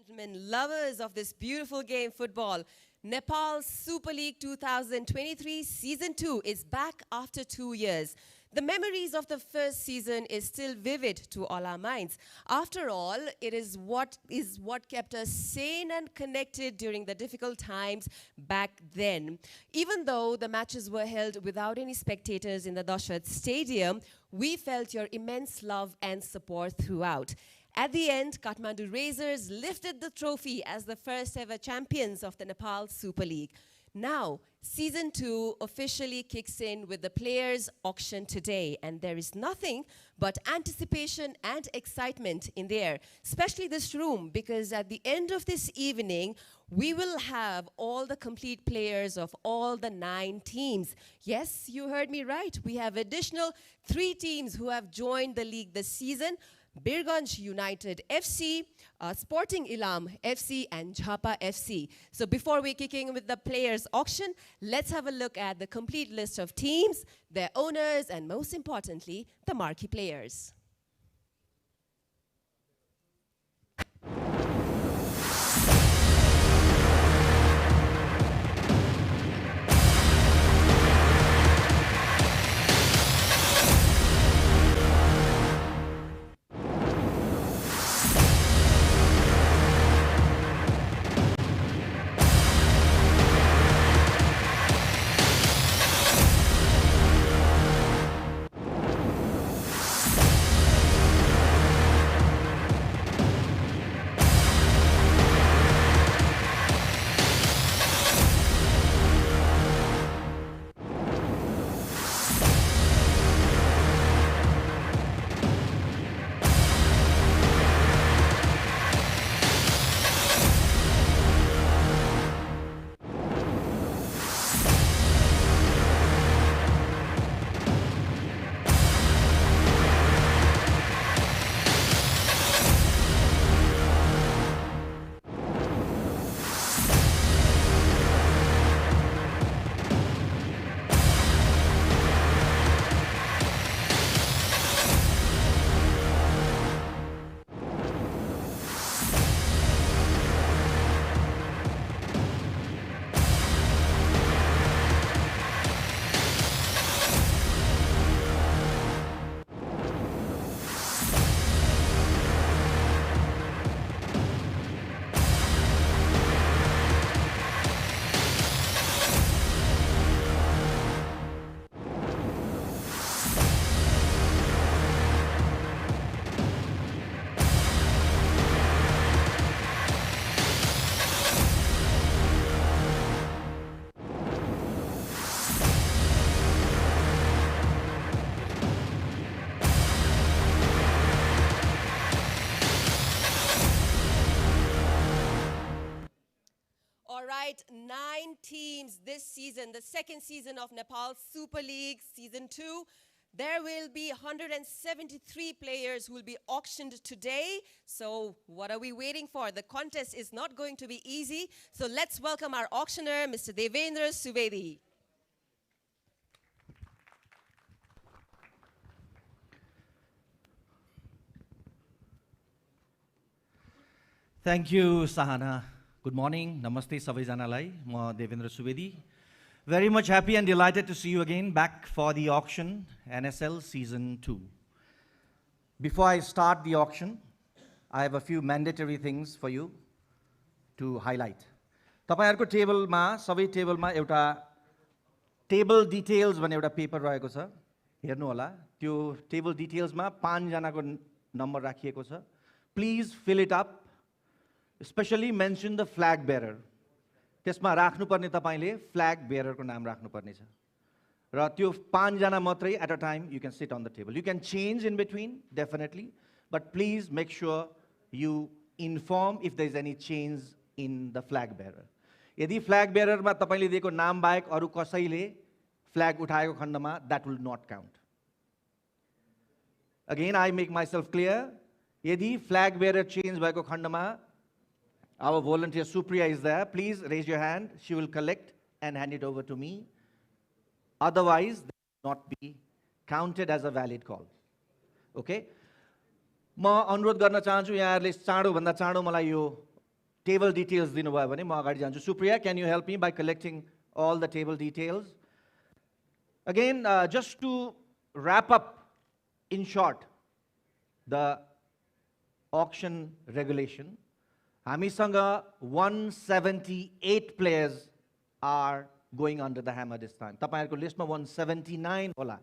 gentlemen, lovers of this beautiful game, football, Nepal Super League 2023 Season 2 is back after 2 years. The memories of the first season is still vivid to all our minds. After all, it is what kept us sane and connected during the difficult times back then. Even though the matches were held without any spectators in the Dashrath Stadium, we felt your immense love and support throughout. At the end, Kathmandu Razors lifted the trophy as the first ever champions of the Nepal Super League. Now, Season 2 officially kicks in with the players' auction today, and there is nothing but anticipation and excitement in the air, especially this room, because at the end of this evening, we will have all the complete players of all the 9 teams. Yes, you heard me right. We have additional 3 teams who have joined the league this season: Birganj United FC, Sporting Ilam FC, and Jhapa FC. So before we kick in with the players' auction, let's have a look at the complete list of teams, their owners, and most importantly, the marquee players. All right, 9 teams this season, the second season of Nepal Super League Season 2. There will be 173 players who will be auctioned today. So what are we waiting for? The contest is not going to be easy. So let's welcome our auctioneer, Mr. Devendra Suvedi. Thank you, Sahana. Good morning. Namaste, Savaijanalai. Ma Devendra Suvedi. Very much happy and delighted to see you again back for the auction, NSL Season 2. Before I start the auction, I have a few mandatory things for you to highlight. तपाईहरुको टेबलमा सबै टेबलमा एउटा table details भन्ने एउटा paper रहेको छ. हेर्नु होला. त्यो टेबल डिटेल्समा 5 जनाको नम्बर राखिएको छ. Please fill it up. Especially mention the flag bearer. त्यसमा राख्नुपर्ने तपाईले flag bearer को नाम राख्नुपर्ने छ. र त्यो 5 जना मात्रै at a time you can sit on the table. You can change in between definitely, but please make sure you inform if there is any change in the flag bearer. यदि flag bearer मा तपाईले दिएको नाम बाहेक अरु कसैले flag उठाएको खण्डमा that will not count. Again I make myself clear. यदि flag bearer change भएको खण्डमा our volunteer Supriya is there. Please raise your hand. She will collect and hand it over to me. Otherwise, they will not be counted as a valid call. Okay? म अनुरोध गर्न चाहन्छु यहाँहरुले चाँडो भन्दा चाँडो मलाई यो table details दिनुभयो भने म अगाडि जान्छु. Supriya, can you help me by collecting all the table details? Again, just to wrap up in short the auction regulation, हामीसँग 178 players are going under the hammer this time. तपाईहरुको लिस्टमा 179 होला.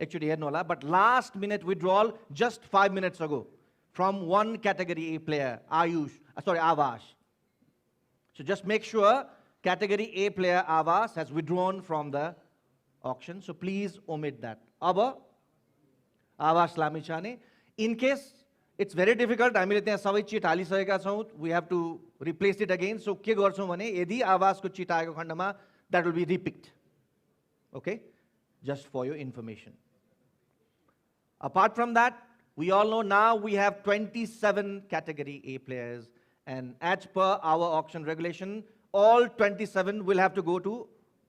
Actually हेर्नु होला, but last minute withdrawal just 5 minutes ago from one category A player, Avash. So just make sure category A player Avash has withdrawn from the auction. So please omit that. Aba Avash Lamichane. In case it's very difficult, हामीले त्यहाँ सबै chit हालिसकेका छौं, we have to replace it again. So के गर्छौं भने यदि आवाजको chit आएको खण्डमा that will be repicked. Okay? Just for your information. Apart from that, we all know now we have 27 category A players, and as per our auction regulation, all 27 will have to go to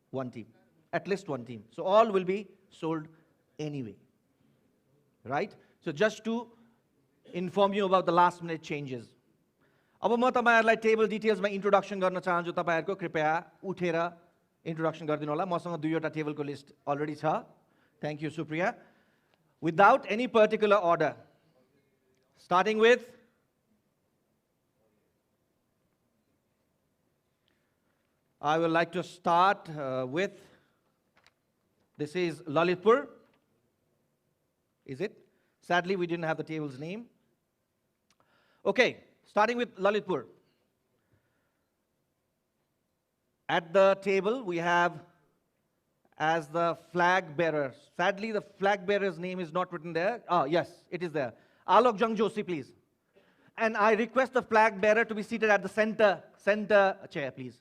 one team, at least one team. So all will be sold anyway. Right? So just to inform you about the last minute changes. अब म तपाईहरुलाई table डिटेल्समा introduction गर्न चाहन्छु. तपाईहरुको कृपया उठेर introduction गरिदिनु होला. मसँग दुईवटा टेबलको लिस्ट अलरेडी छ. Thank you, Supriya. Without any particular order, starting with I would like to start with, this is Lalitpur. Is it? Sadly, we didn't have the table's name. Okay, starting with Lalitpur. At the table, we have as the flag bearer. Sadly, the flag bearer's name is not written there. Oh, yes, it is there. Alok Jangjoshi, please. And I request the flag bearer to be seated at the center chair, please.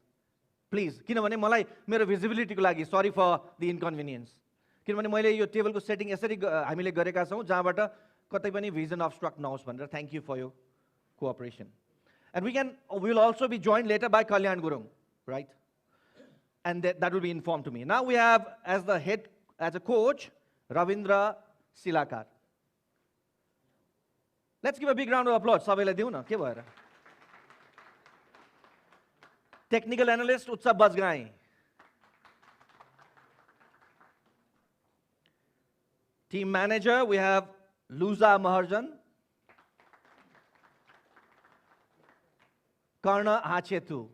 Please. किनभने मलाई मेरो visibility को लागि, sorry for the inconvenience. किनभने मैले यो टेबलको setting यसरी हामीले गरेका छौं जहाँबाट कतै पनि vision obstruct नहोस् भनेर. Thank you for your cooperation. And we will also be joined later by Kalyan Gurung, right? And that will be informed to me. Now we have as a coach, Ravindra Silakar. Let's give a big round of applause. सबैलाई दिउँ न, के भएर? Technical analyst Utsav Bazgai. Team manager, we have Luza Maharjan, Karna Hachetu.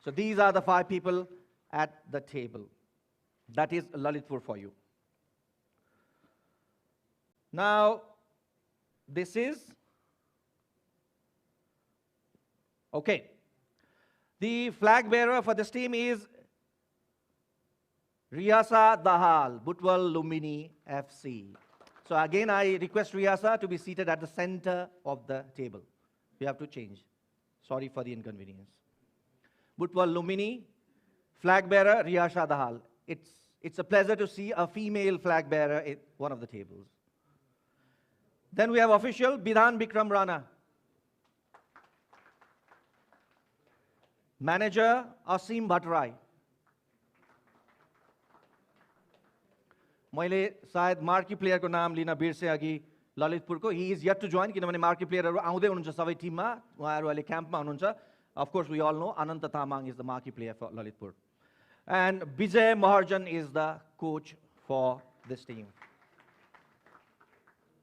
So these are the 5 people at the table. That is Lalitpur for you. Now, this is, okay. The flag bearer for this team is Riyasa Dahal, Butwal Lumbini FC. So again, I request Riyasa to be seated at the center of the table. We have to change. Sorry for the inconvenience. Butwal Lumbini, flag bearer Riyasa Dahal. It's a pleasure to see a female flag bearer at one of the tables. Then we have official Bidhan Bikram Rana. Manager Asim Bhatrai. मैले सायद marquee प्लेयरको नाम लिन बिर्से अघि ललितपुरको. He is yet to join किनभने marquee प्लेयरहरु आउँदै हुनुहुन्छ सबै टिममा. उहाँहरु अहिले क्याम्पमा हुनुहुन्छ. Of course, we all know Ananta Tamang is the marquee player for Lalitpur. And Vijay Maharjan is the coach for this team.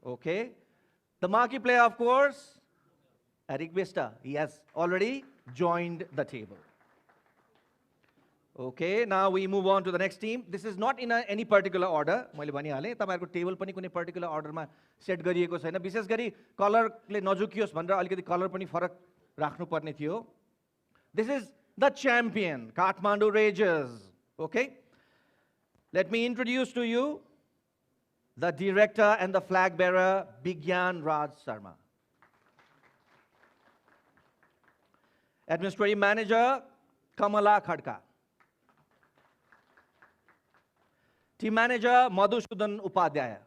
Okay. The marquee player, of course, Eric Vista. He has already joined the table. Okay, now we move on to the next team. This is not in any particular order. मैले भनिहालेँ तपाईहरुको table पनि कुनै particular अर्डरमा set गरिएको छैन. विशेष गरी कलरले नझुकियोस् भनेर अलिकति कलर पनि फरक राख्नुपर्ने थियो. This is the champion, Kathmandu Rangers. Okay? Let me introduce to you the director and the flag bearer, Bigyan Raj Sharma. Administrative manager, Kamala Khadka. Team manager, Madhusudan Upadhyaya.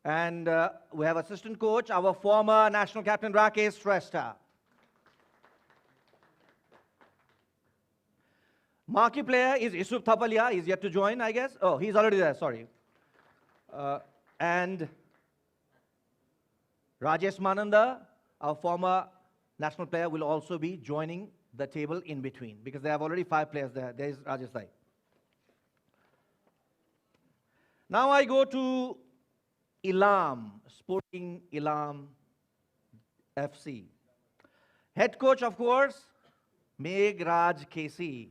And we have assistant coach, our former national captain, Rakesh Shrestha. Marquee player is Isuf Thapalia. He's yet to join, I guess. Oh, he's already there, sorry. And Rajesh Mananda, our former national player, will also be joining the table in between because they have already 5 players there. There is Rajesh Sai. Now I go to Ilam, Sporting Ilam FC. Head coach, of course, Meghraj Kesi.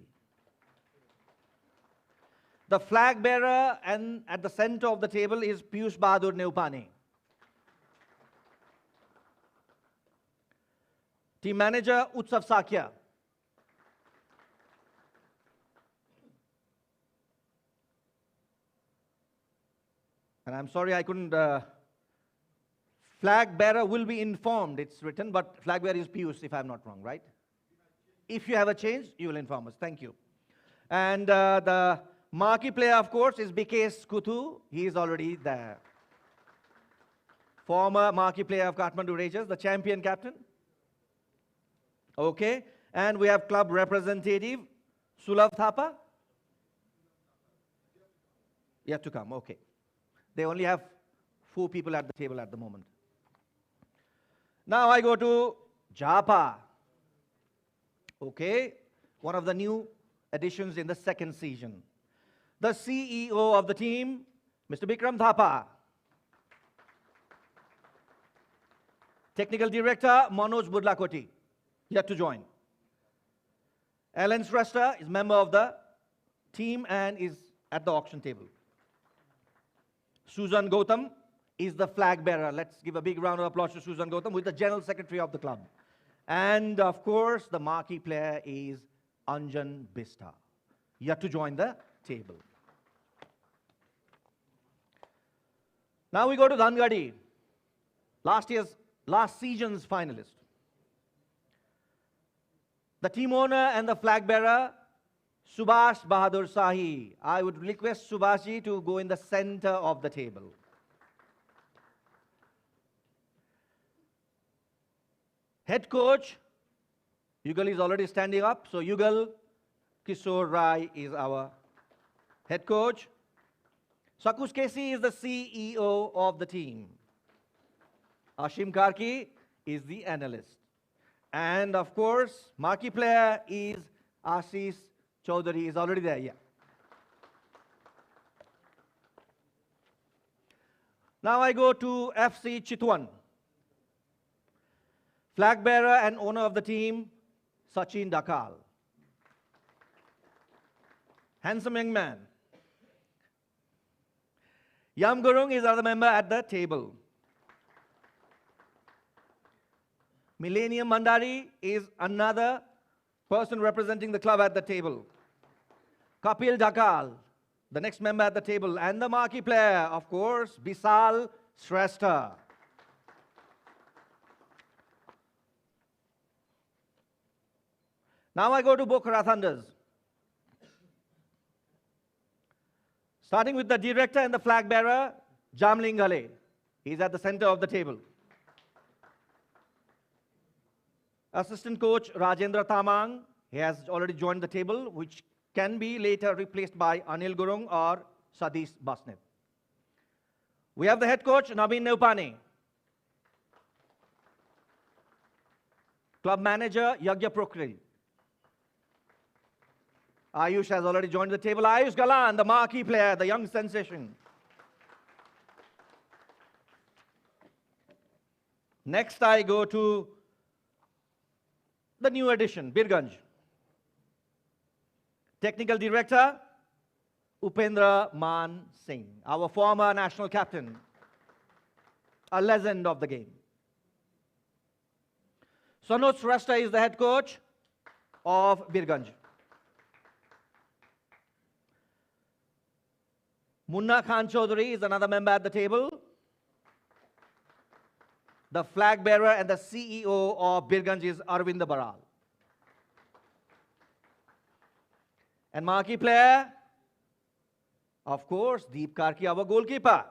The flag bearer and at the center of the table is Piyush Bahadur Neupane. Team manager Utsav Sakya. And I'm sorry I couldn't. Flag bearer will be informed, it's written, but flag bearer is Piyush, if I'm not wrong, right? If you have a change, you will inform us. Thank you. And the marquee player, of course, is Bikesh Kuthu. He is already there. Former marquee player of Kathmandu Rangers, the champion captain. Okay. And we have club representative, Sulav Thapa. Yet to come, okay. They only have 4 people at the table at the moment. Now I go to Japa. Okay. One of the new additions in the second season. The CEO of the team, Mr. Bikram Thapa. Technical Director, Manoj Budlakoti, yet to join. Alan Shrestha is member of the team and is at the auction table. Susan Gautam is the flag bearer. Let's give a big round of applause to Susan Gautam, who is the general secretary of the club. And of course, the marquee player is Anjan Bista, yet to join the table. Now we go to Dhangadi, last season's finalist. The team owner and the flag bearer, Subhash Bahadur Sahi. I would request Subhashi to go in the center of the table. Head coach, Yugal is already standing up. So Yugal Kishore Rai is our head coach. Sakush Kesi is the CEO of the team. Ashim Karki is the analyst. And of course, marquee player is Ashish Chaudhary, is already there, yeah. Now I go to FC Chitwan. Flag bearer and owner of the team, Sachin Dakal. Handsome young man. Yam Gurung is another member at the table. Millennium Mandari is another person representing the club at the table. Kapil Dakal, the next member at the table. And the marquee player, of course, Bisal Shrestha. Now I go to Bokhara Thunders. Starting with the director and the flag bearer, Jamling Ghale. He's at the center of the table. Assistant coach Rajendra Tamang, he has already joined the table, which can be later replaced by Anil Gurung or Sadish Basnet. We have the head coach Nabin Neupane. Club manager Yagya Prokri. Ayush has already joined the table. Ayush Galan, the marquee player, the young sensation. Next I go to the new addition, Birganj. Technical Director, Upendra Man Singh, our former national captain, a legend of the game. Sanoj Shrestha is the head coach of Birganj. Munna Khan Chaudhary is another member at the table. The flag bearer and the CEO of Birganj is Arvind Baral. And marquee player, of course, Deep Karki, our goalkeeper.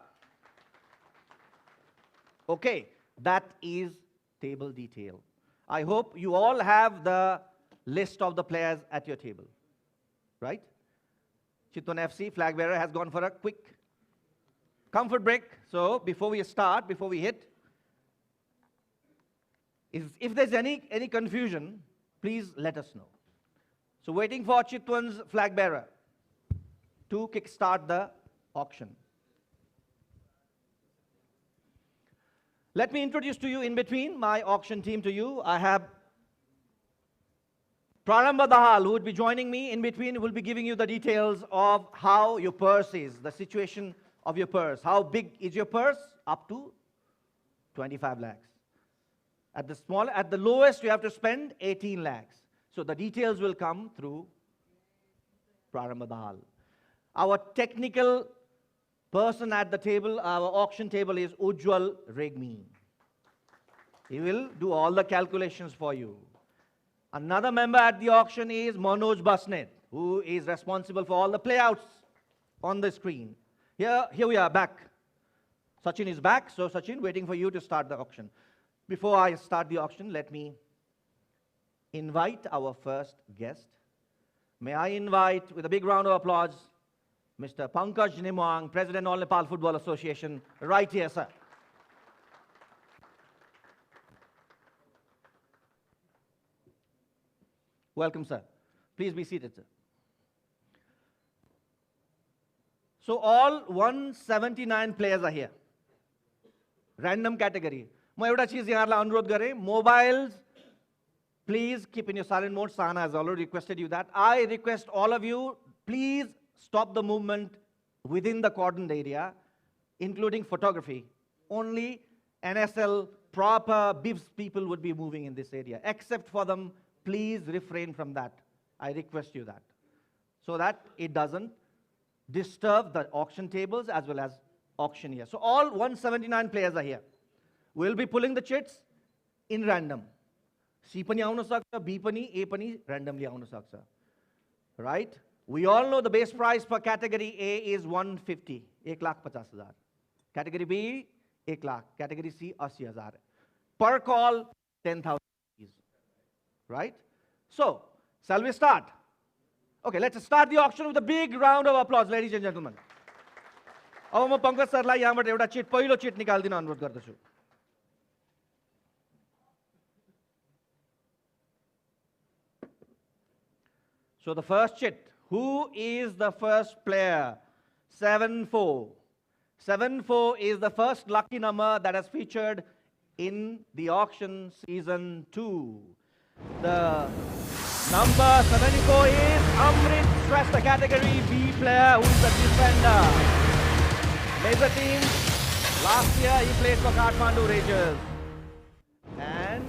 Okay, that is table detail. I hope you all have the list of the players at your table, right? Chitwan FC flag bearer has gone for a quick comfort break. So before we start, before we hit, If there's any confusion, please let us know. So waiting for Chitwan's flag bearer to kickstart the auction. Let me introduce to you in between my auction team to you. I have Prarambha Dahal, who would be joining me in between, will be giving you the details of how your purse is, the situation of your purse. How big is your purse? Up to 25 lakhs. At the lowest, you have to spend 18 lakhs. So the details will come through Prarambha Dahal. Our technical person at the table, our auction table, is Ujjwal Regmi. He will do all the calculations for you. Another member at the auction is Manoj Basnet, who is responsible for all the playouts on the screen. Here we are back. Sachin is back, so Sachin, waiting for you to start the auction. Before I start the auction, let me invite our first guest. May I invite, with a big round of applause, Mr. Pankaj Nimwang, President All Nepal Football Association, right here, sir. Welcome, sir. Please be seated, sir. So all 179 players are here. Random category. म एउटा चीज यहाँलाई अनुरोध गरेँ, mobiles, please keep in your silent mode. Sahana has already requested you that. I request all of you, please stop the movement within the cordoned area, including photography. Only NSL proper BIFs people would be moving in this area. Except for them, please refrain from that. I request you that. So that it doesn't disturb the auction tables as well as auctioneer. So all 179 players are here. We'll be pulling the chits in random. C pani auna sakcha, B pani, A pani randomly auna sakcha. Right? We all know the base price for category A is 150, 1,50,000. Category B, 1 lakh. Category C, 80,000. Per call, 10,000 rupees. Right? So, shall we start? Okay, let's start the auction with a big round of applause, ladies and gentlemen. अब म पंकज सरलाई यहाँबाट एउटा chit पहिलो chit निकाल्दिन अनुरोध गर्दछु. So the first chit, who is the first player? 7-4. 7-4 is the first lucky number that has featured in the auction season 2. The number 74 is Amrit Shrestha, category B player, who is the defender. Laser team, last year he played for Kathmandu Rangers. And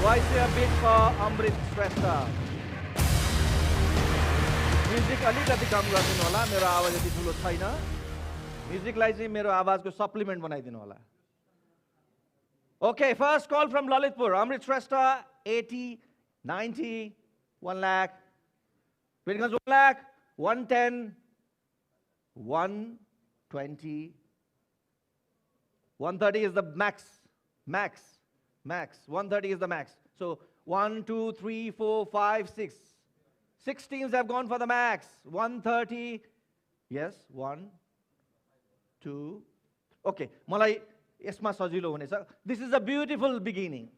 twice a bid for Amrit Shrestha. Music अलिकति कम गरिदिनु होला, मेरो आवाज यति ठुलो छैन. म्युजिकलाई चाहिँ मेरो आवाजको सप्लिमेन्ट बनाइदिनु होला. Okay, first call from Lalitpur. Amrit Shrestha, 80, 90, 1 lakh. When it comes 1 lakh, 110, 120, 130 is the max. 130 is the max. So 1, 2, 3, 4, 5, 6. 6 teams have gone for the max. 130. Yes, 1, 2. Okay, मलाई यसमा सजिलो हुनेछ. This is a beautiful beginning.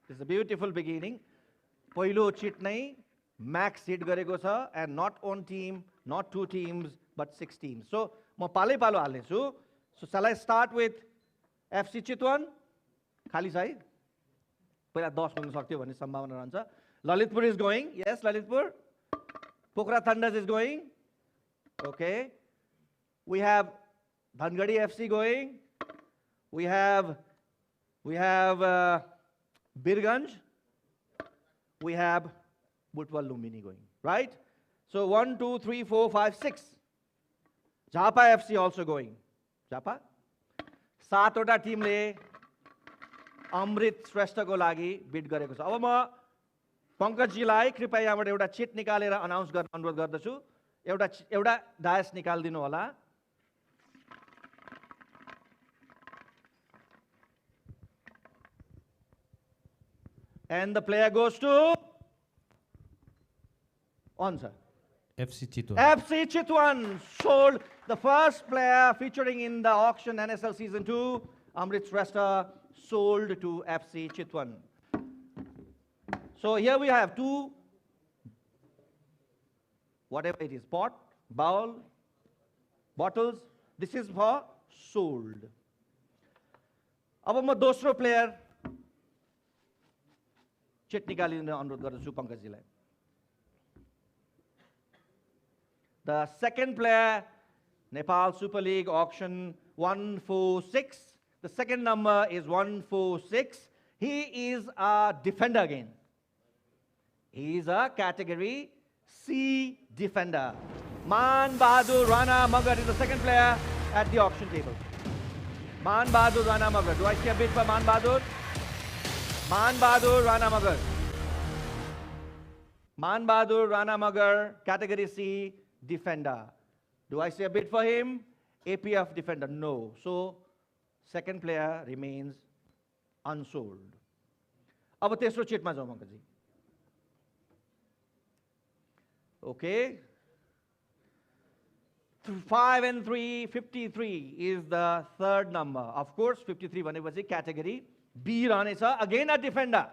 This is a beautiful beginning. पहिलो chit नै max hit गरेको छ, and not one team, not 2 teams, but 6 teams. So म पालै पालो हाल्नेछु. So shall I start with FC Chitwan? खाली छ है? पहिला 10 हुन सक्थ्यो भन्ने सम्भावना रहन्छ. Lalitpur is going. Yes, Lalitpur. Pokhara Thunders is going. Okay. We have Dhangadi FC going. We have Birganj. We have Butwal Lumbini going. Right? So 1, 2, 3, 4, 5, 6. Jhapa FC also going. Jhapa. 7 वटा टिमले अमृत श्रेष्ठको लागि बिड गरेको छ. अब म पंकजजीलाई कृपया यहाँबाट एउटा चिट निकालेर अनाउन्स गर्न अनुरोध गर्दछु. एउटा डायस निकाल्दिनु होला. And the player goes to on sir. FC Chitwan. FC Chitwan sold the first player featuring in the auction NSL season 2. Amrit Shrestha sold to FC Chitwan. So here we have two, whatever it is, pot, bowl, bottles. This is for sold. अब म दोस्रो player chit निकालिदिन अनुरोध गर्दछु पंकजजीलाई. The second player, Nepal Super League auction 146. The second number is 146. He is a defender again. He is a category C defender. Man Bahadur Rana Magar is the second player at the auction table. Man Bahadur Rana Magar. Do I see a bid for Man Bahadur? Man Bahadur Rana Magar. Man Bahadur Rana Magar, category C defender. Do I see a bid for him? APF defender. No. So second player remains unsold. अब तेस्रो चिटमा जाउँ अंकजी. Okay. 5 and 3, 53 is the third number. Of course, 53 भनेपछि category B रहनेछ. Again a defender.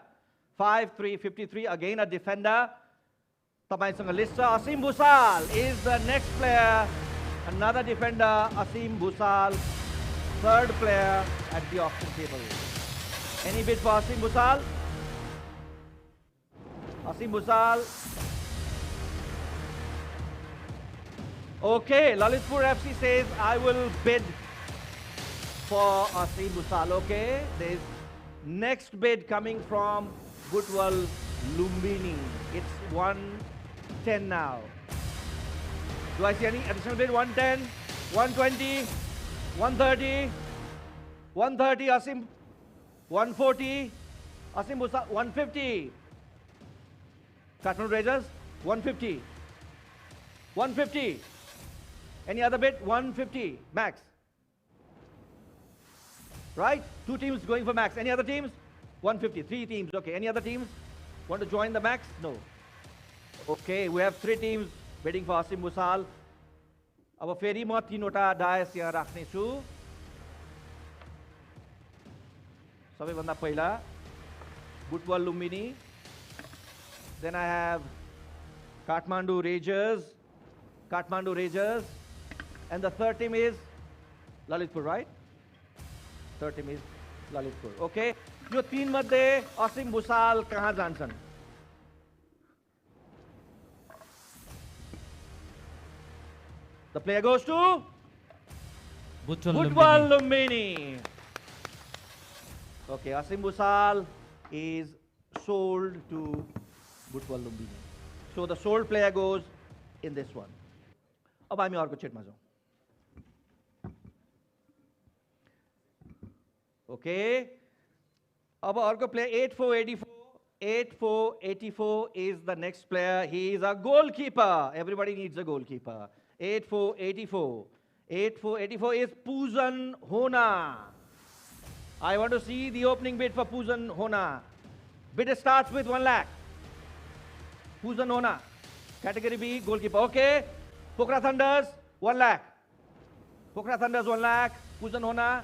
5, 3, 53, again a defender. तपाईसँग list छ. Asim Bhusal is the next player. Another defender, Asim Bhusal, third player at the auction table. Any bid for Asim Bhusal? Asim Bhusal. Okay, Lalitpur FC says, I will bid for Asim Bhusal. Okay, there's next bid coming from Gutwal Lumbini. It's 110 now. Do I see any additional bid? 110, 120, 130, 130 Asim, 140, Asim Bhusal, 150. Kathmandu Raiders, 150. 150. Any other bid? 150. Max. Right? Two teams going for max. Any other teams? 150. Three teams. Okay. Any other teams want to join the max? No. Okay. We have three teams bidding for Asim Bhusal. अब फेरि म तीनवटा DISE यहाँ राख्ने छु. सबैभन्दा पहिला Gutwal Lumbini. Then I have Kathmandu Rangers. Kathmandu Rangers. And the third team is Lalitpur, right? Third team is Lalitpur. Okay. यो तीन मध्ये Asim Bhusal कहाँ जान्छन्? The player goes to Gutwal Lumbini. Okay, Asim Bhusal is sold to Gutwal Lumbini. So the sold player goes in this one. अब हामी अर्को चिटमा जाउँ. Okay. अब अर्को player 8484. 8484 is the next player. He is a goalkeeper. Everybody needs a goalkeeper. 8484. 8484 is Poojan Hona. I want to see the opening bid for Poojan Hona. Bid starts with 1 lakh. Poojan Hona. Category B, goalkeeper. Okay. Pokhara Thunders, 1 lakh. Pokhara Thunders, 1 lakh. Poojan Hona.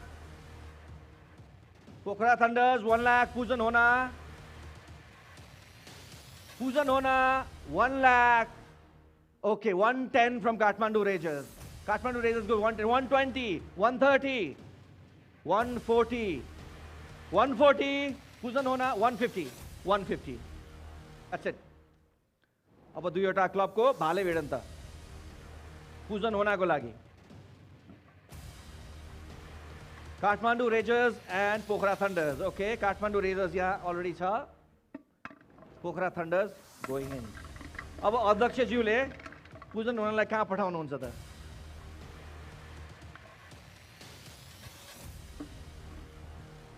Pokhara Thunders, 1 lakh. Poojan Hona. Poojan Hona, 1 lakh. Okay, 110 from Kathmandu Rangers. Kathmandu Rangers go 110, 120, 130, 140, 140. Poojan Hona, 150, 150. That's it. अब दुईवटा क्लबको भाले भिडन्त. Poojan Hona को लागि. Kathmandu Rangers and Pokhara Thunders. Okay, Kathmandu Rangers यहाँ already छ. Pokhara Thunders going in. अब अध्यक्षज्यूले Poojan Honaलाई कहाँ पठाउनुहुन्छ त?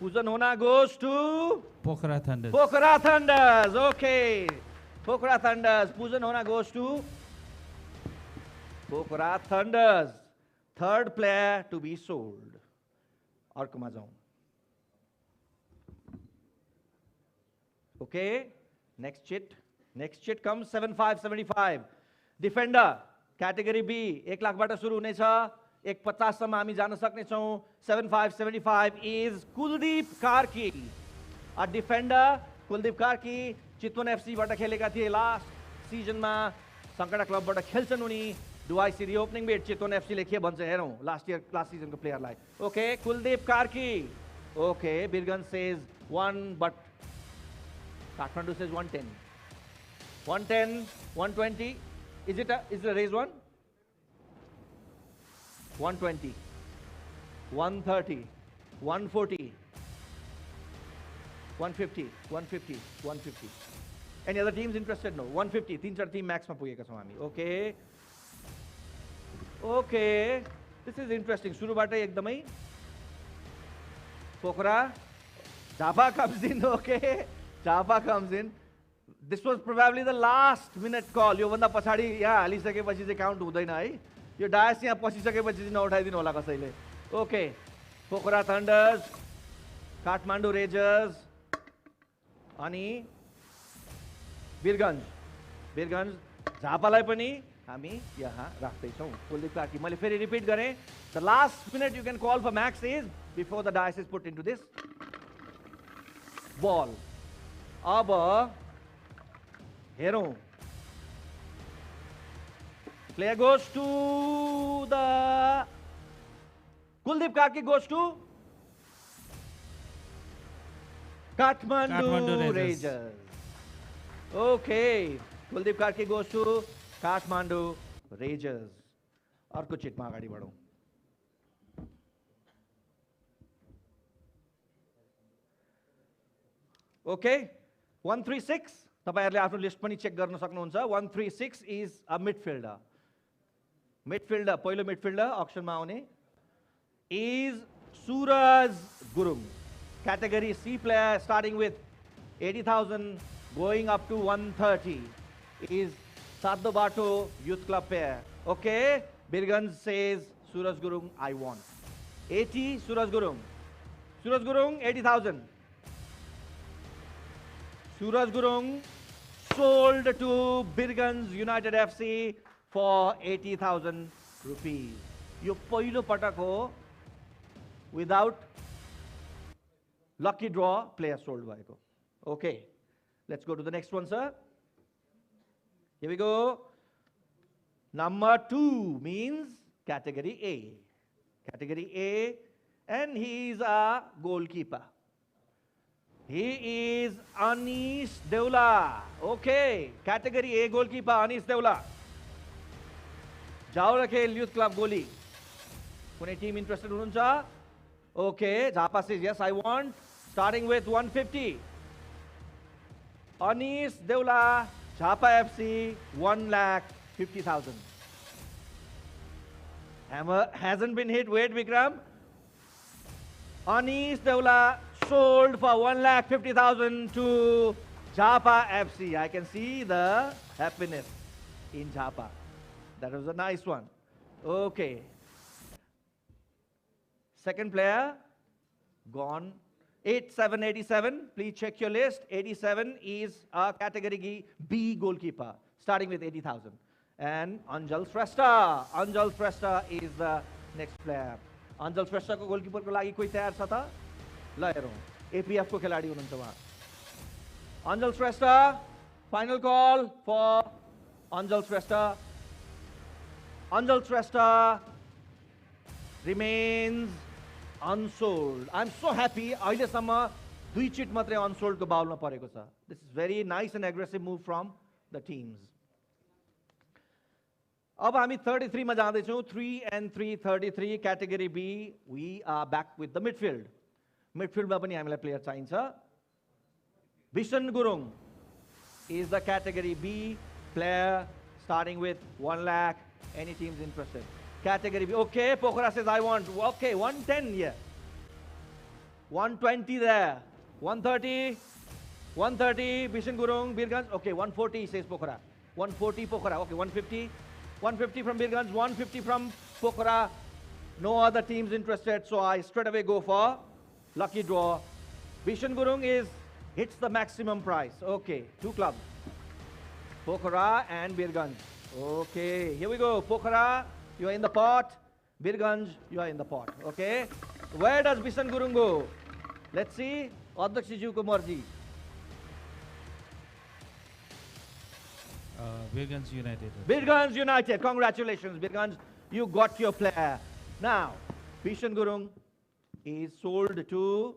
Poojan Hona goes to Pokhara Thunders. Pokhara Thunders. Okay. Pokhara Thunders. Poojan Hona goes to Pokhara Thunders. Third player to be sold. अर्कोमा जाउँ. Okay. Next chit. Next chit comes 7575. Defender. Category B. 1 लाखबाट सुरु हुनेछ. एक 50 सम्म हामी जान सक्ने छौं 75 is Kuldeep Karki, a defender. Kuldeep Karki Chitwan FC बाट खेलेका थिए लास्ट सिजनमा संकटा क्लबबाट खेल्छन् उनी. Do I see the opening bid? Chitwan FC ले के भन्छ हेरौं लास्ट सिजनको प्लेयरलाई. Okay, Kuldeep Karki. Okay, Birgan says 1 but Kathmandu says 110. 110, 120. Is it a raise one? 120, 130, 140, 150, 150, 150. Any other teams interested? No. 150. 3-4 team max ma pugeka chhau हामी. Okay. Okay. This is interesting. सुरुबाटै एकदमै पोखरा. Japa comes in. Okay. Japa comes in. This was probably the last minute call. यो भन्दा पछाडी यहाँ हालिसकेपछि चाहिँ count हुँदैन है. यो DISE यहाँ पसिसकेपछि चाहिँ नउठाइदिनु होला कसैले. ओके. पोखरा थन्डर्स, काठमाडौँ रेजर्स अनि वीरगन्ज झापालाई पनि हामी यहाँ राख्दै छौं. कुलदीप कार्की. मैले फेरि रिपिट गरे. The last minute you can call for max is before the dice is put into this ball. अब हेरौं. Player goes to the Kuldeep Karki goes to Kathmandu Rangers. Okay, Kuldeep Karki goes to Kathmandu Rangers. अर्को चिटमा अगाडि बढौं. Okay, 136. तपाईहरुले आफ्नो list पनि check गर्न सक्नुहुन्छ. 136 is a midfielder. पहिलो midfielder auctionमा आउने is Suraj Gurung. Category C player starting with 80,000 going up to 130 is Saddo Bato Youth Club player. Okay, Birgan says Suraj Gurung I want. 80 Suraj Gurung. 80,000. Suraj Gurung sold to Birgan's United FC for 80,000 rupees. यो पहिलो पटक हो without lucky draw player sold भएको. Okay, let's go to the next one, sir. Here we go. Number 2 means category A. Category A, and he is a goalkeeper. He is Anish Deula. Okay, category A goalkeeper Anish Deula. Jaora Khel Youth Club goalie. Kune team interested hununcha? Okay, Japa says yes I want. Starting with 150. Anish Deula, Japa FC, 1,50,000. Hammer hasn't been hit. Wait, Vikram. Anish Deula sold for 1,50,000 to Japa FC. I can see the happiness in Japa. That was a nice one. Okay. Second player, gone. 87. Please check your list. 87 is a category B goalkeeper, starting with 80,000. And Anjal Shrestha. Anjal Shrestha is the next player. Anjal Shrestha को goalkeeper को लागि कोही तयार छ त? ल हेरौं. APF को खिलाडी हुनुहुन्छ उहाँ. Anjal Shrestha. Final call for Anjal Shrestha. Anjal Shrestha remains unsold. I'm so happy. अहिलेसम्म 2 चिट मात्रै unsold को बाउलमा परेको छ. This is very nice and aggressive move from the teams. अब हामी 33 मा जाँदै छौं. 3 and 3 33 category B. We are back with the midfield. Midfield मा पनि हामीलाई player चाहिन्छ. Bishan Gurung is the category B player starting with 1 lakh. Any teams interested? Category B. Okay, Pokhara says I want. Okay, 110 here. 120 there. 130. 130. Bishan Gurung, Birganj. Okay, 140 says Pokhara. 140 Pokhara. Okay, 150. 150 from Birganj. 150 from Pokhara. No other teams interested, so I straight away go for lucky draw. Bishan Gurung hits the maximum price. Okay, 2 clubs. Pokhara and Birganj. Okay, here we go. Pokhara, you are in the pot. Birganj, you are in the pot. Okay. Where does Bisan Gurung go? Let's see. Adakshiju ko marji. Birganj United. Birganj United. Congratulations, Birganj. You got your player. Now, Bisan Gurung is sold to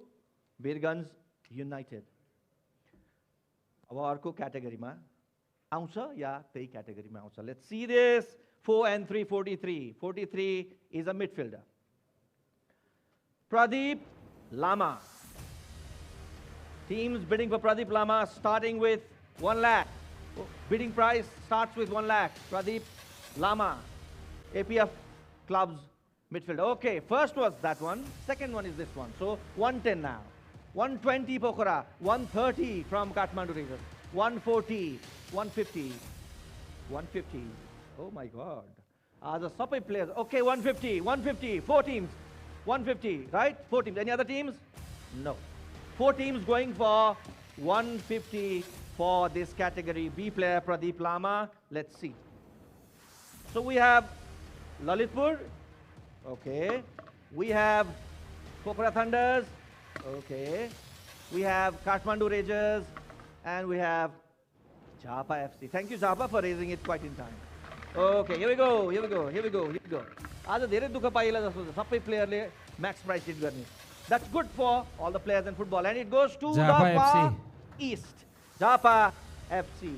Birganj United. अब अर्को क्याटेगोरीमा आउँछ या त्यही क्याटेगोरीमा आउँछ. Let's see this. 4 and 3, 43. 43 is a midfielder. Pradeep Lama. Teams bidding for Pradeep Lama starting with 1 lakh. Bidding price starts with 1 lakh. Pradeep Lama, APF clubs midfielder. Okay, first was that one. Second one is this one. So 110 now. 120 Pokhara. 130 from Kathmandu region. 140, 150, 150. Oh my God. The supply players. Okay, 150, 150. 4 teams. 150, right? 4 teams. Any other teams? No. 4 teams going for 150 for this category B player, Pradeep Lama. Let's see. So we have Lalitpur. Okay. We have Pokhara Thunders. Okay. We have Kathmandu Rangers. And we have Japa FC. Thank you, Japa, for raising it quite in time. Okay, here we go, here we go, here we go, here we go. आज धेरै दुःख पाइला जस्तो छ सबै प्लेयरले Max price hit गर्ने. That's good for all the players in football. And it goes to the far east. Japa FC.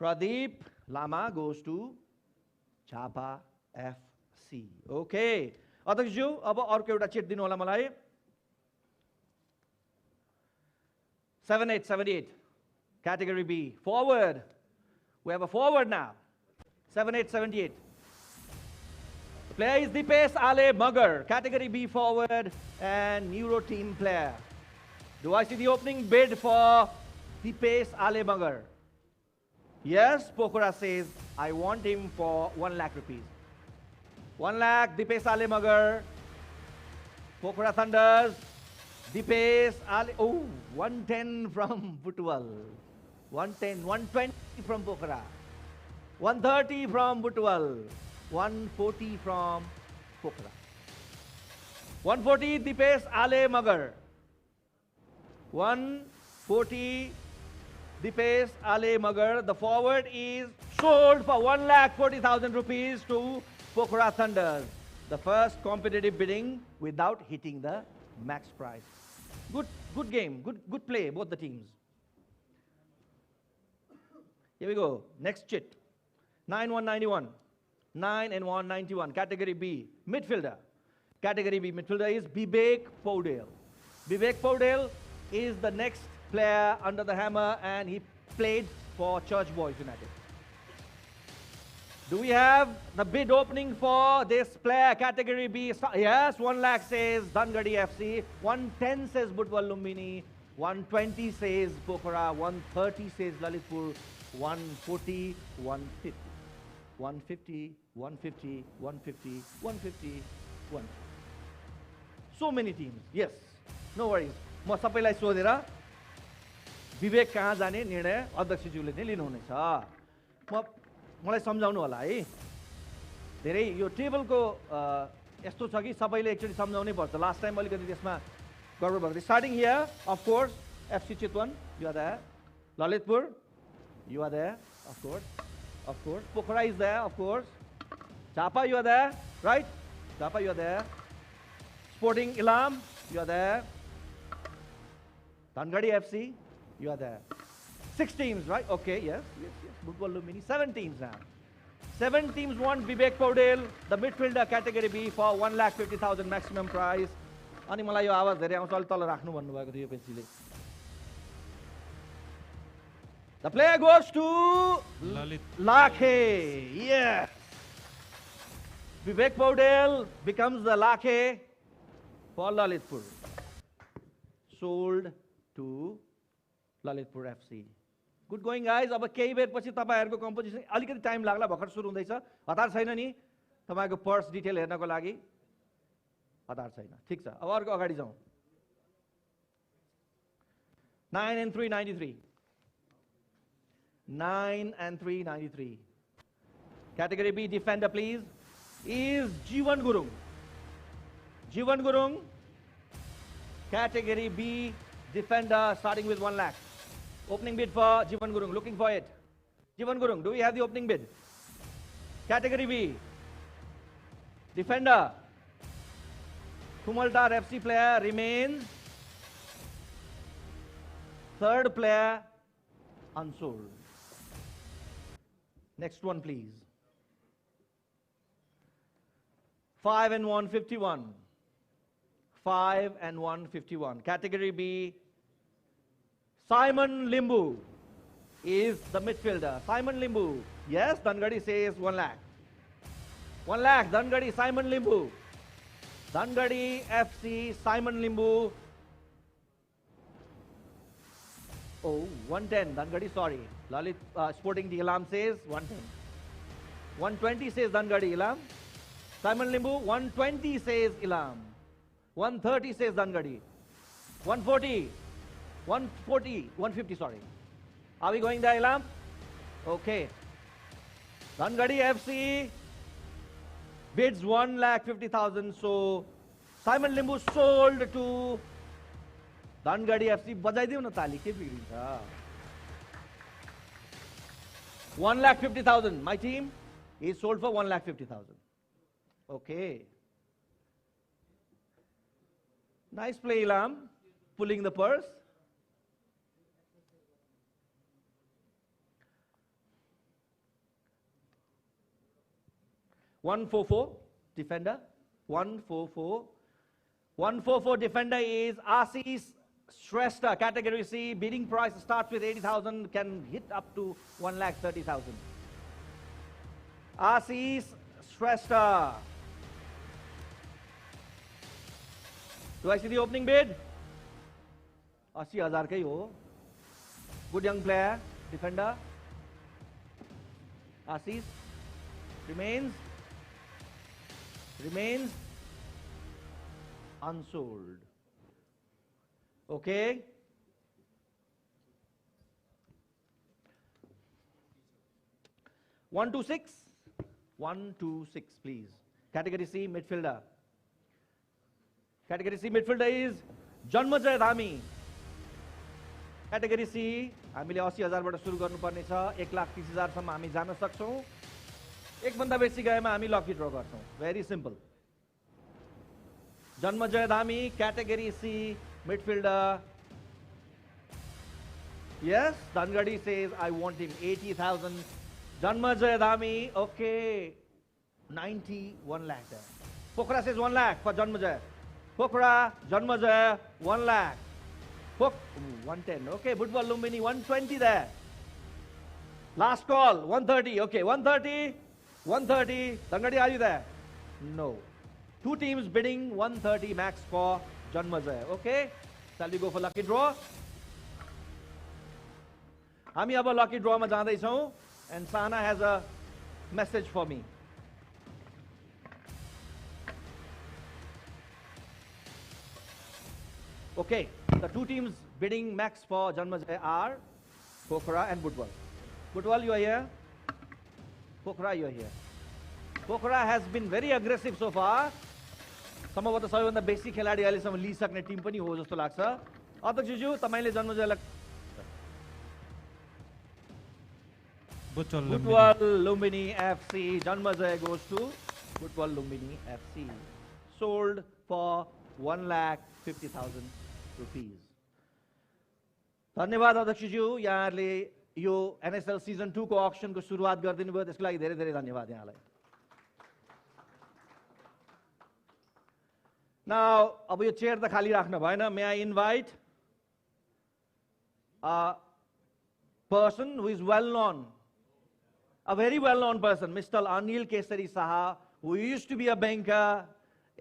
Pradeep Lama goes to Japa FC. Okay. अध्यक्षज्यू अब अर्को एउटा चिट दिनु होला मलाई. 78, 78. Category B. Forward. We have a forward now. 78, 78. The player is Dipesh Ale Magar. Category B forward and Neuro team player. Do I see the opening bid for Dipesh Ale Magar? Yes, Pokhara says, I want him for 1 lakh rupees. 1 lakh, Dipesh Ale Magar. Pokhara Thunders. Dipesh Ali, 110 from Butwal. 110, 120 from Pokhara. 130 from Butwal. 140 from Pokhara. 140 Dipesh Ale Magar. 140 Dipesh Ale Magar. The forward is sold for 1,40,000 rupees to Pokhara Thunders. The first competitive bidding without hitting the max price. Good game, good play, both the teams. Here we go. Next chit. 9-191. 9 and 191. Category B. Midfielder. Category B midfielder is Bibek Paudel. Bibek Paudel is the next player under the hammer and he played for Church Boys United. Do we have the bid opening for this player, category B? Yes, 1 lakh says Dhangadi FC, 110 says Butwal Lumbini, 120 says Pokhara, 130 says Lalitpur, 140, 150. 150, 150, 150, 150, 150. So many teams. Yes, no worries. म सबैलाई सोधेर विवेक कहाँ जाने निर्णय अध्यक्षज्यूले नै लिनुहुनेछ. मलाई सम्झाउनु होला है. धेरै यो टेबलको यस्तो छ कि सबैले एक्चुअली सम्झाउनै पर्छ. लास्ट टाइम अलिकति त्यसमा गडबड भएको थियो. Starting here of course FC Chitwan, you are there. Lalitpur, you are there, of course. Of course. Pokhara is there, of course. Japa, you are there, right? Japa, you are there. Sporting Ilam, you are there. Dhangadi FC, you are there. 6 teams, right? Okay, yes. Butwal Lumbini, 7 teams now. 7 teams want Bibek Paudel, the midfielder category B for 1,50,000 maximum price. अनि मलाई यो आवाज धेरै आउँछ अलि तल राख्नु भन्नुभएको थियो यो पेन्सीले. The player goes to Lakhe. Yes. Bibek Paudel becomes the Lakhe for Lalitpur. Sold to Lalitpur FC. Good going, guys. अब केही बेर पछि तपाईहरुको कम्पोजिसन अलिकति टाइम लाग्ला, भर्खर सुरु हुँदैछ. हतार छैन नि तपाईको पर्स डिटेल हेर्नको लागि. हतार छैन. ठीक छ. अब अर्को अगाडि जाउँ. 9 and 393. 9 and 393. Category B defender, please. is Jivan Gurung. Jivan Gurung, category B, defender, starting with 1 lakh. Opening bid for Jivan Gurung, looking for it. Jivan Gurung, do we have the opening bid? Category B, defender. Kumaltar FC player remains. Third player, unsold. Next one, please. 5 and 151. 5 and 151. Category B, Simon Limbu is the midfielder. Simon Limbu. Yes, Dangadi says 1 lakh. 1 lakh, Dangadi, Simon Limbu. Dangadi FC, Simon Limbu. Oh, 110, Dangadi, sorry. Lalit Sporting the Ilam says 110. 120 says Dangadi Ilam. Simon Limbu, 120 says Ilam. 130 says Dangadi. 140, 140, 150, sorry. Are we going there, Ilam? Okay. Dangadi FC bids 1,50,000. So Simon Limbu sold to Dangadi FC. Bajaidiyo na tali ke bigrincha. 1,50,000. My team is sold for 1,50,000. Okay. Nice play, Ilam. Pulling the purse. $144 defender. 144. 144 defender is Asis Shrestha, category C. Bidding price starts with 80,000, can hit up to 1,30,000. Asis Shrestha. Do I see the opening bid? 80,000 kai ho. Good young player, defender. Asis remains unsold. Okay. One, 2, 6. 1, 2, 6, please. Category C, midfielder. Category C midfielder is Janmajay Dhami. Category C, हामीले 80,000 बाट सुरु गर्नुपर्ने छ. 1,30,000 सम्म हामी जान सक्छौं. एक भन्दा बेसी गएमा हामी लकी ड्र गर्छौं. Very simple. Janmajay Dhami, category C midfielder. Yes, Dangadi says I want him. 80,000. Janmajay Dhami, okay. 91 lakh there. Pokhara says 1 lakh for Janmajay. Pokhara, Janmajay, 1 lakh. 110. Okay, Budwal Lumbini, 120 there. Last call, 130. Okay, 130. 130. Dangadi, are you there? No. Two teams bidding 130 max for Janmajay. Okay, shall we go for lucky draw? हामी अब lucky draw मा जाँदै छौं, and Sana has a message for me. Okay, the two teams bidding max for Janmajay are Pokhara and Budwal. Budwal, you are here. Pokhara, you are here. Pokhara has been very aggressive so far. सम्भवतः सबैभन्दा बेसी खेलाडी अहिलेसम्म लिइसक्ने Tim पनि हो जस्तो लाग्छ. अध्यक्षज्यू, तपाईले जन्मजयलाई Budwal Lumbini FC. Janmajay goes to Budwal Lumbini FC. Sold for 1,50,000 rupees. धन्यवाद अध्यक्षज्यू, यहाँले यो एनएसएल सिजन 2 को ऑक्शन को सुरुवात गरिदिनु भयो, त्यसको लागि धेरै धेरै धन्यवाद यहाँलाई. Now, अब यो चेयर त खाली राख्न भएन. May I invite a person who is well known, a very well known person, Mr. Anil Kesari Saha, who used to be a banker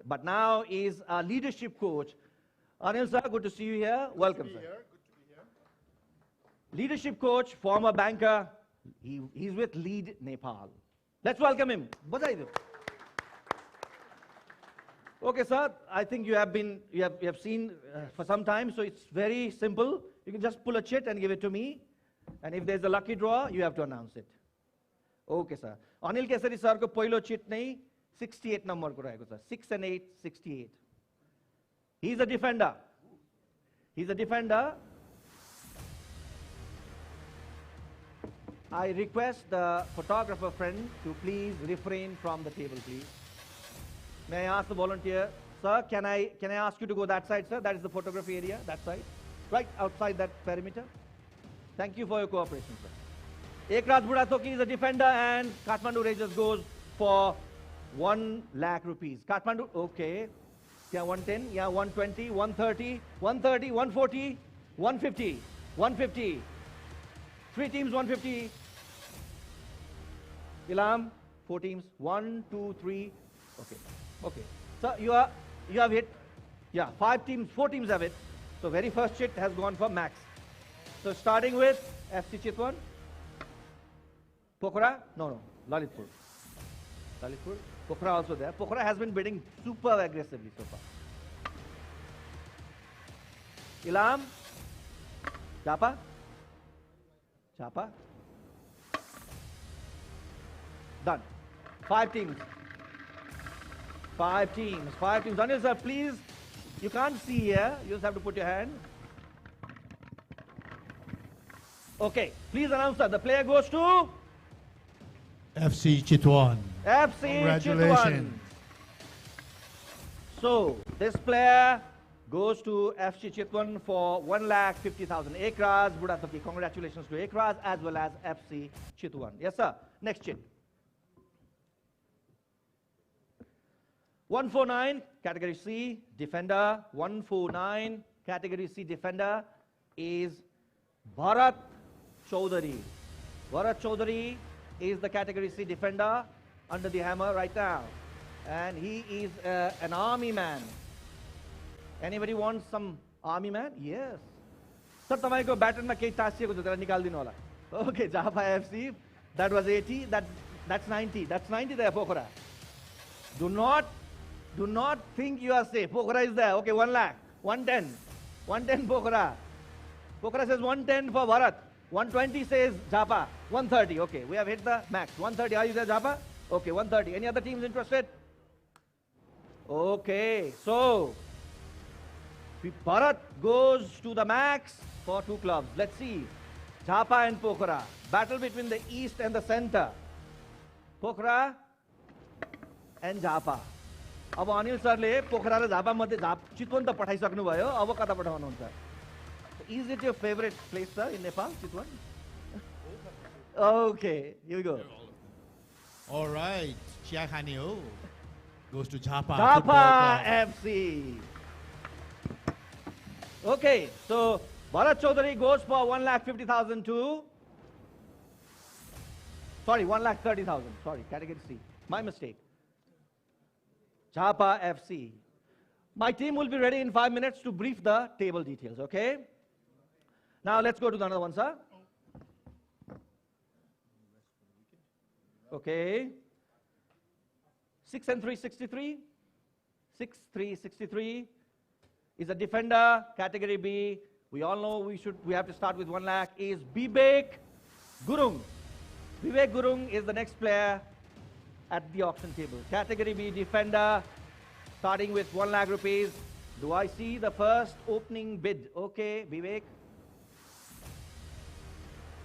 but now is a leadership coach. Anil sir, good to see you here. Welcome, sir. Good to be here. Leadership coach, former banker. He's with Lead Nepal. Let's welcome him. Badai do. Okay, sir. I think you have seen for some time, so it's very simple. You can just pull a chit and give it to me, and if there's a lucky draw, you have to announce it. Okay, sir. Anil Kesari sir को पहिलो chit नै 68 number ko raheko cha. 6 and 8, 68. He's a defender. He's a defender. I request the photographer friend to please refrain from the table, please. May I ask the volunteer, sir, can I ask you to go that side, sir? That is the photography area, that side. Right outside that perimeter. Thank you for your cooperation, sir. Ekraz Budathoki is a defender and Kathmandu Rangers goes for 1 lakh rupees. Kathmandu, okay. Yeah, 110, yeah, 120, 130, 130, 140, 150, 150. 3 teams, 150. Ilam, 4 teams, 1, 2, 3. Okay, okay. So you have hit. Yeah, 5 teams, 4 teams have hit. So very first hit has gone for Max. So starting with FC Chitwan. Pokhara? No, Lalitpur. Lalitpur. Pokhara also there. Pokhara has been bidding super aggressively so far. Ilam. Chapa. Chapa. Done. 5 teams. 5 teams. 5 teams. Anil sir, please. You can't see here. You just have to put your hand. Okay. Please announce that the player goes to FC Chitwan. FC Congratulations. Chitwan. So this player goes to FC Chitwan for 1,50,000. Ekraz Budathoki. Congratulations to Ekraz as well as FC Chitwan. Yes, sir. Next chit. 149, category C, defender. 149, category C, defender is Bharat Chaudhary. Bharat Chaudhary is the category C defender under the hammer right now. And he is an army man. Anybody wants some army man? Yes. Sir, tamaiko batter ma kehi taasiyeko cha tela nikaldinu hola. Okay, Java FC, that was 80, that's 90. That's 90 there, Pokhara. Do not think you are safe. Pokhara is there. Okay, 1 lakh. 110. 110 Pokhara. Pokhara says 110 for Bharat. 120 says Japa. 130. Okay, we have hit the max. 130. Are you there, Japa? Okay, 130. Any other teams interested? Okay, so Bharat goes to the max for 2 clubs. Let's see. Japa and Pokhara. Battle between the east and the center. Pokhara and Japa. अब अनिल सरले पोखरा र झापा मध्ये चितवन त पठाइसक्नु भयो अब कता पठाउनुहुन्छ is it your favourite place sir in Nepal Chitwan okay here we go Alright, Chiakanio goes to Japa. Japa FC. Okay, so Bharat Chaudhary goes for 1,50,000 to, sorry, 1,30,000, sorry, category C, my mistake. Japa FC. My team will be ready in 5 minutes to brief the table details, okay? Now let's go to the another one, sir. Okay. 6 and 3, 63. 6, 3, 63 is a defender, category B. We all know we have to start with 1 lakh. Is Bibek Gurung. Bibek Gurung is the next player at the auction table. Category B defender, starting with 1 lakh rupees. Do I see the first opening bid? Okay, Vivek.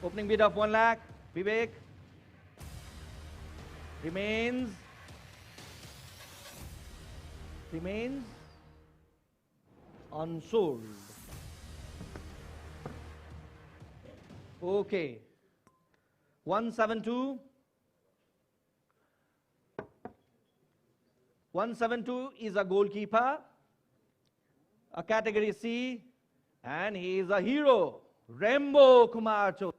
Opening bid of 1 lakh. Vivek remains unsold. Okay. 172. 172 is a goalkeeper, a category C, and he is a hero, Rambo Kumar Chaudhary.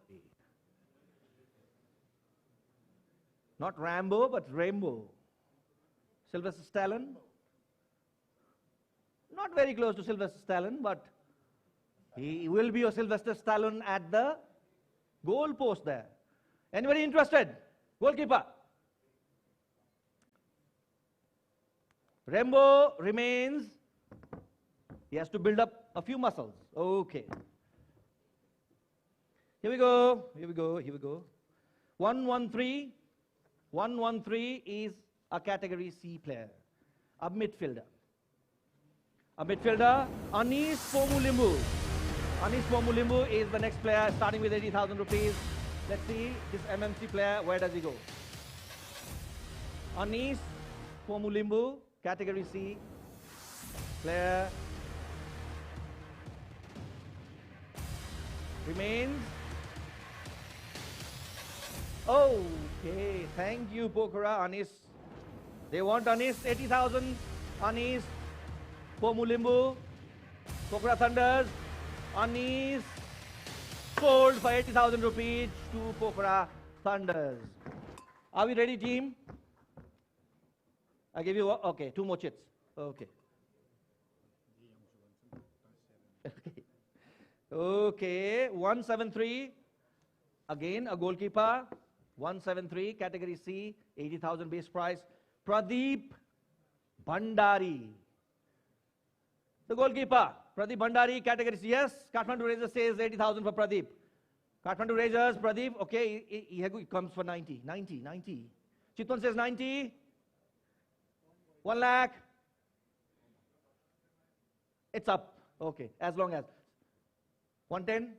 Not Rambo, but Rainbow. Sylvester Stallone. Not very close to Sylvester Stallone, but he will be a Sylvester Stallone at the goal post there. Anybody interested? Goalkeeper. Rambo remains. He has to build up a few muscles. Okay. Here we go. Here we go. Here we go. 113. 113 is a category C player, a midfielder. A midfielder, Anis Pomulimbu. Anis Pomulimbu is the next player, starting with 80,000 rupees. Let's see this MMC player, where does he go? Anis Pomulimbu, category C player. Remains. Okay, thank you, Pokhara, Anis. They want Anis, 80,000. Anis Pomulimbu, Pokhara Thunders. Anis sold for 80,000 rupees to Pokhara Thunders. Are we ready, team? I give you, okay, 2 more chits. Okay. Okay, 173. Again, a goalkeeper. 173, category C, 80,000 base price. Pradeep Bhandari. The goalkeeper, Pradeep Bhandari, category C. Yes, Kathmandu Rangers says 80,000 for Pradeep. Kathmandu Rangers, Pradeep, okay, he comes for 90. Chitwan says 90. 1 lakh. It's up. Okay, as long as 110,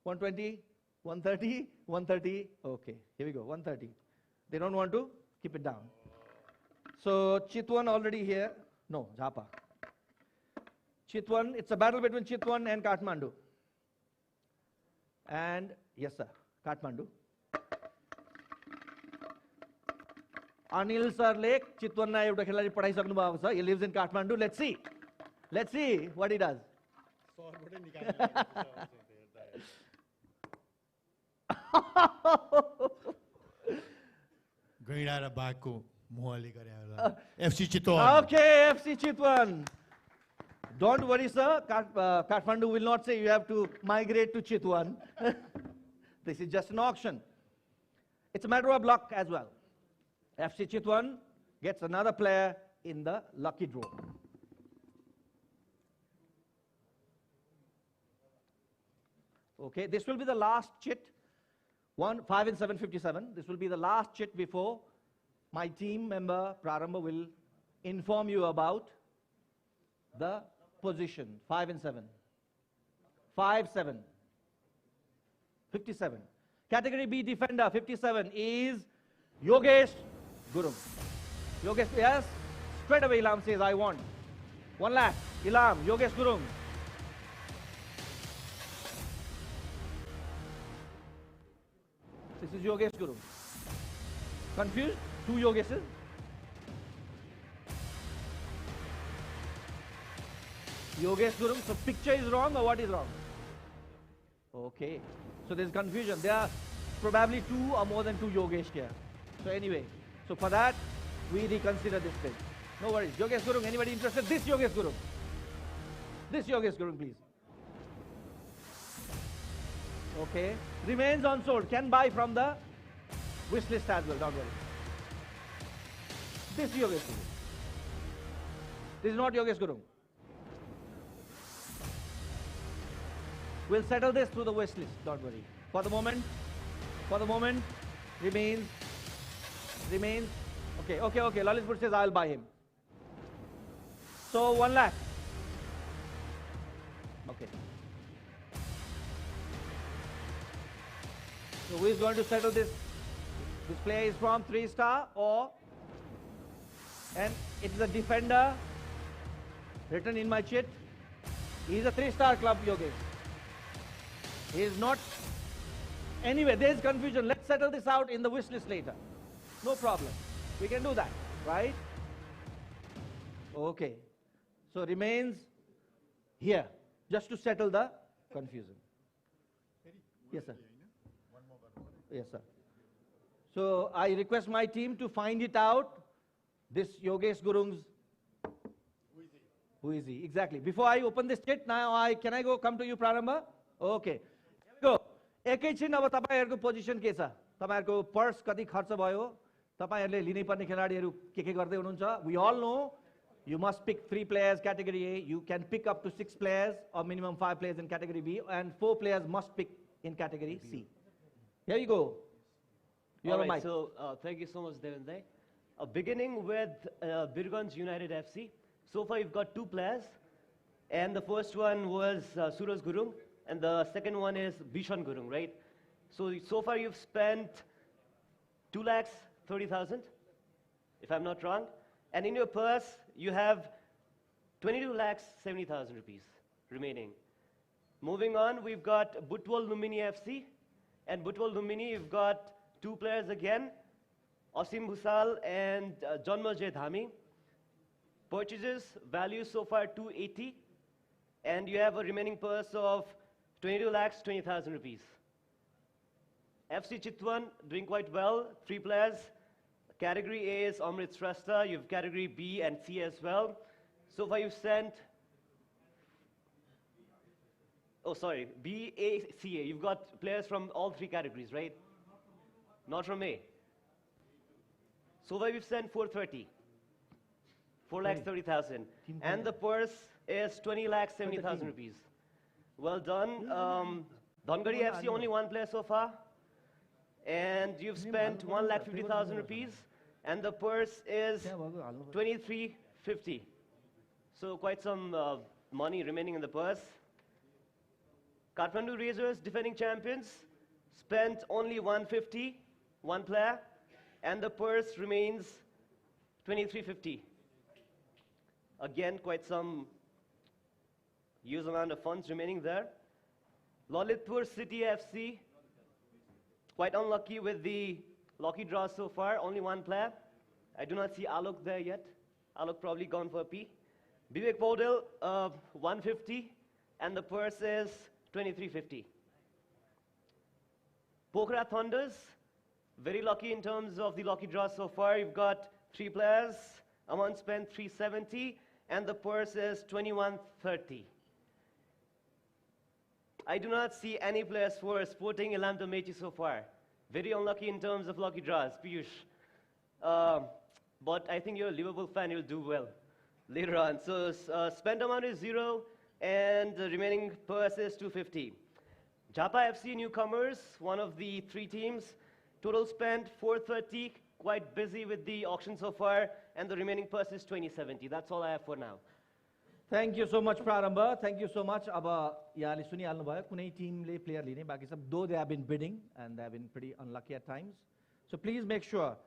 120, 130, 130. Okay, here we go, 130. They don't want to keep it down. So Chitwan already here. No, Jhapa. Chitwan, it's a battle between Chitwan and Kathmandu. And yes, sir, Kathmandu. Anil sir Lake, Chitwan na euta khelari padhaisaknu bhako cha. He lives in Kathmandu. Let's see. Let's see what he does. FC Chitwan. Okay, FC Chitwan. Don't worry, sir. Kathmandu will not say you have to migrate to Chitwan. This is just an auction. It's a matter of luck as well. FC Chitwan gets another player in the lucky draw. Okay, this will be the last chit. 5 and 757. This will be the last chit before my team member Prarambha will inform you about the position. 5 and 7. 5, 7. 57. Category B defender, 57 is Yogesh Gurum. Yogesh, yes. Straight away Ilam says, I want. 1 lakh. Ilam, Yogesh Gurum. This is Yogesh Gurum. Confused? 2 Yogeshes? Yogesh Gurum. So picture is wrong or what is wrong? Okay. So there's confusion. There are probably 2 or more than 2 Yogesh here. So anyway, so for that, we reconsider this thing. No worries. Yogesh Gurum, anybody interested? This Yogesh Gurum. This Yogesh Gurum, please. Okay. Remains unsold. Can buy from the wish list as well. Don't worry. This Yogesh Gurum. This is not Yogesh Gurum. We'll settle this through the wish list. Don't worry. For the moment, remains. Okay. Lalitpur says I'll buy him. So 1 lakh. Okay. So who is going to settle this? This player is from 3-star and it is a defender written in my chit. He is a 3-star club, Yogesh. He is not. Anyway, there is confusion. Let's settle this out in the wish list later. No problem. We can do that, right? Okay. So remains here, just to settle the confusion. Yes, sir. Yes, sir. So I request my team to find it out. This Yogesh Gurung's. Who is he? Exactly. Before I open this chit, now can I come to you, Prarambha? Okay. Here we go. एकैछिन अब तपाईहरुको position के छ? तपाईहरुको purse कति खर्च भयो? तपाईहरुले लिनै पर्ने खेलाडीहरु के गर्दै हुनुहुन्छ? We all know you must pick 3 players category A. You can pick up to 6 players or minimum 5 players in category B, and 4 players must pick in category C. Here you go. You have a mic. So thank you so much, Devendra. Beginning with Birgunj United FC. So far, you've got two players, and the first one was Suraj Gurung, and the second one is Bishan Gurung, right? So far, you've spent 2,30,000, if I'm not wrong, and in your purse, you have 22,70,000 rupees remaining. Moving on, we've got Butwal Lumini FC, and Butwal Lumini, you've got two players again, Asim Bhusal and Janmajay Dhami. Purchases, value so far 280, and you have a remaining purse of 22,20,000 rupees. FC Chitwan doing quite well, three players. Category A is Amrit Shrestha, you have category B and C as well. So far you've sent, B, A, C, A. You've got players from all three categories, right? Not from A. So far we've sent 430. 4,30,000. And the purse is 20,70,000 rupees. Well done. Dhangari FC, only one player so far. And you've spent 1,50,000 rupees. And the purse is 2350. So quite some money remaining in the purse. Kathmandu Razors, defending champions, spent only 150, one player. And the purse remains 2350. Again, quite some huge amount of funds remaining there. Lalitpur City FC, quite unlucky with the lucky draw so far, only one player. I do not see Alok there yet. Alok probably gone for a P. Vivek Paudel, 150, and the purse is 2350. Pokhara Thunders, very lucky in terms of the lucky draw so far. You've got three players, amount spent 370, and the purse is 2130. I do not see any players for Sporting Elamto Mechi so far. Very unlucky in terms of lucky draws, Piyush. But I think you're a Liverpool fan, you'll do well later on. So spent amount is 0, and the remaining purse is 250. Japa FC newcomers, one of the three teams. Total spent 430, quite busy with the auction so far, and the remaining purse is 2070. That's all I have for now. Thank you so much, Prarambha. Thank you so much. Aba yahle sunihalnu bhayo kunai team le player line baki sab though they have been bidding and they have been pretty unlucky at times. So please make sure.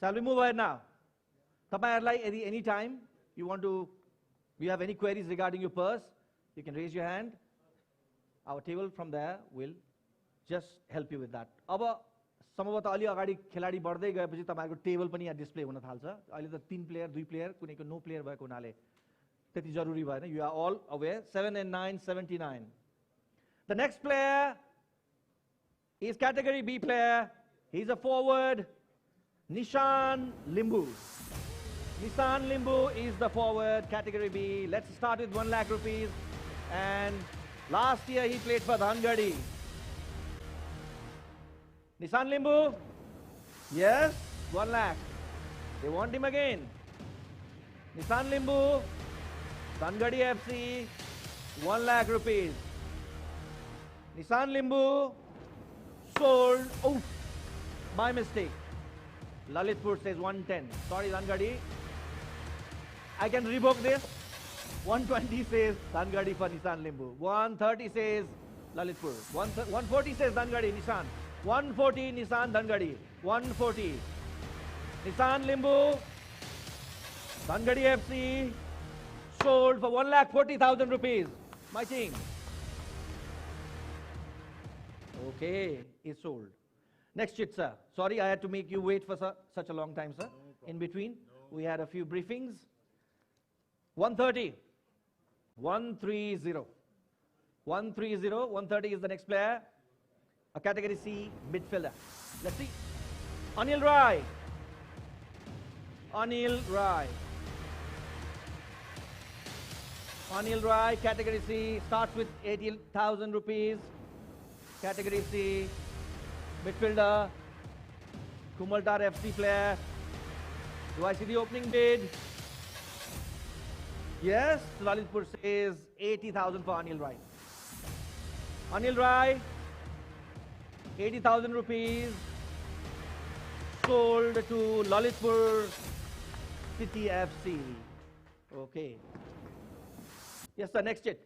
Shall we move ahead now? Tapaharulai any time you have any queries regarding your purse, you can raise your hand. Our table from there will just help you with that. Aba सम्भवतः अलि अगाडि खेलाडी बढ्दै गएपछि तपाईहरुको table पनि यहाँ display हुन थाल्छ अहिले त 3 प्लेयर 2 प्लेयर कुनैको नो प्लेयर भएको हुनाले त्यति जरुरी भएन you are all aware 7 and 9 79 the next player is category B player he is a forward Nishan Limbu is the forward category B let's start with 1 lakh rupees and last year he played for Dhangadi Nishan Limbu, yes, 1 lakh. They want him again. Nishan Limbu, Dhangadi FC, 1 lakh rupees. Nishan Limbu, sold, oh, my mistake. Lalitpur says 110. Sorry, Dhangadi. I can revoke this. 120 says Dhangadi for Nishan Limbu. 130 says Lalitpur. 140 says Dhangadi, Nishan. 140 Nissan Dhangadi, 140 Nissan Limbu, Dhangadi FC, sold for 1,40,000 rupees. My team. Okay, it's sold. Next chit, sir. Sorry, I had to make you wait for such a long time, sir. In between, we had a few briefings. 130, 130, 130, 130 is the next player. A category C midfielder. Let's see. Anil Rai. Anil Rai. Anil Rai, category C, starts with 80,000 rupees. Category C, midfielder. Kumaltar FC player. Do I see the opening bid? Yes, Lalitpur says 80,000 for Anil Rai. Anil Rai. 80,000 rupees sold to Lalitpur City FC. Okay. Yes, sir, next it.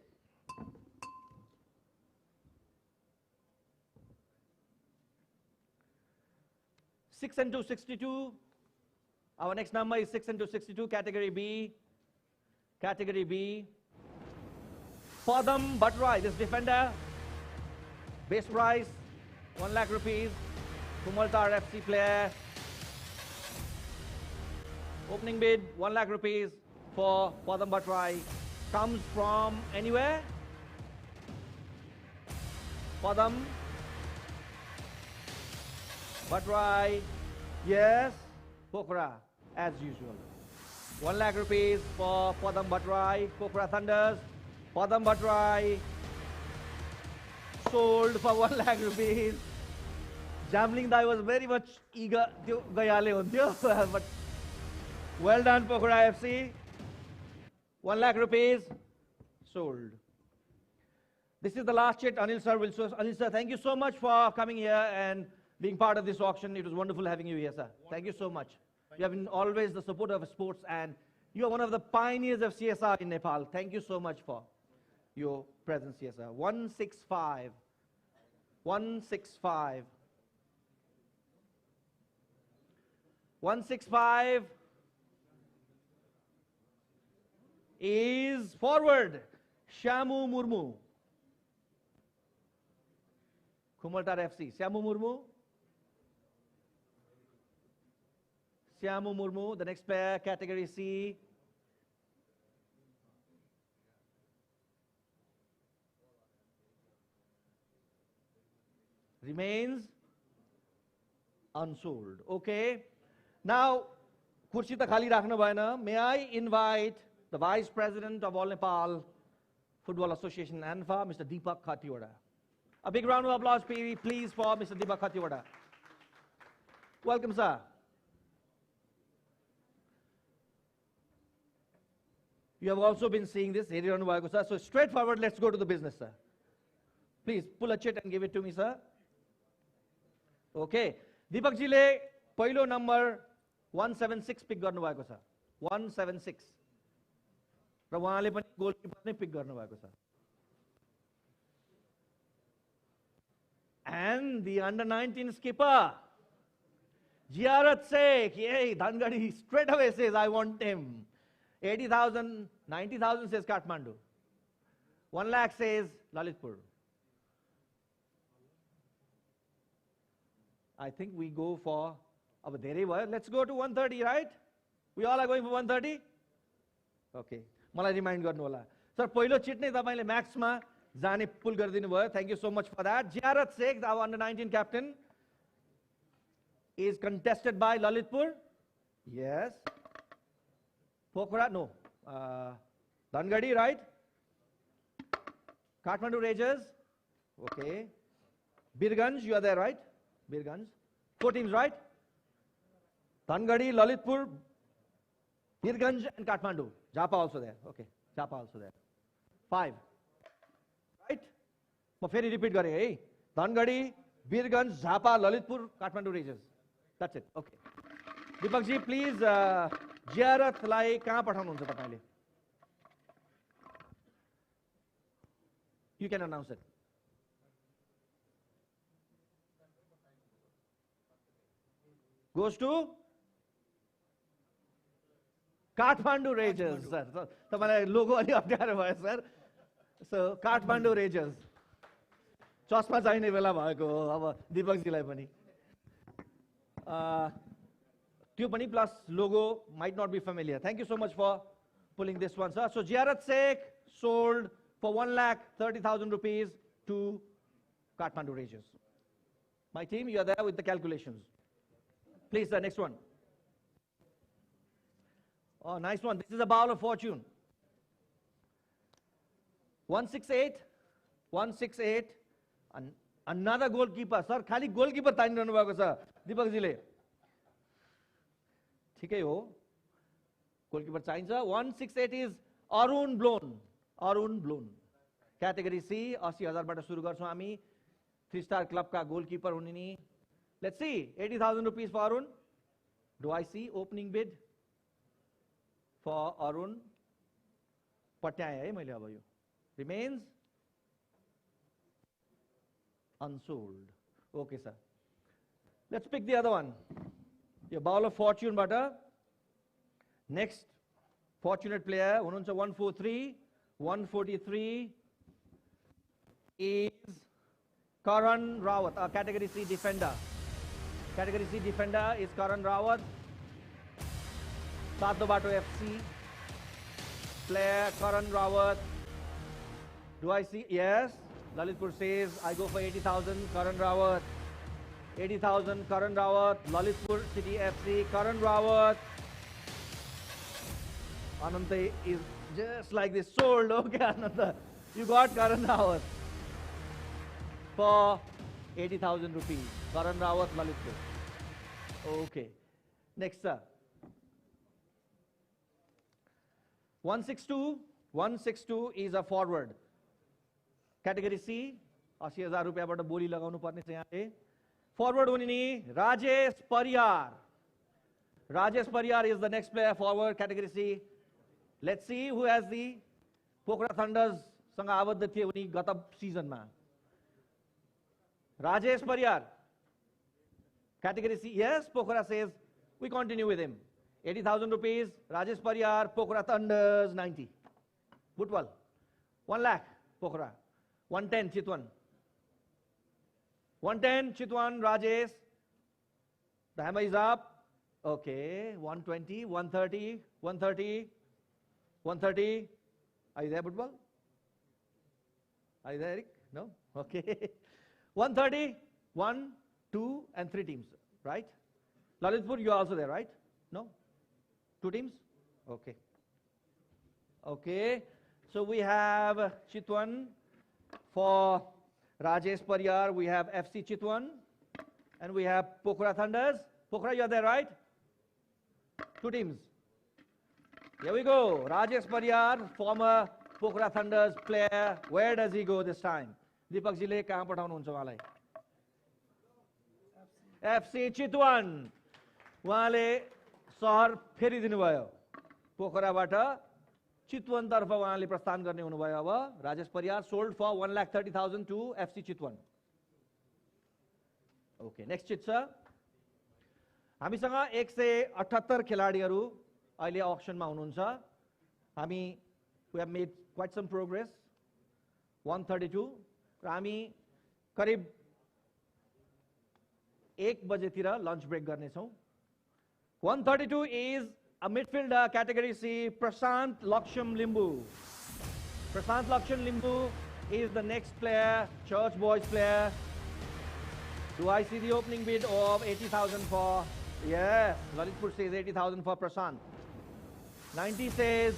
Six and 262. Our next number is 6 and 262, category B. Category B. Padam Bhatrai, this defender. Base price, 1 lakh rupees. Kumaltar FC player. Opening bid, 1 lakh rupees for Padam Bhatrai. Comes from anywhere? Padam Bhatrai. Yes, Pokhara, as usual. 1 lakh rupees for Padam Bhatrai. Pokhara Thunders. Padam Bhatrai sold for 1 lakh rupees. Jambling Dai was very much eager. But well done, Pokhara FC. 1 lakh rupees sold. This is the last chit. Anil sir will show. Anil sir, thank you so much for coming here and being part of this auction. It was wonderful having you here, sir. Thank you so much. You have been always the supporter of sports, and you are one of the pioneers of CSR in Nepal. Thank you so much for your presence here, sir. 165. 165. 165 is forward Shamu Murmu. Kumaltar FC. Shamu Murmu. Shamu Murmu, the next player, category C. Remains unsold. Okay. Now, kursi ta khali rakhna bhayena. May I invite the Vice President of All Nepal Football Association, ANFA, Mr. Deepak Khatiwada. A big round of applause, please, for Mr. Deepak Khatiwada. Welcome, sir. You have also been seeing this, sir. So straightforward, let's go to the business, sir. Please pull a chit and give it to me, sir. Okay. Deepak ji le पहिलो number 176 pick गर्नु भएको छ. 176. र उहाँले पनि goalkeeper नै pick गर्नु भएको छ. And the under-19 skipper, Ziarat Sheikh, yay, Dhangadi straight away says, I want him. 80,000, 90,000 says Kathmandu. 1 lakh says Lalitpur. I think we go for, let's go to 130, right? We all are going for 130? Okay. मलाई remind गर्नु होला. Sir पहिलो chit नै तपाईले म्याक्समा जाने पुल गरिदिनु भयो. Thank you so much for that. Ziarat Sheikh, our under-19 captain, is contested by Lalitpur. Yes. Pokhara, no. Dhangadi, right? Kathmandu Rangers. Okay. Birganj, you are there, right? Birganj. 4 teams, right? Dhangadi, Lalitpur, Birganj, and Kathmandu. Japa also there. Okay. Japa also there. 5. Right? म फेरि repeat गरेँ है. Dhangadi, Birganj, Japa, Lalitpur, Kathmandu Rangers. That's it. Okay. Deepak ji, please, Ziarat लाई कहाँ पठाउनुहुन्छ तपाईले? You can announce it. Goes to Kathmandu Rangers, sir. तपाईलाई लोगो अलि अप्ठ्यारो भयो, sir. So Kathmandu Rangers. चस्मा चाहिने बेला भएको हो अब दीपक जीलाई पनि. त्यो पनि plus logo might not be familiar. Thank you so much for pulling this one, sir. So Ziarat Sheikh sold for 1,30,000 rupees to Kathmandu Rangers. My team, you are there with the calculations. Please, sir, next one. Oh, nice one. This is a bowl of fortune. 168. 168. Another goalkeeper. Sir, खाली goalkeeper तानिरहनु भएको छ दीपक जीले. ठिकै हो. Goalkeeper चाहिन्छ. 168 is Arun Blown. Arun Blown. Category C, 80,000 बाट सुरु गर्छौं हामी. 3-star club का goalkeeper हुने नि. Let's see. 80,000 rupees for Arun. Do I see opening bid for Arun? पट्याए है मैले अब यो. Remains unsold. Okay, sir. Let's pick the other one. Your ball of fortune butter. Next fortunate player, 143, 143 is Karan Rawat, a category C defender. Category C defender is Karan Rawat. Sato Bato FC player Karan Rawat. Do I see? Yes. Lalitpur says, I go for 80,000, Karan Rawat. 80,000, Karan Rawat. Lalitpur City FC, Karan Rawat. Ananta is just like this, sold. Okay, Ananta. You got Karan Rawat for 80,000 rupees. Karan Rawat, Lalitpur. Okay. Next, sir. 162. 162 is a forward. Category C. 80,000 रुपैयाँबाट बोली लगाउनु पर्ने छ यहाँले. Forward हुने नि Rajesh Pariyar. Rajesh Pariyar is the next player forward, category C. Let's see who has the Pokhara Thunders सँग आबद्ध थिए उनी गत सिजनमा. Rajesh Pariyar. Category C. Yes, Pokhara says we continue with him. 80,000 rupees. Rajesh Pariyar, Pokhara Thunders 90. Butwal. 1 lakh, Pokhara. 110, Chitwan. 110, Chitwan, Rajesh. The hammer is up. Okay, 120, 130, 130, 130. Are you there, Butwal? Are you there, Eric? No? Okay. 130, 1, 2, and 3 teams, right? Lalitpur, you are also there, right? No? 2 teams? Okay. Okay. So we have Chitwan for Rajesh Pariyar. We have FC Chitwan. And we have Pokhara Thunders. Pokhara, you are there, right? 2 teams. Here we go. Rajesh Pariyar, former Pokhara Thunders player. Where does he go this time? Deepak ji le kahan pathaunनुहुन्छ उहाँलाई? FC Chitwan. उहाँले सहर फेरिदिनु भयो. पोखराबाट चितवन तर्फ उहाँले प्रस्थान गर्ने हुनुभयो. अब Rajesh Pariyar sold for 1,30,000 to FC Chitwan. Okay, next chit sir. हामीसँग 178 खेलाडीहरू अहिले अक्सनमा हुनुहुन्छ. हामी we have made quite some progress. 132 र हामी करिब 1 बजेतिर लन्च ब्रेक गर्ने छौं. 132 is a midfielder, category C, Prashant Laksham Limbu. Prashant Laksham Limbu is the next player, Church Boys player. Do I see the opening bid of 80,000 for? Yes, Lalitpur says 80,000 for Prashant. 90 says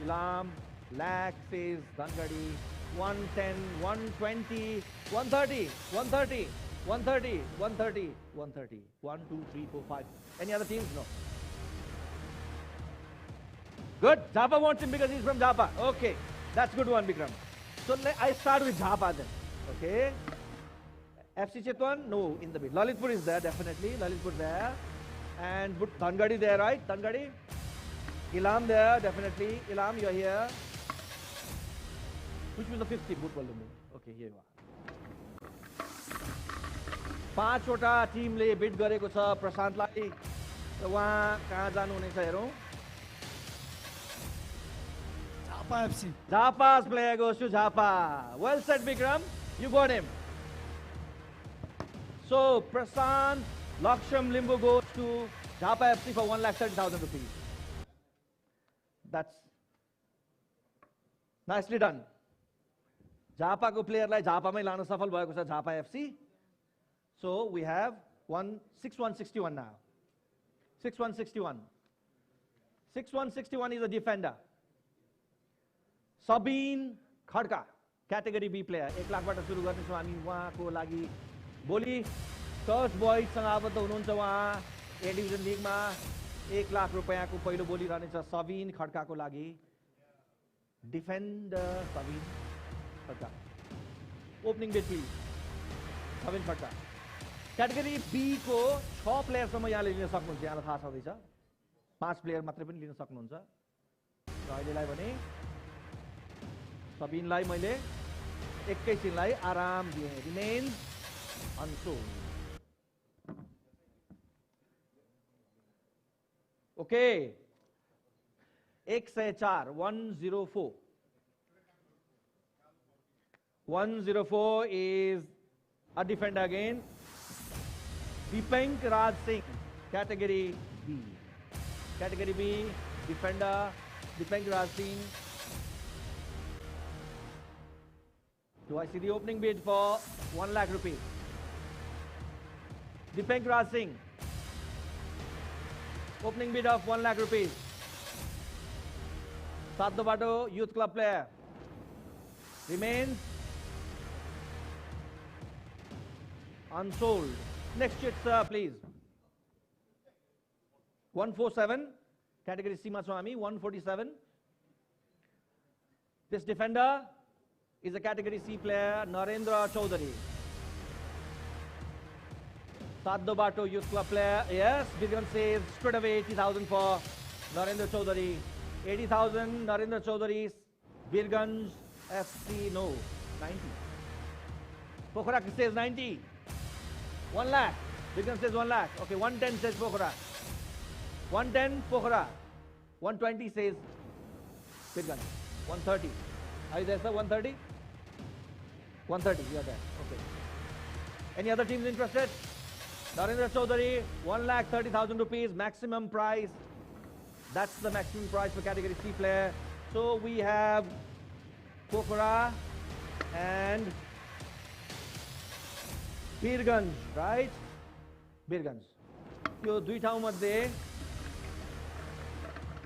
Ilam. Lakh says Dhangadi. 110, 120, 130, 130, 130, 130, 130. 1, 2, 3, 4, 5. Any other teams? No. Good. Japa wants him because he's from Japa. Okay. That's good one, Bikram. So I start with Japa then. Okay. FC Chitwan? No, in the bid. Lalitpur is there, definitely. Lalitpur there. And Dhangadi there, right? Dhangadi. Ilam there, definitely. Ilam, you're here. Which was the 5th team? Okay, here you are. 5वटा टिमले bid गरेको छ प्रशान्तलाई. र उहाँ कहाँ जानु हुनेछ हेरौं. Japa FC. Japa's player goes to Japa. Well said, Bikram. You got him. So Prashant Laksham Limbu goes to Japa FC for 1,30,000 rupees. That's nicely done. Japa को प्लेयरलाई झापामै लान सफल भएको छ Japa FC. So we have 6161 now. 6161. 6161 is a defender. Sabeen Khadka, category B player. 1 लाखबाट सुरु गर्नेछौँ हामी उहाँको लागि. भोलि चर्च बोइजसँग आबद्ध हुनुहुन्छ उहाँ. ए डिभिजन लिगमा 1 लाख रुपैयाँको पहिलो बोली रहनेछ सबीन खड्काको लागि. Defender Sabin Khadka. Opening bid please. Sabin Khadka. Category B को 6 प्लेयरसम्म यहाँले लिन सक्नुहुन्छ यहाँलाई थाहा छँदैछ 5 प्लेयर मात्रै पनि लिन सक्नुहुन्छ र अहिलेलाई भने सबिनलाई मैले एकैछिनलाई आराम दिएँ remains unsold okay 104 104 is a defender again Dipank Raj Singh category B defender Dipank Raj Singh do I see the opening bid for 1 lakh rupees Dipank Raj Singh opening bid of 1 lakh rupees Sadhu Bato youth club player remains unsold. Next chit, sir, please. 147, category Sima Swami, 147. This defender is a category C player, Narendra Chaudhary. Sadhu Bato youth club player, yes, Bigran says straight away 80,000 for Narendra Chaudhary. 80,000, Narendra Chaudhary, Birganj FC, no, 90. Pokhara says 90. 1 lakh. Birganj says 1 lakh. Okay, 110 says Pokhara. 110 Pokhara. 120 says Birganj. 130. Are you there, sir? 130? 130, you are there. Okay. Any other teams interested? Narendra Chaudhary, 1,30,000 rupees, maximum price. That's the maximum price for category C player. So we have Pokhara and Birganj, right? Birganj. यो दुई ठाउँ मध्ये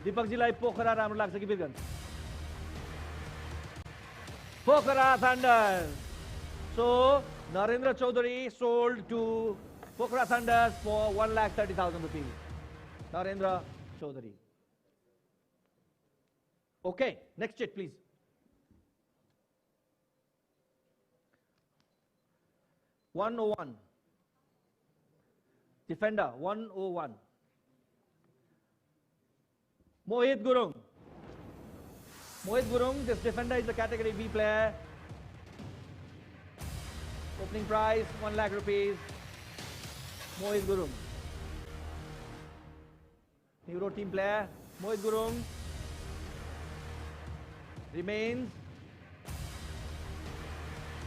दीपकजीलाई पोखरा राम्रो लाग्छ कि बिरगन्ज पोखरा Thunders. So Narendra Chaudhary sold to Pokhara Thunders for 1,30,000 rupees. Narendra Chaudhary. Okay, next chit, please. #101. Defender, 101. Mohit Gurung. Mohit Gurung, this defender is a category B player. Opening price, 1 lakh rupees. Mohit Gurung. Neuro team player, Mohit Gurung. Remains.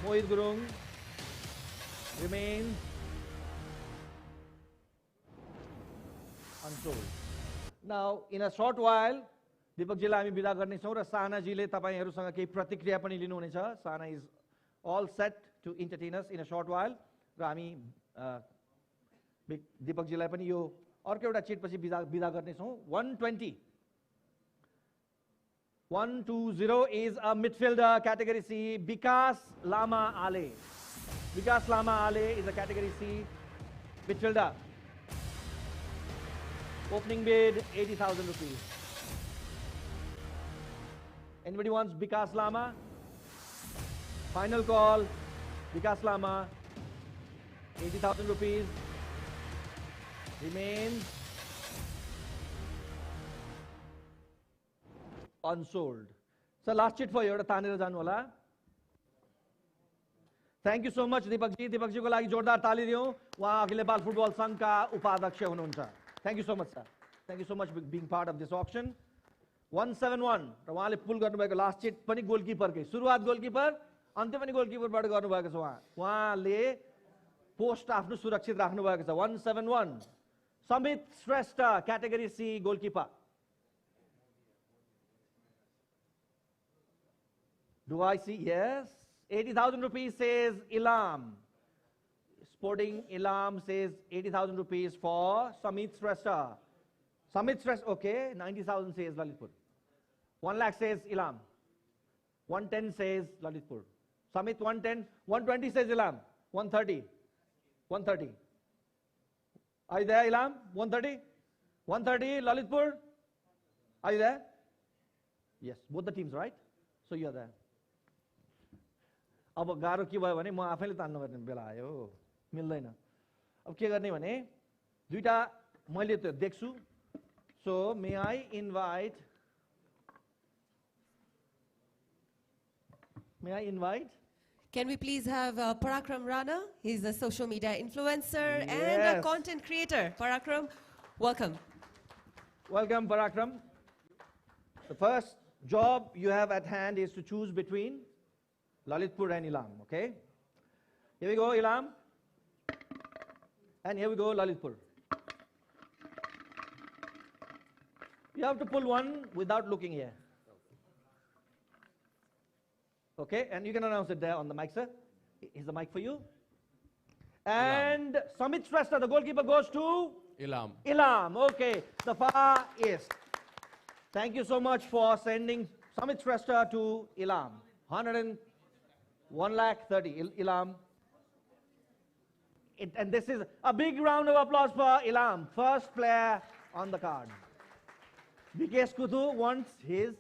Mohit Gurung. Remains unsold. Now, in a short while, Deepakjiलाई हामी बिदा गर्नेछौँ र साहनाजीले तपाईहरुसँग केही प्रतिक्रिया पनि लिनुहुनेछ. Sahana is all set to entertain us in a short while. र हामी Deepakjiलाई पनि यो अर्को एउटा चिट पछि बिदा गर्नेछौँ. 120. 120 is a midfielder, category C, Vikas Lama Ale. Vikas Lama Ale is a category C midfielder. Opening bid 80,000 rupees. Anybody wants Vikas Lama? Final call. Vikas Lama, 80,000 rupees. Remains unsold. So last chit for you. तानेर जानु होला. Thank you so much Deepakji. Deepakji को लागि जोरदार ताली दियौं. उहाँ अखिल Nepal football संघका उपाध्यक्ष हुनुहुन्छ. Thank you so much, sir. Thank you so much for being part of this auction. 171 र उहाँले पुल गर्नुभएको लास्ट चिट पनि गोलकिपरकै. सुरुवात गोलकिपर, अन्त्य पनि गोलकिपरबाट गर्नुभएको छ उहाँ. उहाँले पोस्ट आफ्नो सुरक्षित राख्नु भएको छ. 171 Samit Shrestha, category C goalkeeper. Do I see? Yes. 80,000 rupees says Ilam. Sporting Ilam says 80,000 rupees for Samit Shrestha. Samit Shrestha, okay. 90,000 says Lalitpur. 1 lakh says Ilam. 110 says Lalitpur. Samit 110. 120 says Ilam. 130. 130. Are you there, Ilam? 130? 130, Lalitpur? Are you there? Yes, both the teams, right? So you are there. अब गाह्रो के भयो भने म आफैले तान्नु पर्ने बेला आयो मिल्दैन अब के गर्ने भने दुईटा मैले त देख्छु सो मे आई invite Can we please have Parakram Rana? He's a social media influencer and a Yes. content creator. Parakram, welcome. Welcome, Parakram. The first job you have at hand is to choose between Lalitpur and Ilam, okay? Here we go, Ilam. And here we go, Lalitpur. You have to pull one without looking here. Okay, and you can announce it there on the mic, sir. Here's the mic for you. And Samit Shrestha, the goalkeeper, goes to? Ilam. Ilam, okay, the far east. Thank you so much for sending Samit Shrestha to Ilam. 101 lakh 30, Ilam. And this is a big round of applause for Ilam, first player on the card. Vikesh Kuthu wants his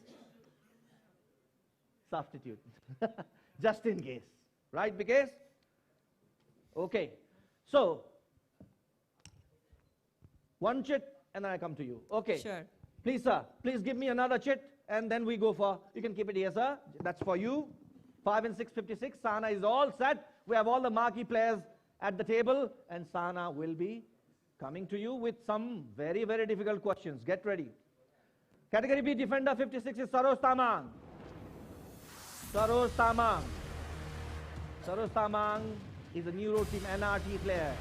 substitute, just in case. Right, Vikesh? Okay. So, one chit and then I come to you. Okay. Sure. Please, sir, please give me another chit and then we go for, you can keep it here, sir. That's for you. 5 and 656. Sana is all set. We have all the marquee players at the table and Sana will be coming to you with some very, very difficult questions. Get ready. Category B defender 56 is Saroj Tamang. Saroj Tamang. Saroj Tamang is a Neuro Team NRT player.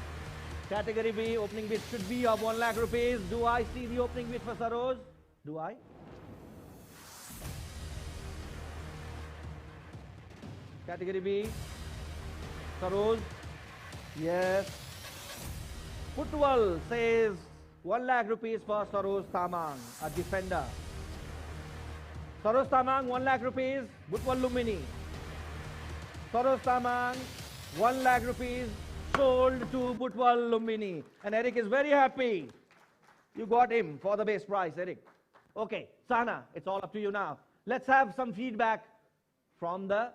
Category B opening bid should be of 1 lakh rupees. Do I see the opening bid for Saroj? Do I? Category B. Saroj. Yes. Football says 1 lakh rupees for Saroj Tamang, a defender. Saroj Tamang, 1 lakh rupees, Butwal Lumini. Saroj Tamang, 1 lakh rupees, sold to Butwal Lumini. And Eric is very happy. You got him for the base price, Eric. Okay, Sana, it's all up to you now. Let's have some feedback from the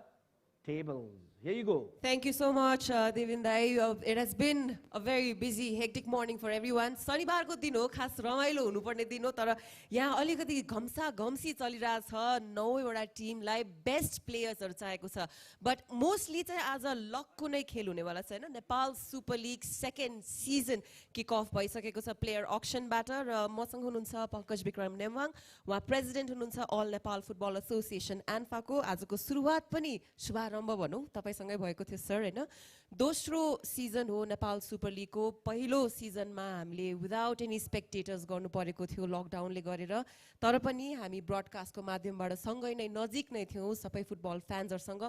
tables. Here you go. Thank you so much, Devindai. It has been a very busy, hectic morning for everyone. शनिबारको दिन हो खास रमाइलो हुनुपर्ने दिन हो तर यहाँ अलिकति घम्सा घम्सी चलिरहेछ नौवटा टिमलाई बेस्ट प्लेयर्सहरु चाहिएको छ बट मोस्टली चाहिँ आज लकको नै खेल हुनेवाला छ हैन Nepal super league second season kick off भइसकेको छ प्लेयर अक्सनबाट र मसँग हुनुहुन्छ पंकज विक्रम नेमवाङ उहाँ प्रेसिडेन्ट हुनुहुन्छ अल नेपाल फुटबल एसोसिएसन एन्फाको आजको सुरुवात पनि शुभारम्भ भनौं तपाईसँगै भएको थियो सर हैन दोस्रो सिजन हो नेपाल सुपर लिगको पहिलो सिजनमा हामीले विदाउट एनी स्पेक्टेटर्स गर्नु परेको थियो लकडाउनले गरेर तर पनि हामी ब्रडकास्टको माध्यमबाट सँगै नै नजिक नै थियौं सबै फुटबल फ्यान्सहरुसँग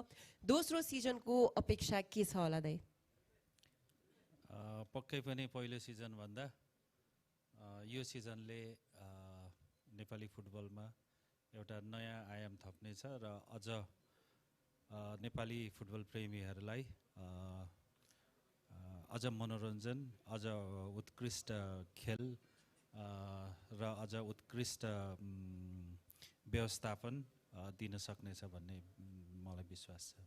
दोस्रो सिजनको अपेक्षा के छ होला दाइ पक्कै पनि पहिलो सिजन भन्दा यो सिजनले नेपाली फुटबलमा एउटा नयाँ आयाम थप्नेछ र अझ नेपाली फुटबल प्रेमीहरूलाई अझ मनोरञ्जन अझ उत्कृष्ट खेल र अझ उत्कृष्ट व्यवस्थापन दिन सक्नेछ भन्ने मलाई विश्वास छ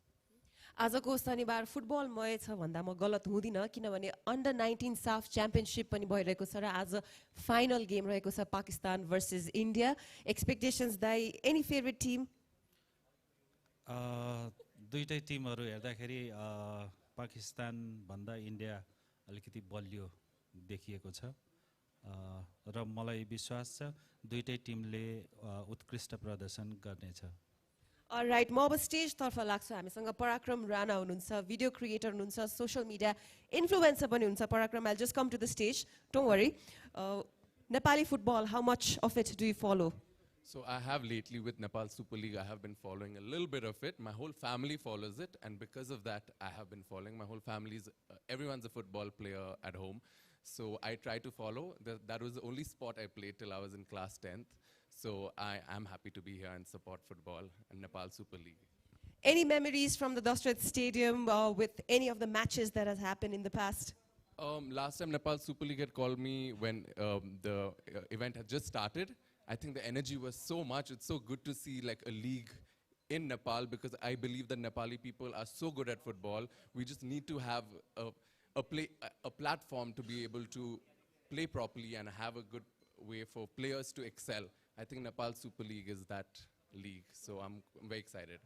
आजको शनिबार फुटबलमय छ भन्दा म गलत हुँदिन किनभने अन्डर 19 साफ च्याम्पियनशिप पनि भइरहेको छ र आज फाइनल गेम रहेको छ पाकिस्तान भर्सेस इन्डिया एक्सपेक्टेशन्स दाइ एनी फेभरेट टिम दुईटै टिमहरू हेर्दाखेरि पाकिस्तान भन्दा इन्डिया अलिकति बलियो देखिएको छ र मलाई विश्वास छ दुईटै टिमले उत्कृष्ट प्रदर्शन गर्नेछ अलराइट म अब स्टेज तर्फ लाग्छु हामीसँग पराक्रम राणा हुनुहुन्छ भिडियो क्रिएटर हुनुहुन्छ सोशल मिडिया इन्फ्लुएन्सर पनि हुनुहुन्छ Parakram I just come to the stage don't worry Nepali football how much of it do you follow So I have lately with Nepal Super League, I have been following a little bit of it. My whole family follows it, and because of that, I have been following. My whole family's, everyone's a football player at home. So I try to follow. That was the only sport I played till I was in class 10th. So I am happy to be here and support football and Nepal Super League. Any memories from the Dashrath Stadium with any of the matches that has happened in the past? Last time Nepal Super League had called me when the event had just started. I think the energy was so much. It's so good to see like a league in Nepal because I believe that Nepali people are so good at football. We just need to have a platform to be able to play properly and have a good way for players to excel. I think Nepal Super League is that league, so I'm very excited.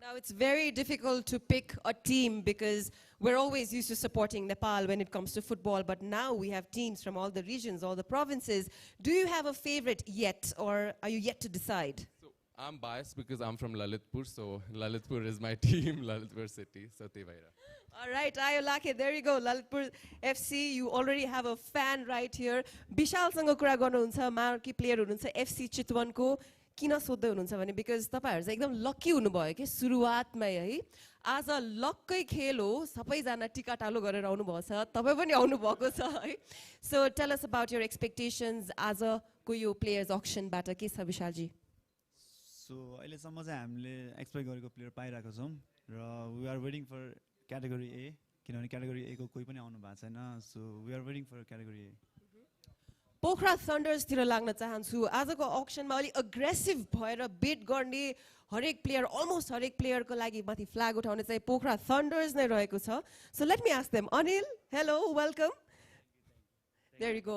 Now, it's very difficult to pick a team because we're always used to supporting Nepal when it comes to football, but now we have teams from all the regions, all the provinces. Do you have a favorite yet, or are you yet to decide? So I'm biased because I'm from Lalitpur, so Lalitpur is my team, Lalitpur city, so Tevaira. All right, Ayolake, there you go. Lalitpur FC, you already have a fan right here. Bishalसँग कुरा गर्नुहुन्छ, marquee player हुनुहुन्छ FC चितवनको. किन सोध्दै हुनुहुन्छ भने because तपाईहरु चाहिँ एकदम लकी हुनुभयो के सुरुवातमै है आज लक्कै खेल हो सबैजना टिकाटालो गरेर आउनु भएको छ तपाई पनि आउनु भएको छ है so tell us about your expectations आजको यो प्लेयर्स अक्सनबाट के छ विशालजी सो अहिलेसम्म चाहिँ हामीले एक्सपेक्ट गरेको प्लेयर पाइरहेको छौँ र we are waiting for category A किनभने क्याटेगोरी ए को कोही पनि आउनु भएको छैन so we are waiting for category A Pokhara थन्डर्सतिर लाग्न चाहन्छु आजको अक्सनमा अलि अग्रेसिभ भएर बिट गर्ने हरेक प्लेयर अलमोस्ट हरेक प्लेयरको लागि माथि फ्ल्याग उठाउने चाहिँ पोखरा थन्डर्स नै रहेको छ so let me ask them Anil hello welcome there you go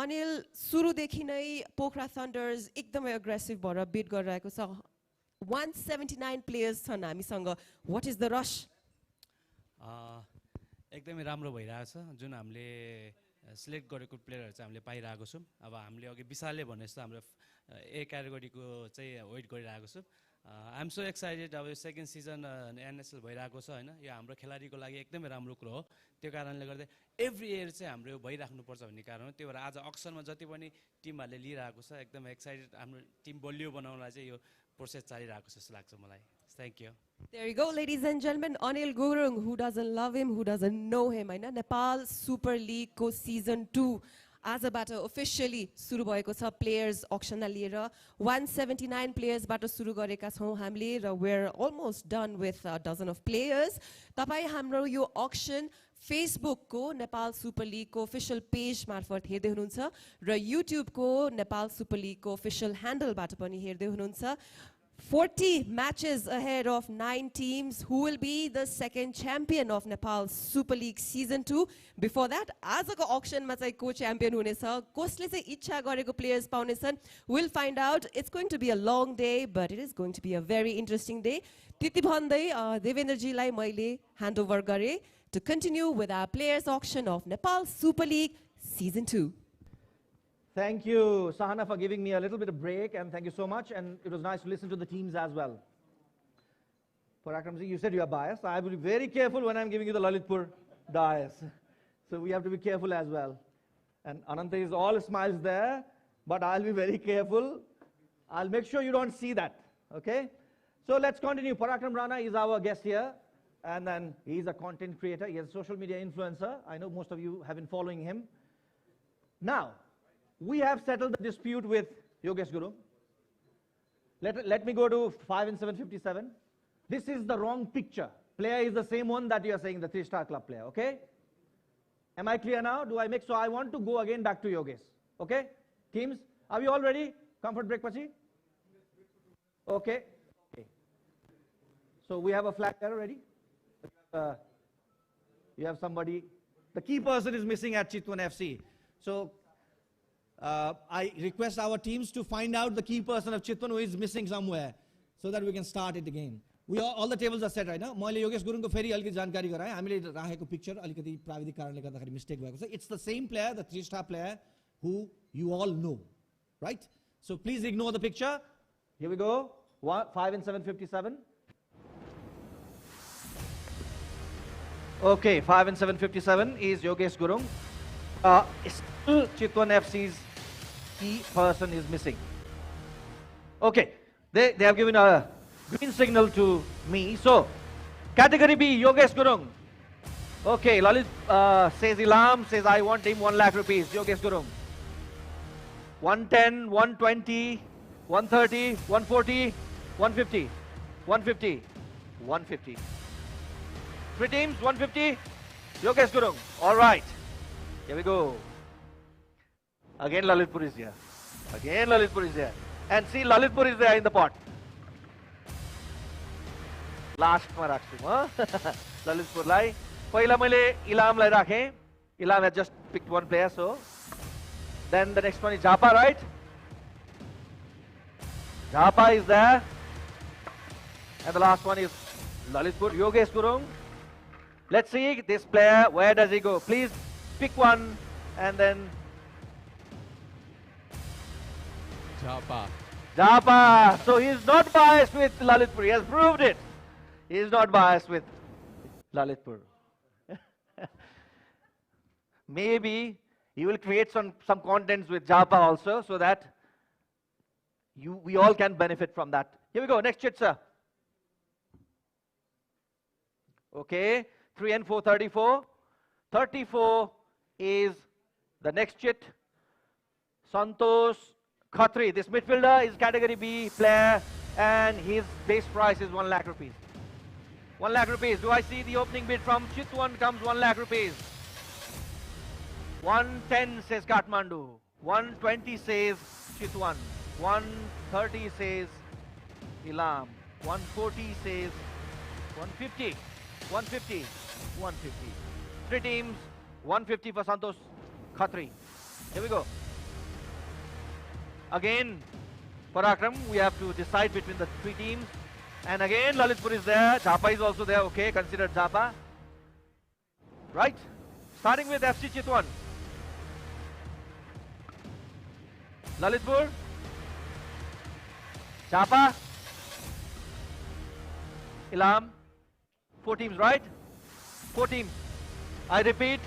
Anil सुरुदेखि नै पोखरा थन्डर्स एकदमै अग्रेसिभ भएर बिट गरिरहेको छ 179 प्लेयर्स छन् हामीसँग व्हाट इज द रश एकदमै राम्रो भइरहेको छ जुन हामीले सिलेक्ट गरेको प्लेयरहरु चाहिँ हामीले पाइरहेको छौं अब हामीले अघि विशालले भने जस्तो हाम्रो ए क्याटेगोरीको चाहिँ वेट गरिरहेको छौं आई एम सो एक्साइटेड अब सेकेन्ड सिजन एनएसएल भइरहेको छ हैन यो हाम्रो खेलाडीको लागि एकदमै राम्रो कुरा हो त्यो कारणले गर्दा एभ्री इयर चाहिँ हाम्रो यो भइराख्नु पर्छ भन्ने कारण हो त्यो भएर आज अक्सनमा जति पनि टिमहरुले लिइरहेको छ एकदमै एक्साइटेड हाम्रो टिम बलियो बनाउनलाई चाहिँ यो प्रोसेस चलिरहेको छ जस्तो लाग्छ मलाई Thank you. There you go, ladies and gentlemen. Anil Gurung, who doesn't love him, who doesn't know him, Hahn Nepal Super League को season 2 आजबाट officially सुरु भएको छ players auction लिएर 179 players बाट सुरु गरेका छौं हामीले र we're almost done with a dozen of players. तपाई हाम्रो यो auction Facebook को Nepal Super League को official page मार्फत हेर्दै हुनुहुन्छ र YouTube को Nepal Super League को official handle बाट पनि हेर्दै हुनुहुन्छ 40 matches ahead of 9 teams. Who will be the second champion of Nepal Super League Season 2? Before that, आजको auction मा चाहिँ co-champion हुनेछ कसले चाहिँ इच्छा गरेको players पाउनेछन् we'll find out. It's going to be a long day, but it is going to be a very interesting day. त्यति भन्दै देवेन्द्र जीलाई मैले hand over गरे to continue with our players auction of Nepal Super League Season 2. Thank you, Sahana, for giving me a little bit of break, and thank you so much. And it was nice to listen to the teams as well. Parakramji, you said you are biased. I will be very careful when I'm giving you the Lalitpur dais. So we have to be careful as well. And Ananta is all smiles there, but I'll be very careful. I'll make sure you don't see that, okay? So let's continue. Parakram Rana is our guest here, and then he's a content creator. He is a social media influencer. I know most of you have been following him. Now, we have settled the dispute with Yogesh Guru. Let me go to 5 and 757. This is the wrong picture. Player is the same one that you are saying, the 3-star club player, okay? Am I clear now? Do I make so? I want to go again back to Yogesh, okay? Teams, are we all ready? Comfort break, Pachi? Okay. So we have a flag there already. You have somebody. The key person is missing at Chitwan FC. So I request our teams to find out the key person of Chitwan who is missing somewhere so that we can start it again. All the tables are set right now. मैले योगेश गुरुङको फेरि अलिकति जानकारी गराएँ हामीले राखेको picture अलिकति प्राविधिक कारणले गर्दाखेरि मिस्टेक भएको छ It's the same player, the 3-star player who you all know, right? So please ignore the picture. Here we go. 5 and 757. Okay, 5 and 757 is Yogesh Gurung. Still Chitwan FC's key person is missing. Okay, they have given a green signal to me. So, category B, Yogesh Gurung. Okay, Lalit says Ilam, says I want him 1 lakh rupees. Yogesh Gurung. 110, 120, 130, 140, 150, 150, 150. 3 teams, 150. Yogesh Gurung. All right. Here we go. Again Lalitpur is here. Again Lalitpur is here. And see Lalitpur is there in the pot. Last ma rakhchu, huh? Lalitpur lai. पहिला मैले इलामलाई राखेँ. Ilam had just picked one player, so then the next one is Japa, right? Japa is there, and the last one is Lalitpur. Yogesh Gurung. Let's see this player, where does he go? Please pick one and then Japa. So he is not biased with Lalitpur. He has proved it. He is not biased with Lalitpur. Maybe he will create some contents with Japa also, so that we all can benefit from that. Here we go. Next chit, sir. Okay. 3 and 4, 34. 34 is the next chit. Santosh Khatri. This midfielder is category B player, and his base price is 1 lakh rupees. 1 lakh rupees. Do I see the opening bid from Chitwan? Comes 1 lakh rupees. 110 says Kathmandu. 120 says Chitwan. 130 says Ilam. 140 says 150. 150. 150. 3 teams. 150 for Santosh Khatri. Here we go. Again, Parakram, we have to decide between the 3 teams. And again, Lalitpur is there. Japa is also there. Okay, consider Japa. Right? Starting with FC Chitwan. Lalitpur. Japa. Ilam. 4 teams, right? 4 teams. I repeat.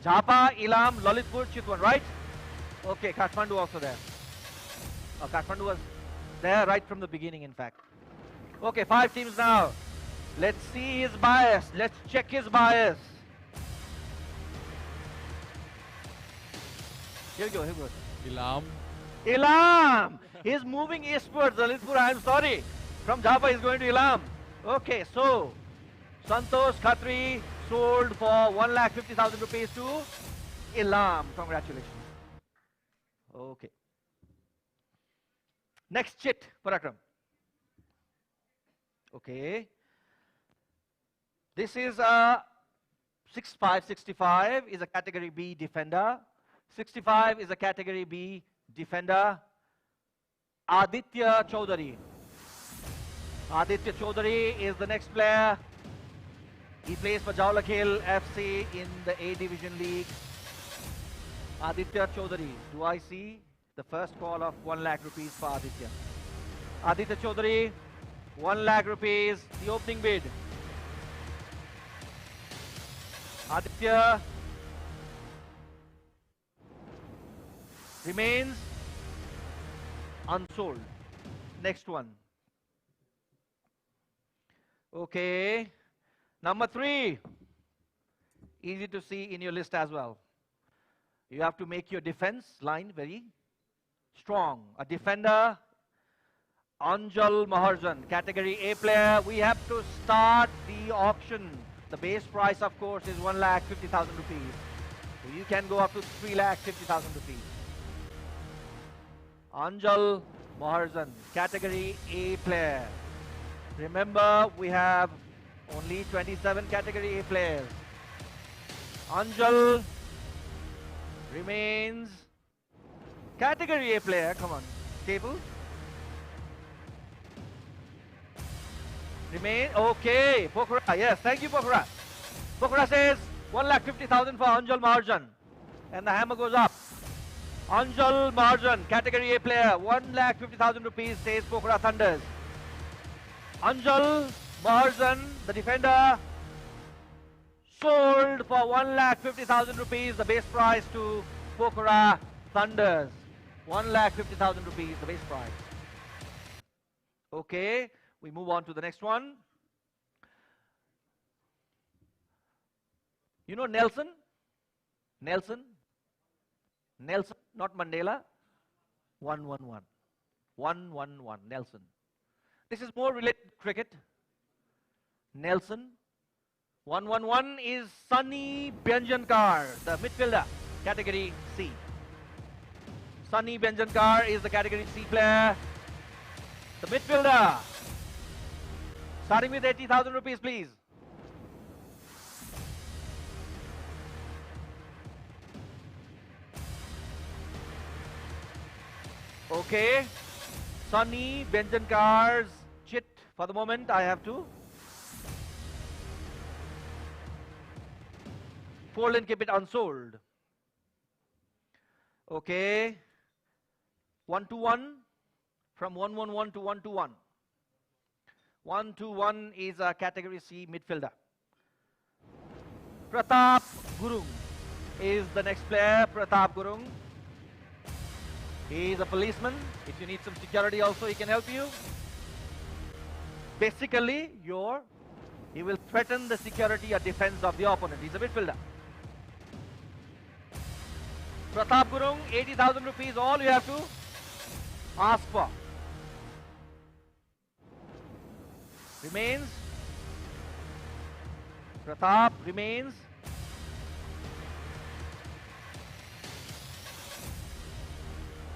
Japa, Ilam, Lalitpur, Chitwan, right? Okay, Kathmandu also there. Oh, Kathmandu was there right from the beginning, in fact. Okay, 5 teams now. Let's see his bias. Let's check his bias. Here we go, here we go. Ilam! He's moving eastwards, Lalitpur, I am sorry. From Japa, he's going to Ilam. Okay, so Santosh Khatri sold for 1,50,000 rupees to Ilam. Congratulations. Okay. Next chit, Parakram. Okay. This is a 65 is a category B defender. 65 is a category B defender. Aditya Chaudhary. Aditya Chaudhary is the next player. He plays for Jaulakhel FC in the A Division League. Aditya Chaudhary. Do I see the first call of 1 lakh rupees for Aditya? Aditya Chaudhary, 1 lakh rupees, the opening bid. Aditya remains unsold. Next one. Okay. Number 3. Easy to see in your list as well. You have to make your defense line very strong. A defender, Anjal Maharjan, category A player. We have to start the auction. The base price, of course, is 1,50,000 rupees. So you can go up to 3,50,000 rupees. Anjal Maharjan, category A player. Remember, we have only 27 category A players. Anjal remains category A player. Come on, table. Remain okay. Pokhara, yes, thank you, Pokhara. Pokhara says 1,50,000 for Anjal Maharjan, and the hammer goes up. Anjal Maharjan, category A player, 1,50,000 rupees, says Pokhara Thunders. Anjal Maharjan, the defender, sold for 1,50,000 rupees, the base price to Pokhara Thunders. 1,50,000 rupees, the base price. Okay, we move on to the next one. You know Nelson? Nelson, not Mandela. 111. 111, Nelson. This is more related to cricket. Nelson. 111 is Sunny Byanjankar, the midfielder, category C. Sunny Byanjankar is the category C player. The midfielder. Starting with 80,000 rupees, please. Okay. Sunny, Benjamin Cars, Chit. For the moment, I have to fold and keep it unsold. Okay. 1-1 from 1-1-1 to 1-1. 1-1 is a category C midfielder. Pratap Gurung is the next player. Pratap Gurung. He is a policeman. If you need some security also, he can help you. Basically, he will threaten the security or defense of the opponent. He's a midfielder. Pratap Gurung, 80,000 rupees, all you have to ask for. Remains. Pratap remains.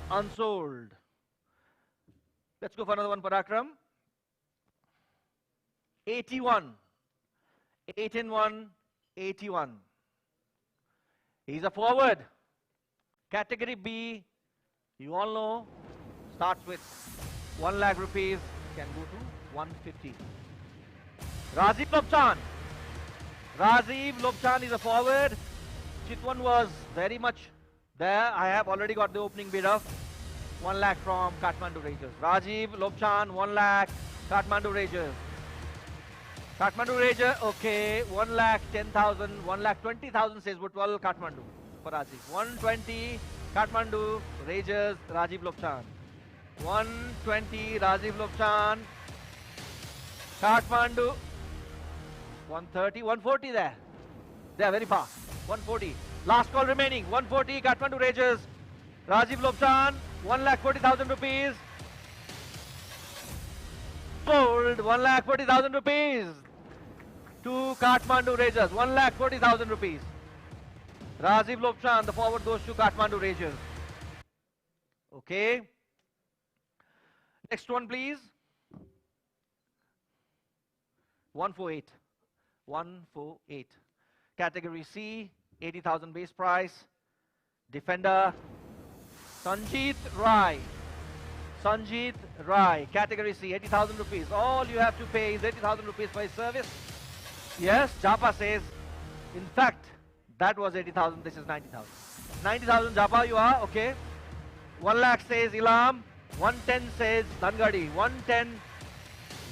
Unsold. Let's go for another one, Parakram. 81. 8-1, 81. He's a forward. Category B, you all know, starts with 1 lakh rupees, can go to 150. Rajiv Lobchan. Rajiv Lobchan is a forward. Chitwan was very much there. I have already got the opening bid of 1 lakh from Kathmandu Rangers. Rajiv Lobchan, 1 lakh, Kathmandu Rangers. Kathmandu Rangers, okay, 1 lakh 10,000, 1 lakh 20,000 says Butwal, Kathmandu for Rajiv. 120, Kathmandu Rangers, Rajiv Lobchan. 120, Rajiv Lobchan. Kathmandu, 130, 140 there. They are very fast. 140. Last call remaining. 140, Kathmandu Rangers. Rajiv Lobchan, 1,40,000 rupees. Sold 1,40,000 rupees to Kathmandu Rangers. 1,40,000 rupees. Rajiv Lobchan, the forward goes to Kathmandu Rangers. Okay. Next one, please. 148. 148. Category C, 80,000 base price. Defender, Sanjeet Rai. Sanjeet Rai, category C, 80,000 rupees. All you have to pay is 80,000 rupees for his service. Yes, Japa says, in fact, that was 80,000, this is 90,000. 90,000 Japa, you are, okay. 1 lakh says Ilam, 110 says Dhangadi, 110,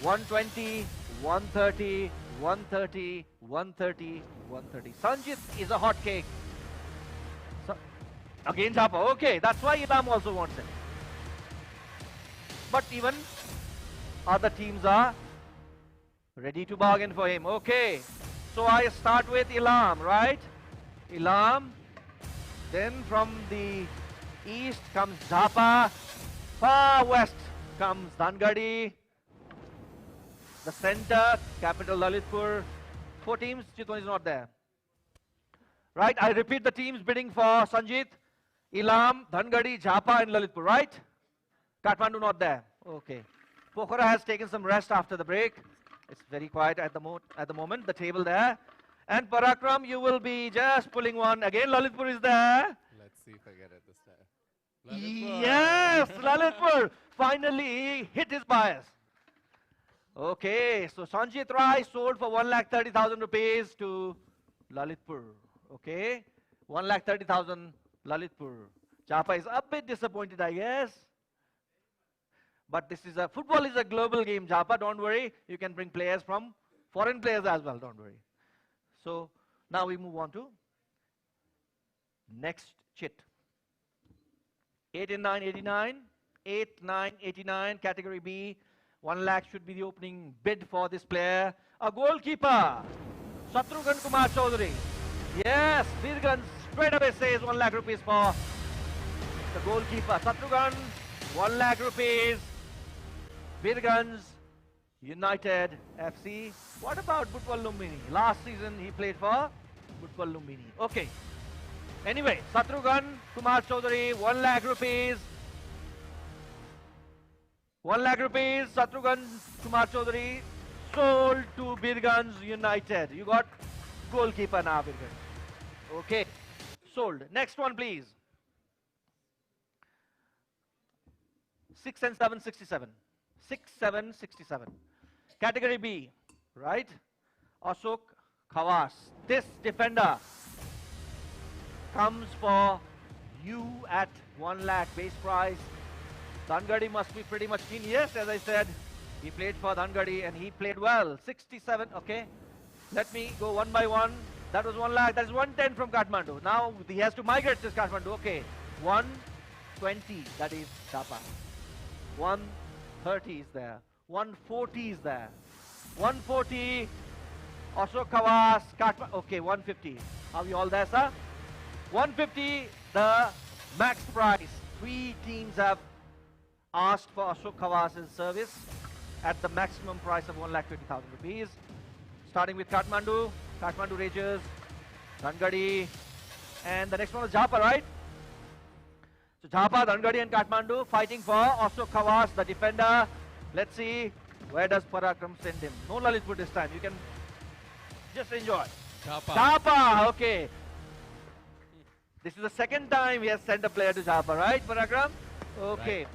120, 130, 130, 130, 130. Sanjit is a hot cake. Again Japa, okay, that's why Ilam also wants it. But even other teams are ready to bargain for him. Okay, so I start with Ilam, right? Ilam. Then from the east comes Japa. Far west comes Dhangadi. The center, capital Lalitpur. 4 teams, Chitwan is not there. Right, I repeat the teams bidding for Sanjit. Ilam, Dhangadi, Japa and Lalitpur, right? Kathmandu not there. Okay. Pokhara has taken some rest after the break. It's very quiet at the moment, the table there. And Parakram, you will be just pulling one. Again, Lalitpur is there. Let's see if I get it this time. Lalitpur. Yes, Lalitpur finally hit his bias. Okay, so Sanjit Rai sold for 1,30,000 rupees to Lalitpur. Okay, 1,30,000 Lalitpur. Japa is a bit disappointed, I guess. But football is a global game, Japa, don't worry. You can bring players from foreign players as well, don't worry. So now we move on to next chit. 8-9, 89. 8-9, 89, category B. 1 lakh should be the opening bid for this player. A goalkeeper, Shatrughan Kumar Chaudhary. Yes, Virgan straight away says 1 lakh rupees for the goalkeeper. Shatrughan, 1 lakh rupees. Virgans United FC. What about Butwal Lumbini? Last season he played for Butwal Lumbini. Okay. Anyway, Shatrughan Kumar Chaudhary, 1 lakh rupees. 1 lakh rupees, Shatrughan Kumar Chaudhary sold to Virgans United. You got goalkeeper now, Virgans. Okay, sold. Next one, please. 6 and 7, 67. 6, 7, 67. Category B, right? Ashok Khawas. This defender comes for you at 1 lakh base price. Dhangadi must be pretty much keen. Yes, as I said, he played for Dhangadi and he played well. 67, okay. Let me go one by one. That was 1 lakh. That is 110 from Kathmandu. Now he has to migrate this Kathmandu. Okay. 120, that is Chapa. 130 is there. 140 is there. 140, Ashok Khawas, Kathmandu. Okay, 150. Are we all there, sir? 150, the max price. 3 teams have asked for Ashok Khawas's service at the maximum price of 1,20,000 rupees. Starting with Kathmandu, Kathmandu Rangers, Dhangadi, and the next one is Jhapa, right? So Jhapa, Dhangadi and Kathmandu fighting for Ashok Khawas, the defender. Let's see, where does Parakram send him? No Lalitpur this time, you can just enjoy. Jhapa, okay. This is the second time he has sent a player to Jhapa, right, Parakram? Okay. Right.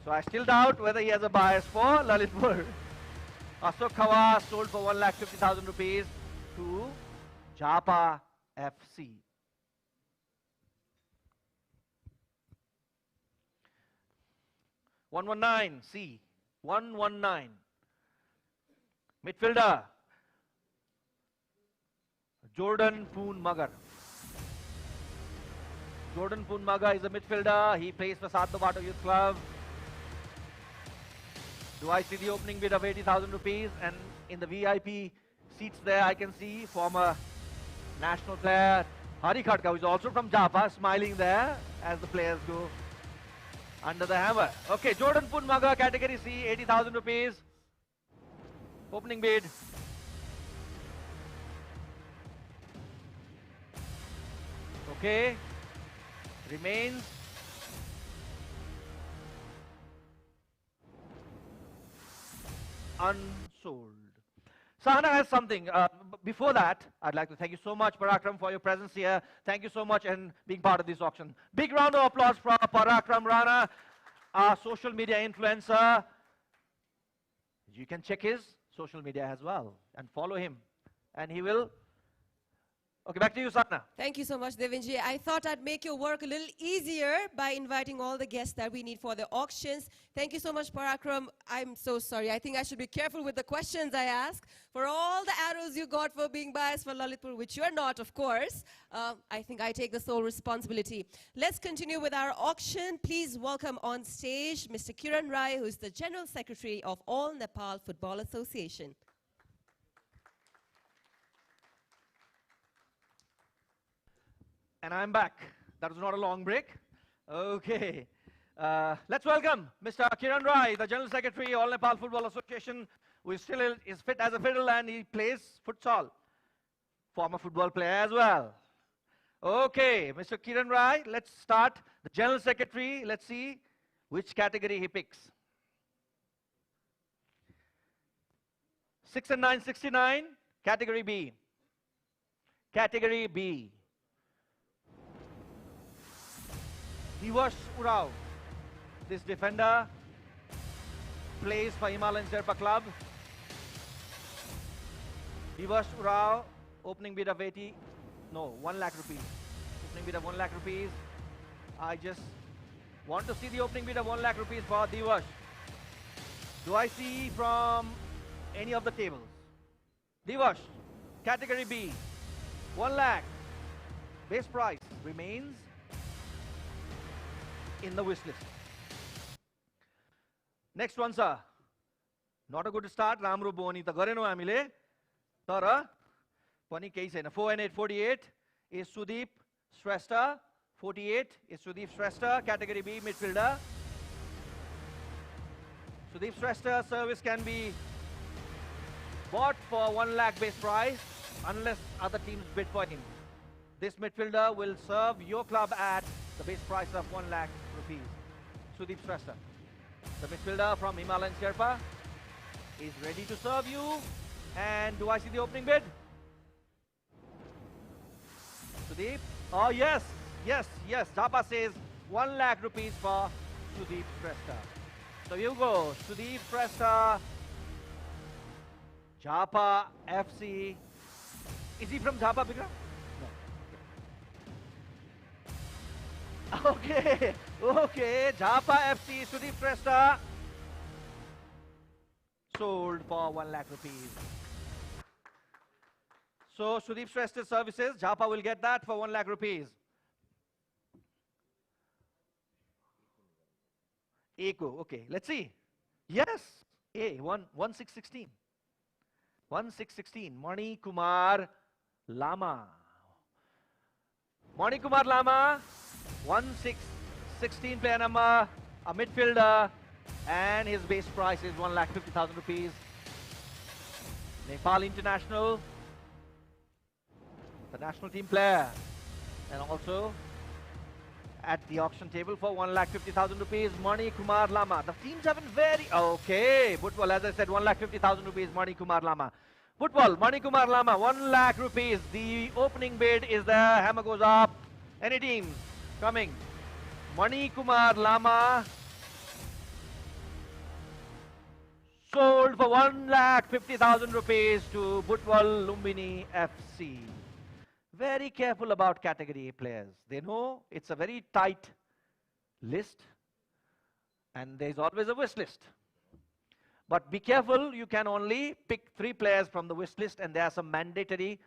So I still doubt whether he has a bias for Lalitpur. Ashok Khawas sold for 1,50,000 rupees to Jhapa FC. (119) C. 119. Midfielder Jordan Poon Magar. Jordan Poon Magar is a midfielder. He plays for Sattobato Youth Club. Do I see the opening bid of 80,000 rupees? And in the VIP seats there, I can see former national player Hari Khadka, who is also from Jhapa, smiling there as the players go under the hammer. Okay, Jordan Poon Magar, category C, 80,000 rupees. Opening bid. Okay, remains. Unsold. Sahana has something. Before that, I'd like to thank you so much, Parakram, for your presence here. Thank you so much and being part of this auction. Big round of applause for Parakram Rana, our social media influencer. You can check his social media as well and follow him. And he will... Okay, back to you, Sahana. Thank you so much, Devinji. I thought I'd make your work a little easier by inviting all the guests that we need for the auctions. Thank you so much, Parakram. I'm so sorry. I think I should be careful with the questions I ask. For all the arrows you got for being biased for Lalitpur, which you're not, of course, I think I take the sole responsibility. Let's continue with our auction. Please welcome on stage Mr. Kiran Rai, who is the General Secretary of All Nepal Football Association. And I'm back. That was not a long break. Okay. Let's welcome Mr. Kiran Rai, the General Secretary, All Nepal Football Association, who is still is fit as a fiddle and he plays futsal. Former football player as well. Okay, Mr. Kiran Rai, let's start. The General Secretary, let's see which category he picks. 6 and 9, 69, category B. Category B. Divash Urao. This defender plays for Himalayan Sherpa Club. Divash Urao, opening bid of 1 lakh rupees. Opening bid of 1 lakh rupees. I just want to see the opening bid of 1 lakh rupees for Divash. Do I see from any of the tables? Divash, category B, 1 lakh. Base price remains in the wish list. Next one, sir. Not a good start. Ramro Boni ta gareno हामीले तर पनि केही छैन. 4 and 8, 48 is Sudeep Shrestha. 48 is Sudeep Shrestha, category B, midfielder. Sudeep Shrestha service can be bought for 1 lakh base price unless other teams bid for him. This midfielder will serve your club at the base price of 1 lakh rupees. Sudeep Shrestha, the midfielder from Himalayan Sherpa, is ready to serve you. And do I see the opening bid? Sudeep? Oh, yes, yes, yes. Jhapa says 1 lakh rupees for Sudeep Shrestha. So you go. Sudeep Presta. Japa FC. Is he from Japa, Bikram? No. Okay. Okay. Japa FC. Sudeep Presta. Sold for 1 lakh rupees. So Sudeep Presta's services. Japa will get that for 1 lakh rupees. Eco. Okay. Let's see. Yes. A. 1616. 1616. Mani Kumar Lama. Mani Kumar Lama. 1616 player number. A midfielder. And his base price is 1,50,000 rupees. Nepal international. The national team player. And also at the auction table for 1,50,000 rupees, Mani Kumar Lama. The teams have been very... Okay, football, as I said, 1,50,000 rupees, Mani Kumar Lama. Football, Mani Kumar Lama, 1 lakh rupees. The opening bid is there. Hammer goes up. Any teams coming? Mani Kumar Lama. Sold for 1,50,000 rupees to Butwal Lumbini FC. Very careful about category A players. They know it's a very tight list and there's always a wish list. But be careful, you can only pick 3 players from the wish list and there are some mandatory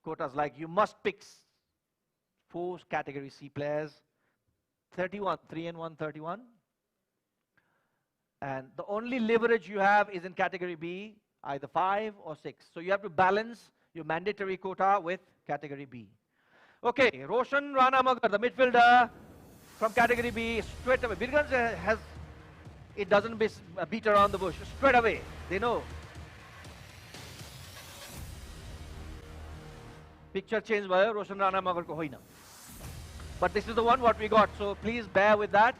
quotas like you must pick 4 category C players, 31, 3 and 1, 31. And the only leverage you have is in category B, either 5 or 6. So you have to balance your mandatory quota with category B. Okay, Roshan Rana Magar, the midfielder from category B, straight away. Birgans has, it doesn't beat around the bush. Straight away, they know. Picture change by Roshan Rana Magar ko hoina. But this is the one what we got, so please bear with that.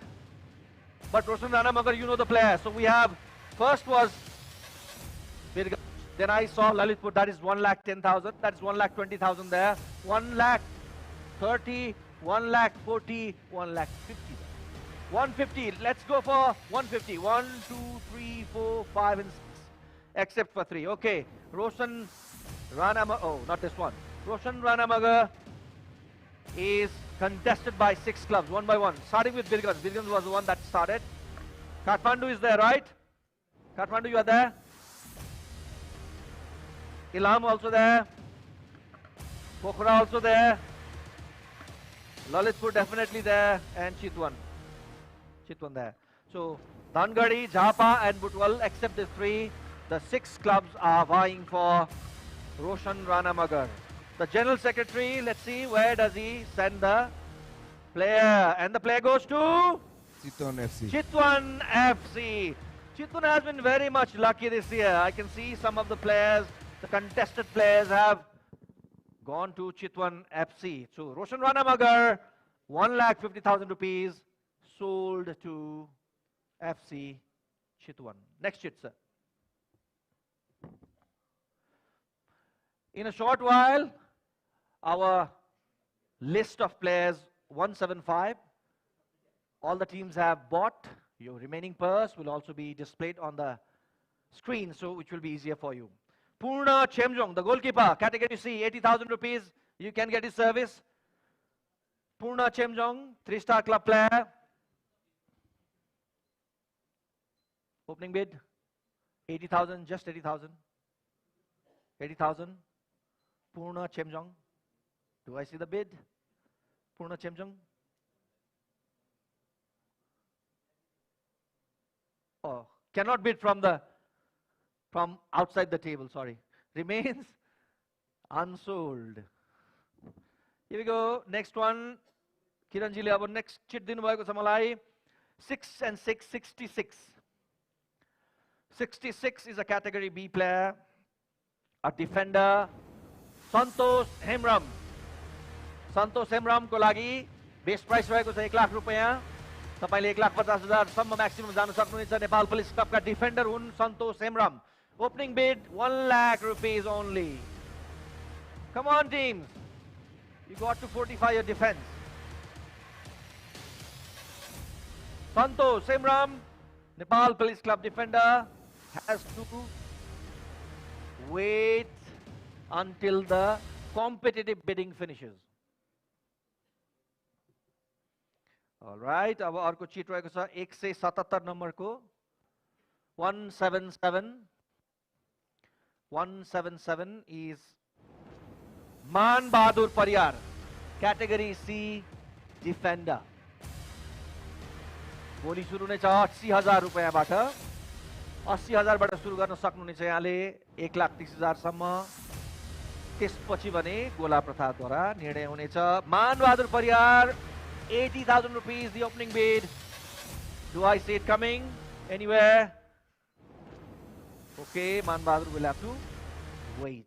But Roshan Rana Magar, you know the player. So we have, first was Birgans. Then I saw Lalitpur, that is 1,10,000, that's 1,20,000 there, 1,30,000, 1,40,000, 1,50,000. 150, let's go for 150. 1, 2, 3, 4, 5 and 6, except for 3. Okay, Roshan Ranamagar, oh, not this one. Roshan Ranamagar is contested by 6 clubs, one by one, starting with Birgans. Birgans was the one that started. Kathmandu is there, right? Kathmandu, you are there? Ilam also there. Pokhara also there. Lalitpur definitely there. And Chitwan. Chitwan there. So, Dhangadi, Jhapa and Butwal, except these 3, the 6 clubs are vying for Roshan Ranamagar. The General Secretary, let's see, where does he send the player? And the player goes to? Chitwan FC. Chitwan FC. Chitwan has been very much lucky this year. I can see some of the players, the contested players have gone to Chitwan FC. So Roshan Ranamagar, 1,50,000 rupees, sold to FC Chitwan. Next chit, sir. In a short while, our list of players 175. All the teams have bought. Your remaining purse will also be displayed on the screen, so which will be easier for you. Purna Chemjong, the goalkeeper, category C, 80,000 rupees. You can get his service. Purna Chemjong, 3-star club player. Opening bid, 80,000, just 80,000. 80,000. Purna Chemjong. Do I see the bid? Purna Chemjong. Oh, cannot bid from outside the table, sorry. Remains unsold. Here we go. Next one. Kiranjile, अब next chit dinu bhayeko cha malai. 6 and 6, 66. 66 is a category B player. A defender. Santosh Hemram. Santosh Hemram ko लागि base price रहेको छ 1 लाख रुपैयाँ. तपाईले 1,50,000 सम्म maximum जान सक्नुहुन्छ. Nepal Police Club का defender हुन् Santosh Hemram. Opening bid 1 lakh rupees only. Come on teams. You got to fortify your defense. Santosh Hemram, Nepal Police Club defender has to wait until the competitive bidding finishes. All right, अब अर्को chit रहेको छ 177 नम्बरको 177 is Man Bahadur Pariyar, category C defender. भोलि सुरु नै छ 80,000 रुपैयाँबाट 80,000 बाट सुरु गर्न सक्नुहुनेछ यहाँले 1,30,000 सम्म त्यसपछि भने गोला प्रथाद्वारा निर्णय हुनेछ मान बहादुर Pariyar 80,000 rupees the opening bid. Do I see it coming anywhere? Okay, Man Bahadur will have to wait.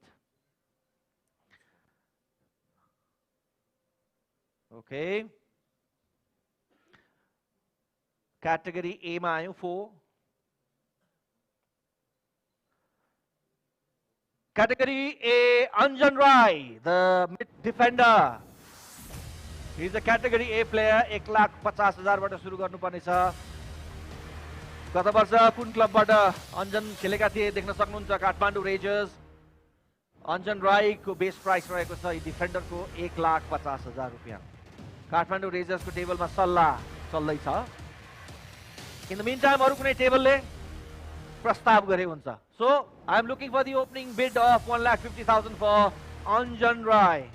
Okay. Category A मा आयौं 4. Category A, Anjan Rai, the mid defender. He is a category A player. 1,50,000 बाट सुरु गर्नुपर्ने छ. गत वर्ष कुन क्लबबाट अञ्जन खेलेका थिए देख्न सक्नुहुन्छ काठमाडौँ रेजर्स. अञ्जन राई को बेस प्राइस रहेको छ डिफेन्डर को 1,50,000 रुपैयाँ. काठमाडौँ रेजर्स को टेबलमा सल्लाह चल्दै छ. In the meantime, अरु कुनै टेबलले प्रस्ताव गरे हुन्छ. So, I am looking for the opening bid of 1,50,000 for Anjan Rai.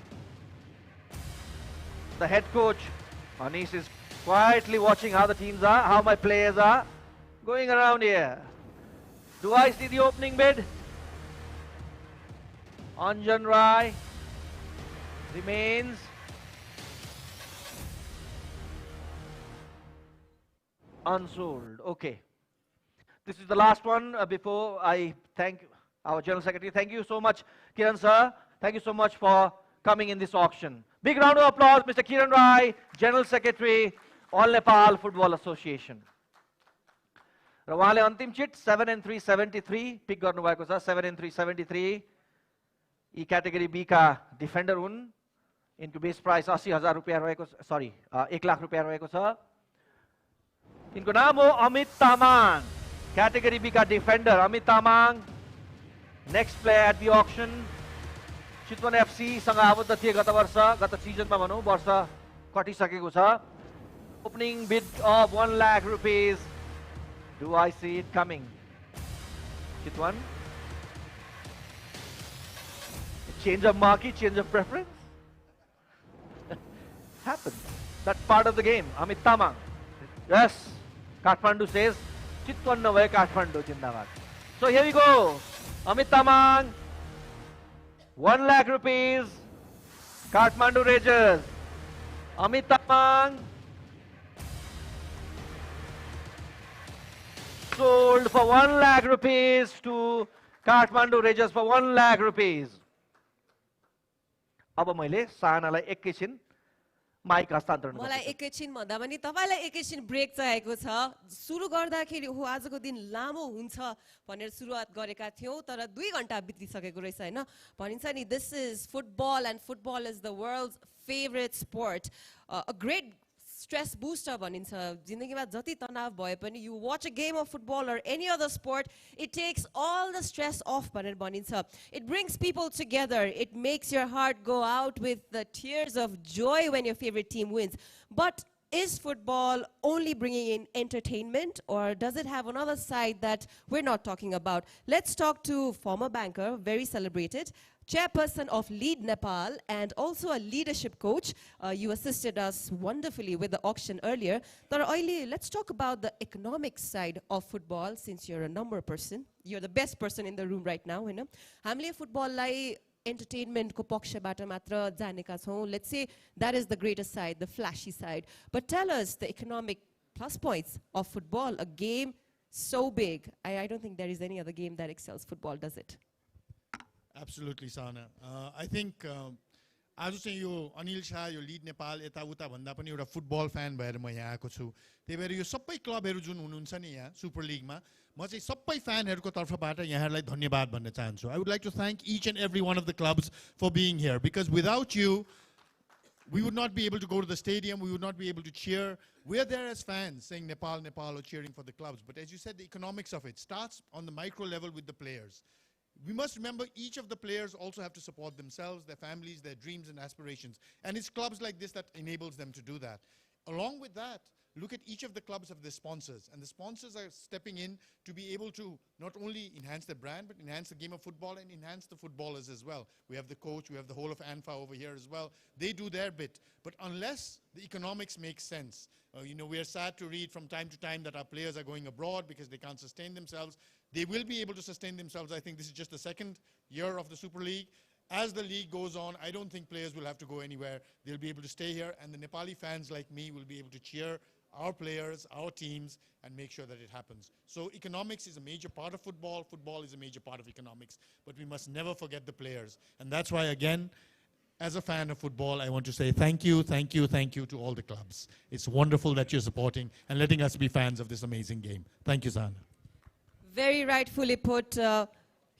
The head coach, Anis, is quietly watching how the teams are, how my players are going around here. Do I see the opening bid? Anjan Rai remains. Unsold. Okay. This is the last one before I thank our General Secretary. Thank you so much, Kiran sir. Thank you so much for coming in this auction. Big round of applause, Mr. Kiran Rai, General Secretary, All Nepal Football Association. र उहाँले अन्तिम chit 7 and 373 pick गर्नुभएको छ. 7 and 373 यी category B का defender हुन्. इनको base price 80,000 रुपैयाँ रहेको छ. सरी 1 लाख रुपैयाँ रहेको छ. इनको नाम हो अमित तामाङ. Category B का defender Amit Tamang, next player at the auction. Chitwan FC सँग आबद्ध थिए गत वर्ष, गत सिजनमा भनौं वर्ष कटिसकेको छ. Opening bid of 1 lakh rupees. Do I see it coming? Chitwan? Change of market, change of preference? Happens. That's part of the game. Amit Tamang. Yes. Kathmandu says, Chitwan na Kathmandu Jindabad. So here we go. Amit Tamang, 1 lakh rupees. Kathmandu Rangers. Amit Tamang. Sold for 1 lakh rupees to Kathmandu Rangers for 1 lakh rupees. अब मैले सानालाई एकैछिन mic हस्तान्तरण गर्छु. मलाई एकैछिन भन्दा पनि तपाईलाई एकैछिन ब्रेक चाहिएको छ. सुरु गर्दाखेरि हो आजको दिन लामो हुन्छ भनेर सुरुवात गरेका थियौ तर 2 घण्टा बितिसकेको रहेछ हैन. भनिन्छ नि this is football and football is the world's favorite sport. A great stress booster भनिन्छ. जिन्दगीमा जति तनाव भए पनि you watch a game of football or any other sport, it takes all the stress off भनेर भनिन्छ. It brings people together. It makes your heart go out with the tears of joy when your favorite team wins. But is football only bringing in entertainment or does it have another side that we're not talking about? Let's talk to former banker, very celebrated, chairperson of Lead Nepal and also a leadership coach. You assisted us wonderfully with the auction earlier. But let's talk about the economic side of football since you're a number person. You're the best person in the room right now. हामीले football entertainment ko पक्षबाट मात्र जानेका छौं. Let's say that is the greater side, the flashy side. But tell us the economic plus points of football, a game so big. I don't think there is any other game that excels football, does it? Absolutely, Sana. I think आज चाहिँ यो अनिल शाह यो lead Nepal यताउता भन्दा पनि एउटा football fan भएर म यहाँ आएको छु. त्यही भएर यो सबै क्लबहरू जुन हुनुहुन्छ नि यहाँ सुपर लिगमा म चाहिँ सबै फ्यानहरूको तर्फबाट यहाँहरूलाई धन्यवाद भन्न चाहन्छु. I would like to thank each and every one of the clubs for being here because without you we would not be able to go to the stadium, we would not be able to cheer. We're there as fans saying Nepal, Nepal, or cheering for the clubs. But as you said, the economics of it starts on the micro level with the players. We must remember each of the players also have to support themselves, their families, their dreams and aspirations. And it's clubs like this that enables them to do that. Along with that, look at each of the clubs of the sponsors. And the sponsors are stepping in to be able to not only enhance the brand, but enhance the game of football and enhance the footballers as well. We have the coach, we have the whole of ANFA over here as well. They do their bit. But unless the economics make sense, we are sad to read from time to time that our players are going abroad because they can't sustain themselves. They will be able to sustain themselves. I think this is just the second year of the Super League. As the league goes on, I don't think players will have to go anywhere. They'll be able to stay here, and the Nepali fans like me will be able to cheer our players, our teams, and make sure that it happens. So economics is a major part of football. Football is a major part of economics. But we must never forget the players. And that's why, again, as a fan of football, I want to say thank you, thank you, thank you to all the clubs. It's wonderful that you're supporting and letting us be fans of this amazing game. Thank you, Sana. Very rightfully put.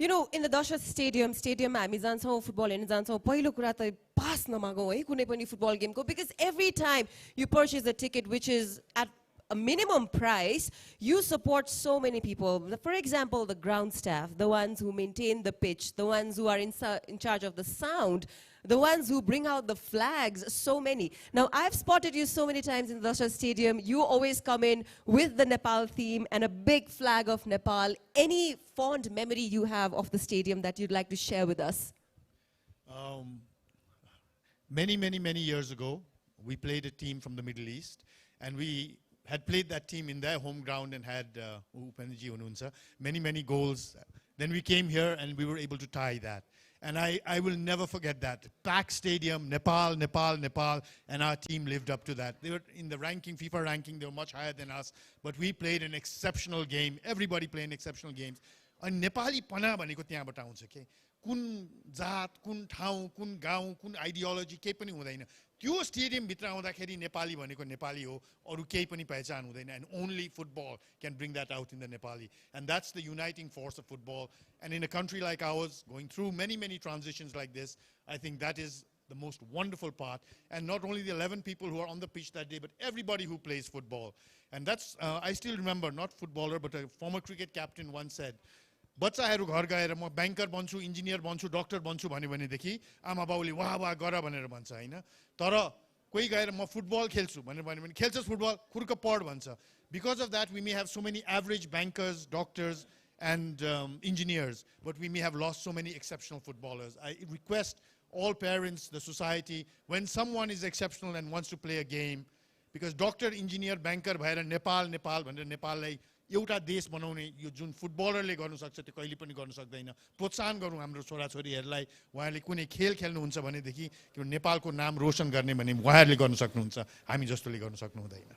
In the Dasha Stadium, हामी जान्छौँ football हेर्न जान्छौँ पहिलो कुरा त पास नमागौँ है कुनै पनि फुटबल गेमको because every time you purchase a ticket which is at a minimum price, you support so many people. For example, the ground staff, the ones who maintain the pitch, the ones who are in charge of the sound, the ones who bring out the flags, so many. Now, I've spotted you so many times in the Dasha Stadium. You always come in with the Nepal theme and a big flag of Nepal. Any fond memory you have of the stadium that you'd like to share with us? Many years ago, we played a team from the Middle East, and we had played that team in their home ground and had many goals. Then we came here and we were able to tie that. And I will never forget that. Packed stadium, Nepal, and our team lived up to that. They were in the ranking, FIFA ranking, they were much higher than us, but we played an exceptional game. Everybody played exceptional games. And Nepali pana bhaneko त्यहाँबाट आउँछ के कुन जात कुन ठाउँ कुन गाउँ कुन आइडियोलोजी केही पनि हुँदैन त्यो स्टेडियम भित्र आउँदाखेरि नेपाली भनेको नेपाली हो अरु केही पनि पहिचान हुँदैन and only football can bring that out in the Nepali, and that's the uniting force of football. And in a country like ours going through many transitions like this, I think that is the most wonderful part. And not only the 11 people who are on the pitch that day, but everybody who plays football. And that's I still remember, not footballer but a former cricket captain once said, बच्चाहरु घर गएर म banker बन्छु engineer बन्छु doctor बन्छु भनेदेखि आमा बाउले वाह वाह गर भनेर भन्छ हैन तर कोही गएर म फुटबल खेल्छु भनेर भन्यो भने खेल्छस् फुटबल खुर्क पढ भन्छ. Because of that we may have so many average bankers, doctors and engineers, but we may have lost so many exceptional footballers. I request all parents, the society, when someone is exceptional and wants to play a game, because doctor, engineer, banker भएर नेपाल भनेर नेपाललाई एउटा देश बनाउने यो जुन फुटबलरले गर्न सक्छ त्यो कहिले पनि गर्न सक्दैन. प्रोत्साहन गरौँ हाम्रो छोराछोरीहरूलाई. उहाँहरूले कुनै खेल खेल्नुहुन्छ भनेदेखि नेपालको नाम रोशन गर्ने भने उहाँहरूले गर्न सक्नुहुन्छ, हामी जस्तोले गर्न सक्नु हुँदैन.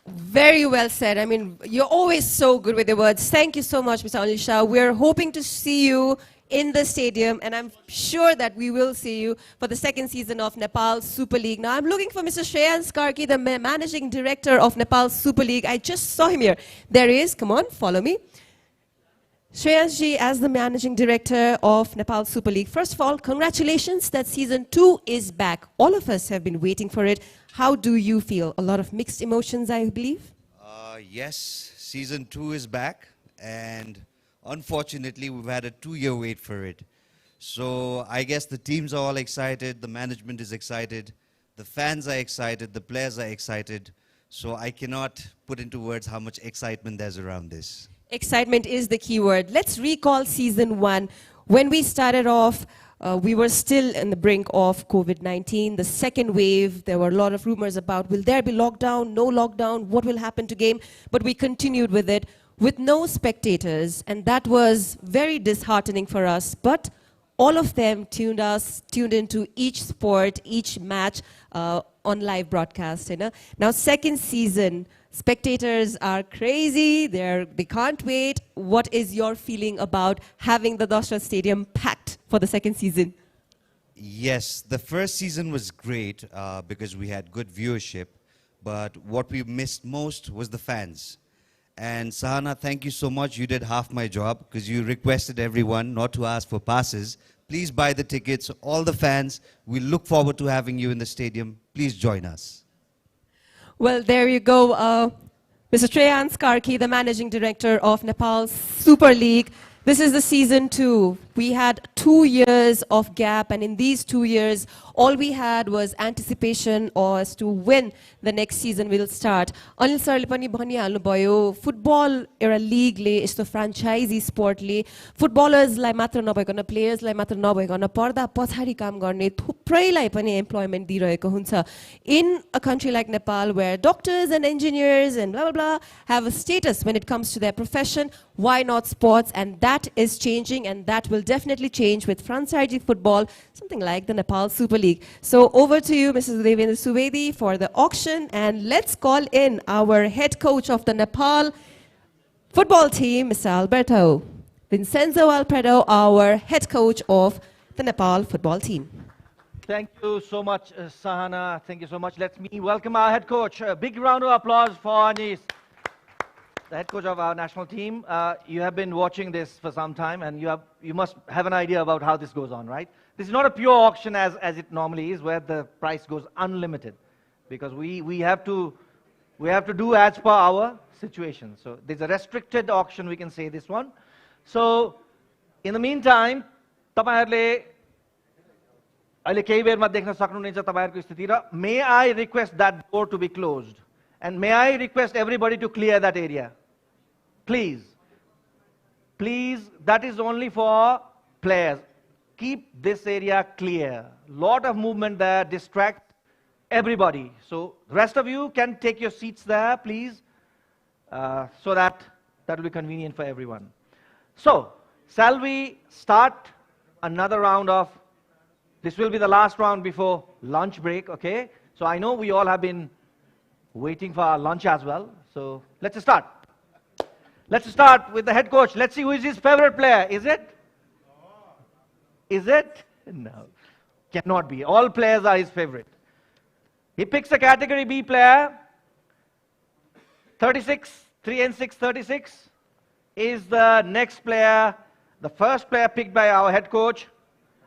Very well said. I mean, you're always so good with the words. Thank you so much, Mr. Anil Shah. We're hoping to see you in the stadium, and I'm sure that we will see you for the second season of Nepal Super League. Now, I'm looking for Mr. Shreyans Karki, the managing director of Nepal Super League. I just saw him here. There he is. Come on, follow me. Shreyans ji, as the managing director of Nepal Super League, first of all, congratulations that season 2 is back. All of us have been waiting for it. How do you feel? A lot of mixed emotions, I believe? Yes, season 2 is back, and unfortunately, we've had a 2-year wait for it. So I guess the teams are all excited, the management is excited, the fans are excited, the players are excited. So I cannot put into words how much excitement there's around this. Excitement is the key word. Let's recall season 1. When we started off, we were still in the brink of COVID-19, the second wave. There were a lot of rumors about, will there be lockdown, no lockdown, what will happen to game? But we continued with it with no spectators, and that was very disheartening for us. But all of them tuned into each sport, each match on live broadcast. Now, second season, spectators are crazy. They can't wait. What is your feeling about having the Dasra Stadium packed for the second season? Yes, the first season was great because we had good viewership. But what we missed most was the fans. And Sahana, thank you so much. You did half my job because you requested everyone not to ask for passes, Please buy the tickets. All the fans, we look forward to having you in the stadium. Please join us. Well, there you go. Mr. Treyan Skarki, the managing director of Nepal Super League. This is the season 2. We had 2 years of gap, and in these 2 years, all we had was anticipation as to when the next season will start. Anil sir le pani bhanihalnu bhayo, football era league le esto franchisee sport le footballers lai matra nabhakana players lai matra nabhakana parda pachadi kaam गर्ने थुप्रैलाई पनि employment दिइरहेको हुन्छ. In a country like Nepal, where doctors and engineers and blah blah blah have a status when it comes to their profession, why not sports? And that is changing, and that will definitely change with franchisee football, something like the Nepal Super League. So over to you, Mrs. Devendra Subedi, for the auction, and let's call in our head coach of the Nepal football team, Mr. Alberto Vincenzo Alfredo, our head coach of the Nepal football team. Thank you so much, Sahana. Thank you so much. Let me welcome our head coach. A big round of applause for Anis, the head coach of our national team. You have been watching this for some time, and you must have an idea about how this goes on, right? This is not a pure auction as it normally is, where the price goes unlimited, because we have to do as per our situation. So there's a restricted auction, we can say this one. So in the meantime, तपाईहरुले अहिले केही बेरमा देख्न सक्नुहुनेछ तपाईहरुको स्थिति र may I request that door to be closed, and may I request everybody to clear that area, please. That is only for players. Keep this area clear. Lot of movement there, distract everybody. So the rest of you can take your seats there, please, so that will be convenient for everyone. So shall we start another round of, this will be the last round before lunch break, okay? So I know we all have been waiting for our lunch as well. So let's start. Let's start with the head coach. Let's see who is his favorite player. Is it? Is it? No. Cannot be. All players are his favorite. He picks a category B player. 36, 3 and 6, 36 is the next player. The first player picked by our head coach,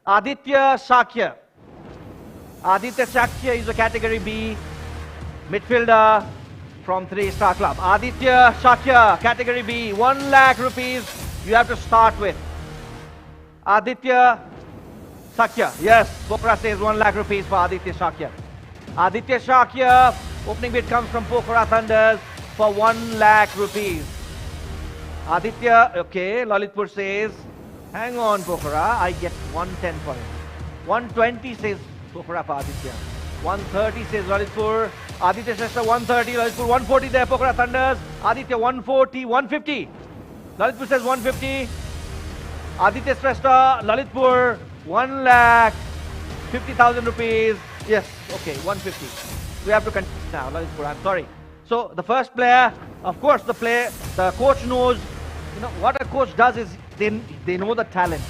Aditya Shakya. Aditya Shakya is a category B midfielder from 3-star club. Aditya Shakya, category B, 1 lakh rupees you have to start with. Aditya Shakya, yes, Pokhara says 1 lakh rupees for Aditya Shakya. Aditya Shakya, opening bid comes from Pokhara Thunders for 1 lakh rupees. Aditya, okay, Lalitpur says, hang on Pokhara, I get 110 for him. 120 says Pokhara for Aditya. 130 says Lalitpur. Aditya Shrestha 130, Lalitpur 140 there, Pokhara Thunders. Aditya 140, 150. Lalitpur says 150. Aditya Shrestha, Lalitpur 1 lakh 50,000 rupees. Yes, okay, 150. We have to continue now, Lalitpur, I'm sorry. So the first player, of course the coach knows, what a coach does is they know the talent,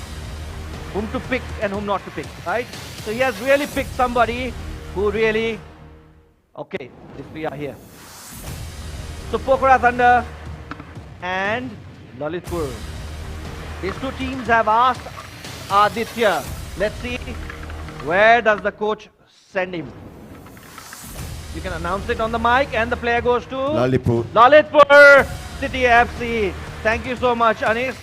whom to pick and whom not to pick, right? So he has really picked somebody who really, okay, these three are here. So Pokhara Thunder and Lalitpur. These two teams have asked Aditya. Let's see, where does the coach send him? You can announce it on the mic, and the player goes to Lalitpur. Lalitpur City FC. Thank you so much, Anis.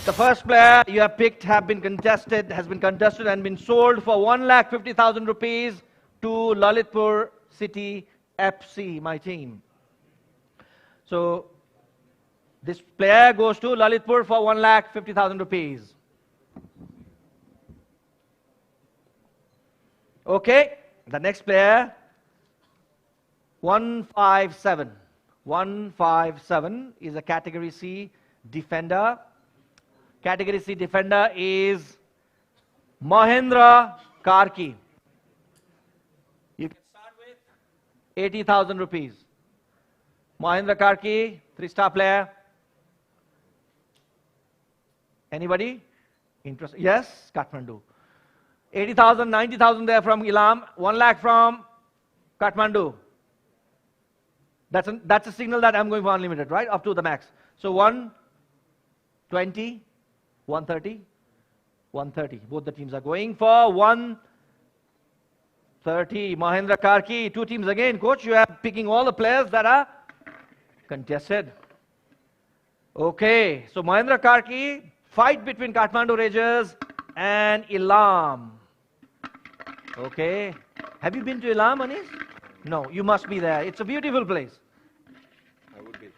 The first player you have picked has been contested and been sold for 1,50,000 rupees to Lalitpur City FC, my team. So this player goes to Lalitpur for 1,50,000 rupees. Okay, the next player, 157. 157 is a category C defender. Category C defender is Mahendra Karki. You can start with 80,000 rupees. Mahendra Karki, 3-star player. Anybody? Interest? Yes, Kathmandu. 80,000, 90,000 there from Ilam. 1 lakh from Kathmandu. That's a signal that I'm going for unlimited, right? Up to the max. So 120, 130, 130. Both the teams are going for 130. Mahendra Karki, two teams again. Coach, you are picking all the players that are contested. Okay, so Mahendra Karki, fight between Kathmandu Rangers and Ilam. Okay. Have you been to Ilam, Anis? No, you must be there. It's a beautiful place. I would be.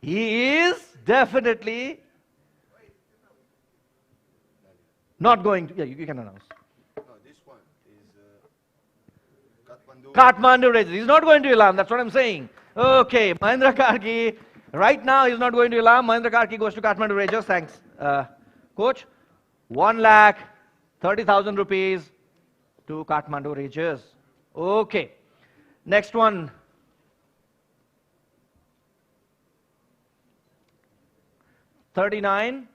He is definitely not going to. Yeah, you can announce. No, this one is Kathmandu. Kathmandu Rangers. He's not going to Ilam. That's what I'm saying. Okay, Mahendra Karki. Right now, he's not going to Ilam. Mahendra Karki goes to Kathmandu Rangers. Thanks, Coach. 1,30,000 rupees to Kathmandu Rangers. Okay. Next one. 39.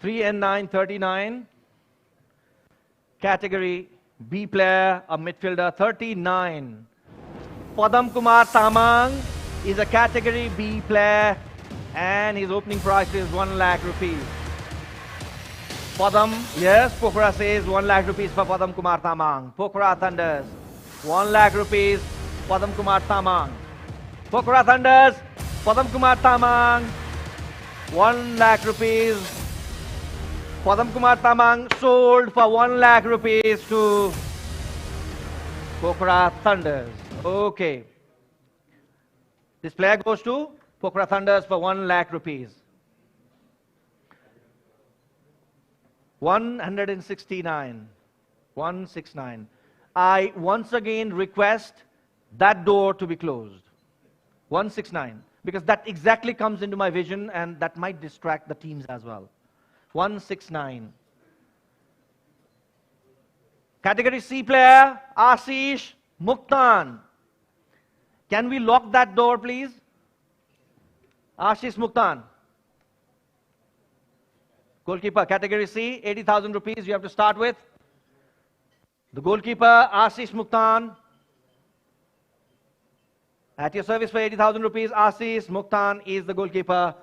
3 and 9, 39. Category B player, a midfielder, 39. Padam Kumar Tamang is a category B player and his opening price is 1 lakh rupees. Padam, yes, Pokhara says 1 lakh rupees for Padam Kumar Tamang. Pokhara Thunders, 1 lakh rupees, Padam Kumar Tamang. Pokhara Thunders, Padam Kumar Tamang, 1 lakh rupees. Padam Kumar Tamang sold for 1 lakh rupees to Pokhara Thunders. Okay. This player goes to Pokhara Thunders for 1 lakh rupees. 169. 169. I once again request that door to be closed. 169. Because that exactly comes into my vision and that might distract the teams as well. 169. Category C player, Ashish Muktan. Can we lock that door, please? Ashish Muktan. Goalkeeper, category C, 80,000 rupees you have to start with. The goalkeeper, Ashish Muktan. At your service for 80,000 rupees, Ashish Muktan is the goalkeeper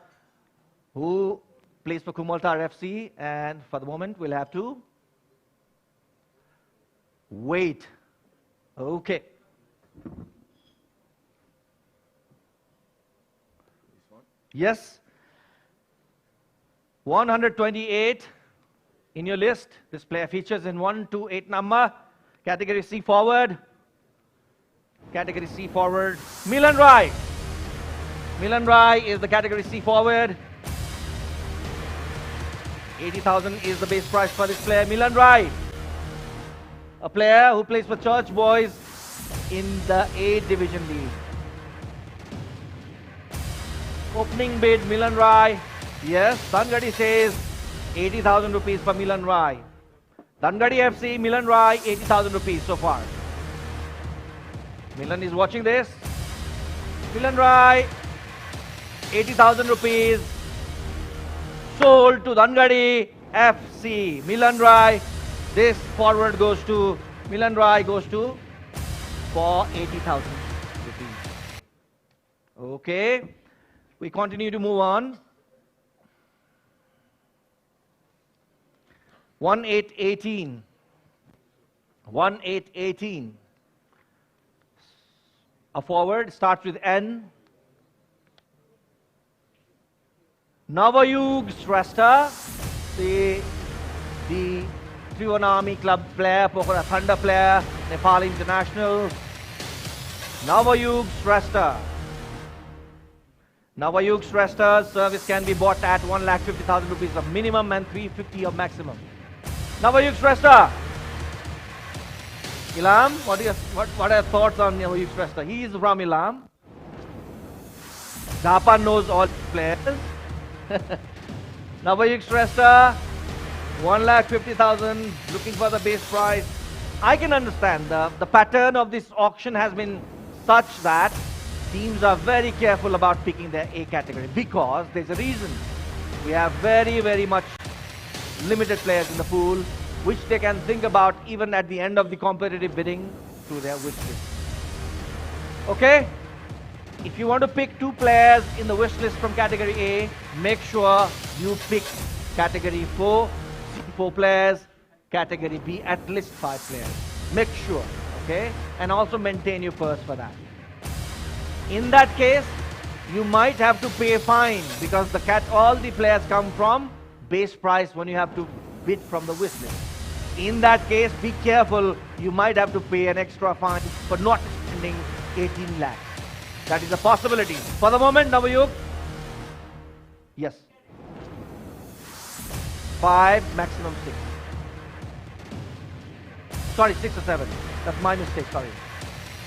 who plays for Kumaltar FC, and for the moment we'll have to wait. Okay. Yes. 128 in your list. This player features in 128 number. Category C forward. Category C forward. Milan Rai. Milan Rai is the category C forward. 80,000 is the base price for this player. Milan Rai. A player who plays for Church Boys in the A Division League. Opening bid, Milan Rai. Yes, Dangadi says 80,000 rupees for Milan Rai. Dangadi FC, Milan Rai, 80,000 rupees so far. Milan is watching this. Milan Rai, 80,000 rupees. Sold to Dangadi FC. Milan Rai, this forward goes to, Milan Rai goes to for 80,000 rupees. Okay. We continue to move on. 1818. 1818. A forward starts with N. Navayug Shrestha, the Trivanami Club player, Pokhara Thunder player, Nepal international. Navayug Shrestha. Navayug Shrestha's service can be bought at 1,50,000 rupees of minimum and 350 of maximum. Navayug Shrestha. Ilam, what are your thoughts on Navayug Shrestha? He is from Ilam. Japa knows all players. Navayug Shrestha, 1,50,000, looking for the base price. I can understand the pattern of this auction has been such that teams are very careful about picking their A category because there's a reason. We have very, very much limited players in the pool which they can think about even at the end of the competitive bidding through their wish list. Okay? if you want to pick 2 players in the wish list from category A, make sure you pick category 4 players, category B at least 5 players. Make sure, okay? And also maintain your purse for that. In that case, you might have to pay a fine because all the players come from base price when you have to bid from the wish list. In that case, be careful. You might have to pay an extra fine for not spending 18 lakhs. That is a possibility. For the moment, Navayug. Yes. 5, maximum 6. Sorry, 6 or 7. That's my mistake, sorry.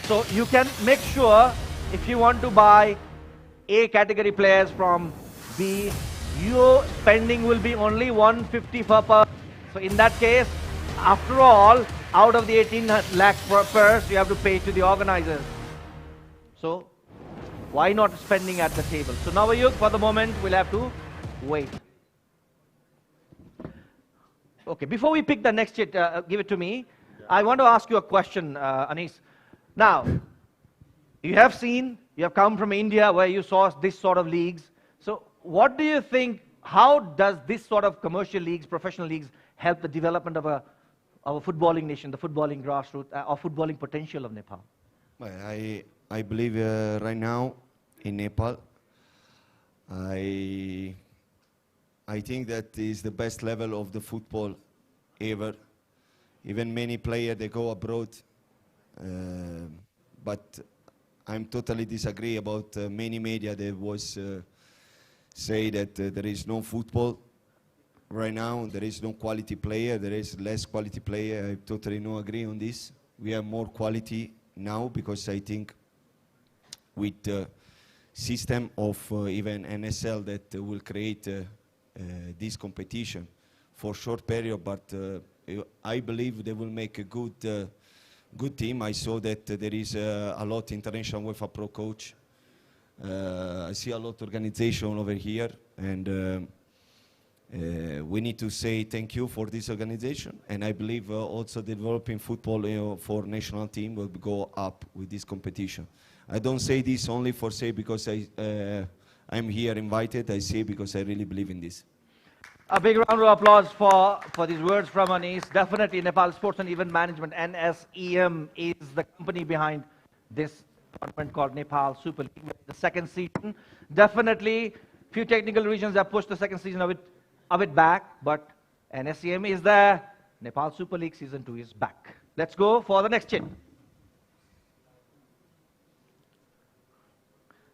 So you can make sure if you want to buy A category players from B, your spending will be only 150 per person. So in that case, after all, out of the 18 lakh per purse, you have to pay to the organizers. So why not spending at the table? So now for the moment, we'll have to wait. Okay, before we pick the next chit, give it to me. I want to ask you a question, Anis. Now, you have come from India where you saw this sort of leagues. So what do you think, how does this sort of commercial leagues, professional leagues, help the development of a footballing nation, the footballing grassroots, or footballing potential of Nepal? Well, I believe right now in Nepal, I think that is the best level of the football ever. Even many players, they go abroad, but I'm totally disagree about many media that was say that there is no football right now, there is no quality player, there is less quality player. I totally no agree on this. We have more quality now because I think with the system of even NSL that will create this competition for short period, but I believe they will make a good team. I saw that there is a lot international UEFA Pro coach. I see a lot of organization over here, and we need to say thank you for this organization. And I believe also developing football for national team will go up with this competition. I don't say this only for say because I'm here invited. I say because I really believe in this. A big round of applause for these words from Anis. Definitely Nepal Sports and Event Management, NSEM, is the company behind this tournament called Nepal Super League, the second season. Definitely, few technical reasons have pushed the second season of it back, but NSEM is there. Nepal Super League Season 2 is back. Let's go for the next chit.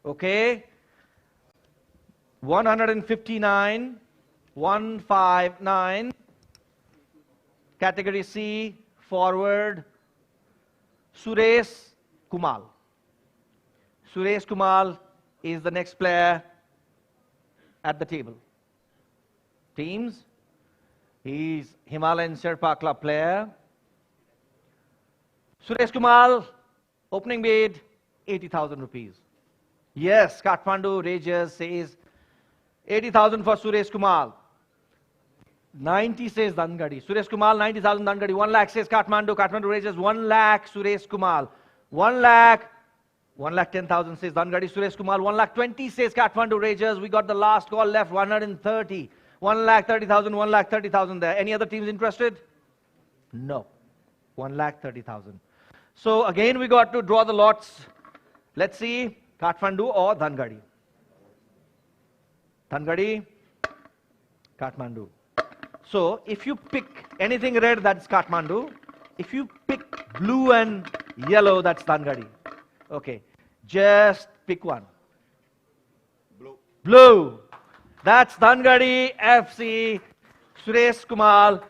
Okay. 159. 159, category C, forward, Suresh Kumal. Suresh Kumal is the next player at the table. Teams, he's Himalayan Sherpa Club player. Suresh Kumal, opening bid, 80,000 rupees. Yes, Kathmandu Rangers says 80,000 for Suresh Kumal. 90 says Dangadi. Suresh Kumal, 90,000 Dangadi. 1 lakh says Kathmandu. Kathmandu raises 1 lakh Suresh Kumal. 1 lakh 10,000 says Dangadi. Suresh Kumal, 1 lakh 20 says Kathmandu Rangers. We got the last call left, 130. 1 lakh 30,000, 1 lakh 30,000 there. Any other teams interested? No. 1 lakh 30,000. So again, we got to draw the lots. Let's see, Kathmandu or Dangadi. Dangadi, Kathmandu. So, if you pick anything red, that's Kathmandu. If you pick blue and yellow, that's Dangadi. Okay, just pick one. Blue. Blue. That's Dangadi FC. Suresh Kumar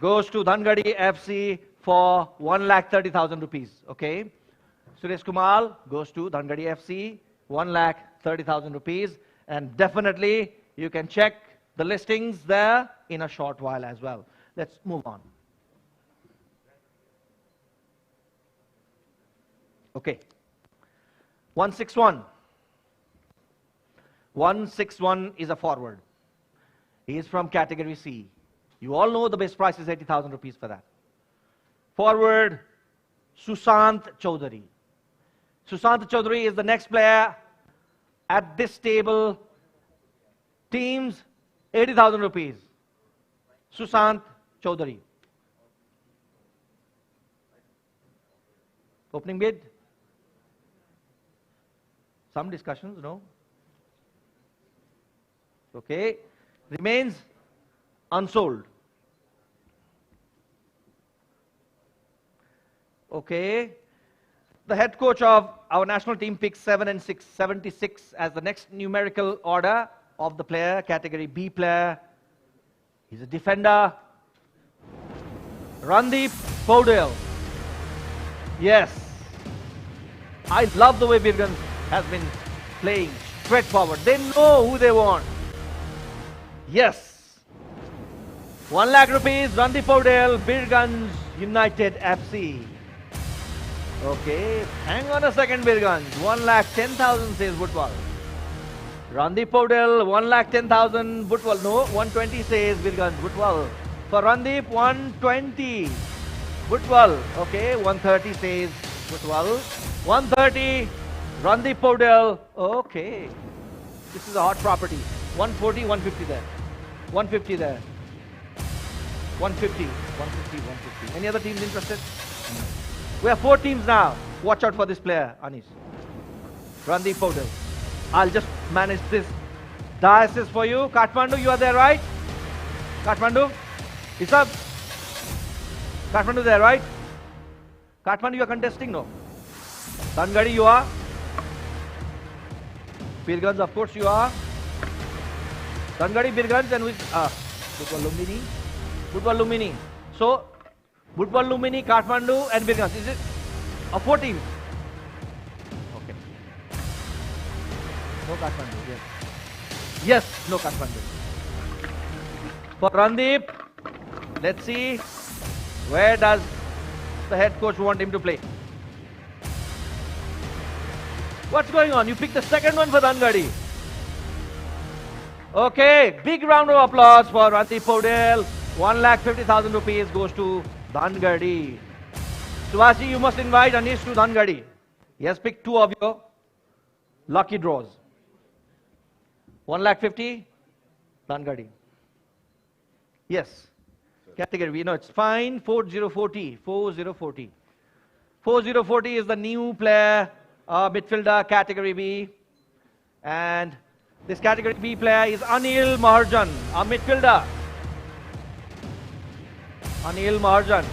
goes to Dangadi FC for 1,30,000 rupees. Okay, Suresh Kumar goes to Dangadi FC, 1,30,000 rupees, and definitely you can check the listings there in a short while as well. Let's move on. Okay. 161. 161 is a forward. He is from category C. You all know the best price is 80,000 rupees for that. Forward, Sushant Chaudhary. Sushant Chaudhary is the next player at this table, teams, 80,000 rupees. Susant Chaudhary. Opening bid? Some discussions, no? Okay. Remains unsold. Okay. The head coach of our national team picks 7 and 6, 76 as the next numerical order of the player, category B player. He's a defender. Randeep Paudel. Yes. I love the way Birgans has been playing straight forward. They know who they want. Yes. 1 lakh rupees, Randeep Paudel, Birgans United FC. Okay, hang on a second, Birgans. 1,10,000 says Butwal. Randeep Paudel, 1,10,000 Butwal. No, 120 says Birgans Butwal. For Randeep, 120 Butwal. Okay, 130 says Butwal. 130 Randeep Paudel. Okay, this is a hot property. 140, 150 there. 150 there. 150, 150, 150. Any other teams interested? We have 4 teams now. Watch out for this player, Anis. Randeep Paudel. I'll just manage this diocese for you. Kathmandu, you are there, right? Kathmandu? Isab? Kathmandu there, right? Kathmandu, you are contesting, no? Dangadi, you are? Birgans, of course, you are. Dangadi, Birgans, and with Butwal Lumbini. Butwal Lumbini. So, Butwal Lumbini, Kathmandu, and Birgans. Is it 4 teams? Okay. No Kathmandu, yes. Yes, no Kathmandu. For Randeep, let's see where does the head coach want him to play. What's going on? You picked the second one for Dangadi. Okay, big round of applause for Randeep Paudel. 1,50,000 rupees goes to Dangadi. Suvasi, you must invite Anish to Dangadi. He has picked 2 of your lucky draws. 1,50,000, Dangadi. Yes. Category B. No, it's fine. 4040. 4040. 4040 is the new player, midfielder, category B. And this category B player is Anil Maharjan, a midfielder. Anil Maharjan.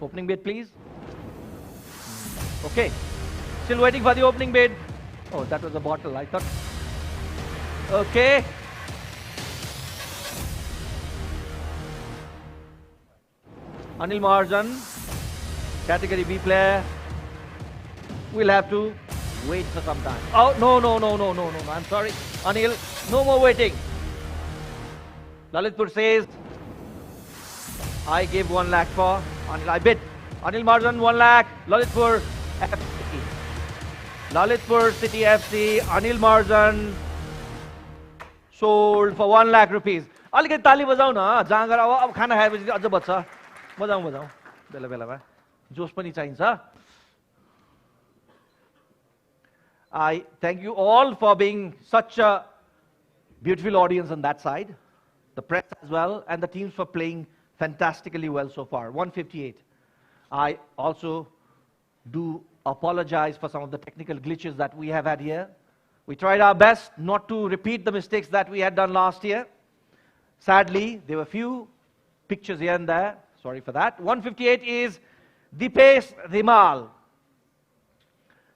Opening bid, please. Okay. Still waiting for the opening bid. Oh, that was a bottle, I thought. Okay. Anil Maharjan, category B player. We'll have to wait for some time. Oh, no. I'm sorry. Anil, no more waiting. Lalitpur says, I give 1 lakh for Anil. I bid. Anil Maharjan, 1 lakh. Lalitpur FC. Lalitpur City FC. Anil Maharjan sold for 1 lakh rupees. अलिकति ताली बजाऊ न जहाँ गएर अब खाना खाएपछि अझ बच्छ बजाऊ बेला बेलामा जोस पनि चाहिन्छ. I thank you all for being such a beautiful audience on that side, the press as well, and the teams for playing fantastically well so far. 158. I also do apologize for some of the technical glitches that we have had here. We tried our best not to repeat the mistakes that we had done last year. Sadly, there were few pictures here and there. Sorry for that. 158 is Dipesh Dhimal.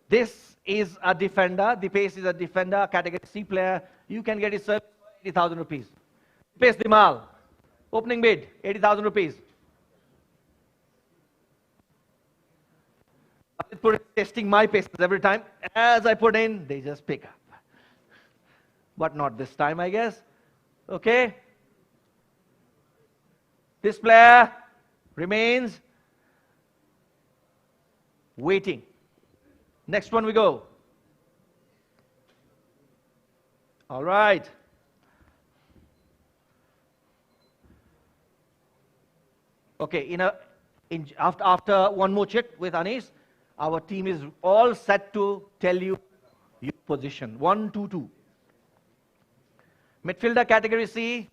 This is a defender. Dipesh is a defender, category C player. You can get his service for 80,000 rupees. Dipesh Dhimal. Opening bid, 80,000 rupees. I testing my paces every time. As I put in, they just pick up. But not this time, I guess. Okay. This player remains waiting. Next one we go. All right. Okay, after one more chit with Anis, Our team is all set to tell you your position. 1, 2, 2. Midfielder category C.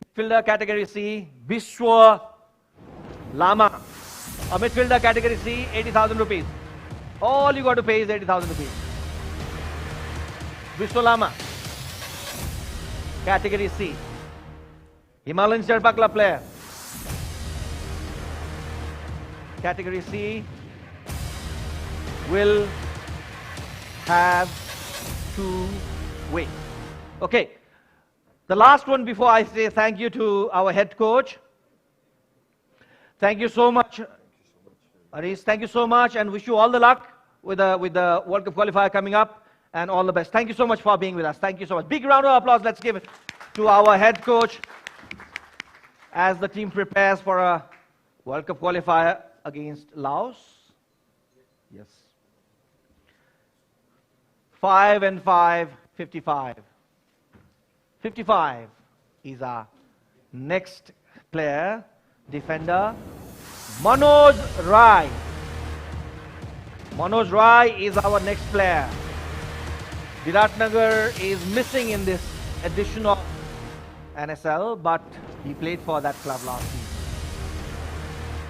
Midfielder category C. Vishwa Lama. A midfielder category C, 80,000 rupees. All you got to pay is 80,000 rupees. Vishwa Lama. Category C. Himalayan Sherpa Club player. Category C will have to wait. Okay. The last one before I say thank you to our head coach. Thank you so much, Aris. Thank you so much, and wish you all the luck with the World Cup qualifier coming up, and all the best. Thank you so much for being with us. Thank you so much. Big round of applause. Let's give it to our head coach as the team prepares for a World Cup qualifier against Laos. Yes. 5 and 5, 55. 55 is our next player, defender, Manoj Rai. Manoj Rai is our next player. Viratnagar is missing in this edition of NSL, but he played for that club last season.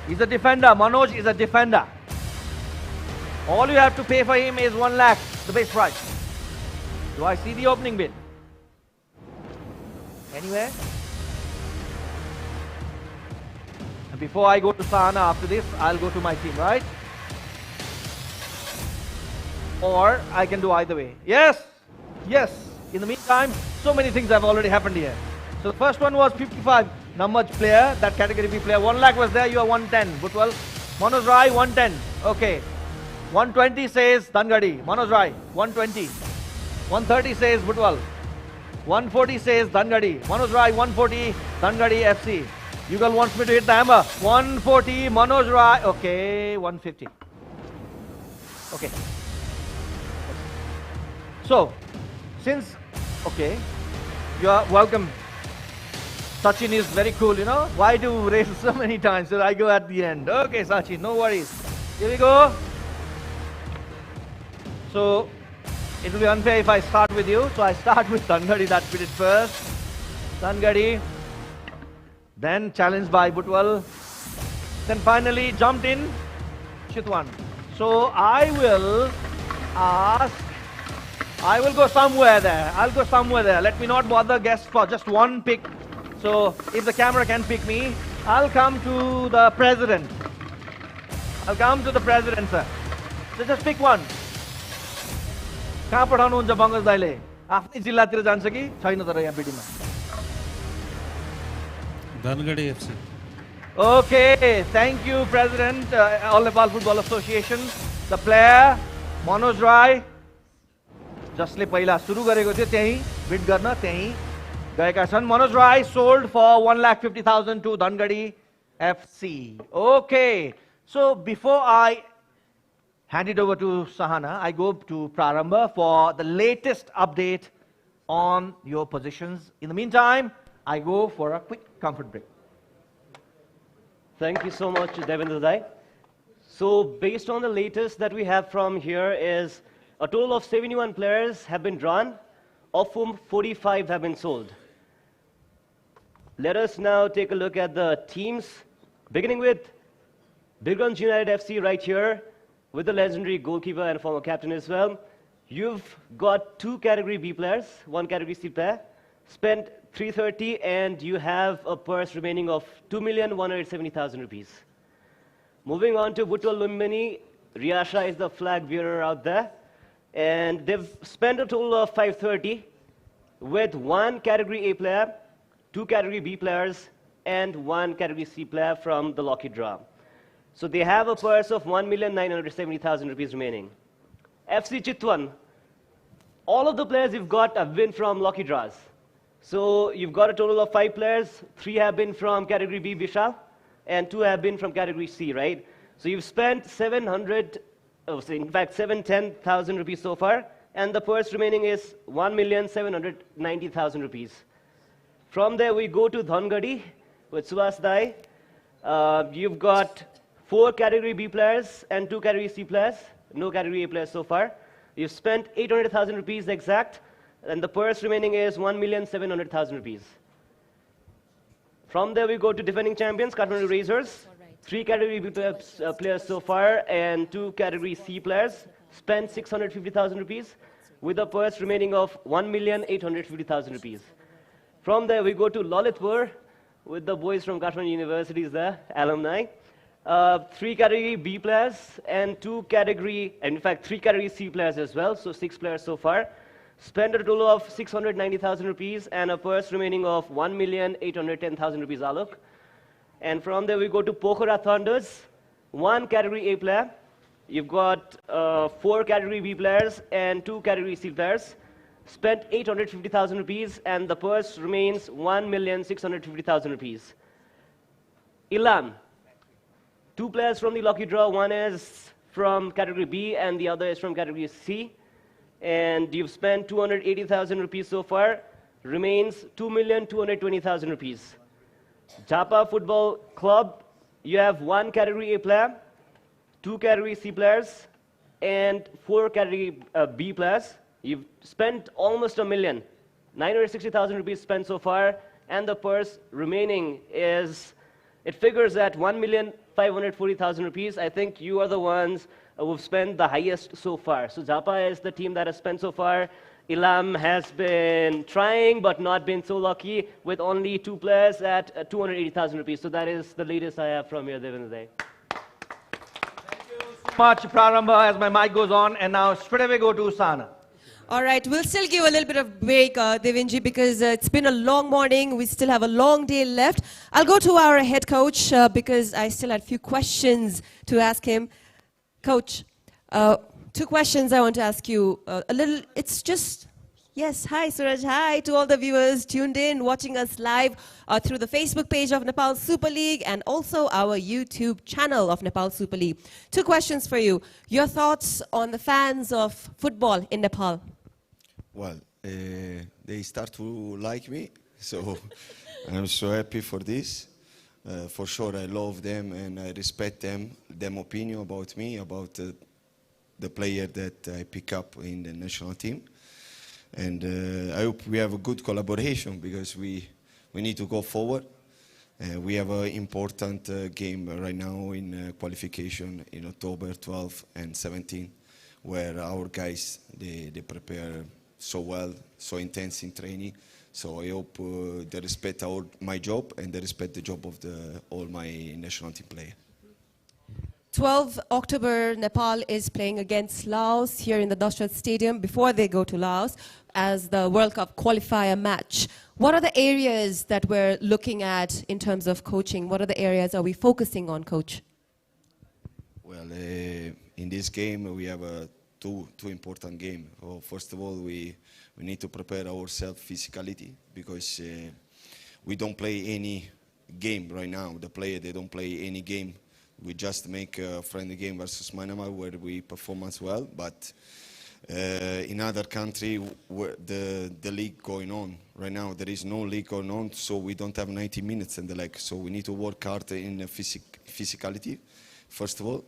He's a defender. Manoj is a defender. All you have to pay for him is 1 lakh, the base price. Do I see the opening bid? Anywhere? And before I go to Sahana after this, I'll go to my team, right? Or I can do either way. Yes! Yes! In the meantime, so many things have already happened here. So the first one was 55 numbered player, that category B player. 1 lakh was there, you are 110. Butwal. Manoj Rai, 110. Okay. 120 says Dhangadi. Manoj Rai, 120. 130 says Butwal. 140 says Dhangadi. Manoj Rai, 140. Dhangadi FC. Yugal wants me to hit the hammer. 140, Manoj Rai. Okay, 150. Okay. So, since, okay, you are welcome. Sachin is very cool, you know. Why do race so many times? So I go at the end. Okay, Sachin, no worries. Here we go. So, it will be unfair if I start with you. So I start with Dhangadi, that bit it first. Dhangadi. Then challenged by Butwal. Then finally jumped in Chitwan. So I will ask, I will go somewhere there. I'll go somewhere there. Let me not bother guests for just one pick. So if the camera can pick me, I'll come to the president. I'll come to the president, sir. So just pick one. कहाँ पठाउनुहुन्छ बङ्गज दाइले आफ्नै जिल्लातिर जान्छ कि छैन तर यहाँ बिडीमा Dhangadi FC. Okay, thank you, President, All Nepal Football Association. The player, Manoj Rai, जसले पहिला सुरु गरेको थियो त्यही बिट गर्न त्यही गएका छन्. Manoj Rai sold for 1,50,000 to Dhangadi FC. Okay, so before I hand it over to Sahana, I go to Prarambha for the latest update on your positions. In the meantime, I go for a quick comfort break. Thank you so much, Devendra Dai. So based on the latest that we have from here is a total of 71 players have been drawn, of whom 45 have been sold. Let us now take a look at the teams, beginning with Birganj United FC right here, with the legendary goalkeeper and former captain as well. You've got 2 category B players, 1 category C player, spent 330, and you have a purse remaining of 2,170,000 rupees. Moving on to Butwal Lumbini, Riyasha is the flag bearer out there, and they've spent a total of 530 with 1 category A player, 2 category B players, and 1 category C player from the lucky draw. So they have a purse of 1,970,000 rupees remaining. FC Chitwan, all of the players you've got have been from lucky draws. So you've got a total of 5 players, 3 have been from category B, Vishal, and 2 have been from category C, right? So you've spent 710,000 rupees so far, and the purse remaining is 1,790,000 rupees. From there we go to Dhangadi with Subhas Dai. You've got 4 category B players and 2 category C players. No category A players so far. You've spent 800,000 rupees exact, and the purse remaining is 1,700,000 rupees. From there we go to defending champions, Kathmandu Razors. 3 category B players so far and 2 category C players. Spent 650,000 rupees with a purse remaining of 1,850,000 rupees. From there we go to Lalitpur with the boys from Kathmandu University there, alumni. 3 category B players and 2 category, and in fact 3 category C players as well, so 6 players so far. Spent a total of 690,000 rupees and a purse remaining of 1,810,000 rupees, Alok. And from there we go to Pokhara Thunders, 1 category A player. You've got 4 category B players and 2 category C players. Spent 850,000 rupees and the purse remains 1,650,000 rupees. Ilam, 2 players from the lucky draw. One is from category B and the other is from category C. And you've spent 280,000 rupees so far. Remains 2,220,000 rupees. Japa Football Club, you have 1 category A player, 2 category C players, and 4 category B players. You've spent almost 1,960,000 rupees spent so far, and the purse remaining is, it figures at 1,540,000 rupees. I think you are the ones who've spent the highest so far. So Japa is the team that has spent so far. Ilam has been trying but not been so lucky with only 2 players at 280,000 rupees. So that is the latest I have from here, Devendra. Much Prarambha as my mic goes on, and now straight away go to Sana. All right, we'll still give a little bit of break, Devinji, because it's been a long morning. We still have a long day left. I'll go to our head coach because I still had a few questions to ask him. Coach, 2 questions I want to ask you. It's just, yes, hi Suraj, hi to all the viewers tuned in, watching us live through the Facebook page of Nepal Super League and also our YouTube channel of Nepal Super League. 2 questions for you. Your thoughts on the fans of football in Nepal? Well, they start to like me, so I'm so happy for this. For sure, I love them and I respect them opinion about me, about the player that I pick up in the national team. And I hope we have a good collaboration because we need to go forward. We have an important game right now in qualification in October 12 and 17, where our guys, they prepare so well, so intense in training. So I hope they respect my job and they respect the job of all my national team players. 12 October, Nepal is playing against Laos here in the Dashrath Stadium before they go to Laos as the World Cup qualifier match. What are the areas that we're looking at in terms of coaching? What are the areas are we focusing on, Coach? Well, in this game we have two important games. First of all, we need to prepare ourselves physically because we don't play any game right now. The player, they don't play any game. We just make a friendly game versus Myanmar where we perform as well. But in other country, where the league going on right now, there is no league going on, so we don't have 90 minutes in the league. So we need to work hard in physicality, first of all,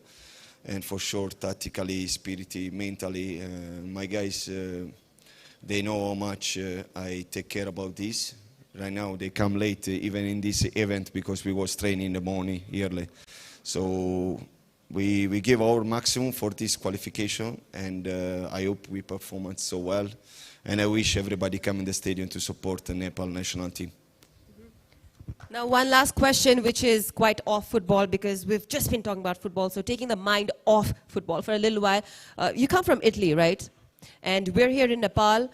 and for sure, tactically, spiritually, mentally. My guys, they know how much I take care about this. Right now, they come late, even in this event, because we was training in the morning early. So we give our maximum for this qualification, and I hope we perform it so well. And I wish everybody come in the stadium to support the Nepal national team. Now, one last question, which is quite off football, because we've just been talking about football, so taking the mind off football for a little while. You come from Italy, right? And we're here in Nepal.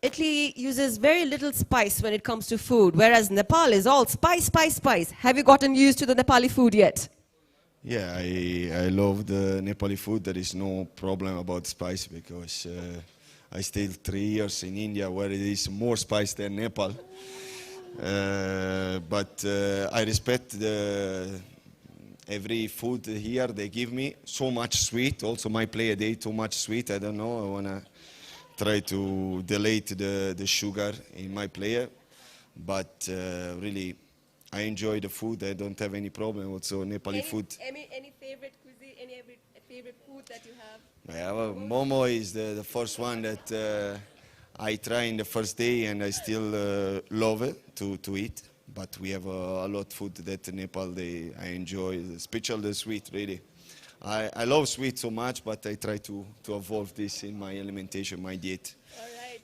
Italy uses very little spice when it comes to food, whereas Nepal is all spice, spice, spice. Have you gotten used to the Nepali food yet? Yeah, I love the Nepali food. There is no problem about spice because I stayed 3 years in India where it is more spice than Nepal. But I respect every food here they give me. So much sweet. Also my player, they eat too much sweet. I don't know. I want to try to delay the sugar in my player. But really, I enjoy the food. I don't have any problem. Also, Nepali food. Any favorite food that you have? Yeah, well, Momo is the first one that I try in the first day, and I still love it to eat. But we have a lot of food that in Nepal I enjoy, especially the sweet, really. I love sweet so much, but I try to evolve this in my alimentation, my diet. All right.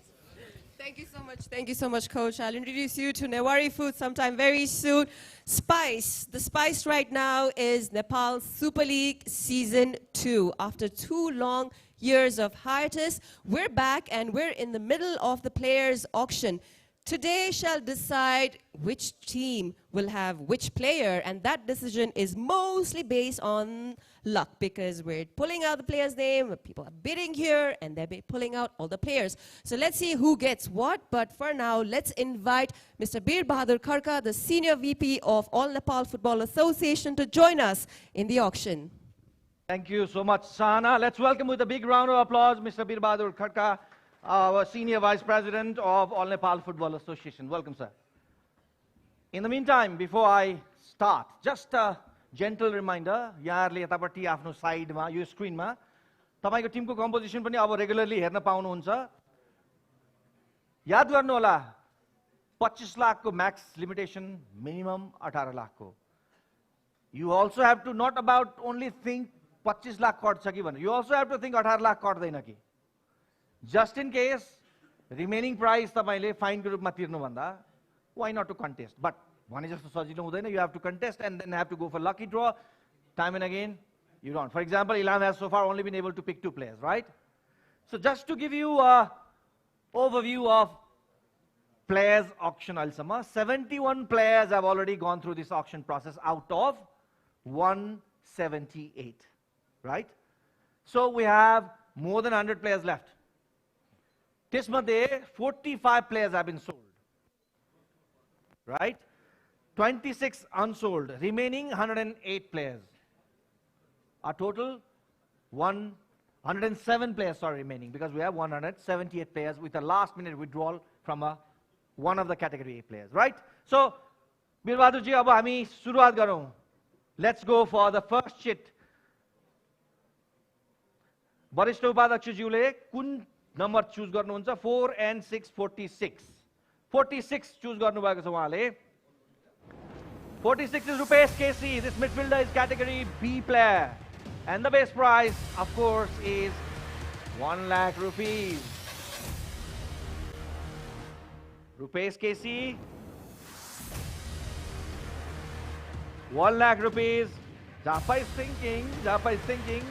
Thank you so much. Thank you so much, Coach. I'll introduce you to Newari food sometime very soon. Spice. The Spice right now is Nepal Super League Season 2. After 2 long years of hiatus, we're back and we're in the middle of the players' auction. Today shall decide which team will have which player, and that decision is mostly based on luck because we're pulling out the player's name, people are bidding here, and they're pulling out all the players. So let's see who gets what, but for now, let's invite Mr. Bir Bahadur Kharka, the Senior VP of All Nepal Football Association, to join us in the auction. Thank you so much, Sana. Let's welcome with a big round of applause Mr. Bir Bahadur Kharka, our Senior Vice President of All Nepal Football Association. Welcome, sir. In the meantime, before I start, just a gentle reminder, यहाँहरुले यतापट्टि आफ्नो साइडमा यो स्क्रिनमा तपाईको Timko composition पनि अब regularly हेर्न पाउनुहुन्छ। याद गर्नु होला 25 लाख को मैक्स लिमिटेशन, मिनिमम 18 लाख को। You also have to not about only think 25 lakh कट्छ कि भन्ने, you also have to think 18 lakh कट्दैन कि। Just in case, remaining price तपाईले फाइन को रूपमा तिर्नु भन्दा, why not to contest? But one is just सजिलो हुँदैन, you have to contest and then have to go for lucky draw time and again. You don't. For example, Ilam has so far only been able to pick 2 players, right? So just to give you a overview of players auction Alsama, 71 players have already gone through this auction process out of 178, right? So we have more than 100 players left. Tismade 45 players have been sold, right? 26 unsold, remaining 108 players. A total 107 players remaining because we have 178 players with a last minute withdrawal from one of the category A players, right? So, Bir Bahadur ji, अब हामी सुरुवात गरौं. Let's go for the first sheet. वरिष्ठ उपाध्यक्ष ज्यूले कुन number choose गर्नुहुन्छ? 4 and 6, 46. 46 choose गर्नुभएको छ उहाँले. 46 is Rupesh Casey. This midfielder is category B player. And the base price, of course, is 1 lakh rupees. Rupesh Casey. 1 lakh rupees. Japa is thinking. Japa is thinking.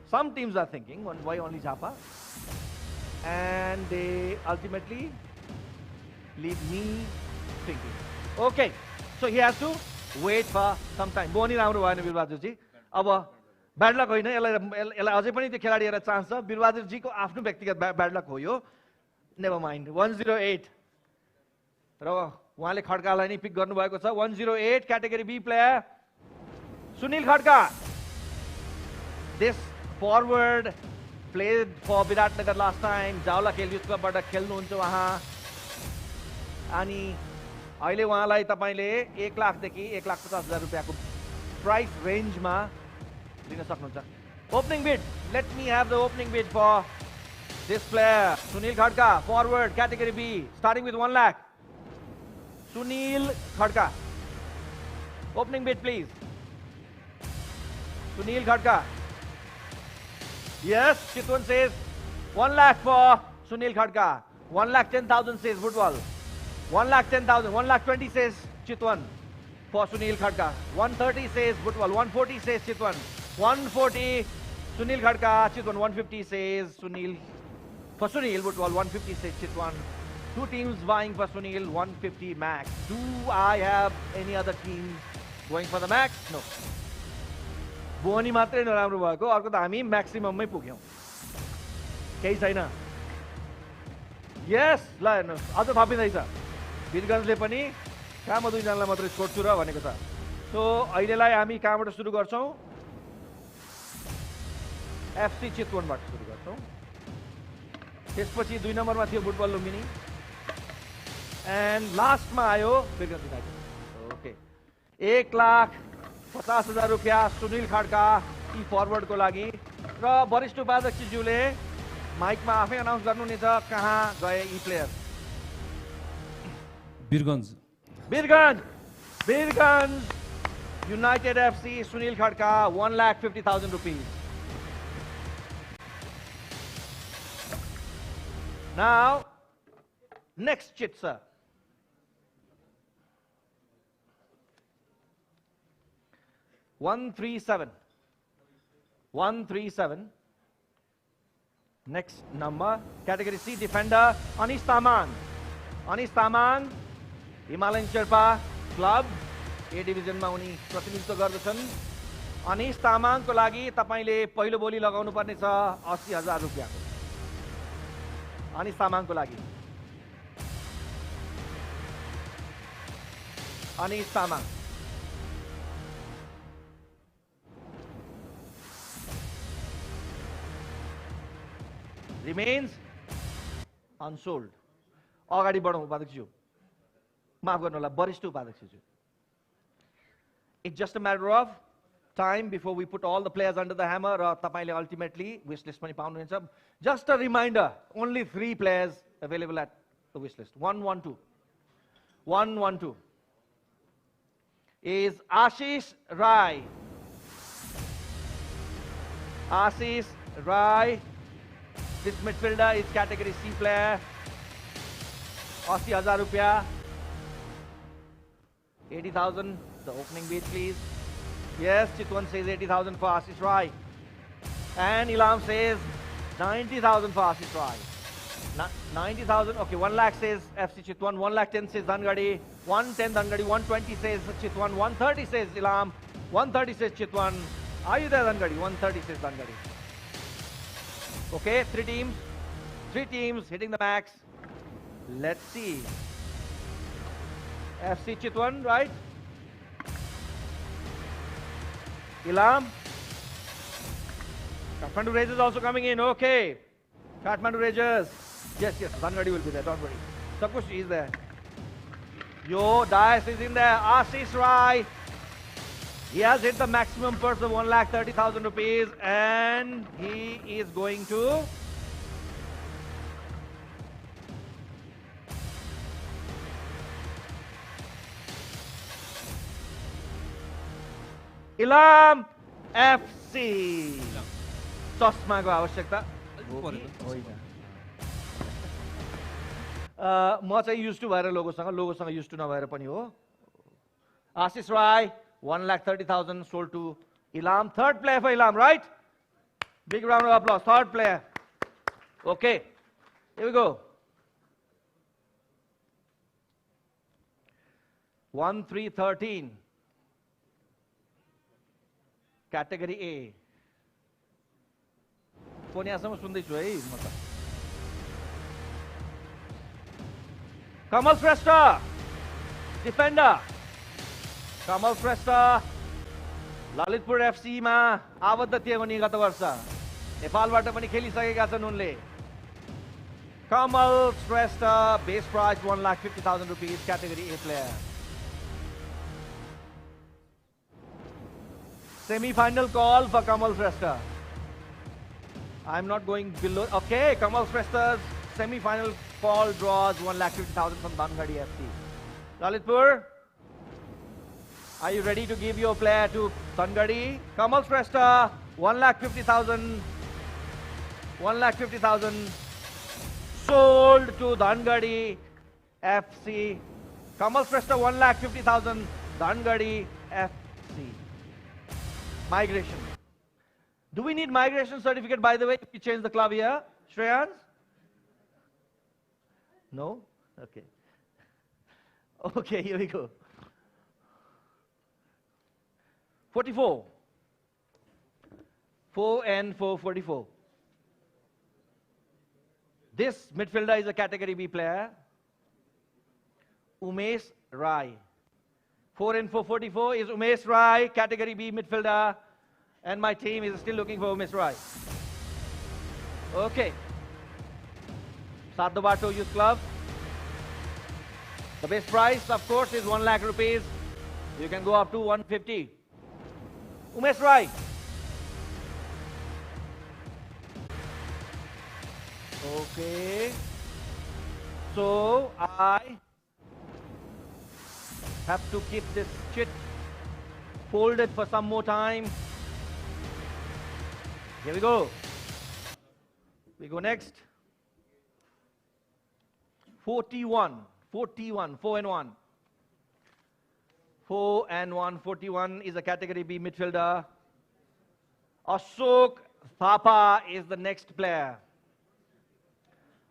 Some teams are thinking, why only Japa? And they ultimately leave me thinking. Okay, so he has to wait for some time. Boni राम्रो भएन बिरबहादुर जी. अब bad luck होइन, यसलाई अझै पनि त्यो खेलाडीहरुलाई chance छ. बिरबहादुर जी को आफ्नो व्यक्तिगत ब्याड लक हो यो. Never mind. 108 र उहाँले खड्कालाई नै पिक गर्नुभएको छ. 108 category B player Sunil Khadka. This forward played for Viratnagar last time. Jaula खेल युथ क्लबबाट खेल्नुहुन्छ उहाँ. अनि अहिले उहाँलाई तपाईले 1 लाख देखि 1,50,000 रुपैयाँको प्राइस रेन्जमा लिन सक्नुहुन्छ. Opening bid. Let me have the opening bid for this player. Sunil Khadka, forward, category B, starting with 1 lakh. Sunil Khadka. Opening bid, please. Sunil Khadka. Yes, Chitwan says 1 lakh for Sunil Khadka. 1,10,000 says Woodwall. 1,10,000. 1,20,000 says Chitwan for Sunil Khadka. 130 says Woodwall. 140 says Chitwan. 140 Sunil Khadka. Chitwan. 150 says Sunil. For Sunil Woodwall. 150 says Chitwan. 2 teams vying for Sunil. 150 max. Do I have any other teams going for the max? No. बोनी मात्रै नराम्रो भएको, अर्को त हामी म्याक्सिमममै पुग्यौं. केही छैन. Yes, ल हेर्नुस्, अझ थपिँदैछ. वीरगन्जले पनि कहाँ म 2 जनालाई मात्रै छोड्छु र भनेको छ. सो अहिलेलाई हामी कहाँबाट सुरु गर्छौं? एफसी चितवनबाट सुरु गर्छौं. त्यसपछि 2 नम्बरमा थियो फुटबल लुम्बिनी. एन्ड लास्टमा आयो वीरगन्ज युनाइटेड. ओके. 1 लाख 50,000 रुपियाँ सुनिल खड्का टी फरवर्डको लागि र वरिष्ठ उपाध्यक्षज्यूले माइकमा आफै अनाउन्स गर्नुहुनेछ कहाँ गए यी player Birgunj Birgunj United FC Sunil Khadka 1,50,000 rupees. Now next chit, sir. 137. 137. Next number, category C, defender Anish Tamang. Anish Tamang, Himalayan Sherpa Club. ए डिभिजनमा उनी प्रतिनिधित्व गर्दछन् अनिश तामाङको लागि तपाईले पहिलो बोली लगाउनु पर्ने छ 80,000 रुपैयाँको अनिश तामाङको लागि अनिश तामाङ remains unsold अगाडि बढौं उपाध्यक्षज्यू माफ गर्नुहोला वरिष्ठ उपाध्यक्षज्यू It's just a matter of time before we put all the players under the hammer. Ultimately, wish list pani paunu. Just a reminder, only 3 players available at the wish list. 112. 112 is Ashish Rai. Ashish Rai. This midfielder is category C player. 80,000 rupiah. 80,000. The opening bid, please. Yes, Chitwan says 80,000 for Ashish Rai. And Ilam says 90,000 for Ashish Rai. 90,000. Okay, 1 lakh says FC Chitwan. 1,10,000 says Dhangadi. 110 Dhangadi. 120 says Chitwan. 130 says Ilam. 130 says Chitwan. Are you there, Dhangadi? 130 says Dhangadi. Okay, 3 teams. 3 teams hitting the max. Let's see. FC Chitwan, right? Ilam. Kathmandu Rangers also coming in. Okay. Kathmandu Rangers. Yes, Dhangadi will be there. Don't worry. Sabkuch is there. Yo, Dias is in there. Ashish Rai. He has hit the maximum purse of 1,30,000 rupees and he is going to Ilam FC. चस्मा को आवश्यकता म चाहिँ use to भएर लोगोसँग use to नभएर पनि हो आशिष राय 1,30,000 sold to Ilam. Third player for Ilam, right? Big round of applause. Third player. Okay, here we go. 1,313. Category A. Phone यहाँसम्म सुन्दैछु है म त कमल श्रेष्ठ डिफेन्डर कमल श्रेष्ठ ललितपुर एफसी मा आबद्ध थिए भने गत वर्ष नेपालबाट पनि खेलिसकेका छन् उनले कमल श्रेष्ठ base price 1,50,000 rupees category A player. Semi-final call for Kamal Shrestha. I'm not going below. Okay, Kamal Shrestha's semi-final call draws 1,50,000 from Dhangadi FC. Lalitpur, are you ready to give your player to Dhangadi? Kamal Shrestha, 1,50,000. 1,50,000 sold to Dhangadi FC. Kamal Shrestha, 1,50,000. Dhangadi FC. Migration. Do we need migration certificate, by the way, if we change the club here? Shreyans? No? Okay. Okay, here we go. 44. 4 and 4, 44. This midfielder is a category B player. Umesh Rai. 4 and 4, 44 is Umesh Rai, category B midfielder. And my team is still looking for Umesh Rai. Okay. Sardobato Youth Club. The best price, of course, is 1 lakh rupees. You can go up to 150. Umesh Rai. Okay. So I have to keep this chit folded for some more time. Here we go. We go next. 41, 41, 4 and 1. 4 and 1, 41 is a category B midfielder. Ashok Thapa is the next player.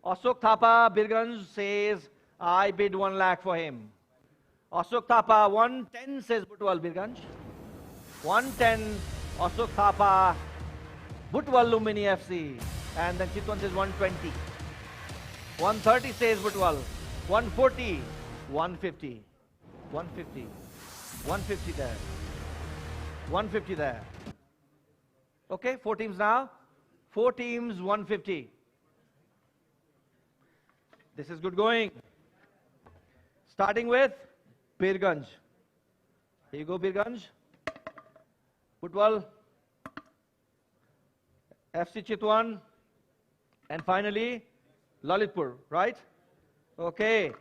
Ashok Thapa, Birganj says, I bid 1 lakh for him. Ashok Thapa, 110 says Butwal Birganj. 110, Ashok Thapa, Butwal Lumbini FC. And then Chitwan says 120. 130 says Butwal. 140, 150. 150. 150 there. 150 there. Okay, 4 teams now. 4 teams, 150. This is good going. Starting with Birganj. Here you go, Birganj. Butwal. FC Chitwan. And finally, Lalitpur, right? Okay.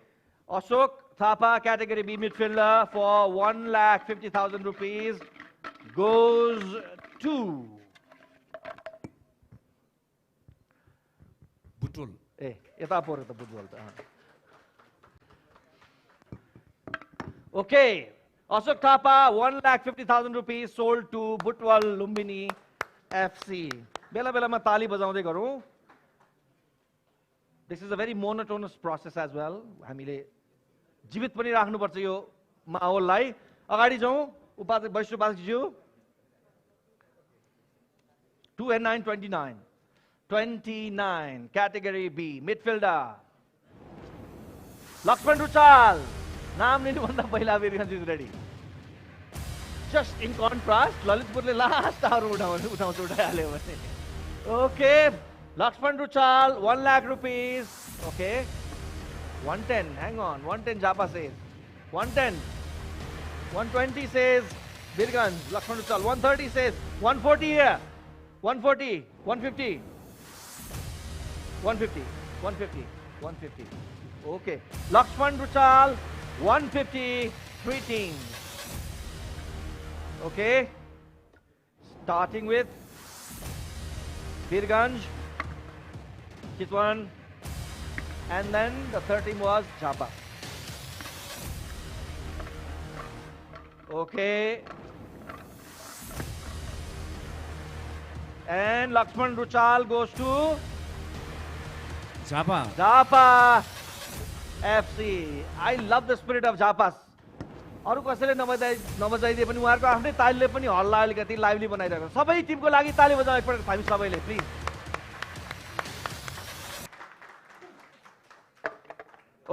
Ashok Thapa, category B midfielder for 1,50,000 rupees goes to Butwal. यता पऱ्यो त बुटबल त Okay, Ashok Thapa, 1,50,000 rupees sold to Butwal Lumbini FC. बेला बेलामा ताली बजाउँदै गरौँ. This is a very monotonous process as well. हामीले जीवित पनि राख्नुपर्छ यो माहौललाई. अगाडि जाउँ. उपाध्यक्ष वैश्य उपाध्यक्षज्यू. 2 and 9, 29. 29, category B, midfielder. Lakshman Ruchal. नाम लिनुभन्दा पहिला Birganj is ready. Just in contrast, Lalitpurle last hour उठाइहाल्यो भने. Okay, Lakshman Ruchal, 1 lakh rupees. Okay, 110, hang on, 110 Japa says. 110. 120 says Birganj, Lakshman Ruchal. 130 says 140 here. 140, 150. 150, 150, 150. Okay. Lakshman Ruchal, 150, 3 teams. Okay. Starting with Birganj, Chitwan, and then the third team was Japa. Okay. And Lakshman Ruchal goes to Japa. Japa FC. I love the spirit of Japas. अरु कसैले नबजाइदिए पनि उहाँहरुको आफ्नै तालीले पनि हल्ला अलिकति lively बनाइरहेको छ. सबै टिमको लागि ताली बजाउँ एकपटक हामी सबैले please.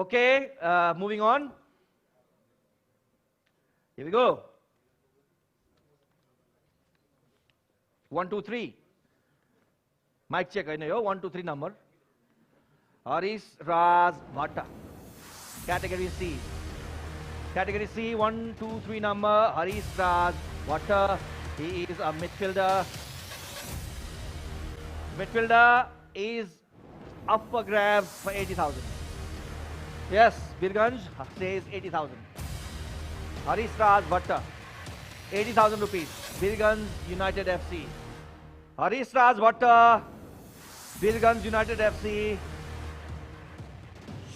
Okay, moving on. Here we go. 1, 2, 3. Mic check Hahn yo 1, 2, 3 number. Harish Raj Bhatta. Category C. Category C, 1, 2, 3 number. Harish Raj Bhatta. He is a midfielder. Midfielder is up for grabs for 80,000. Yes, Birganj says 80,000. Harish Raj Bhatta, 80,000 rupees. Birganj United FC. Harish Raj Bhatta, Birganj United FC,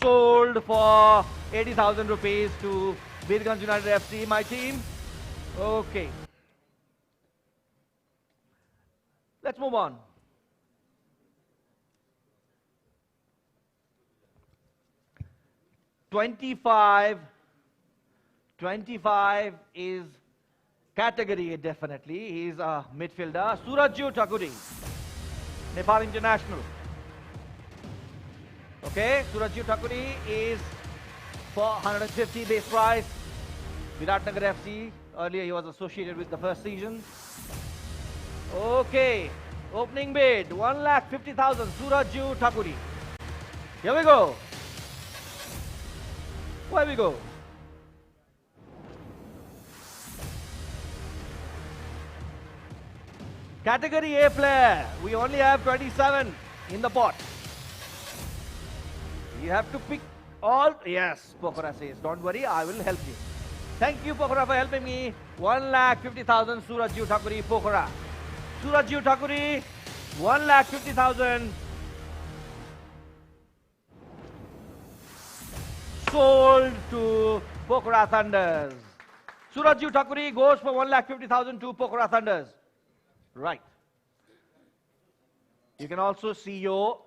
sold for 80,000 rupees to Birganj United FC, my team. Okay. Let's move on. $25 is category A definitely. He's a midfielder. Surajju Thakuri, Nepal International. Okay, Surajju Thakuri is for 150 base price. Viratnagar FC. Earlier he was associated with the first season. Okay, opening bid 1,50,000. Surajju Thakuri. Here we go. Where we go? Category A player. We only have 27 in the pot. You have to pick all. Yes, Pokhara says, don't worry, I will help you. Thank you, Pokhara, for helping me. 1,50,000, Surajju Thakuri, Pokhara. Surajju Thakuri, 1,50,000. Sold to Pokhara Thunders. Surajju Thakuri goes for 1,50,000 to Pokhara Thunders. Right. You can also see your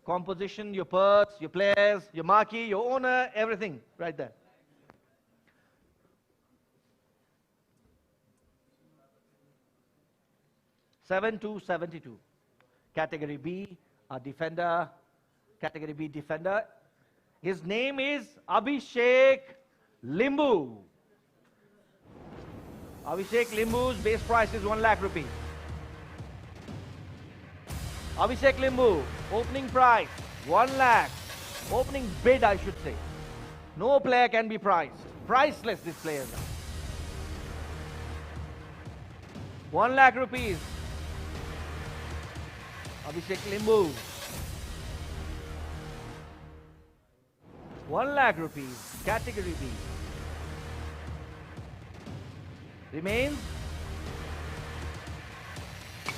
composition, your purse, your players, your marquee, your owner, everything right there. $7,272. Category B, a defender. Category B defender. His name is Abhishek Limbu. Abhishek Limbu's base price is 1 lakh rupees. Abhishek Limbu, opening price 1 lakh. Opening bid, I should say. No player can be priced. Priceless, this player. 1 lakh rupees. Abhishek Limbu. 1 lakh rupees. Category B. Remains.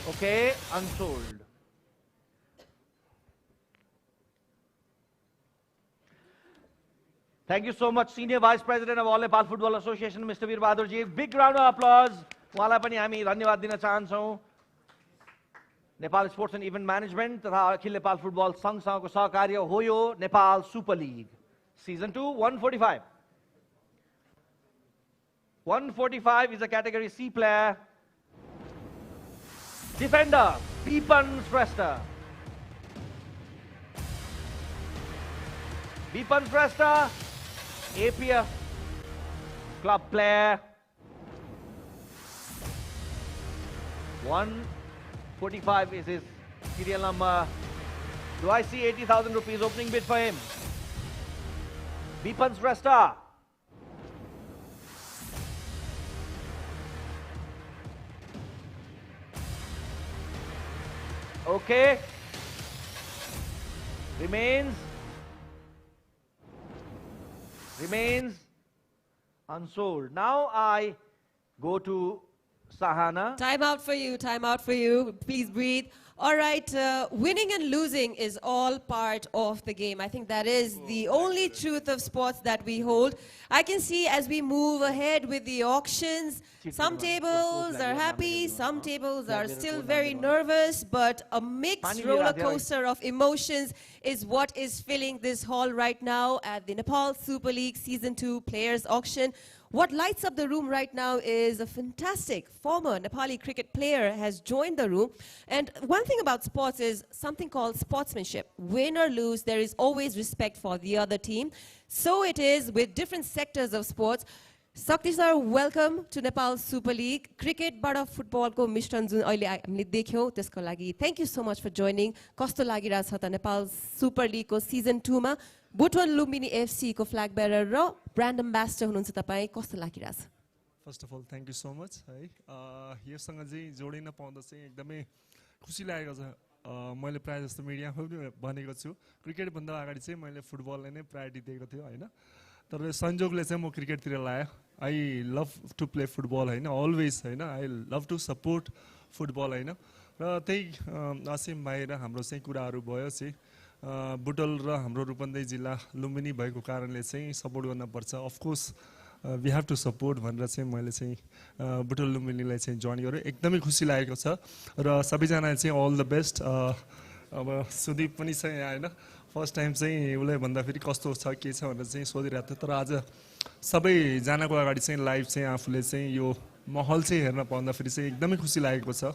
Okay, unsold. Thank you so much, Senior Vice President of All Nepal Football Association, Mr. Veer Bahadur ji. Big round of applause. उहाँलाई पनि हामी धन्यवाद दिन चाहन्छौँ. Nepal sports end event management तथा अखिल Nepal football संघसँगको सहकार्य हो यो Nepal super league Season 2, 145. 145 is a category C player. Defender, Bipan Shrestha. Bipan Shrestha, APF club player. 145 is his serial number. Do I see 80,000 rupees opening bid for him? Bipan Shrestha. Okay. Remains unsold. Now I go to Sahana. Time out for you, time out for you. Please breathe. All right, winning and losing is all part of the game. I think that is the only truth of sports that we hold. I can see as we move ahead with the auctions, some tables are happy, some tables are still very nervous, but a mixed roller coaster of emotions is what is filling this hall right now at the Nepal Super League Season 2 Players Auction. What lights up the room right now is a fantastic former Nepali cricket player has joined the room. And one thing about sports is something called sportsmanship. Win or lose, there is always respect for the other team. So it is with different sectors of sports. Sakti sir, welcome to Nepal Super League. Cricket, bada football ko mishran jun aile hamle dekhyo त्यसको लागि. Thank you so much for joining. कस्तो लागिरहेछ त Nepal Super League को Season 2 मा Butwal Lumbini FC को flag bearer र brand ambassador हुनुहुन्छ तपाई कस्तो लागिरहेछ? First of all thank you so much है योसँग चाहिँ जोडिन पाउँदा चाहिँ एकदमै खुसी लागेको छ मैले प्राय जस्तो मिडियामा पनि भनेको छु क्रिकेट भन्दा अगाडि चाहिँ मैले फुटबललाई नै प्रायोरिटी दिएको थियो हैन तर संयोगले चाहिँ म क्रिकेटतिर लाग्यो I love to play football हैन अलवेज हैन I love to support football हैन र त्यही असीम भाइ र हाम्रो चाहिँ कुराहरू भयो चाहिँ बुटल र हाम्रो रूपन्देही जिल्ला लुम्बिनी भएको कारणले चाहिँ सपोर्ट गर्न पर्छ of course we have to support भनेर चाहिँ मैले चाहिँ बुटल लुम्बिनीलाई चाहिँ जोइन गरेँ एकदमै खुसी लागेको छ र सबैजनाले चाहिँ अल द बेस्ट अब सुदीप पनि चाहिँ हैन फर्स्ट टाइम चाहिँ उसले भन्दाखेरि कस्तो छ के छ भनेर चाहिँ सोधिरहेको थियो तर आज सबैजनाको अगाडि चाहिँ लाइभ चाहिँ आफूले चाहिँ यो माहौल चाहिँ हेर्न पाउँदाखेरि चाहिँ एकदमै खुसी लागेको छ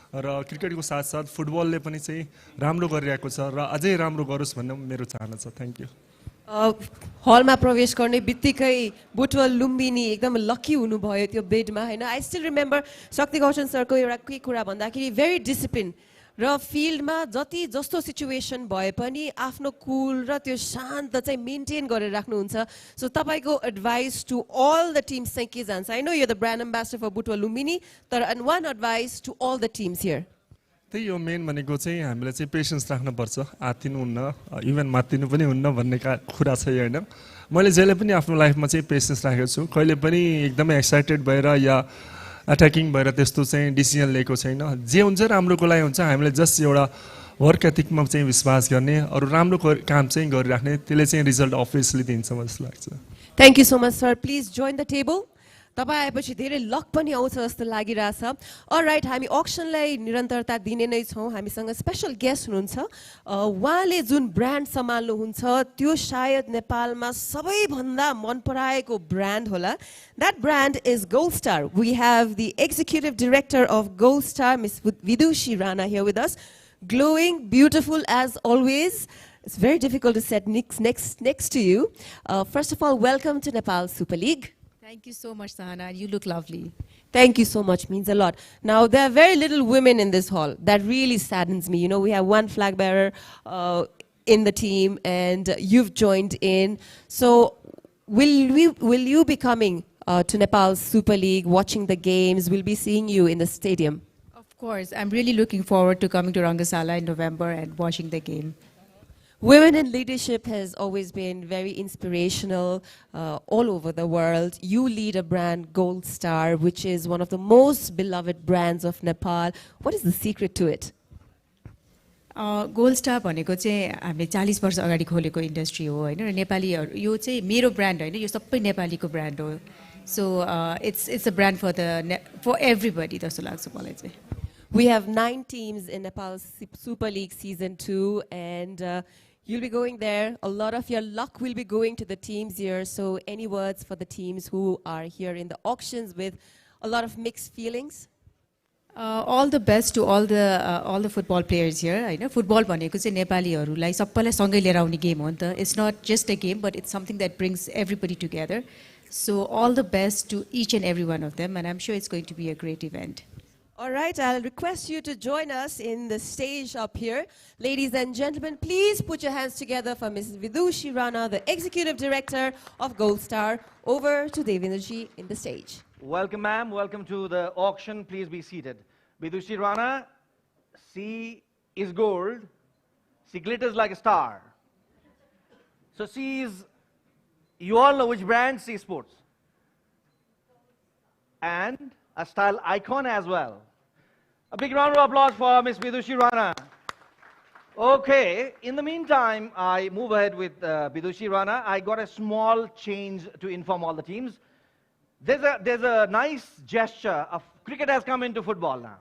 र क्रिकेटको साथसाथ फुटबलले पनि चाहिँ राम्रो गरिरहेको छ र अझै राम्रो गरोस् भन्ने मेरो चाहना छ थ्याङ्क यू हलमा प्रवेश गर्ने बित्तिकै बुटवल लुम्बिनी एकदम लकी हुनुभयो त्यो बिडमा हैन आई स्टिल रिमेम्बर शक्ति गौतम सरको एउटा के कुरा भन्दाखेरि भेरी डिसिप्लिन र फिल्डमा जति जस्तो सिचुएसन भए पनि आफ्नो कुल र त्यो शान्त चाहिँ मेन्टेन गरेर राख्नुहुन्छ सो तपाईँको advice to all the teams चाहिँ के जान्छ I know you the brand ambassador for Butwal Lumbini तर and one advice to all the teams here त्यही हो मेन भनेको चाहिँ हामीले चाहिँ पेसेन्स राख्नुपर्छ आत्तिनु हुन्न इभन मात्तिनु पनि हुन्न भन्ने कुरा छ होइन मैले जहिले पनि आफ्नो लाइफमा चाहिँ पेसेन्स राखेको छु कहिले पनि एकदमै एक्साइटेड भएर या अट्याकिङ भएर त्यस्तो चाहिँ डिसिजन लिएको छैन जे हुन्छ राम्रोको लागि हुन्छ हामीले जस्ट एउटा वर्क एथिकमा चाहिँ विश्वास गर्ने अरू राम्रो काम चाहिँ गरिराख्ने त्यसले चाहिँ रिजल्ट अभियसली दिन्छ मलाई जस्तो लाग्छ thank you so much sir please join the table तपाईँ आएपछि धेरै लक पनि आउँछ जस्तो लागिरहेछ अलराइट हामी अक्सनलाई निरन्तरता दिने नै छौँ हामीसँग स्पेसल गेस्ट हुनुहुन्छ उहाँले जुन ब्रान्ड सम्हाल्नुहुन्छ त्यो सायद नेपालमा सबैभन्दा मन पराएको ब्रान्ड होला that brand is Gold Star we have the executive director of Gold Star miss Vidushi Rana here with us glowing, beautiful as always. It's very difficult to sit next to you. First of all, welcome to Nepal Super League. Thank you so much, Sahana. You look lovely. Thank you so much. Means a lot. Now, there are very little women in this hall. That really saddens me. You know, we have one flag bearer in the team, and you've joined in. So, will you be coming to Nepal Super League, watching the games? We'll be seeing you in the stadium. Of course. I'm really looking forward to coming to Rangasala in November and watching the game. Women in leadership has always been very inspirational all over the world. You lead a brand, Gold Star, which is one of the most beloved brands of Nepal. What is the secret to it? Gold star भनेको चाहिँ हामीले 40 वर्ष अगाडि खोलेको industry हो होइन र नेपालीहरू यो चाहिँ मेरो ब्रान्ड होइन यो सबै नेपालीको ब्रान्ड हो so it's a brand for everybody जस्तो लाग्छ मलाई चाहिँ We have 9 teams in Nepal Super League Season 2 and you'll be going there. A lot of your luck will be going to the teams here. So any words for the teams who are here in the auctions with a lot of mixed feelings? All the best to all the football players here. I know football भनेको चाहिँ नेपालीहरूलाई सबैलाई सँगै लिएर आउने game हो नि त. It's not just a game, but it's something that brings everybody together. So all the best to each and every one of them, and I'm sure it's going to be a great event. All right, I'll request you to join us in the stage up here. Ladies and gentlemen, please put your hands together for Mrs. Vidushi Rana, the Executive Director of Gold Star. Over to Devendraji in the stage. Welcome, ma'am. Welcome to the auction. Please be seated. Vidushi Rana, C is gold. She glitters like a star. So she is, you all know which brand, C Sports. And a style icon as well. A big round of applause for Miss Vidushi Rana. Okay, in the meantime, I move ahead with Vidushi Rana. I got a small change to inform all the teams. There's a nice gesture of cricket has come into football now.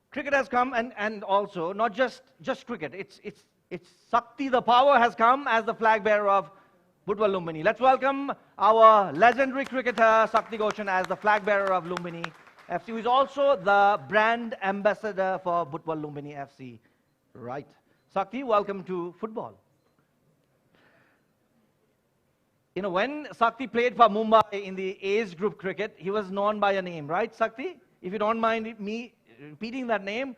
Cricket has come and also not just cricket. It's Sakti, the power has come as the flag bearer of Butwal Lumbini. Let's welcome our legendary cricketer Sakti Goshen as the flag bearer of Lumbini FC, who is also the brand ambassador for Butwal Lumbini FC. Right. Sakti, welcome to football. You know, when Sakti played for Mumbai in the age group cricket, he was known by a name, right, Sakti? If you don't mind me repeating that name,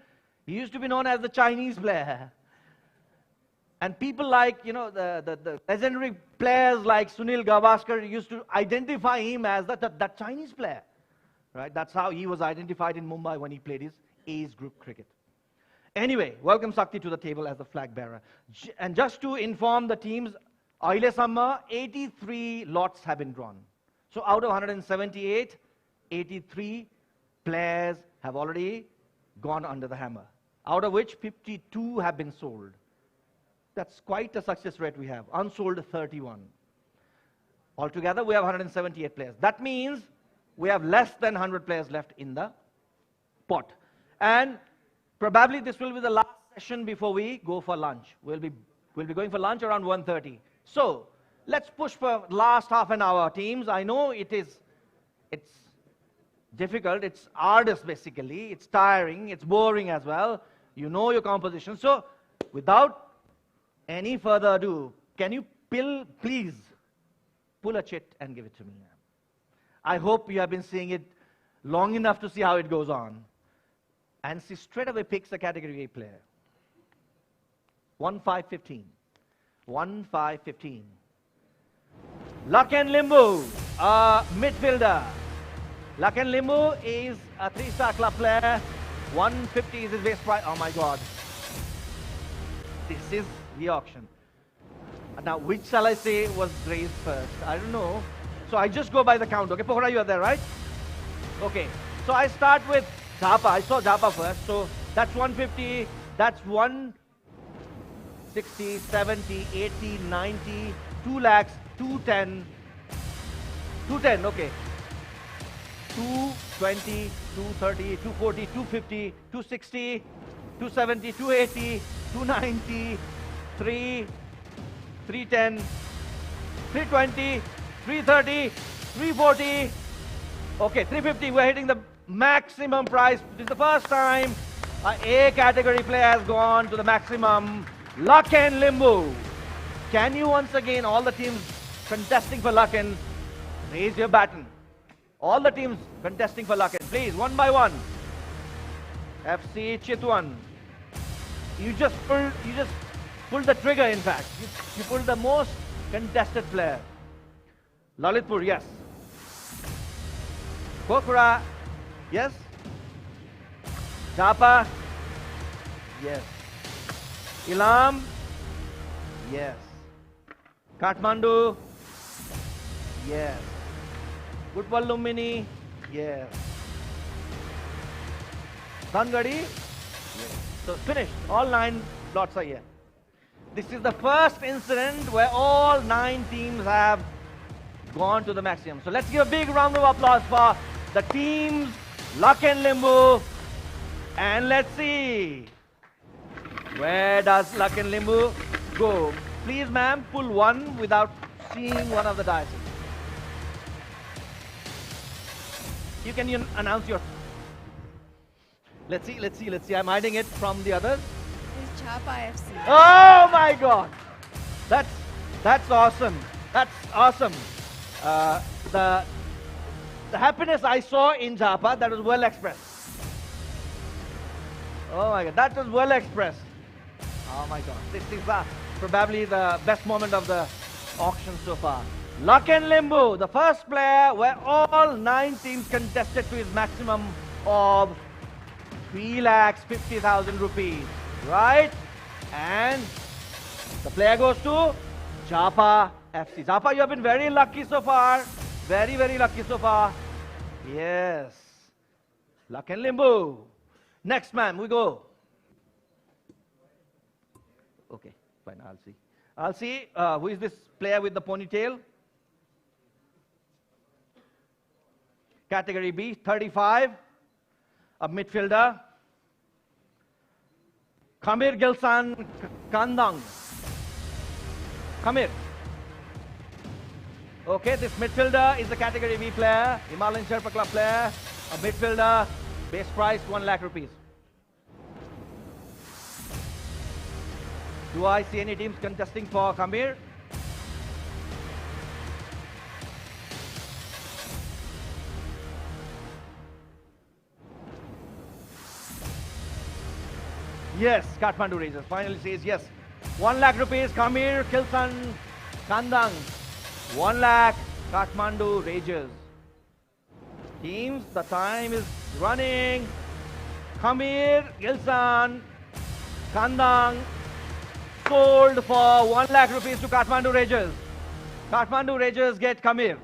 he used to be known as the Chinese player. And people like, you know, the legendary players like Sunil Gavaskar used to identify him as that Chinese player. Right? That's how he was identified in Mumbai when he played his age group cricket. Anyway, welcome Sakti to the table as the flag bearer. And just to inform the teams, Aile Samma, 83 lots have been drawn. So out of 178, 83 players have already gone under the hammer, out of which 52 have been sold. That's quite a success rate we have. Unsold 31. Altogether, we have 178 players. That means we have less than 100 players left in the pot. And probably this will be the last session before we go for lunch. We'll be going for lunch around 1:30. So let's push for last half an hour, teams. I know it's difficult. It's arduous, basically. It's tiring. It's boring as well. You know your composition. So without any further ado, can you please pull a chit and give it to me? I hope you have been seeing it long enough to see how it goes on. And she straight away picks a category A player. 1-5-15. 1-5-15. Laken Limbu, a midfielder. Laken Limbu is a 3-star club player. 150 is his base price. Oh my God. This is the auction. Now, which shall I say was raised first? I don't know. So I just go by the count. Okay, Pokhara, you are there, right? Okay. So I start with Japa. I saw Japa first. So that's 150. That's 160, 70, 80, 90, 2 lakhs, 210. 210, okay. 220, 230, 240, 250, 260, 270, 280, 290, 310, 320, 330, 340. Okay, 350. We're hitting the maximum price. This is the first time a A category player has gone to the maximum. Laken Limbu. Can you once again, all the teams contesting for Laken, raise your baton? All the teams contesting for Laken, please, one by one. FC Chitwan. You just pulled the trigger, in fact. You pulled the most contested player. Lalitpur, yes. Pokhara, yes. Japa, yes. Ilam, yes. Kathmandu, yes. Football Lumini, yes. Sangadi, yes. So finished. All 9 lots are here. This is the first incident where all 9 teams have gone to the maximum. So let's give a big round of applause for the teams, Laken Limbu, and let's see. Where does Laken Limbu go? Please, ma'am, pull one without seeing one of the dice. You can announce your... Let's see. I'm hiding it from the others. It's Chapa FC. Oh my God! That's awesome. That's awesome. The happiness I saw in Japa, that was well expressed. Oh my God, that was well expressed. Oh my God, this is probably the best moment of the auction so far. Laken Limbu, the first player where all 9 teams contested to his maximum of 3,50,000 rupees, right? And the player goes to Japa FC. Japa, you have been very lucky so far. Very, very lucky so far. Yes. Laken Limbu. Next, ma'am, we go. Okay, fine, I'll see. I'll see who is this player with the ponytail. Category B, 35. A midfielder. Khamir Gilsan Kandang. Khamir. Okay, this midfielder is a category B player, Himalayan Sherpa Club player, a midfielder, base price 1 lakh rupees. Do I see any teams contesting for Khamir? Yes, Kathmandu Rangers finally says yes. 1 lakh rupees, Khamir, Kilsan, Kandang. 1 lakh, Kathmandu Rangers. Teams, the time is running. Khamir, Gilsan, Kandang, sold for 1 lakh rupees to Kathmandu Rangers. Kathmandu Rangers get Khamir.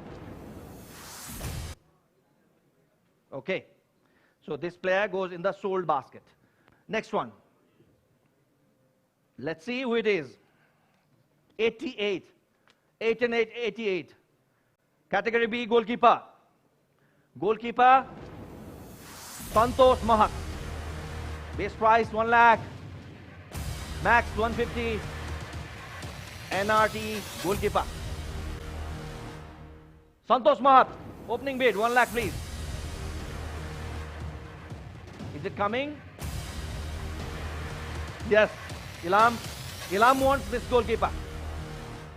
Okay, so this player goes in the sold basket. Next one. Let's see who it is. 88. 8 and 8, 88. Category B, goalkeeper. Goalkeeper, Santosh Mahak. Base price 1 lakh. Max 150. NRT, goalkeeper. Santosh Mahak. Opening bid, 1 lakh please. Is it coming? Yes. Ilam wants this goalkeeper.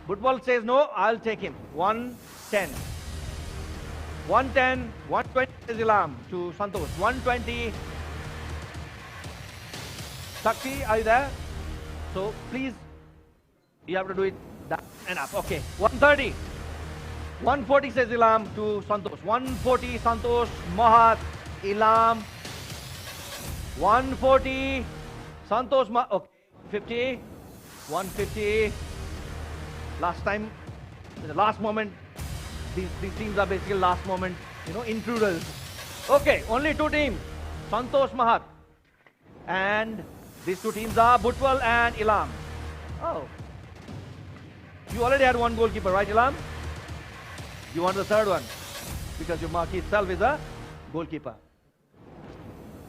Football says no, I'll take him. 110. 110, 120 is Ilam to Santosh. 120, Shakti, are you there? So please, you have to do it down and up. Okay, 130. 140 says Ilam to Santosh. 140 Santosh, Mahat, Ilam. 140 Santosh, okay, 50. 150. Last time, the last moment. These teams are basically last moment, intruders. Okay, only two teams. Santosh, Mahat. And these two teams are Butwal and Ilam. Oh. You already had one goalkeeper, right, Ilam? You want the third one? Because your marquee itself is a goalkeeper.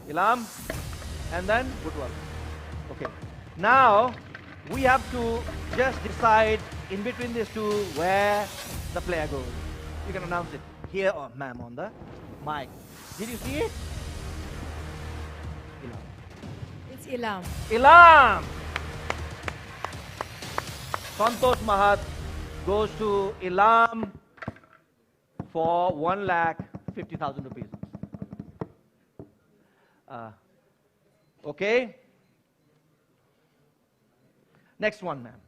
Ilam. And then Butwal. Okay. Now, we have to just decide in between these two where the player goes. You can announce it here or ma'am on the mic. Did you see it? Ilam. It's Ilam. Ilam! Santosh Mahat goes to Ilam for 1,50,000 rupees. Okay. Next one, ma'am.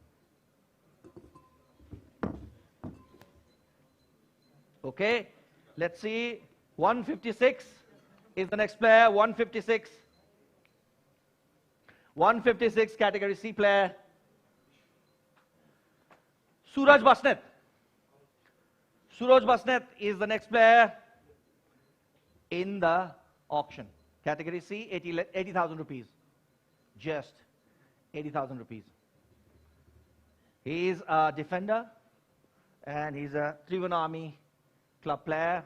Okay. Let's see. 156 is the next player. 156. 156 category C player. Suraj Basnet. Suraj Basnet is the next player in the auction. Category C, 80,000 rupees. Just 80,000 rupees. He is a defender and he's a Tribhuvan Army club player.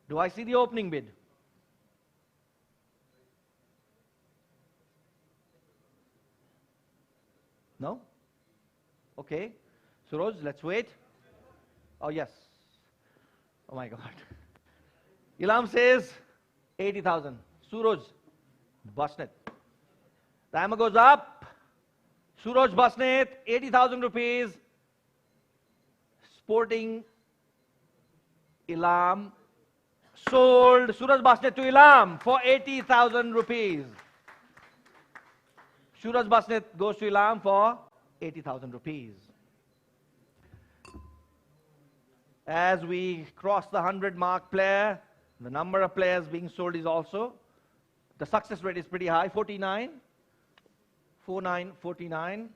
Do I see the opening bid? No? Okay. Suraj, let's wait. Oh, yes. Oh, my God. Ilam says 80,000. Suraj Basnet. The hammer goes up. Suraj Basnet, 80,000 rupees. Sporting Ilam. Sold Suraj Basnet to Ilam for 80,000 rupees. Suraj Basnet goes to Ilam for 80,000 rupees. As we cross the 100 mark player, the number of players being sold is also, the success rate is pretty high, 49. 49, 49.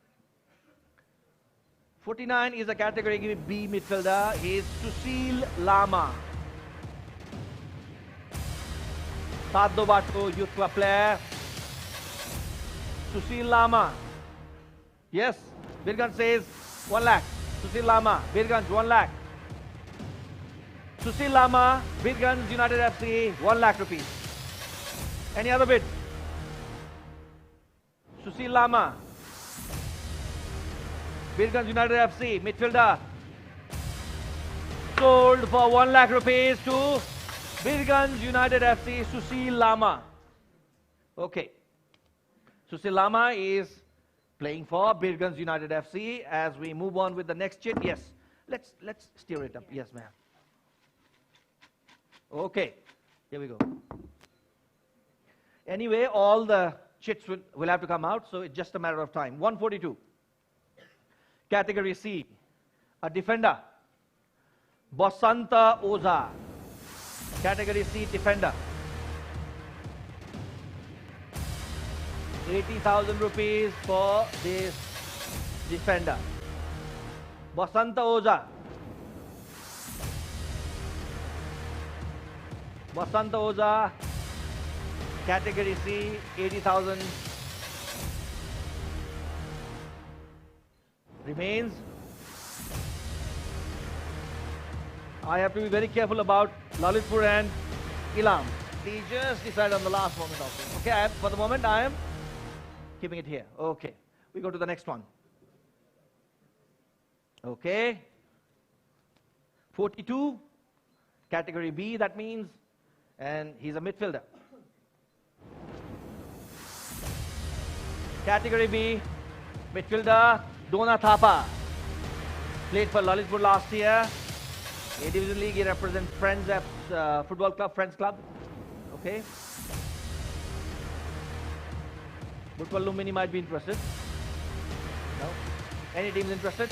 49 is a category B midfielder. He is Susil Lama. Saddo Bato youth club player. Susil Lama. Yes, Birganj says 1 lakh. Susil Lama, Birganj 1 lakh. Susil Lama, Birganj United FC, 1 lakh rupees. Any other bid? Susil Lama, Birganj United FC, midfielder. Sold for 1 lakh rupees to Birganj United FC, Susil Lama. Okay. Susil Lama is playing for Birganj United FC. As we move on with the next chit, yes, let's steer it up. Yes, ma'am. Okay, here we go. Anyway, all the chits will have to come out, so it's just a matter of time. 142. Category C, a defender. Basanta Oza. Category C, defender. 80,000 rupees for this defender. Basanta Oza. Basanta Oza, category C, 80,000 remains. I have to be very careful about Lalitpur and Ilam. They just decide on the last moment of it. Okay, for the moment I am keeping it here. Okay, we go to the next one. Okay, 42, category B, that means, and he's a midfielder. Category B, midfielder, Dona Thapa. Played for Lalitpur last year. A Division League, he represents Friends Football Club, Friends Club. Okay. Butwal Lumini might be interested. No? Any teams interested?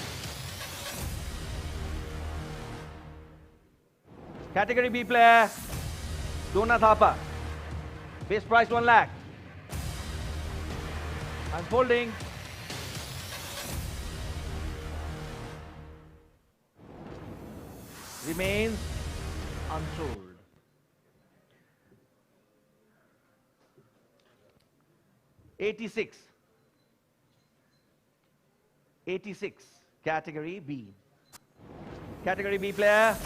Category B player, Dona Thapa. Base price 1 lakh. Unfolding. Remains unsold. $86. Category B. Category B player,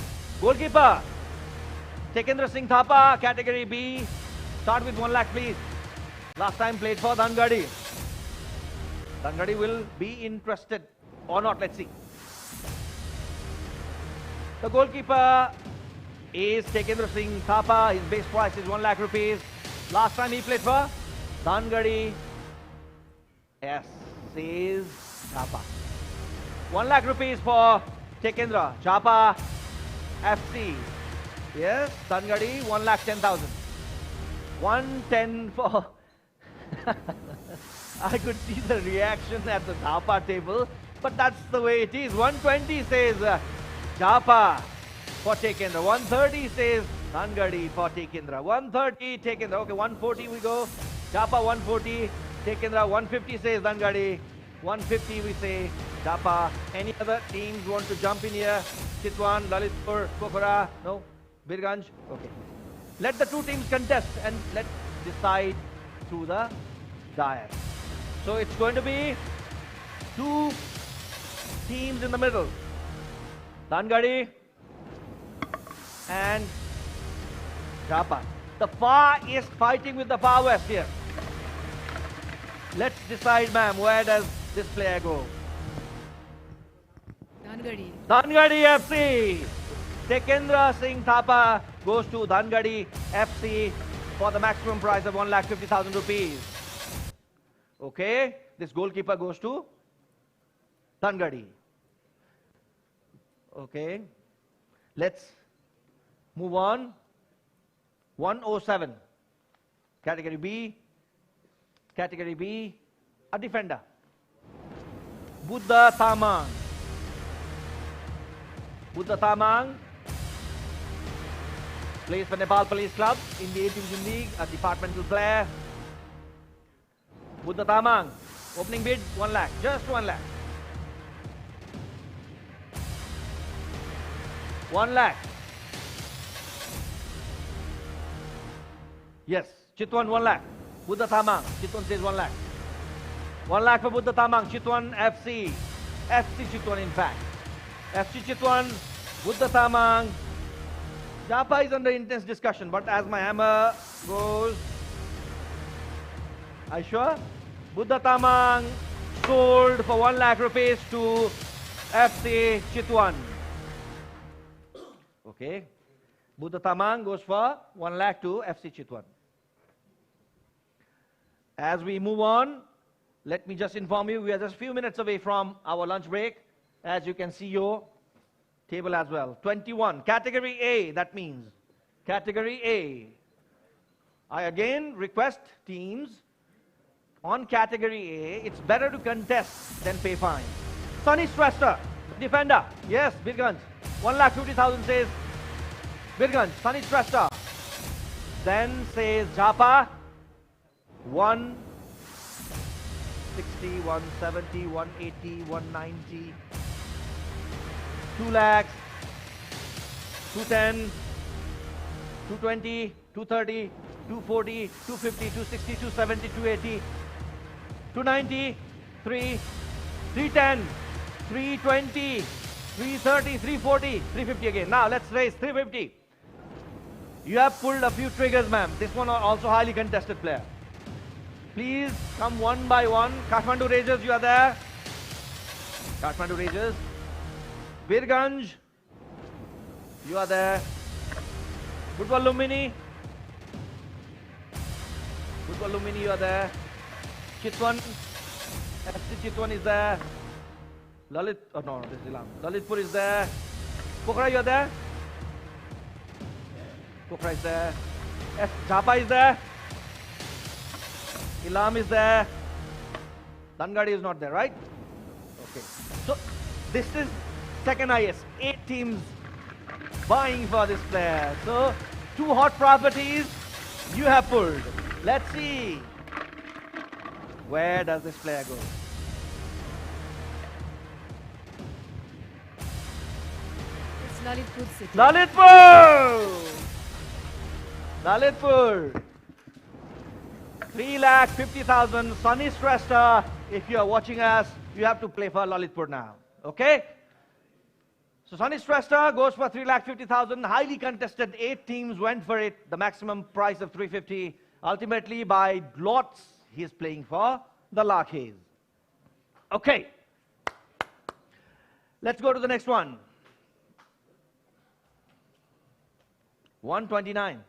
goalkeeper, Tekendra Singh Thapa, category B. Start with 1 lakh, please. Last time played for Dhangadi. Dhangadi will be interested or not, let's see. The goalkeeper is Tekendra Singh Thapa. His base price is 1 lakh rupees. Last time he played for Dhangadi. Yes, says Thapa. 1 lakh rupees for Tekendra Chapa FC. Yes, Dhangadi, 1,10,000. 110 for... I could see the reaction at the Dhapa table, but that's the way it is. 120 says Chapa for Tekendra. 130 says Dhangadi for Tekendra. 130 Tekendra. Okay, 140 we go. Chapa 140. Tekendra 150 says Dhangadi. 150 we say Chapa. Any other teams want to jump in here? Chitwan, Lalitpur, Pokhara? No? Birganj? Okay. Let the two teams contest and let's decide through the diet. So it's going to be two teams in the middle. Dhangadi and Chapa. The Far East fighting with the Far West here. Let's decide, ma'am, where does this player go? Dhangadi. Dhangadi FC. Tekendra Singh Thapa goes to Dhangadi FC for the maximum price of 1,50,000 rupees. Okay, this goalkeeper goes to Dhangadi. Okay, let's move on. 107. Category B. Category B, a defender. Buddha Tamang. Buddha Tamang plays for Nepal Police Club in the 8th Division League, a departmental player. Buddha Tamang, opening bid 1 lakh, just 1 lakh. 1 lakh. Yes, Chitwan 1 lakh. Buddha Tamang, Chitwan says 1 lakh. 1 lakh for Buddha Tamang, Chitwan FC. FC Chitwan in fact. FC Chitwan, Buddha Tamang. Japa is under intense discussion, but as my hammer goes, are you sure? Buddha Tamang sold for 1 lakh rupees to FC Chitwan. Okay. Buddha Tamang goes for 1 lakh to FC Chitwan. As we move on, let me just inform you, we are just a few minutes away from our lunch break. As you can see your table as well. 21, category A, that means. Category A. I again request teams on category A, it's better to contest than pay fine. Sunny Strester, defender. Yes, Birganj. 1,50,000 says Birganj, Sunny Strester. Then says Japa. 160, 170, 180, 190, 2 lakhs, 210, 220, 230, 240, 250, 260, 270, 280, 290, 310, 320, 330, 340, 350 again. Now let's raise 350. You have pulled a few triggers, ma'am. This one also highly contested player. Please come one by one. Kathmandu Rangers, you are there. Kathmandu Rangers. Birganj, you are there. Butwal Lumini. Butwal Lumini, you are there. Chitwan. FC Chitwan is there. Lalit, oh no, this is Ilam. Lalitpur is there. Pokhara, you are there. Pokhara is there. Japa is there. Ilam is there. Dangadi is not there, right? Okay. So this is second highest. 8 teams vying for this player. So 2 hot properties you have pulled. Let's see. Where does this player go? It's Lalitpur City. Lalitpur! Lalitpur. 3,50,000. Sunny Shrestha, if you are watching us, you have to play for Lalitpur now. Okay? So Sunny Shrestha goes for 3,50,000. Highly contested. 8 teams went for it. The maximum price of 350. Ultimately, by lots, he is playing for the Lakhes. Okay. Let's go to the next one. 129.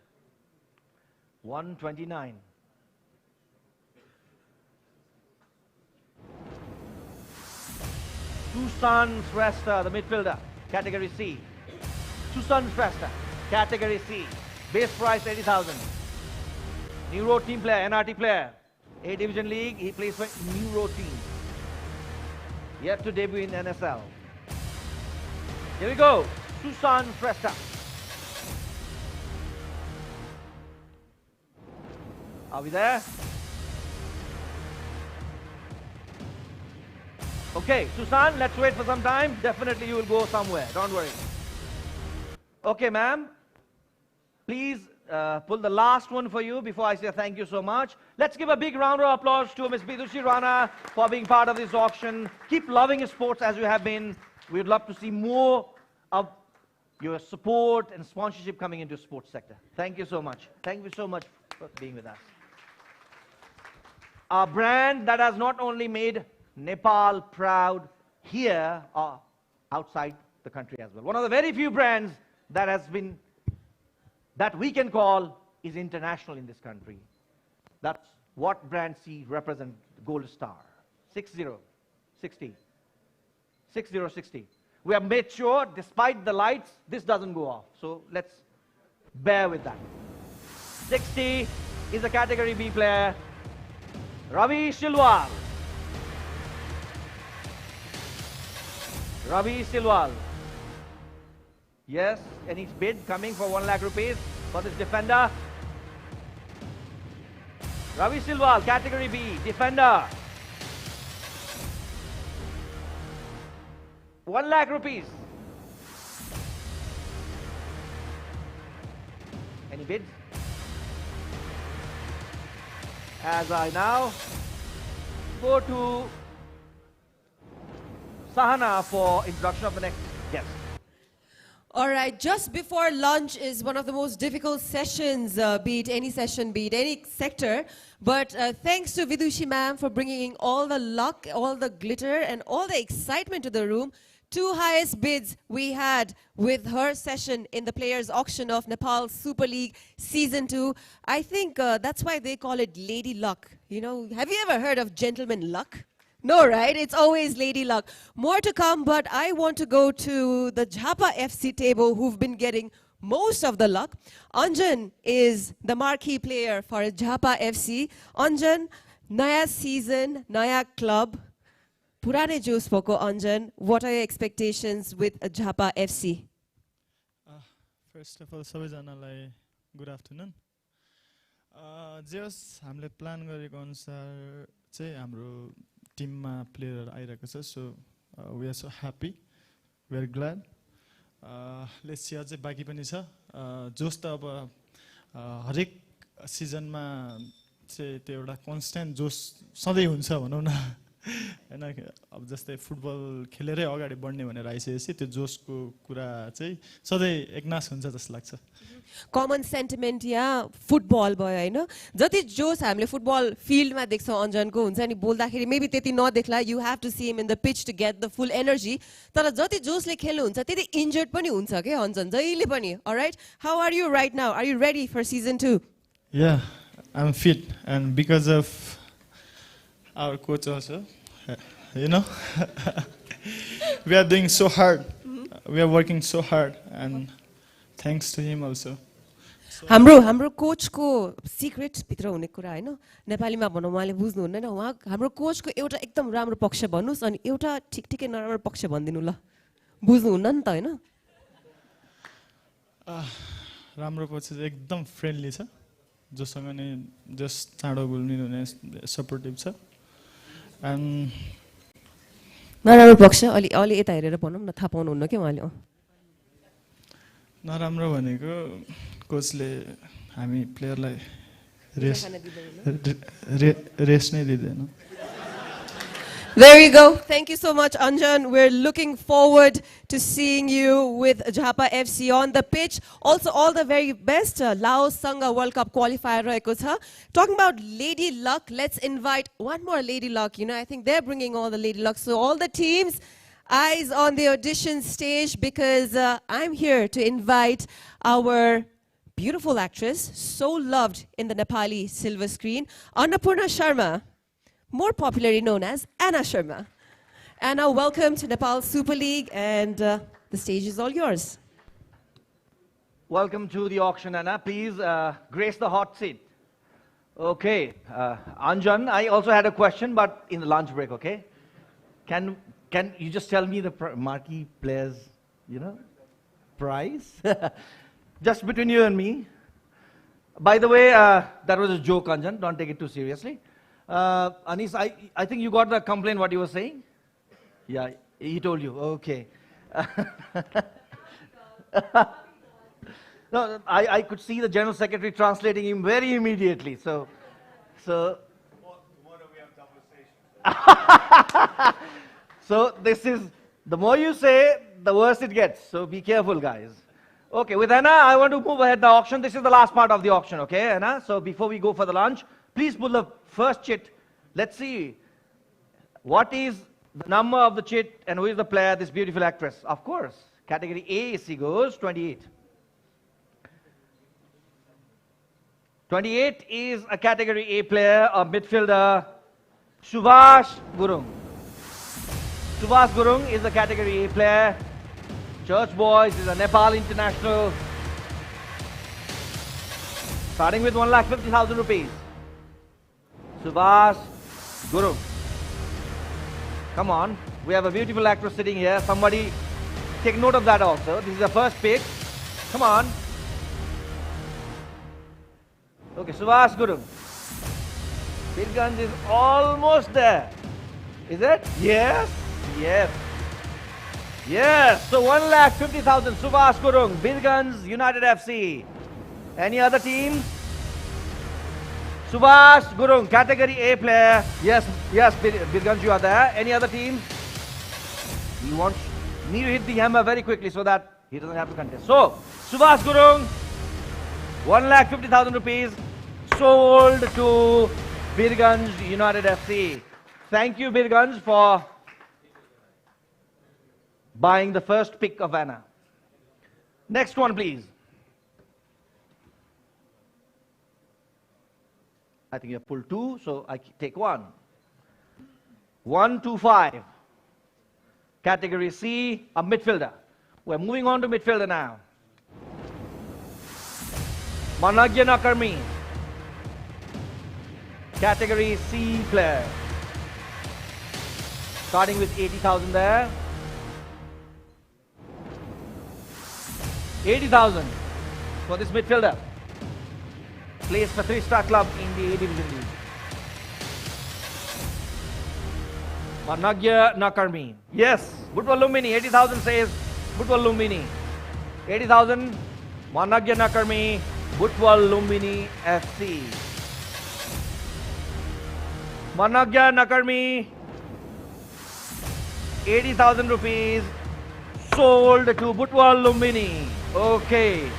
129. Susan Shrestha, the midfielder, category C. Susan Shrestha, category C. Base price 80,000. New Road team player, NRT player. A Division League, he plays for New Road team. Yet to debut in NSL. Here we go. Susan Shrestha. Are we there? Okay, Susan, let's wait for some time. Definitely you will go somewhere. Don't worry. Okay, ma'am. Please pull the last one for you before I say thank you so much. Let's give a big round of applause to Ms. Vidushi Rana for being part of this auction. Keep loving sports as you have been. We'd love to see more of your support and sponsorship coming into the sports sector. Thank you so much. Thank you so much for being with us. A brand that has not only made Nepal proud here or outside the country as well. One of the very few brands that has been, that we can call is international in this country. That's what brand C represents, Gold Star. 6060. 6060. We have made sure, despite the lights, this doesn't go off. So let's bear with that. 60 is a category B player. Ravi Silwal. Ravi Silwal. Yes, any bid coming for 1 lakh rupees for this defender? Ravi Silwal, category B, defender. 1 lakh rupees. Any bids? As I now go to Sahana for introduction of the next guest. All right, just before lunch is one of the most difficult sessions, be it any session, be it any sector. But thanks to Vidushi ma'am for bringing all the luck, all the glitter, and all the excitement to the room. 2 highest bids we had with her session in the players auction of Nepal Super League Season 2. I think that's why they call it Lady Luck. You know, have you ever heard of Gentleman Luck? No, right? It's always Lady Luck. More to come, but I want to go to the Jhapa FC table who've been getting most of the luck. Anjan is the marquee player for Jhapa FC. Anjan, Naya season, Naya club. Purane Juice Poko Anjan, what are your expectations with Jhapa FC? First of all, सबैजनालाई good afternoon. जस हामीले plan गरेको अनुसार चाहिँ हाम्रो टिममा प्लेयरहरु आइरहेको छ, so we are so happy, we are glad. Let's see अझै बाँकी पनि छ. जोस त अब हरेक सिजनमा चाहिँ त्यो एउटा कन्स्ट्यान्ट जोस सधैँ हुन्छ भनौं न. हैन अब जस्तै फुटबल खेलेरै अगाडि बढ्ने भनेर आइसकेपछि त्यो जोसको कुरा चाहिँ सधैँ एकनास हुन्छ जस्तो लाग्छ. कमन सेन्टिमेन्ट या फुटबल भयो हैन, जति जोस हामीले फुटबल फिल्डमा देख्छौं अन्जनको हुन्छ नि, बोल्दाखेरि मेबी त्यति नदेख्ला, you have to see him in the pitch to get the full energy, तर जति जोसले खेल्नु हुन्छ त्यति इन्जर्ड पनि हुन्छ के अन्जन जहिले पनि. Alright, how are you right now? Are you ready for season 2? Yeah, I'm fit, and because of our coach also, you know, we are doing so hard. We are working so hard, and thanks to him also. हाम्रो कोचको secrete भित्र हुने कुरा हैन नेपालीमा भनौँ उहाँले बुझ्नुहुन्न नि उहाँ हाम्रो कोचको एउटा एकदम राम्रो पक्ष भन्नुस् अनि एउटा ठिकै नराम्रो पक्ष भनिदिनु ल बुझ्नुहुन्न नि त हैन राम्रो पक्ष चाहिँ एकदम फ्रेन्डली छ जोसँग नि जस चाँडो गुल्मिनु हुने सपोर्टिभ छ एन्ड नराम्रो पक्ष अलि यता हेरेर भनौँ न थाहा पाउनुहुन्न के उहाँले नराम्रो भनेको कोचले हामी प्लेयरलाई रेस्ट नै दिँदैन There you go. Thank you so much, Anjan. We're looking forward to seeing you with Jhapa FC on the pitch. Also, all the very best. Laos Sangha World Cup qualifier रहेको छ. Talking about Lady Luck, let's invite one more Lady Luck. You know, I think they're bringing all the Lady Luck. So all the teams, eyes on the audition stage because I'm here to invite our beautiful actress, so loved in the Nepali silver screen, Annapurna Sharma, more popularly known as Anna Sharma. Anna, welcome to Nepal Super League, and the stage is all yours. Welcome to the auction, Anna. Please grace the hot seat. Okay, Anjan, I also had a question, but in the lunch break, okay? Can you just tell me the marquee players, prize? Just between you and me. By the way, that was a joke, Anjan. Don't take it too seriously. Anis, I think you got the complaint what you were saying? Yeah, he told you. Okay. No, I could see the General Secretary translating him very immediately. So. Tomorrow we have conversation. So this is, the more you say, the worse it gets. So be careful, guys. Okay, with Anna, I want to move ahead the auction. This is the last part of the auction, okay, Anna? So before we go for the lunch, please pull the first chit. Let's see what is the number of the chit and who is the player, this beautiful actress. Of course, category A, she goes 28. 28 is a category A player, a midfielder, Subhash Gurung. Subhash Gurung is a category A player. Church Boys is a Nepal international. Starting with 1,50,000 rupees. Subhash Gurung. Come on, we have a beautiful actress sitting here. Somebody take note of that also. This is the first pick. Come on. Okay, Subhash Gurung. Birganj is almost there. Is it? Yes. Yes. Yes. So 1,50,000. Subhash Gurung. Birganj United FC. Any other teams? Subhash Gurung, category A player. Yes, Birganj, you are there. Any other teams? He wants me to hit the hammer very quickly so that he doesn't have to contest. So, Subhash Gurung, 1,50,000 rupees sold to Birganj United FC. Thank you, Birganj, for buying the first pick of Anna. Next one, please. I think you have pulled two, so I take one. 1, 2, 5. Category C, a midfielder. We're moving on to midfielder now. Managya Nakarmi. Category C player. Starting with 80,000 there. 80,000 for this midfielder. Plays for 3-star club in the A Division League. Managya Nakarmi. Yes, Butwal Lumbini. 80,000 says Butwal Lumbini. 80,000. Managya Nakarmi. Butwal Lumbini FC. Managya Nakarmi. 80,000 rupees sold to Butwal Lumbini. Okay.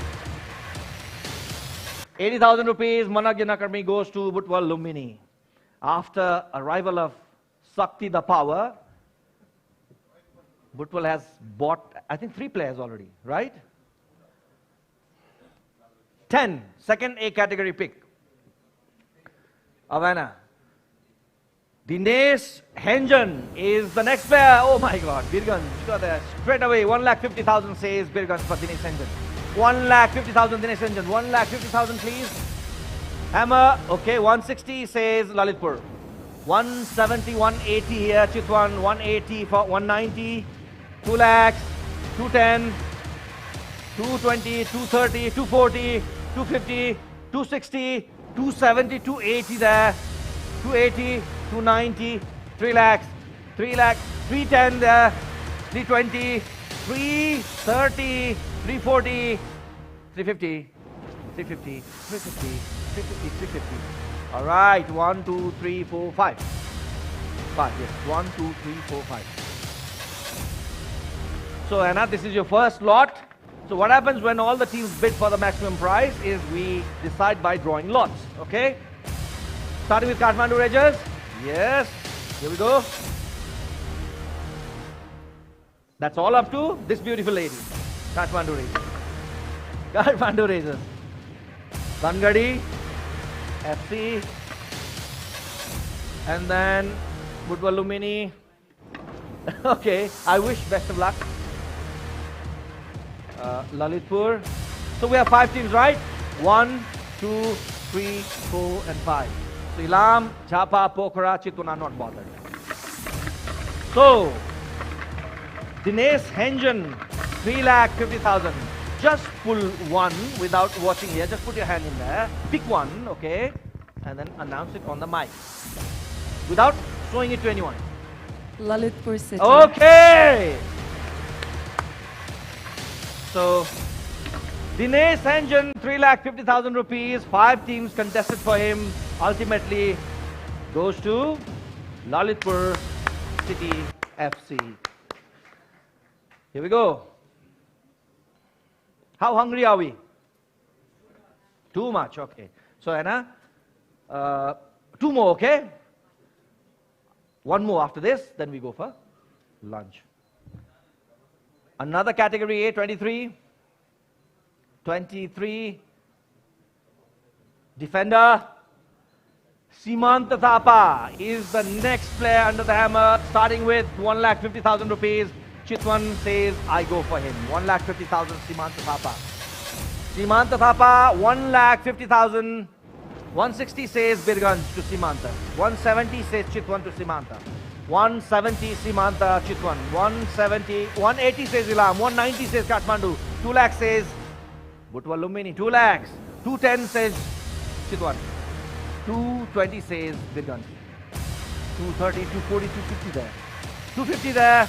80,000 rupees, Managya Nakarmi goes to Butwal Lumbini. After arrival of Sakti the Power, Butwal has bought, I think, 3 players already, right? 10, second A category pick. Avana. Dinesh Henjan is the next player. Oh my God, Birganj got there straight away. 1,50,000 says Birganj for Dinesh Henjan. 1,50,000 Dinesh Ranjan. 1,50,000 please. Hammer. Okay, 160 says Lalitpur. 170, 180 here. Chitwan. 180 for 190. 2 lakhs. 210. 220, 230, 240, 250, 260, 270, 280 there. 280, 290, 3 lakhs. 3 lakhs. 310 there. 320, 330, 340, 350, 350, 350, 350, 350. All right, 1, 2, 3, 4, 5. 5, yes. 1, 2, 3, 4, 5. So Anna, this is your first lot. So what happens when all the teams bid for the maximum prize is we decide by drawing lots, okay? Starting with Kathmandu Rangers. Yes, here we go. That's all up to this beautiful lady, Kathmandu Rangers. Kathmandu Rangers. Sangadi, FC, and then Butwal Lumini. Okay, I wish best of luck. Lalitpur. So we have 5 teams, right? 1, 2, 3, 4, and 5. So Ilam, Japa, Pokhara, Chitwan are not bothered. So Dinesh Henjan, 3,50,000. Just pull one without watching here. Just put your hand in there. Pick one, okay? And then announce it on the mic. Without showing it to anyone. Lalitpur City. Okay! So, Dinesh Henjan, 3,50,000 rupees. 5 teams contested for him. Ultimately, goes to Lalitpur City FC. Here we go. How hungry are we? Too much, okay. So, Anna, 2 more, okay? 1 more after this, then we go for lunch. Another category A, 23. 23. Defender. Simant Thapa is the next player under the hammer, starting with 1,50,000 rupees. Chitwan says, I go for him. 1,50,000 Simant Thapa. Simant Thapa, 1,50,000. 160 says Birganj to Simanta. 170 says Chitwan to Simanta. 170 Simanta Chitwan. 170, 180 says Ilam. 190 says Kathmandu. 2 lakhs says Butwal Lumini. 2 lakhs. 210 says Chitwan. 220 says Birganj. 230, 240, 250 there. 250 there.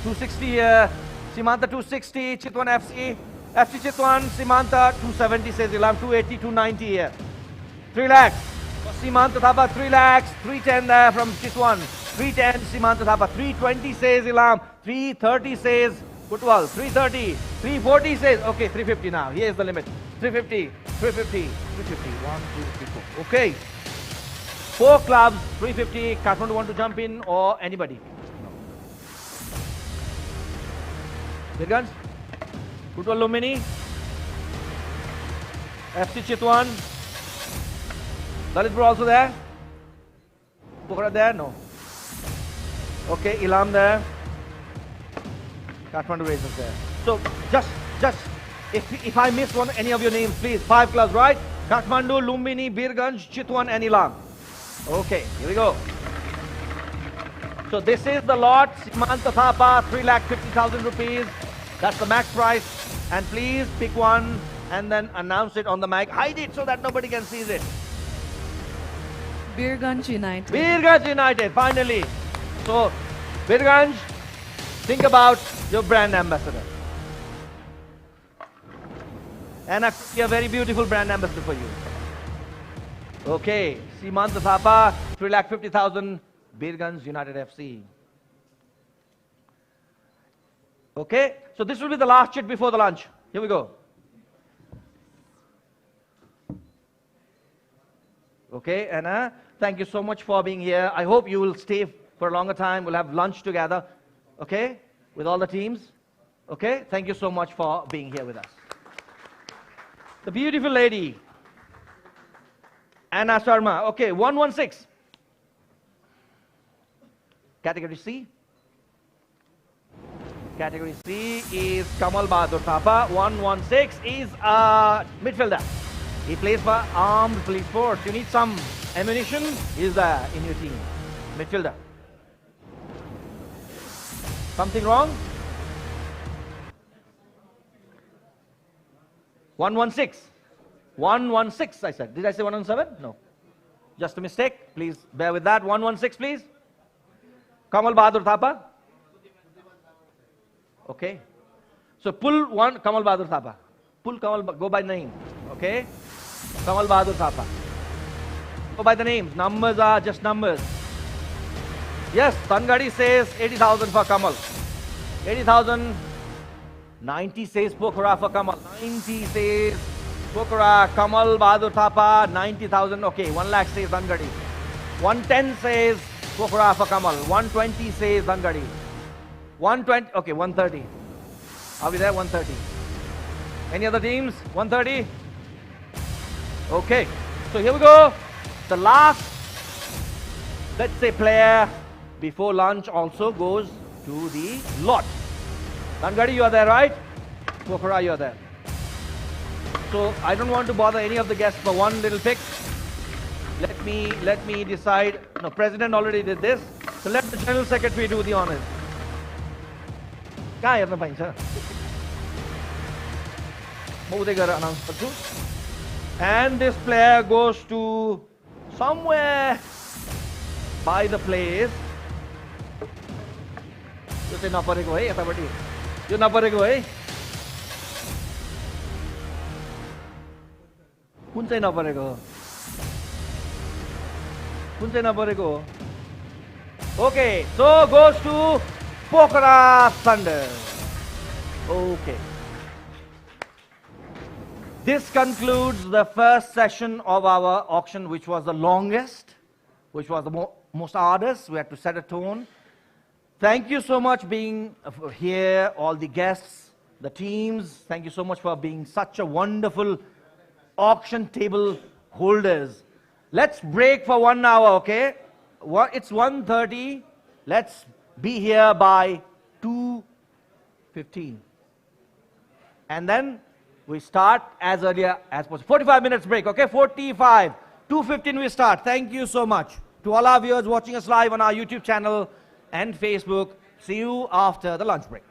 260 here. Simanta 260. Chitwan FC. FC Chitwan. Simanta 270 says Ilam. 280, 290 here. 3 lakhs. Simanta Thapa 3 lakhs. 310 there from Chitwan. 310 Simanta Thapa. 320 says Ilam. 330 says Butwal. 330. 340 says, okay, 350 now. Here's the limit. 350, 350, 350. 1, 2, 3, 4. Okay. 4 clubs, 350. Kathmandu want to jump in or anybody? No. Birganj? Butwal Lumini? FC Chitwan? Lalitpur also there? Pokhara there? No. Okay, Ilam there. Kathmandu Rangers there. So just if I miss any of your names, please. 5 clubs, right? Kathmandu, Lumbini, Birganj, Chitwan, and Ilam. Okay, here we go. So this is the lot. Simanta Thapa, 3,50,000 rupees. That's the max price. And please pick one and then announce it on the mic. Hide it so that nobody can see it. Birganj United. Birganj United, finally. So, Birganj, think about your brand ambassador. And a very beautiful brand ambassador for you. Okay, Simanta Thapa, 3,50,000, Birganj United FC. Okay, so this will be the last chit before the lunch. Here we go. Okay, Anna, thank you so much for being here. I hope you will stay for a longer time. We'll have lunch together, okay, with all the teams. Okay, thank you so much for being here with us. The beautiful lady, Anna Sharma. Okay, 116. Category C. Category C is Kamal Bahadur Thapa. 116 is midfielder. He plays for Armed Police Force. You need some ammunition? Is there in your team? Midfielder. Something wrong? 116. 116, I said. Did I say 117? No. Just a mistake. Please bear with that. 116, please. Kamal Bahadur Thapa. Okay. So pull one Kamal Bahadur Thapa. Pull Kamal, go by name. Okay. Kamal Bahadur Thapa. Go by the names. Numbers are just numbers. Yes, Tangadi says 80,000 for Kamal. 80,000. 90 says Pokhara for Kamal. 90 says Pokhara. Kamal Bahadur Thapa. 90,000. Okay, 1 lakh says Tangadi. 110 says Pokhara for Kamal. 120 says Tangadi. 120. Okay, 130. Are we there? 130. Any other teams? 130. Okay. So here we go. The last, let's say, player before lunch also goes to the lot. Tangadi, you are there, right? Pokhara, you are there. So I don't want to bother any of the guests for one little pick. Let me decide. No, President already did this. So let the General Secretary do the honors. कहाँ हेर्न पाइन्छ म उतै गरेर announce गर्छु and this player goes to somewhere by the place यो चाहिँ नपरेको है यतापट्टि यो नपरेको है कुन चाहिँ नपरेको हो कुन चाहिँ नपरेको हो okay so goes to Pokhara Thunder. Okay. This concludes the first session of our auction, which was the longest, which was the most arduous. We had to set a tone. Thank you so much being here, all the guests, the teams. Thank you so much for being such a wonderful auction table holders. Let's break for 1 hour, okay? It's 1:30. Let's be here by 2:15. And then we start as earlier as possible. 45 minutes break, okay? 45. 2:15 we start. Thank you so much. To all our viewers watching us live on our YouTube channel and Facebook, see you after the lunch break.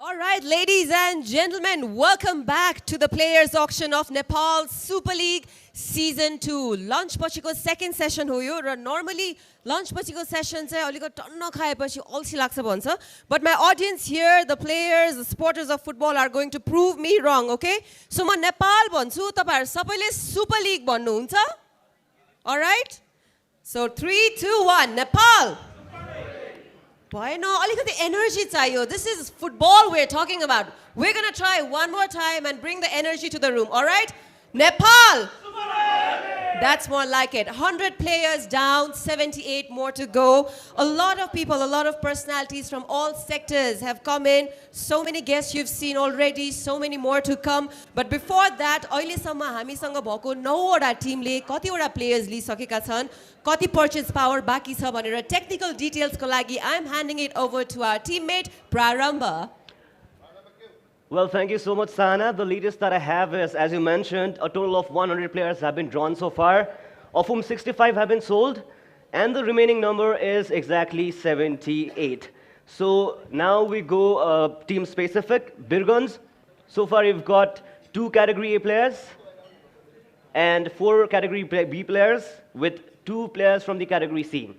All right, ladies and gentlemen, welcome back to the players auction of Nepal Super League Season 2. Lunch pachiko second session ho yo, raw normally lunch pachiko session चाहिँ अलिक टन्न खाएपछि अल्छी लाग्छ भन्छ. But my audience here, the players, the supporters of football are going to prove me wrong, okay? So म नेपाल भन्छु, तपाईहरु सबैले Super League भन्नुहुन्छ? All right? So 3 2 1 Nepal. Boy, no, alikati energy chahiyo. This is football we're talking about. We're going to try one more time and bring the energy to the room, all right? Nepal! That's more like it. 100 players down, 78 more to go. A lot of people, a lot of personalities from all sectors have come in. So many guests you've seen already, so many more to come. But before that, अहिलेसम्म हामीसँग भएको 9वटा टिमले कतिवटा players लिइसकेका छन्, कति purchase power बाँकी छ भनेर technical details को लागि I'm handing it over to our teammate Prarambha. Well, thank you so much, Sana. The latest that I have is, as you mentioned, a total of 100 players have been drawn so far, of whom 65 have been sold, and the remaining number is exactly 78. So now we go team specific. Birguns, so far you've got 2 category A players and 4 category B players with 2 players from the category C.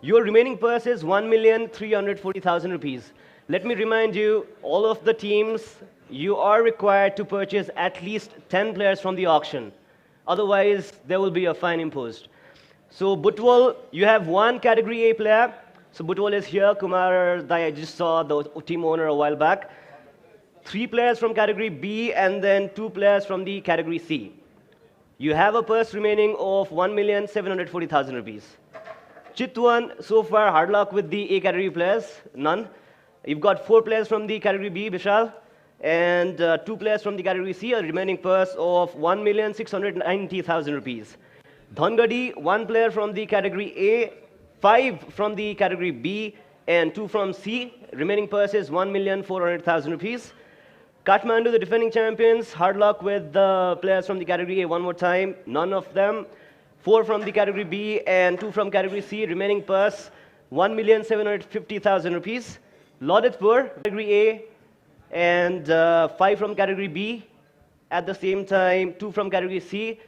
Your remaining purse is 1,340,000 rupees. Let me remind you, all of the teams, you are required to purchase at least 10 players from the auction. Otherwise, there will be a fine imposed. So Butwal, you have 1 category A player. So Butwal is here. Kumar Dai, I just saw the team owner a while back. 3 players from category B and then 2 players from the category C. You have a purse remaining of 1,740,000 rupees. Chitwan, so far, hard luck with the A category players, none. You've got 4 players from the category B, Vishal, and 2 players from the category C, a remaining purse of 1,690,000 rupees. Dhangadi, 1 player from the category A, 5 from the category B, and 2 from C. Remaining purse is 1,400,000 rupees. Kathmandu, the defending champions, hard luck with the players from the category A one more time. None of them. 4 from the category B and 2 from category C. Remaining purse, 1,750,000 rupees. Loditpur, category A, and 5 from category B. At the same time, 2 from category C.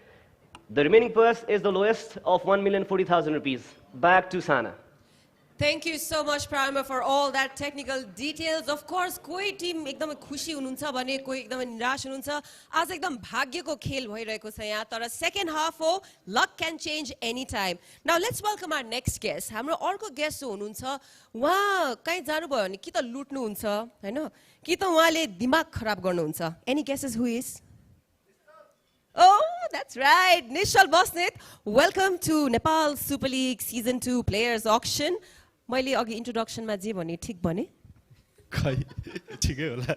The remaining purse is the lowest of 1,040,000 rupees. Back to Sana. Thank you so much, Prarambha, for all that technical details. Of course, कोही Tim एकदमै खुशी हुनुहुन्छ भने कोही एकदमै निराश हुनुहुन्छ. आज एकदम भाग्यको खेल भइरहेको छ यहाँ. तर second half हो, luck can change any time. Now let's welcome our next guest. हाम्रो अर्को guest जो हुनुहुन्छ, उहाँ कहीँ जानुभयो भने कि त लुट्नुहुन्छ, हैन? कि त उहाँले दिमाग खराब गर्नुहुन्छ. Any guesses who is? Oh, that's right. Nishal Bosnit, welcome to Nepal Super League Season 2 Players Auction. मैले अघि इन्ट्रोडक्सनमा जे भने ठीक भने खै ठिकै होला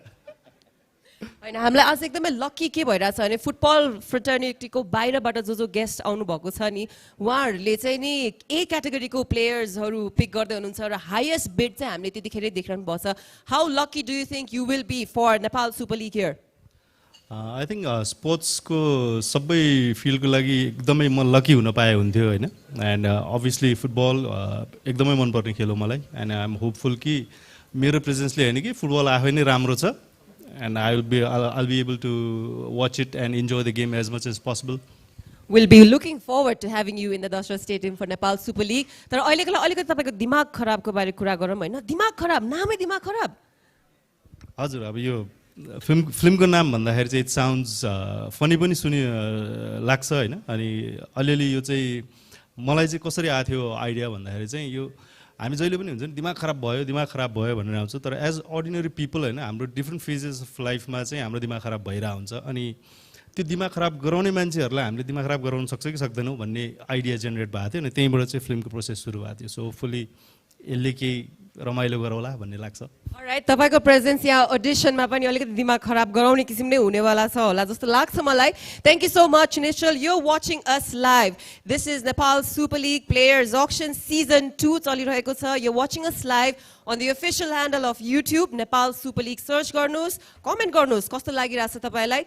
हैन हामीलाई आज एकदमै लकी के भइराछ भने फुटबल फ्रेटर्निटीको बाहिरबाट जो गेस्ट आउनु भएको छ नि उहाँहरुले चाहिँ नि ए क्याटेगोरीको प्लेयर्सहरु पिक गर्दै हुनुहुन्छ र हाईएस्ट बिड चाहिँ हामीले त्यतिखेरै देखिरहनु भएको छ. How lucky do you think you will be for Nepal super league here? I think स्पोर्ट्सको सबै फिल्डको लागि एकदमै म लकी हुन पाए हुन्थ्यो हैन. एन्ड अभियसली फुटबल एकदमै मनपर्ने खेल हो मलाई. एन्ड आई एम होपफुल कि मेरो प्रेजेन्सले हैन कि फुटबल आफै नै राम्रो छ. End I'll be able to watch it and enjoy the game as much as possible. We'll be looking forward to having you in the Dasra Stadium for Nepal Super League. तर अहिलेको लागि अलिकति तपाईको दिमाग खराबको बारे कुरा गरौँ हैन. दिमाग खराब, नामै दिमाग खराब. हजुर, अब यो फिल्मको नाम भन्दाखेरि चाहिँ इट साउन्ड्स फनी पनि सुनि लाग्छ हैन. अनि अलिअलि यो चाहिँ मलाई चाहिँ कसरी आएको थियो आइडिया भन्दाखेरि चाहिँ यो हामी जहिले पनि हुन्छ नि दिमाग खराब भयो भनेर आउँछ. तर एज अर्डिनरी पिपल हैन हाम्रो डिफ्रेन्ट फेजेस अफ लाइफमा चाहिँ हाम्रो दिमाग खराब भइरहेको हुन्छ. अनि त्यो दिमाग खराब गराउने मान्छेहरूलाई हामीले दिमाग खराब गराउन सक्छ कि सक्दैनौँ भन्ने आइडिया जेनेरेट भएको थियो. अनि त्यहीँबाट चाहिँ फिल्मको प्रोसेस सुरु भएको थियो. सो होपफुली यसले केही रमाइलो गरौला भन्ने लाग्छ. अलराइट, तपाईको प्रेजेन्स यहाँ अडिसनमा पनि अलिकति दिमाग खराब गराउने किसिमले हुनेवाला छ होला जस्तो लाग्छ मलाई. Thank you so much Nishchal. You watching us live. This is Nepal super league players auction season 2 चलिरहेको छ. यु वाचिङ अस लाइभ on the official handle of YouTube, Nepal Super League. Search garnus, comment garnus. Kasto lagirasa tapailai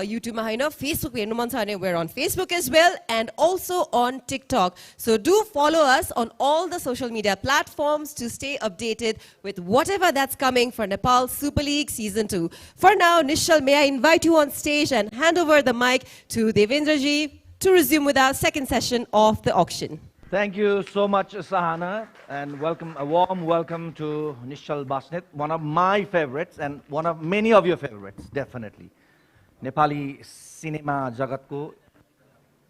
YouTube ma haina, Facebook हेर्नु मन छ भने we're on Facebook as well and also on TikTok. So do follow us on all the social media platforms to stay updated with whatever that's that's coming for Nepal Super League Season 2. For now, Nishal, may I invite you on stage and hand over the mic to Devendraji to resume with our second session of the auction. Thank you so much, Sahana, and welcome, a warm welcome to Nishal Basnet, one of my favorites and one of many of your favorites, definitely. Nepali cinema jagatko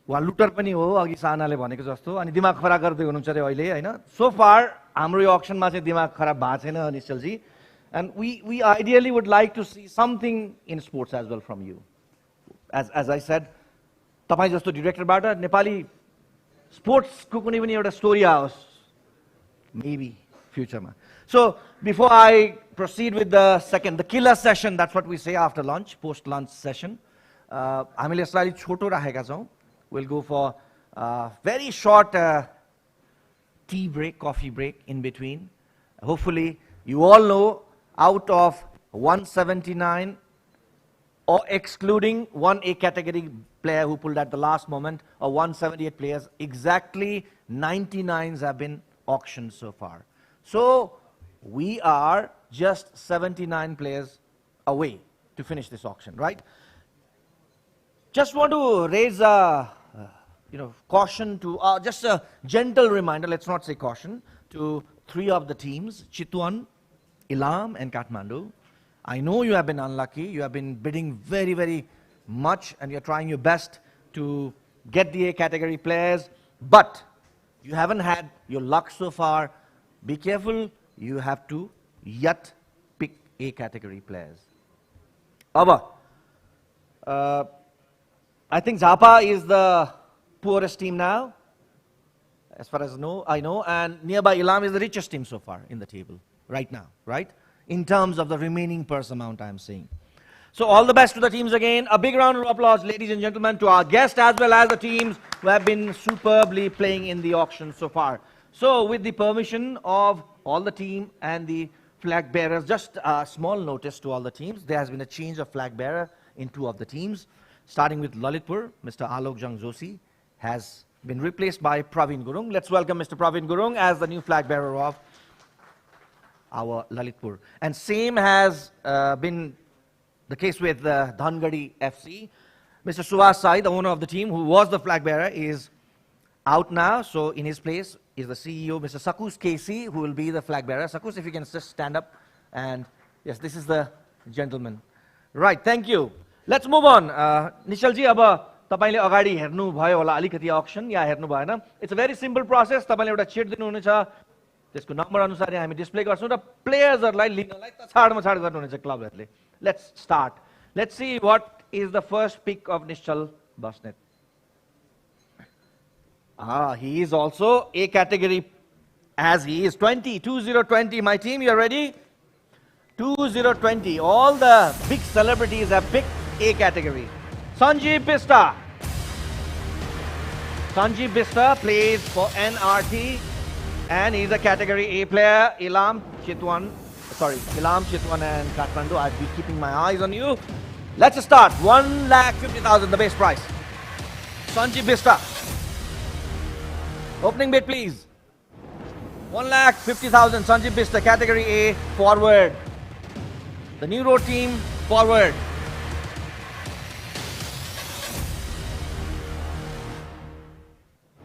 वा Luther पनि हो अघि सानाले भनेको जस्तो अनि दिमाग खराब गर्दै हुनुहुन्छ रे अहिले हैन सो फार हाम्रो यो अक्सनमा चाहिँ दिमाग खराब भएको छैन Nishchal ji and we ideally would like to see something in sports as well from you as I said तपाई जस्तो डाइरेक्टरबाट नेपाली स्पोर्ट्सको कुनै पनि एउटा स्टोरी आओस् maybe future ma so before I proceed with the killer session, that's what we say after lunch, post lunch session, हामीले यसलाई छोटो राखेका छौं. We'll go for a very short tea break, coffee break in between. Hopefully, you all know out of 179, or excluding one A category player who pulled at the last moment, or 178 players, exactly 99s have been auctioned so far. So, we are just 79 players away to finish this auction, right? Just want to raise a caution to, just a gentle reminder, let's not say caution, to three of the teams, Chitwan, Ilam and Kathmandu. I know you have been unlucky, you have been bidding very, very much and you're trying your best to get the A category players, but you haven't had your luck so far. Be careful, you have to yet pick A category players. Aba, I think Zappa is the poorest team now, as far as I know, and nearby Ilam is the richest team so far in the table, right now, right? In terms of the remaining purse amount, I'm saying. So all the best to the teams again. A big round of applause, ladies and gentlemen, to our guests as well as the teams who have been superbly playing in the auction so far. So with the permission of all the team and the flag bearers, just a small notice to all the teams. There has been a change of flag bearer in two of the teams. Starting with Lalitpur, Mr. Alok Jang Joshi has been replaced by Praveen Gurung. Let's welcome Mr. Praveen Gurung as the new flag bearer of our Lalitpur. And same has been the case with Dhangadi FC. Mr. Suhas Sai, the owner of the team, who was the flag bearer, is out now. So in his place is the CEO, Mr. Sakus KC, who will be the flag bearer. Sakus, if you can just stand up. And yes, this is the gentleman. Right, thank you. Let's move on. Nishalji, अब तपाईले अगाडि हेर्नु भयो होला अलिकति auction या हेर्नु भएन. It's a very simple process. तपाईले एउटा sheet दिनुहुनेछ. त्यसको नम्बर अनुसार हामी डिस्प्ले गर्छौं र प्लेयर्सहरुलाई लिनलाई तछाडमछाड गर्नुहुनेछ क्लबहरुले. Let's start. Let's see what is the first pick of Nishal Basnet. He is also A category as he is 2020. My team, you are ready? 2020. All the big celebrities have picked A category. Sanjeev Bista. Sanjeev Bista plays for NRT and he's a category A player. Ilam, Chitwan and Kathmandu. I'll be keeping my eyes on you. Let's start. 1,50,000, the base price. Sanjeev Bista. Opening bid, please. 1,50,000, Sanjeev Bista, category A, forward. The new road team, forward.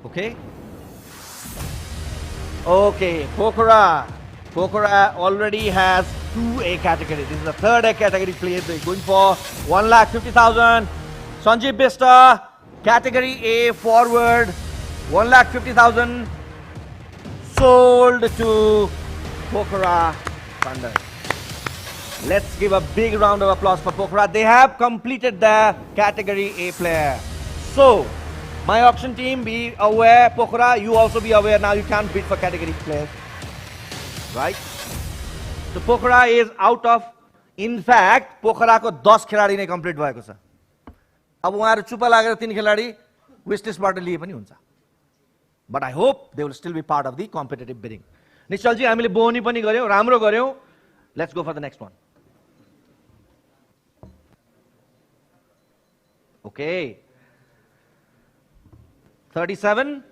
Okay. Okay, Pokhara. Pokhara already has 2 A category. This is the third A category player. They're going for 1,50,000. Sanjeev Bista, category A, forward. 1,50,000 sold to Pokhara Thunder. Let's give a big round of applause for Pokhara. They have completed their category A player. So, my auction team, be aware, Pokhara, you also be aware now you can't bid for category players. Right? So, Pokhara is out of, in fact, Pokhara ko 10 खेलाडी नै complete भएको छ. अब उहाँहरु चुप लागेर 3 खेलाडी wish listबाट लिए पनि हुन्छ. But I hope they will still be part of the competitive bidding. Nishalji, हामीले बोनी पनि गर्यौं, राम्रो गर्यौं. Let's go for the next one. Okay. 37.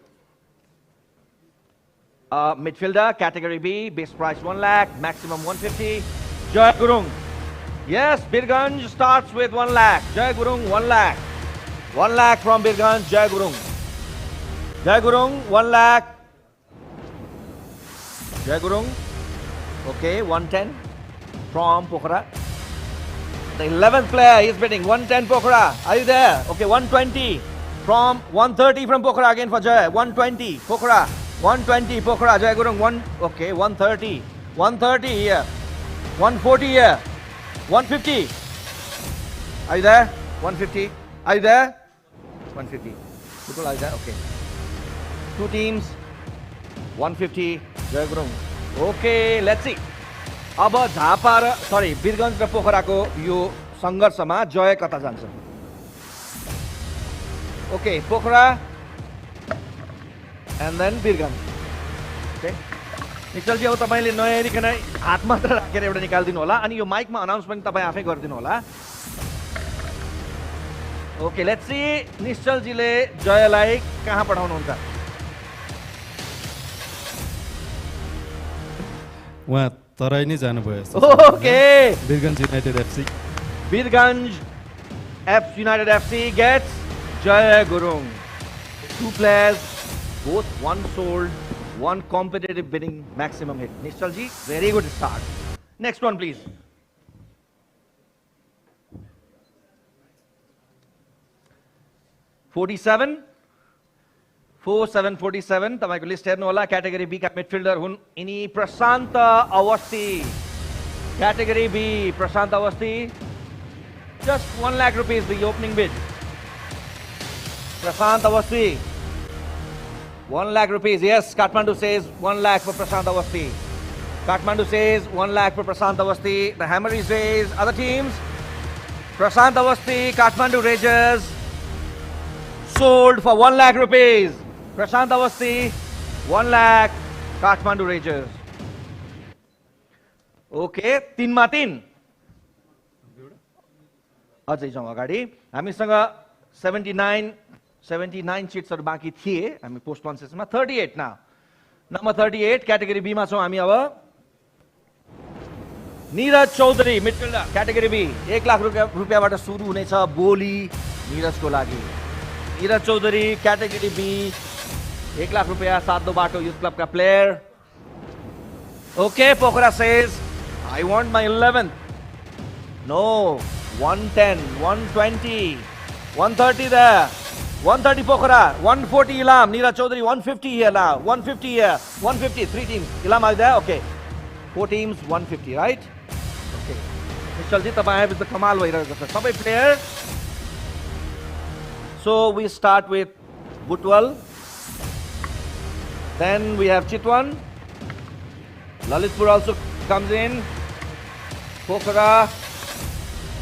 midfielder, category B, base price 1 lakh, maximum 150. Jai Gurung. Yes, Birganj starts with 1 lakh. Jai Gurung, 1 lakh. 1 lakh from Birganj, Jai Gurung. Jai Gurung, 1 lakh. Jai Gurung. Okay, 110 from Pokhara. The 11th player is bidding 110 Pokhara. Are you there? Okay, 120 from 130 from Pokhara again for Jai. 120 Pokhara. 120 Pokhara. Jai Gurung. Okay, 130. 130 here. 140 here. 150. Are you there? 150. Are you there? 150. People, are you there? Okay. Two teams. 150. Jai Gurung. Okay, let's see. अब झापा र सरी वीरगञ्ज र पोखराको यो संघर्षमा जय कता जान्छ okay Pokhara and then Birgunj okay Nischalji अब तपाईले नहेरिकन हात मात्र राखेर एउटा निकाल्दिनु होला अनि यो माइकमा अनाउन्समेन्ट तपाई आफै गरिदिनु होला ओके लेट्स सी निश्चलजीले जयलाई कहाँ पठाउनुहुन्छ उहाँ तराई नै जानुभयो okay Birgunj United FC Birganj F United FC gets Jai Gurung. Two players, both one sold, one competitive bidding maximum hit. Nishchalji, very good start. Next one, please. $47. 4747. तपाईको list हेर्नु होला category B का midfielder हुन् इनी प्रशान्त Awasthi Category B, Prashant Avasti. Just 1 lakh rupees, the opening bid. Prashant Avasti. 1 lakh rupees. Yes, Kathmandu says 1 lakh for Prashant Avasti. Kathmandu says 1 lakh for Prashant Avasti. The hammer is raised. Other teams. Prashant Avasti, Kathmandu Rangers. Sold for 1 lakh rupees. Prashant Avasti, 1 lakh. Kathmandu Rangers. Okay, 3 अझै जाउँ अगाडि हामीसँग 79 सीट्सहरु बाँकी थिए हामी post कन्सेसमा 38 now number 38 category B मा छौं हामी अब Neeraj Chaudhary midfielder category B 1 lakh रुपैयाँबाट सुरु हुनेछ बोली नीरजको लागि नीरज चौधरी क्याटेगोरी बी 1 लाख रुपैयाँ सातो बाटो युथ क्लबका player okay Pokhara says I want my 11th. No. 110, 120, 130 there. 130 Pokhara, 140 Ilam. Neeraj Chaudhary, 150 here now. 150 here. 150, 3 teams. Ilam are there? Okay. 4 teams, 150, right? Okay. Nishalji, tapai with the Kamal bhayiraheko cha. Sabai player. So we start with Butwal. Then we have Chitwan. Lalitpur also comes in. Pokhara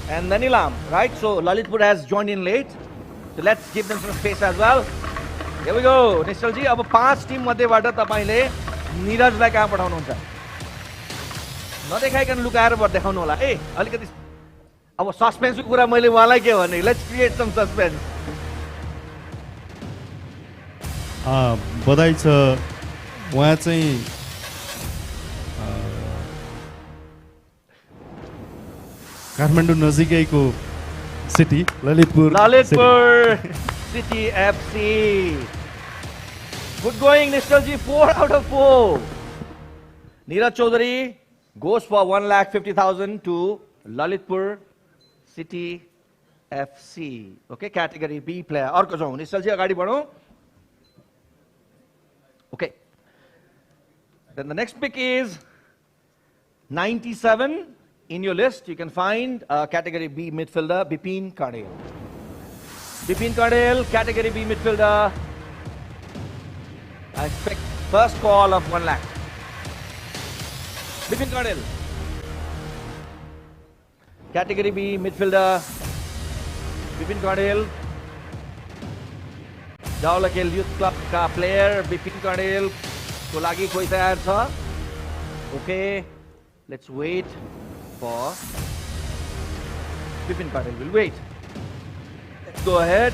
and then Ilam, right? So Lalitpur has joined in late. So let's give them some space as well. Here we go. Nishalji, अब 5 Tim मध्येबाट तपाईले नीरजलाई कहाँ पठाउनुहुन्छ? नदेखाइकन लुकाएर देखाउनु होला ए अलिकति अब सस्पेन्सको कुरा मैले उहाँलाई के भने लेट्स क्रिएट सम सस्पेन्स बधाई छ उहाँ चाहिँ काठमाडौँ नजिकैको city Lalitpur city FC good going Nischalji 4 out of 4 Neeraj Chaudhary goes for 1,50,000 to Lalitpur City FC okay category B player अर्को जाउँ निश्चलजी अगाडि बढौं okay then the next pick is 97 in your list, you can find category B midfielder Bipin Kadel. Bipin Kadel, category B midfielder. I expect first call of 1 lakh. Bipin Kadel. Category B midfielder Bipin Kadel. Jaulakel Youth Club ka player Bipin Kadel ko lagi koi tayar tha. Okay, let's wait for Bipin Kadel. We'll wait. Let's go ahead.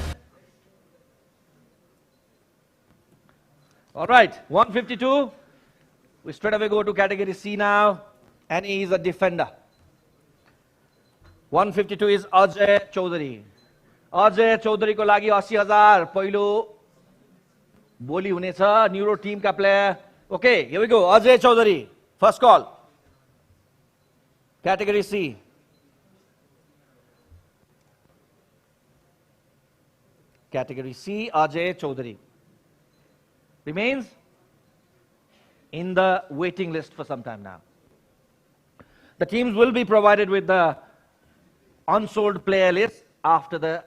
All right, 152. We straight away go to category C now, and he is a defender. 152 is Ajay Chaudhary. Ajay Chaudhary को लागि 80,000 पहिलो बोली हुनेछ neuro team का player. Okay, here we go. Ajay Chaudhary, first call. Category C. Category C, Ajay Chaudhary. Remains in the waiting list for some time now. The teams will be provided with the unsold player list after the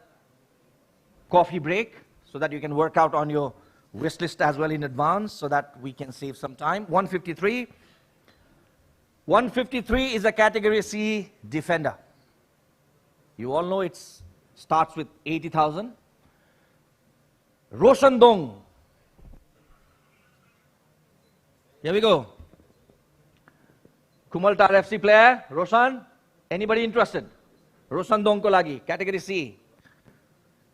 coffee break so that you can work out on your wish list as well in advance so that we can save some time. 153. 153 is a category C defender. You all know it starts with 80,000. Roshan Dong. Here we go. Kumaltar FC player, Roshan. Anybody interested? Roshan Dong ko lagi, category C.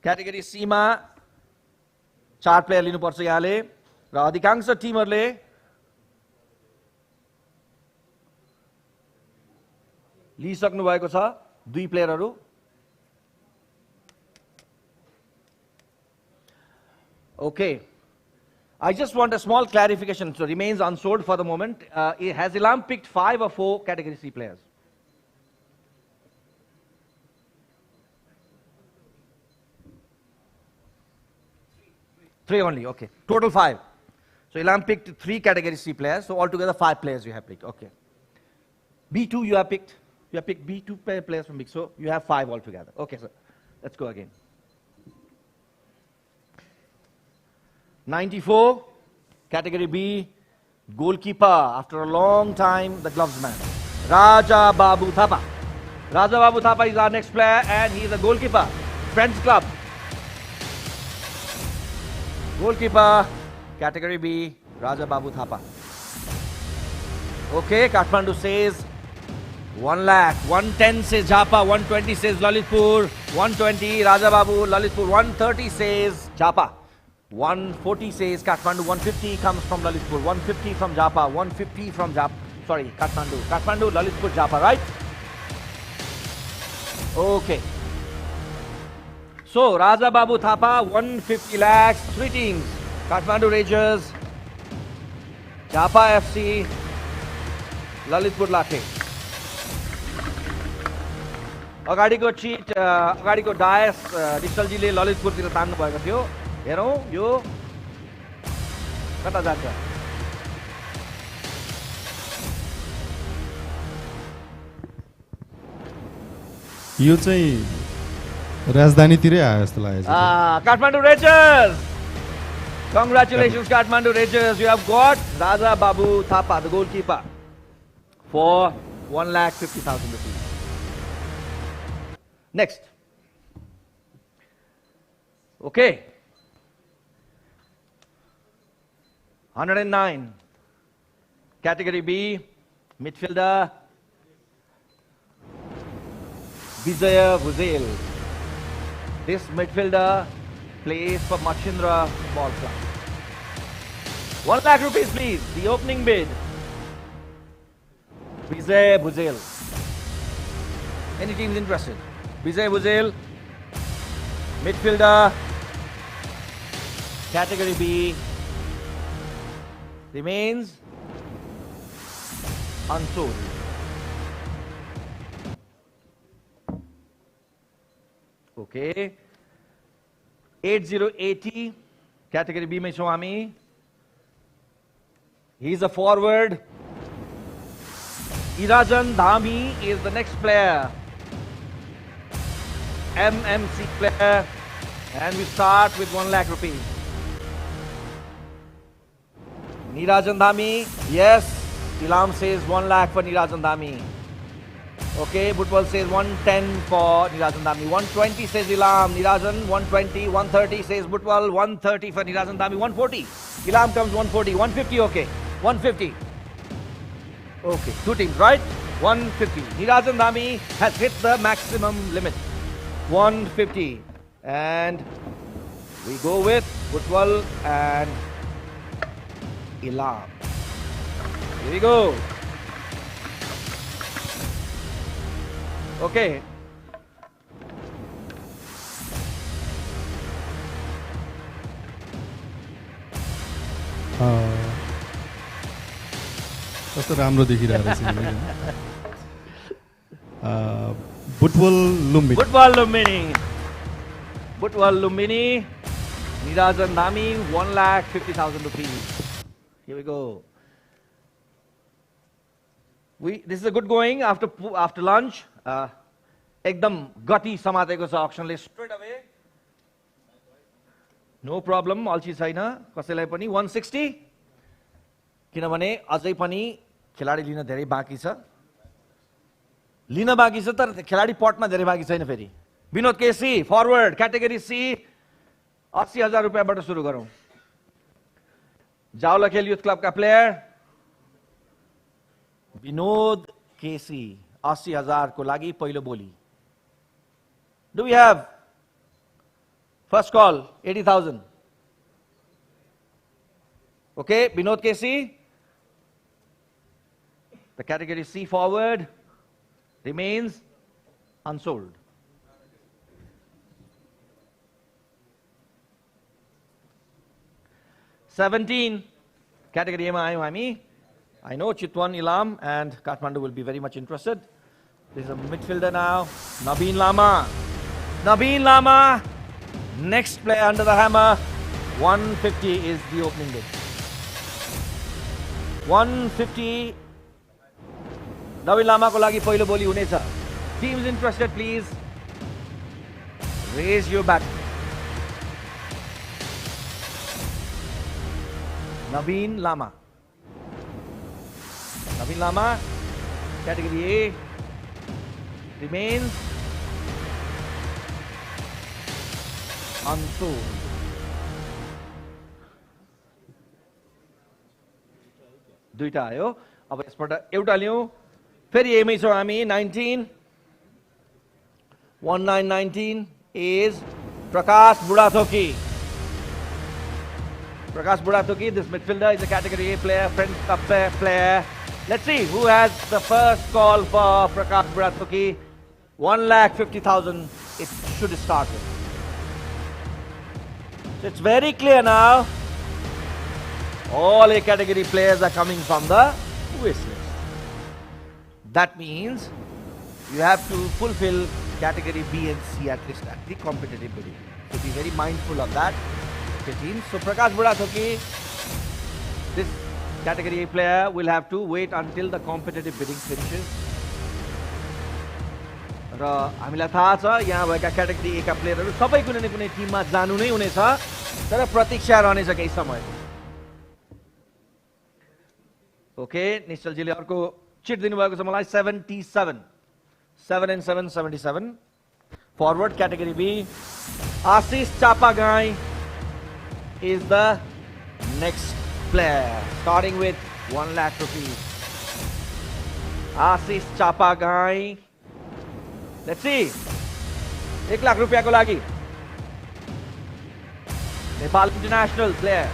Category C ma 4 player लिनु पर्छ यहाँले र अधिकांश टिमहरुले लिइसक्नु भएको छ 2 प्लेयरहरु. Okay. I just want a small clarification. So remains unsold for the moment. Has Ilam picked 5 or 4 category C players? Three only, okay. Total 5. So Ilam picked 3 category C players. So altogether 5 players you have picked. Okay. B2 you have picked. You have picked B2 players from Big. So you have 5 altogether. Okay, sir. Let's go again. 94, category B, goalkeeper. After a long time, the gloves man. Raja Babu Thapa. Raja Babu Thapa is our next player and he is a goalkeeper. Friends Club. Goalkeeper, category B, Raja Babu Thapa. Okay, Kathmandu says 1 lakh, 110 says Japa, 120 says Lalitpur, 120 Raja Babu, Lalitpur, 130 says Japa. 140 says Kathmandu, 150 comes from Lalitpur, 150 from Japa, 150 from Kathmandu. Kathmandu, Lalitpur, Japa, right? Okay. So, Raja Babu Thapa, 150 lakhs, 3 teams. Kathmandu Rangers, Japa FC, Lalitpur Lathe. अगाडिको chit अगाडिको DISE डिजिटलजीले ललितपुरतिर तान्नु भएको थियो. हेरौँ यो कता जान्छ. यो चाहिँ राजधानीतिरै आयो जस्तो लागेछ. Kathmandu Rangers. Congratulations Kathmandu Rangers. You have got Raja Babu Thapa, the goalkeeper, for 1,50,000 rupees. Next. Okay. 109. Category B, midfielder, Vijay Bhuzel. This midfielder plays for Machindra Ball Club. 1 lakh rupees please, the opening bid. Vijay Bhuzel. Any teams interested? Vijay Bhuzel, midfielder, category B, remains unsold. Okay. 8080, category B mein Swami. He's a forward. Irajan Dhami is the next player. MMC player, and we start with 1 lakh rupees. Nirajan Dhami, yes, Ilam says 1 lakh for Nirajan Dhami. Okay, Butwal says 110 for Nirajan Dhami. 120 says Ilam, Nirajan 120, 130 says Butwal, 130 for Nirajan Dhami, 140. Ilam comes 140, 150, okay, 150. Okay, 2 teams, right? 150. Nirajan Dhami has hit the maximum limit. 150, and we go with Butwal and Ilam. Here we go. Okay. कस्तो राम्रो देखिरहेको रहेछ Butwal Lumbini Football Lumbini. Football Lumbini. Nirajan Dhami, 1,50,000 rupees. Here we go. This is a good going after lunch. Ekdam gati समातेको छ auctionले straight away. No problem, अल्छी छैन कसैलाई पनि 160 किनभने अझै पनि खेलाडी लिन धेरै बाँकी छ लिन बाँकी छ तर खेलाडी पटमा धेरै बाँकी छैन फेरि Vinod KC forward category C 80,000 रुपैयाँबाट सुरु गरौँ जावलाखेल युथ क्लबका प्लेयर विनोद केसी 80,000 को लागि पहिलो बोली do we have first call 80,000 okay Vinod Kesi the category C forward remains unsold. $17 category A I know Chitwan Ilam and Kathmandu will be very much interested. This is a midfielder now. Nabeen Lama. Nabeen Lama. Next player under the hammer. 150 is the opening bid. 150. Nabeen Lama ko lagi पहिलो बोली हुनेछ. Teams interested, please raise your bat. Nabeen Lama. Nabeen Lama, category A, remains unsold. दुईटा आयो अब यसबाट एउटा ल्याउँ फेरि एमै छौँ हामी 19 1919 is Prakash Budathoki. Prakash Budathoki, this midfielder is a category A player, French Cup player. Let's see who has the first call for Prakash Budathoki. 1,50,000 it should start with. So it's very clear now. All A category players are coming from the wish list. That means you have to fulfill category B and C at least at the competitive bidding. So be very mindful of that. Okay, teams. So Prakash Budathoki, this category A player will have to wait until the competitive bidding finishes. र हामीलाई थाहा छ यहाँ भएका category ए का प्लेयरहरू सबै कुनै न कुनै टिममा जानु नै हुनेछ तर प्रतीक्षा रहनेछ केही समय. ओके निश्चलजीले अर्को चिट दिनुभएको छ मलाई 77 7 and 7 77 forward category B. Ashish Chapagai is the next player starting with 1 lakh rupees. Ashish Chapagai. Let's see. 1 lakh rupiah ko lagi. Nepal international player.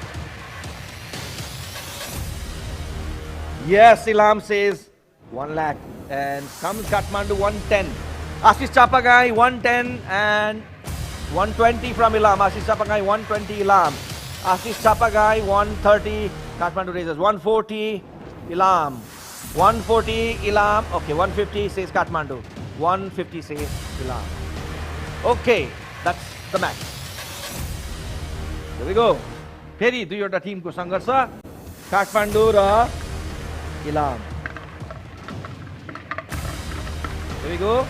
Yes, Ilam says 1 lakh and comes Kathmandu 110. Ashish Chapagai 110 and 120 from Ilam. Ashish Chapagai 120 Ilam. Ashish Chapagai 130. Kathmandu raises 140 Ilam. 140 Ilam. Okay, 150 says Kathmandu. 150 says Ilam. Okay, that's the match. Here we go. फेरि दुईवटा Timko संघर्ष काठमाडौँ र Ilam. Here we go.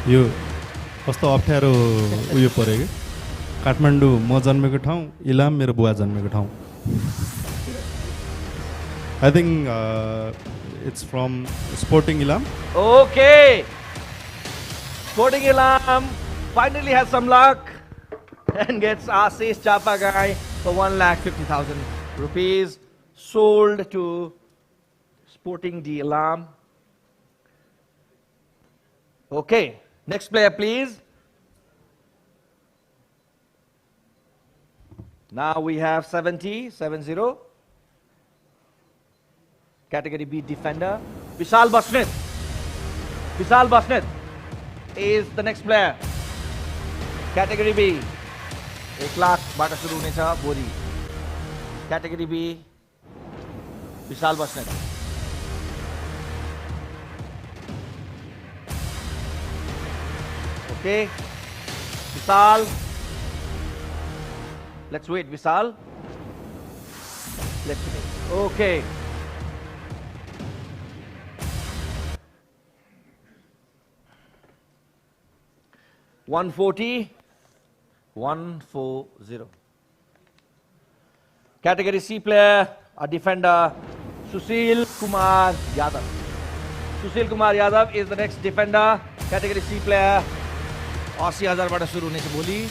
यो कस्तो अप्ठ्यारो उयो पर्यो कि काठमाडौँ म जन्मेको ठाउँ इलाम मेरो बुवा जन्मेको ठाउँ. I think it's from Sporting Ilam. Okay. Sporting Ilam finally has some luck and gets Ashish Chapagai for 1,50,000 rupees sold to Sporting de Ilam. Okay, next player, please. Now we have 70. Category B defender. Vishal Basnit. Vishal Basnit is the next player. Category B. 1 lakh बाट सुरु हुनेछ भोलि. Category B. Vishal Basnit. Okay. Vishal. Let's wait, Vishal. Let's wait. Okay. $140. Category C player, a defender, Sushil Kumar Yadav. Sushil Kumar Yadav is the next defender. Category C player, 80,000 बाट सुरु हुनेछ भोलि.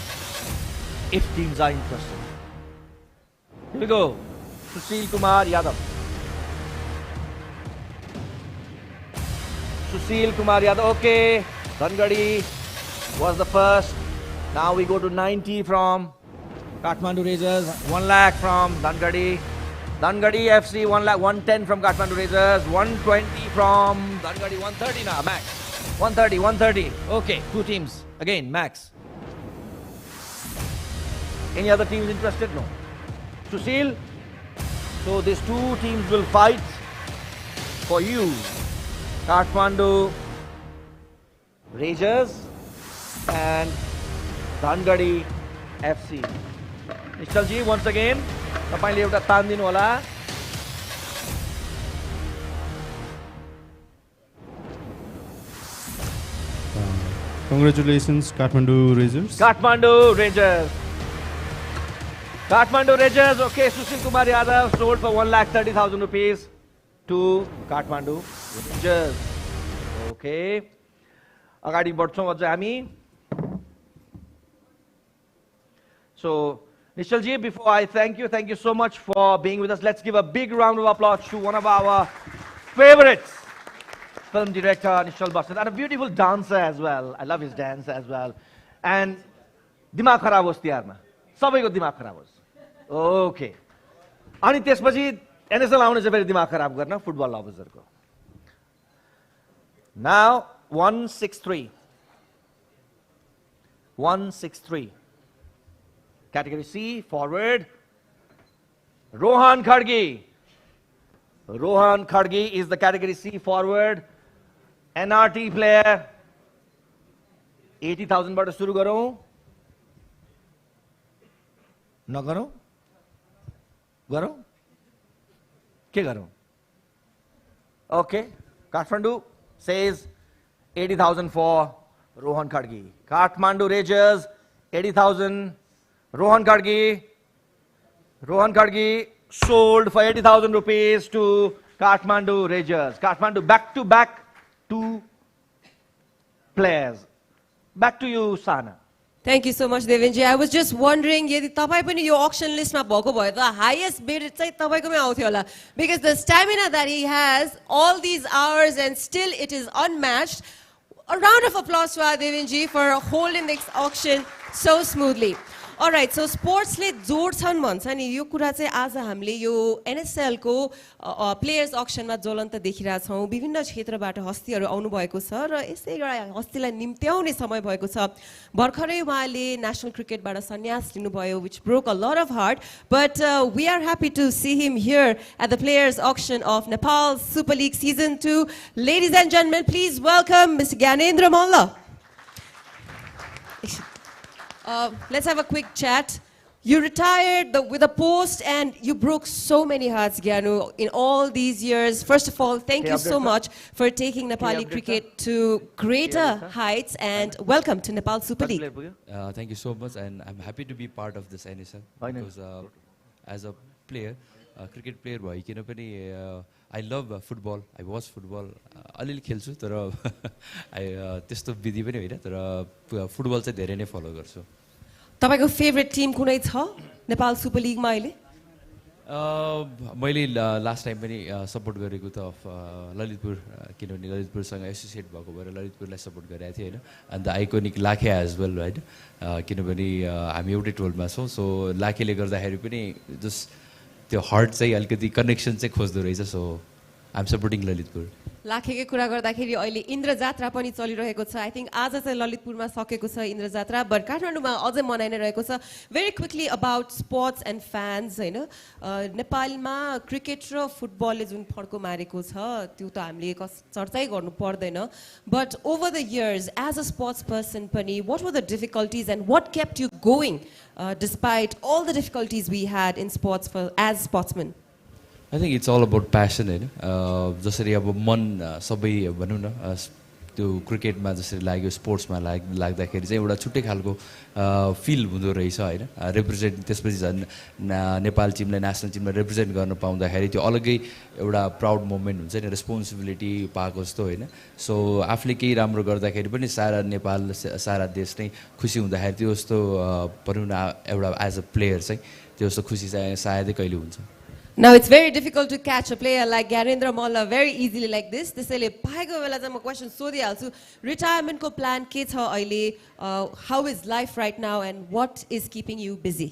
If teams are interested. Here we go. Sushil Kumar Yadav. Sushil Kumar Yadav. Okay. Dhangadi was the first. Now we go to 90 from Kathmandu Rangers. 1 lakh from Dhangadi. Dhangadi FC 1 lakh. 110 from Kathmandu Rangers. 120 from Dhangadi. 130 now max. 130. Okay. 2 teams. Again max. Any other teams interested? No. Sushil. So these 2 teams will fight for you. Kathmandu Rangers and Dhangadi FC. Nishalji, once again, तपाईले एउटा तान दिनु होला. Congratulations, Kathmandu Rangers. Kathmandu Rangers. Kathmandu Rangers. Okay, Sushil Kumar Yadav sold for 1,30,000 rupees to Kathmandu Rangers. Okay. अगाडि बढ्छौं अझ हामी. So, Nishalji, before I thank you so much for being with us. Let's give a big round of applause to one of our favorites, film director Nishal Basnit, and a beautiful dancer as well. I love his dance as well. And dimag kharab hoस् तिहारमा. सबैको दिमाग खराब होस्. Okay. अनि त्यसपछि NSL आउने चाहिँ फेरि दिमाग खराब गर्न football लभर्सहरुको. Now 163. Category C, forward. Rohan Khadgi. Rohan Khadgi is the category C forward. NRT player. 80,000 बाट सुरु गरौं. नगरौं? गरौं? के गरौं? Okay. Kathmandu says 80,000 for Rohan Khadgi. Kathmandu Rangers, 80,000. Rohan Khadgi sold for 80,000 rupees to Kathmandu Rangers. Kathmandu back-to-back 2 players. Back to you, Sana. Thank you so much, Devinji. I was just wondering, यदि तपाईं पनि यो auction list मा भएको भए त highest bid चाहिँ तपाईंकोमै आउँथ्यो होला, because the stamina that he has all these hours and still it is unmatched. A round of applause for Devinji for holding this auction so smoothly. All right, so sportsले जोड्छन् भन्छ नि, यो कुरा चाहिँ आज हामीले यो NSL को प्लेयर्स अक्सनमा ज्वलन्त देखिरहेका छौं. विभिन्न क्षेत्रबाट हस्तीहरू आउनु भएको छ र यसै एउटा हस्तीलाई निम्त्याउने समय भएको छ. भर्खरै उहाँले नेशनल क्रिकेटबाट सन्यास लिनुभयो, which broke a lot of heart, but we are happy to see him here at the players auction of Nepal Super League season 2. Ladies and gentlemen, please welcome Mr. Gyanendra Malla. Let's have a quick chat. You retired with a post and you broke so many hearts, Gyanu, in all these years. First of all, thank you so much for taking Nepali cricket to greater heights, and welcome to Nepal Super League. Thank you so much, and I'm happy to be part of this NSL because as a player, cricket player, I love football. I watch football. अलिअलि खेल्छु तर त्यस्तो विधि पनि होइन, तर football चाहिँ धेरै नै फलो गर्छु. तपाईको फेभरेट टिम कुनै छ नेपाल सुपर लिगमा अहिले? मैले लास्ट टाइम पनि सपोर्ट गरेको त ललितपुर किनभने ललितपुरसँग एसोसिएट भएको भएर ललितपुरलाई सपोर्ट गरेको थिएँ होइन अन्त आइकोनिक लाखे एज वेल होइन किनभने हामी एउटै टोलमा छौँ सो लाखेले गर्दाखेरि पनि जस्ट त्यो हर्ट चाहिँ अलिकति कनेक्सन चाहिँ खोज्दो रहेछ सो आइ एम सपोर्टिङ ललितपुर लाखेकै कुरा गर्दाखेरि अहिले इन्द्र जात्रा पनि चलिरहेको छ आई थिङ्क आज चाहिँ ललितपुरमा सकेको छ इन्द्र जात्रा बट काठमाडौँमा अझै मनाइ नै रहेको छ भेरी quickly about sports end fans होइन नेपालमा क्रिकेट र फुटबलले जुन फड्को मारेको छ त्यो त हामीले चर्चै गर्नु पर्दैन but over the years as a sports person पनि what were the difficulties and what kept you going despite all the difficulties we had in sports for as sportsman I think it's all about passion होइन जसरी अब मन सबै भनौँ न त्यो क्रिकेटमा जसरी लाग्यो स्पोर्ट्समा लाग्दाखेरि चाहिँ एउटा छुट्टै खालको फिल हुँदो रहेछ होइन रिप्रेजेन्ट त्यसपछि झन् नेपाल टिमलाई नेसनल टिमलाई रिप्रेजेन्ट गर्न पाउँदाखेरि त्यो अलग्गै एउटा प्राउड मोमेन्ट हुन्छ नि रेस्पोन्सिबिलिटी पाएको जस्तो होइन सो आफूले केही राम्रो गर्दाखेरि पनि सारा नेपाल सारा देश नै खुसी हुँदाखेरि त्यो जस्तो भनौँ न एउटा एज अ प्लेयर चाहिँ त्यो जस्तो खुसी चाहिँ सायदै कहिले हुन्छ Now it's very difficult to catch a player like Gyanendra Malla very easily like this. त्यसैले पाएको बेला चाहिँ म क्वेसन सोधिहाल्छु रिटायरमेन्टको प्लान के छ अहिले how is life right now and what is keeping you busy?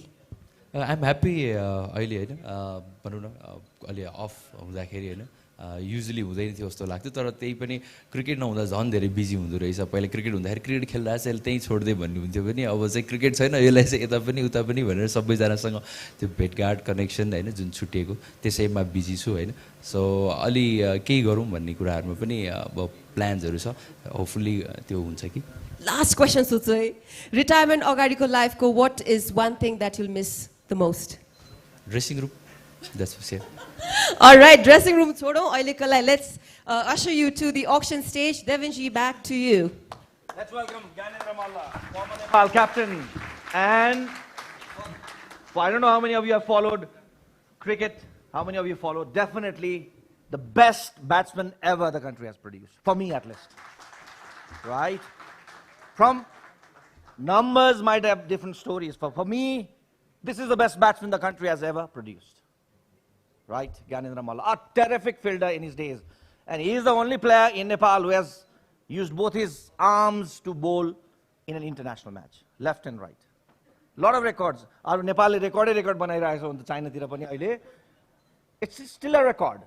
I'm happy अहिले होइन भनौँ न अलि अफ हुँदाखेरि होइन युजली हुँदैन थियो जस्तो लाग्थ्यो तर त्यही पनि क्रिकेट नहुँदा झन् धेरै बिजी हुँदो रहेछ पहिला क्रिकेट हुँदाखेरि क्रिकेट खेल्दा चाहिँ त्यहीँ छोड्दै भन्ने हुन्थ्यो पनि अब चाहिँ क्रिकेट छैन यसलाई चाहिँ यता पनि उता पनि भनेर सबैजनासँग त्यो भेटघाट कनेक्सन होइन जुन छुटिएको त्यसैमा बिजी छु होइन सो अलि केही गरौँ भन्ने कुराहरूमा पनि अब प्लान्सहरू छ होपफुल्ली त्यो हुन्छ कि लास्ट क्वेसन सोध्छु है रिटायरमेन्ट अगाडिको लाइफको what is one thing that you'll miss the most dressing room That's for sure. All right, dressing room छोडौँ अहिलेको लागि let's usher you to the auction stage. Devanji, back to you. Let's welcome Gyanendra Malla, former Nepal captain. And I don't know how many of you have followed cricket, how many of you follow, definitely the best batsman ever the country has produced, for me at least. Right? From numbers might have different stories. For me, this is the best batsman the country has ever produced. Right, Gyanendra Malla, a terrific fielder in his days. And he is the only player in Nepal who has used both his arms to bowl in an international match, left and right. Lot of records. Our Nepal record banairaheko huncha China tira pani aile. It's still a record.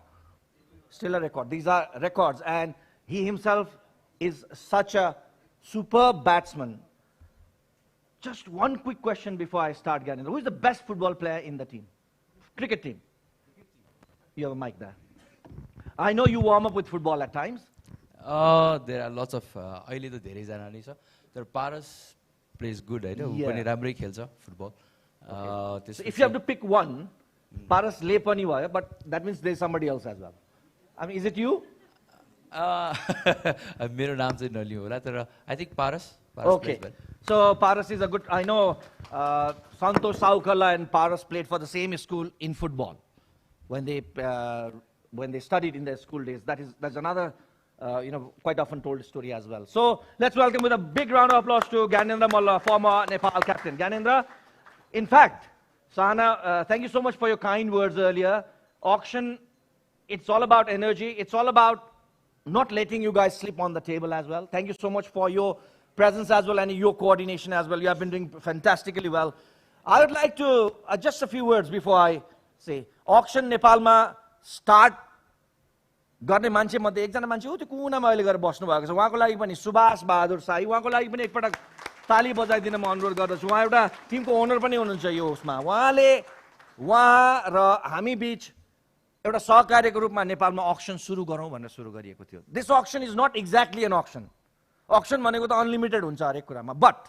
Still a record. These are records and he himself is such a superb batsman. Just one quick question before I start, Gyanendra. Who is the best football player in the team? Cricket team. You have a mic there. I know you warm up with football at times. There are lots of अहिले त धेरैजना नै छ तर पारस plays good होइन उ पनि राम्रै खेल्छ football If you have to pick one, Paras ले पनि भयो but that means there is somebody else as well. I mean, is it you? मेरो नाम चाहिँ नलियो होला तर I think Paras Okay. So Paras is a good, I know Santosh Saukala and Paras played for the same school in football when they studied in their school days. That's another quite often told story as well. So let's welcome with a big round of applause to Gyanendra Malla, former Nepal captain. Gyanendra, in fact, Sahana, thank you so much for your kind words earlier. Auction, it's all about energy. It's all about not letting you guys slip on the table as well. Thank you so much for your presence as well and your coordination as well. You have been doing fantastically well. I would like to, just a few words before I say, auction Nepalma start गर्ने मान्छे मध्ये एकजना मान्छे हो त्यो कुनामा अहिले गएर बस्नु भएको छ उहाँको लागि पनि सुभाष बहादुर साई उहाँको लागि पनि एकपटक ताली बजाइदिन म अनुरोध गर्दछु उहाँ एउटा टिमको ओनर पनि हुनुहुन्छ यो उसमा उहाँ र हामी बीच एउटा सहकार्यको रूपमा नेपालमा अक्सन सुरु गरौँ भनेर सुरु गरिएको थियो this auction is not exactly an auction भनेको त अनलिमिटेड हुन्छ हरेक कुरामा but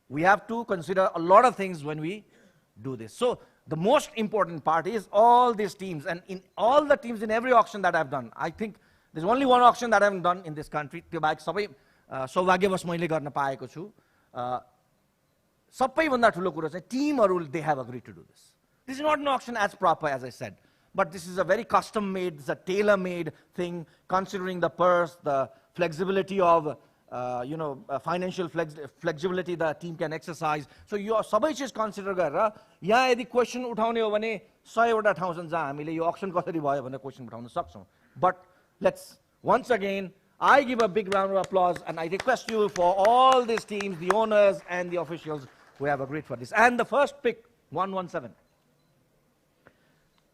we have to consider a lot of things when we do this so the most important part is all these teams, and in all the teams in every auction that I've done, I think there's only one auction that I haven't done in this country. त्यो बाहेक सबै सौभाग्यवश मैले गर्न पाएको छु सबैभन्दा ठुलो कुरा चाहिँ टिमहरू they have agreed to do this. This is not an auction as proper as I said, but this is a very custom made, it's a tailor made thing considering the purse, the flexibility of financial flexibility the team can exercise. So यो सबै चिज consider गरेर यहाँ यदि question उठाउने हो भने 100 वटा ठाउँ छन् जहाँ हामीले यो अक्सन कसरी भयो भनेर क्वेसन उठाउन सक्छौँ. But let's once again I give a big round of applause and I request you for all these teams, the owners and the officials who have agreed for this. And the first pick 117.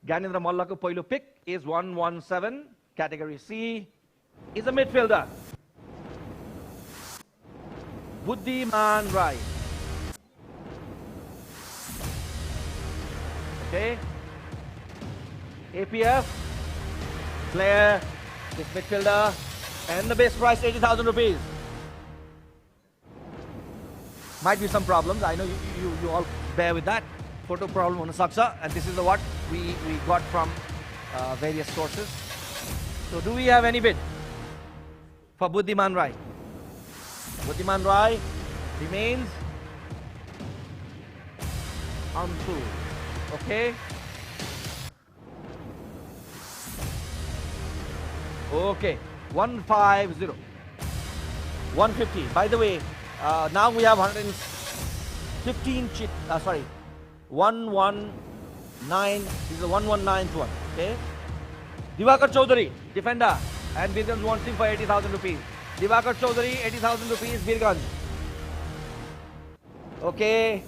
Ganendra Mallako पहिलो pick is 117, category C, is a midfielder. Buddhiman Rai. Okay. APF player, this midfielder, and the base price 80,000 rupees. Might be some problems. I know you all bear with that. Photo problem on the saksa, and this is what we got from various sources. So do we have any bid for Buddhiman Rai? Buddhiman Rai remains unsold. Okay. Okay. 150. 150. By the way, now we have 115 sorry. 119. This is a 119th one. Okay. Divakar Chaudhary, defender, and Birganj wants him for 80,000 rupees. Divakar Chaudhary, 80,000 rupees, Birganj. Okay.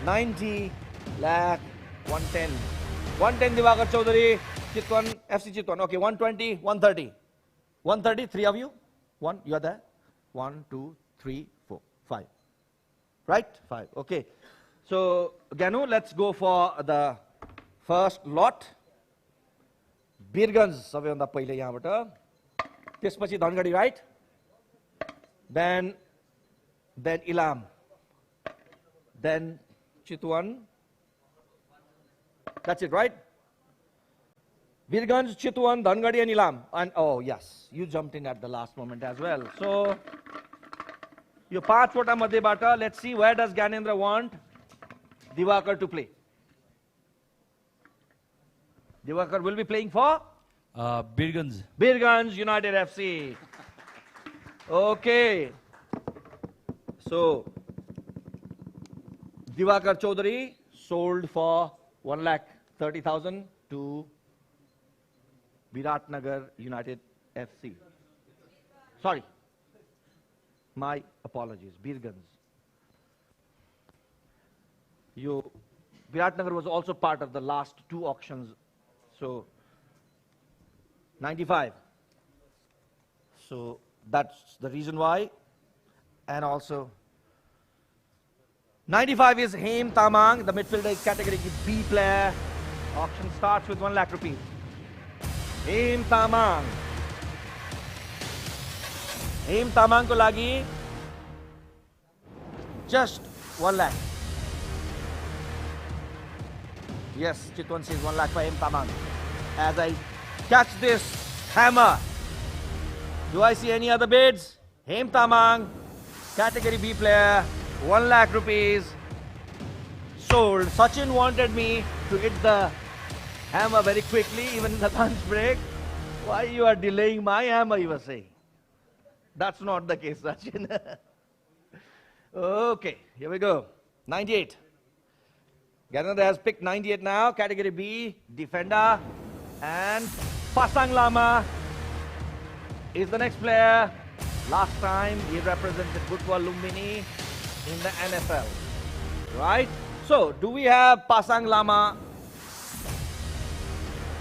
90 lakh 110. 110 Divakar Chaudhary, Chitwan, FC Chitwan. Okay, 120, 130. 130, three of you? One, you are there? 1, 2, 3, 4, 5. Right? 5. Okay. So, Ganu, let's go for the first lot. Birganj, सबैभन्दा पहिले यहाँबाट. त्यसपछि Dhangadhi, right? Then Ilam. Then Chitwan. That's it, right? Birganj, Chitwan, Dhangadi, and Ilam. And oh yes, you jumped in at the last moment as well. So, your path wata madhyebata, let's see where does Ganendra want Divakar to play. Divakar will be playing for? Birganj. Birganj United FC. Okay. So, Divakar Chaudhary sold for 1,30,000 to Viratnagar United FC. Sorry. My apologies. Birganj. Viratnagar was also part of the last two auctions. So, 95. So, that's the reason why. And also, 95 is Haim Tamang. The midfielder is category B player. Auction starts with 1 lakh rupees. Haim Tamang. Haim Tamang ko lagi just 1 lakh. Yes, Chitwan says 1 lakh for Haim Tamang. As I catch this hammer, do I see any other bids? Haim Tamang, category B player, 1 lakh rupees, sold. Sachin wanted me to hit the hammer very quickly, even in the lunch break. Why you are delaying my hammer, you were saying. That's not the case, Sachin. Okay, here we go. 98. Ganendra has picked 98 now, category B, defender. And Pasang Lama is the next player. Last time he represented Butwa Lumbini in the NFL. Right? So, do we have Pasang Lama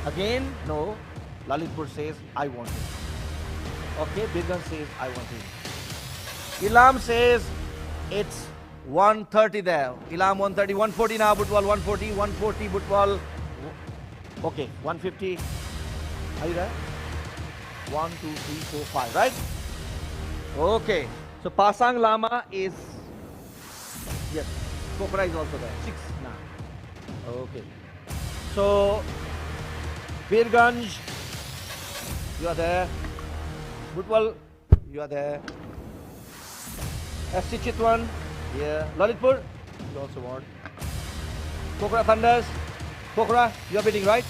again? No. Lalitpur says, I want him. Okay, Birganj says, I want him. Ilam says, it's 130 there. Ilam 130, 140 now, Butwal 140, 140 Butwal. Okay, 150. Are you there? 1, 2, 3, 4, 5, right? Okay. So Pasang Lama is, yes, Kokra is also there. 6 now. Okay. So Birganj, you are there. Butwal, you are there. FC Chitwan, here. Lalitpur, you also want. Kokra Thunders, Kokra, you are bidding, right?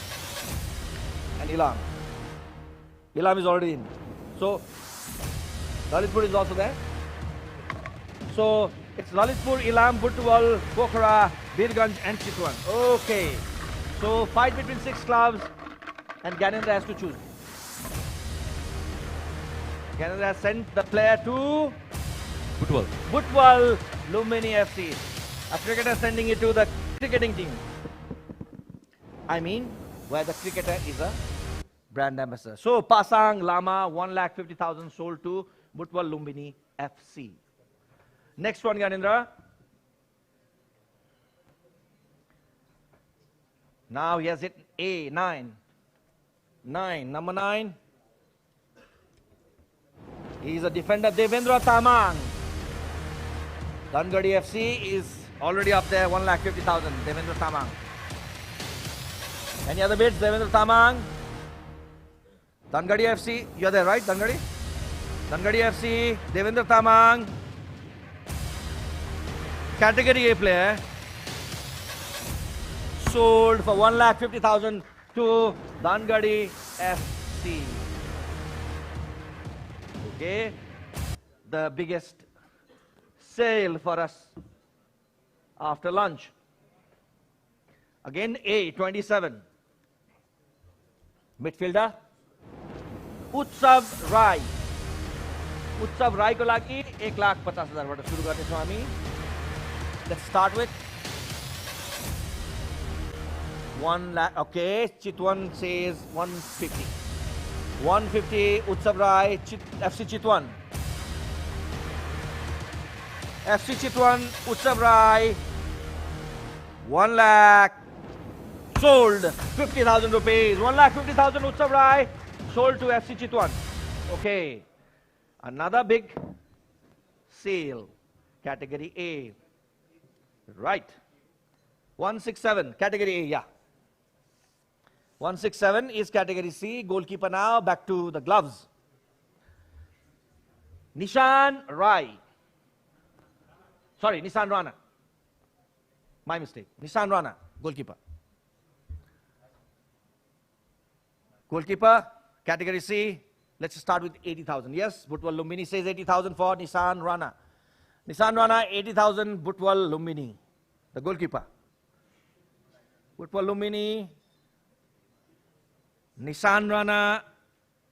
And Ilam. Ilam is already in. So Lalitpur is also there. So it's Lalitpur, Ilam, Butwal, Pokhara, Birganj and Chitwan. Okay. So fight between 6 clubs and Ganendra has to choose. Ganendra has sent the player to Butwal. Butwal Lumbini FC. A cricketer sending it to the cricketing team. I mean, where the cricketer is a brand ambassador. So Pasang Lama 1,50,000 sold to Butwal Lumbini FC. Next one, Ganendra. Now he has hit A9. 9. Number 9. He is a defender, Devendra Tamang. Dangadi FC is already up there, 1,50,000. Devendra Tamang. Any other bids? Devendra Tamang. Dangadi FC, you're there, right? Dangadi? Dangadi FC, Devendra Tamang. Category A player. Sold for 1,50,000 to Dangadi FC. Okay. The biggest sale for us after lunch. Again, A27. Midfielder. Utsav Rai. Utsav Rai ko lagi 1,50,000 बाट सुरु गर्नेछौँ हामी. Let's start with 1 lakh. Okay, Chitwan says 150. 150 Utsav Rai, FC Chitwan. FC Chitwan, Utsav Rai, 1 lakh. Sold 50,000 rupees. 1,50,000 Utsav Rai sold to FC Chitwan. Okay, another big sale. Category A. Right. 167. Category A. Yeah. 167 is category C. Goalkeeper now. Back to the gloves. Nishan Rai. Sorry, Nissan Rana. My mistake. Nissan Rana. Goalkeeper. Goalkeeper. Category C. Let's start with 80,000. Yes, Butwal Lumbini says 80,000 for Nissan Rana. Nissan Rana, 80,000, Butwal Lumbini, the goalkeeper. Butwal Lumbini, Nissan Rana,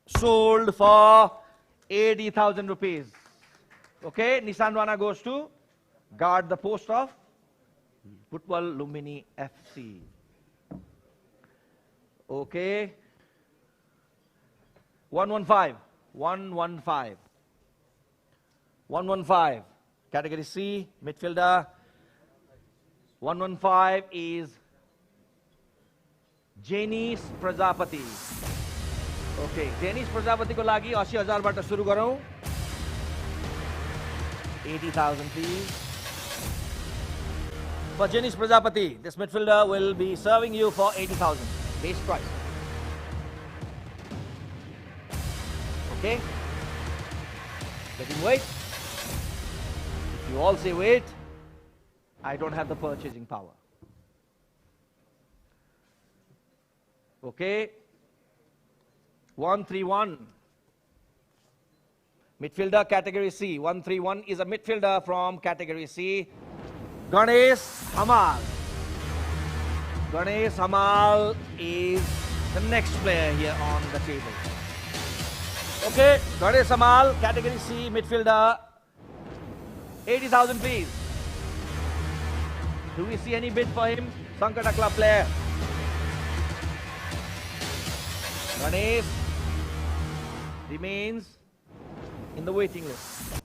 sold for 80,000 rupees. Okay, Nissan Rana goes to guard the post of Butwal Lumbini FC. Okay. 115. 115. 115. Category C, midfielder. 115 is Janice Prajapati. Okay, Janice Prajapati ko lagi 80,000 बाट सुरु गरौँ. 80,000 please. For Janice Prajapati, this midfielder will be serving you for 80,000 base price. Okay? Let him wait. If you all say wait, I don't have the purchasing power. Okay? 131. Midfielder category C. 131 is a midfielder from category C. Ganesh Hamal. Ganesh Hamal is the next player here on the table. Okay, Ganesh Hamal, category C, midfielder. 80,000 please. Do we see any bid for him? Sankata Club player. Ganesh remains in the waiting list.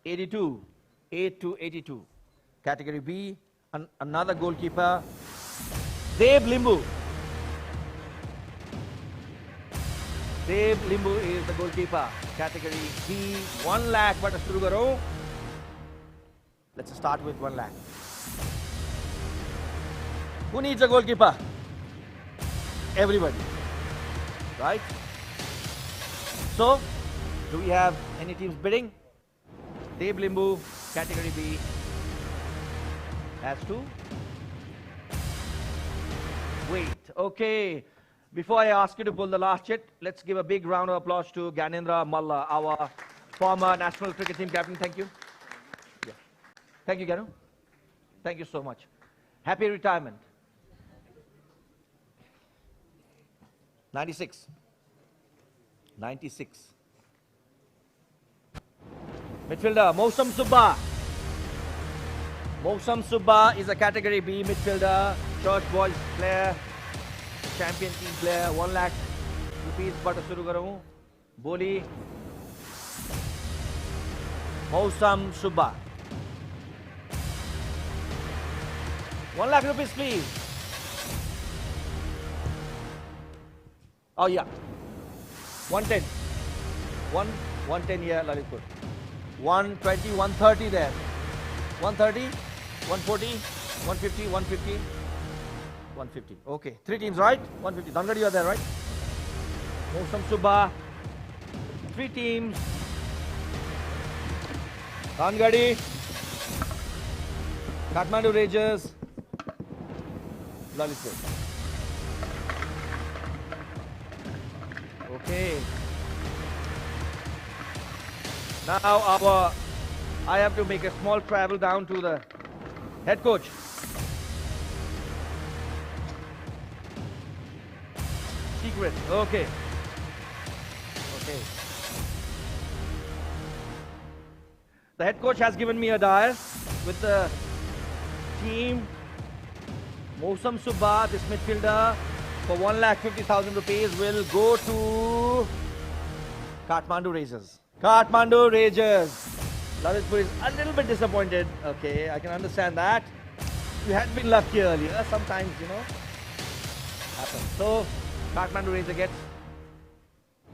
'82, 8 to 82. Category B, another goalkeeper. Dev Limbu. Dev Limbu is the goalkeeper. Category B, 1 lakh. But शुरू करो. Let's start with 1 lakh. Who needs a goalkeeper? Everybody. Right? So, do we have any teams bidding? Dev Limbu, category B, has to wait. Okay. Before I ask you to pull the last hit, let's give a big round of applause to Ganendra Malla, our former national cricket team captain. Thank you. Yeah. Thank you, Ganu. Thank you so much. Happy retirement. 96. 96. Midfielder, Mosam Subba. Mosam Subba is a category B midfielder, church boys player, champion team player, 1 lakh rupees बाट सुरु गरौँ बोली Mosam Subba. 1 lakh rupees, please. Oh, yeah. 110. 110 here, Lalitpur. 120, 130 there. 130, 140, 150, 150, 150. Okay, 3 teams, right? 150. Dhangadi, you are there, right? Mosam Subba. 3 teams. Dhangadi. Kathmandu Rangers. Lalitpur. Okay. Now I have to make a small travel down to the head coach. Secret. Okay. Okay. The head coach has given me a dial with the team. Mosam Subba, this midfielder, for 1,50,000 rupees will go to Kathmandu Rangers. Kathmandu Rangers. Lalitpur is a little bit disappointed. Okay, I can understand that. You had been lucky earlier. Sometimes, you know, happens. So, Kathmandu Rangers gets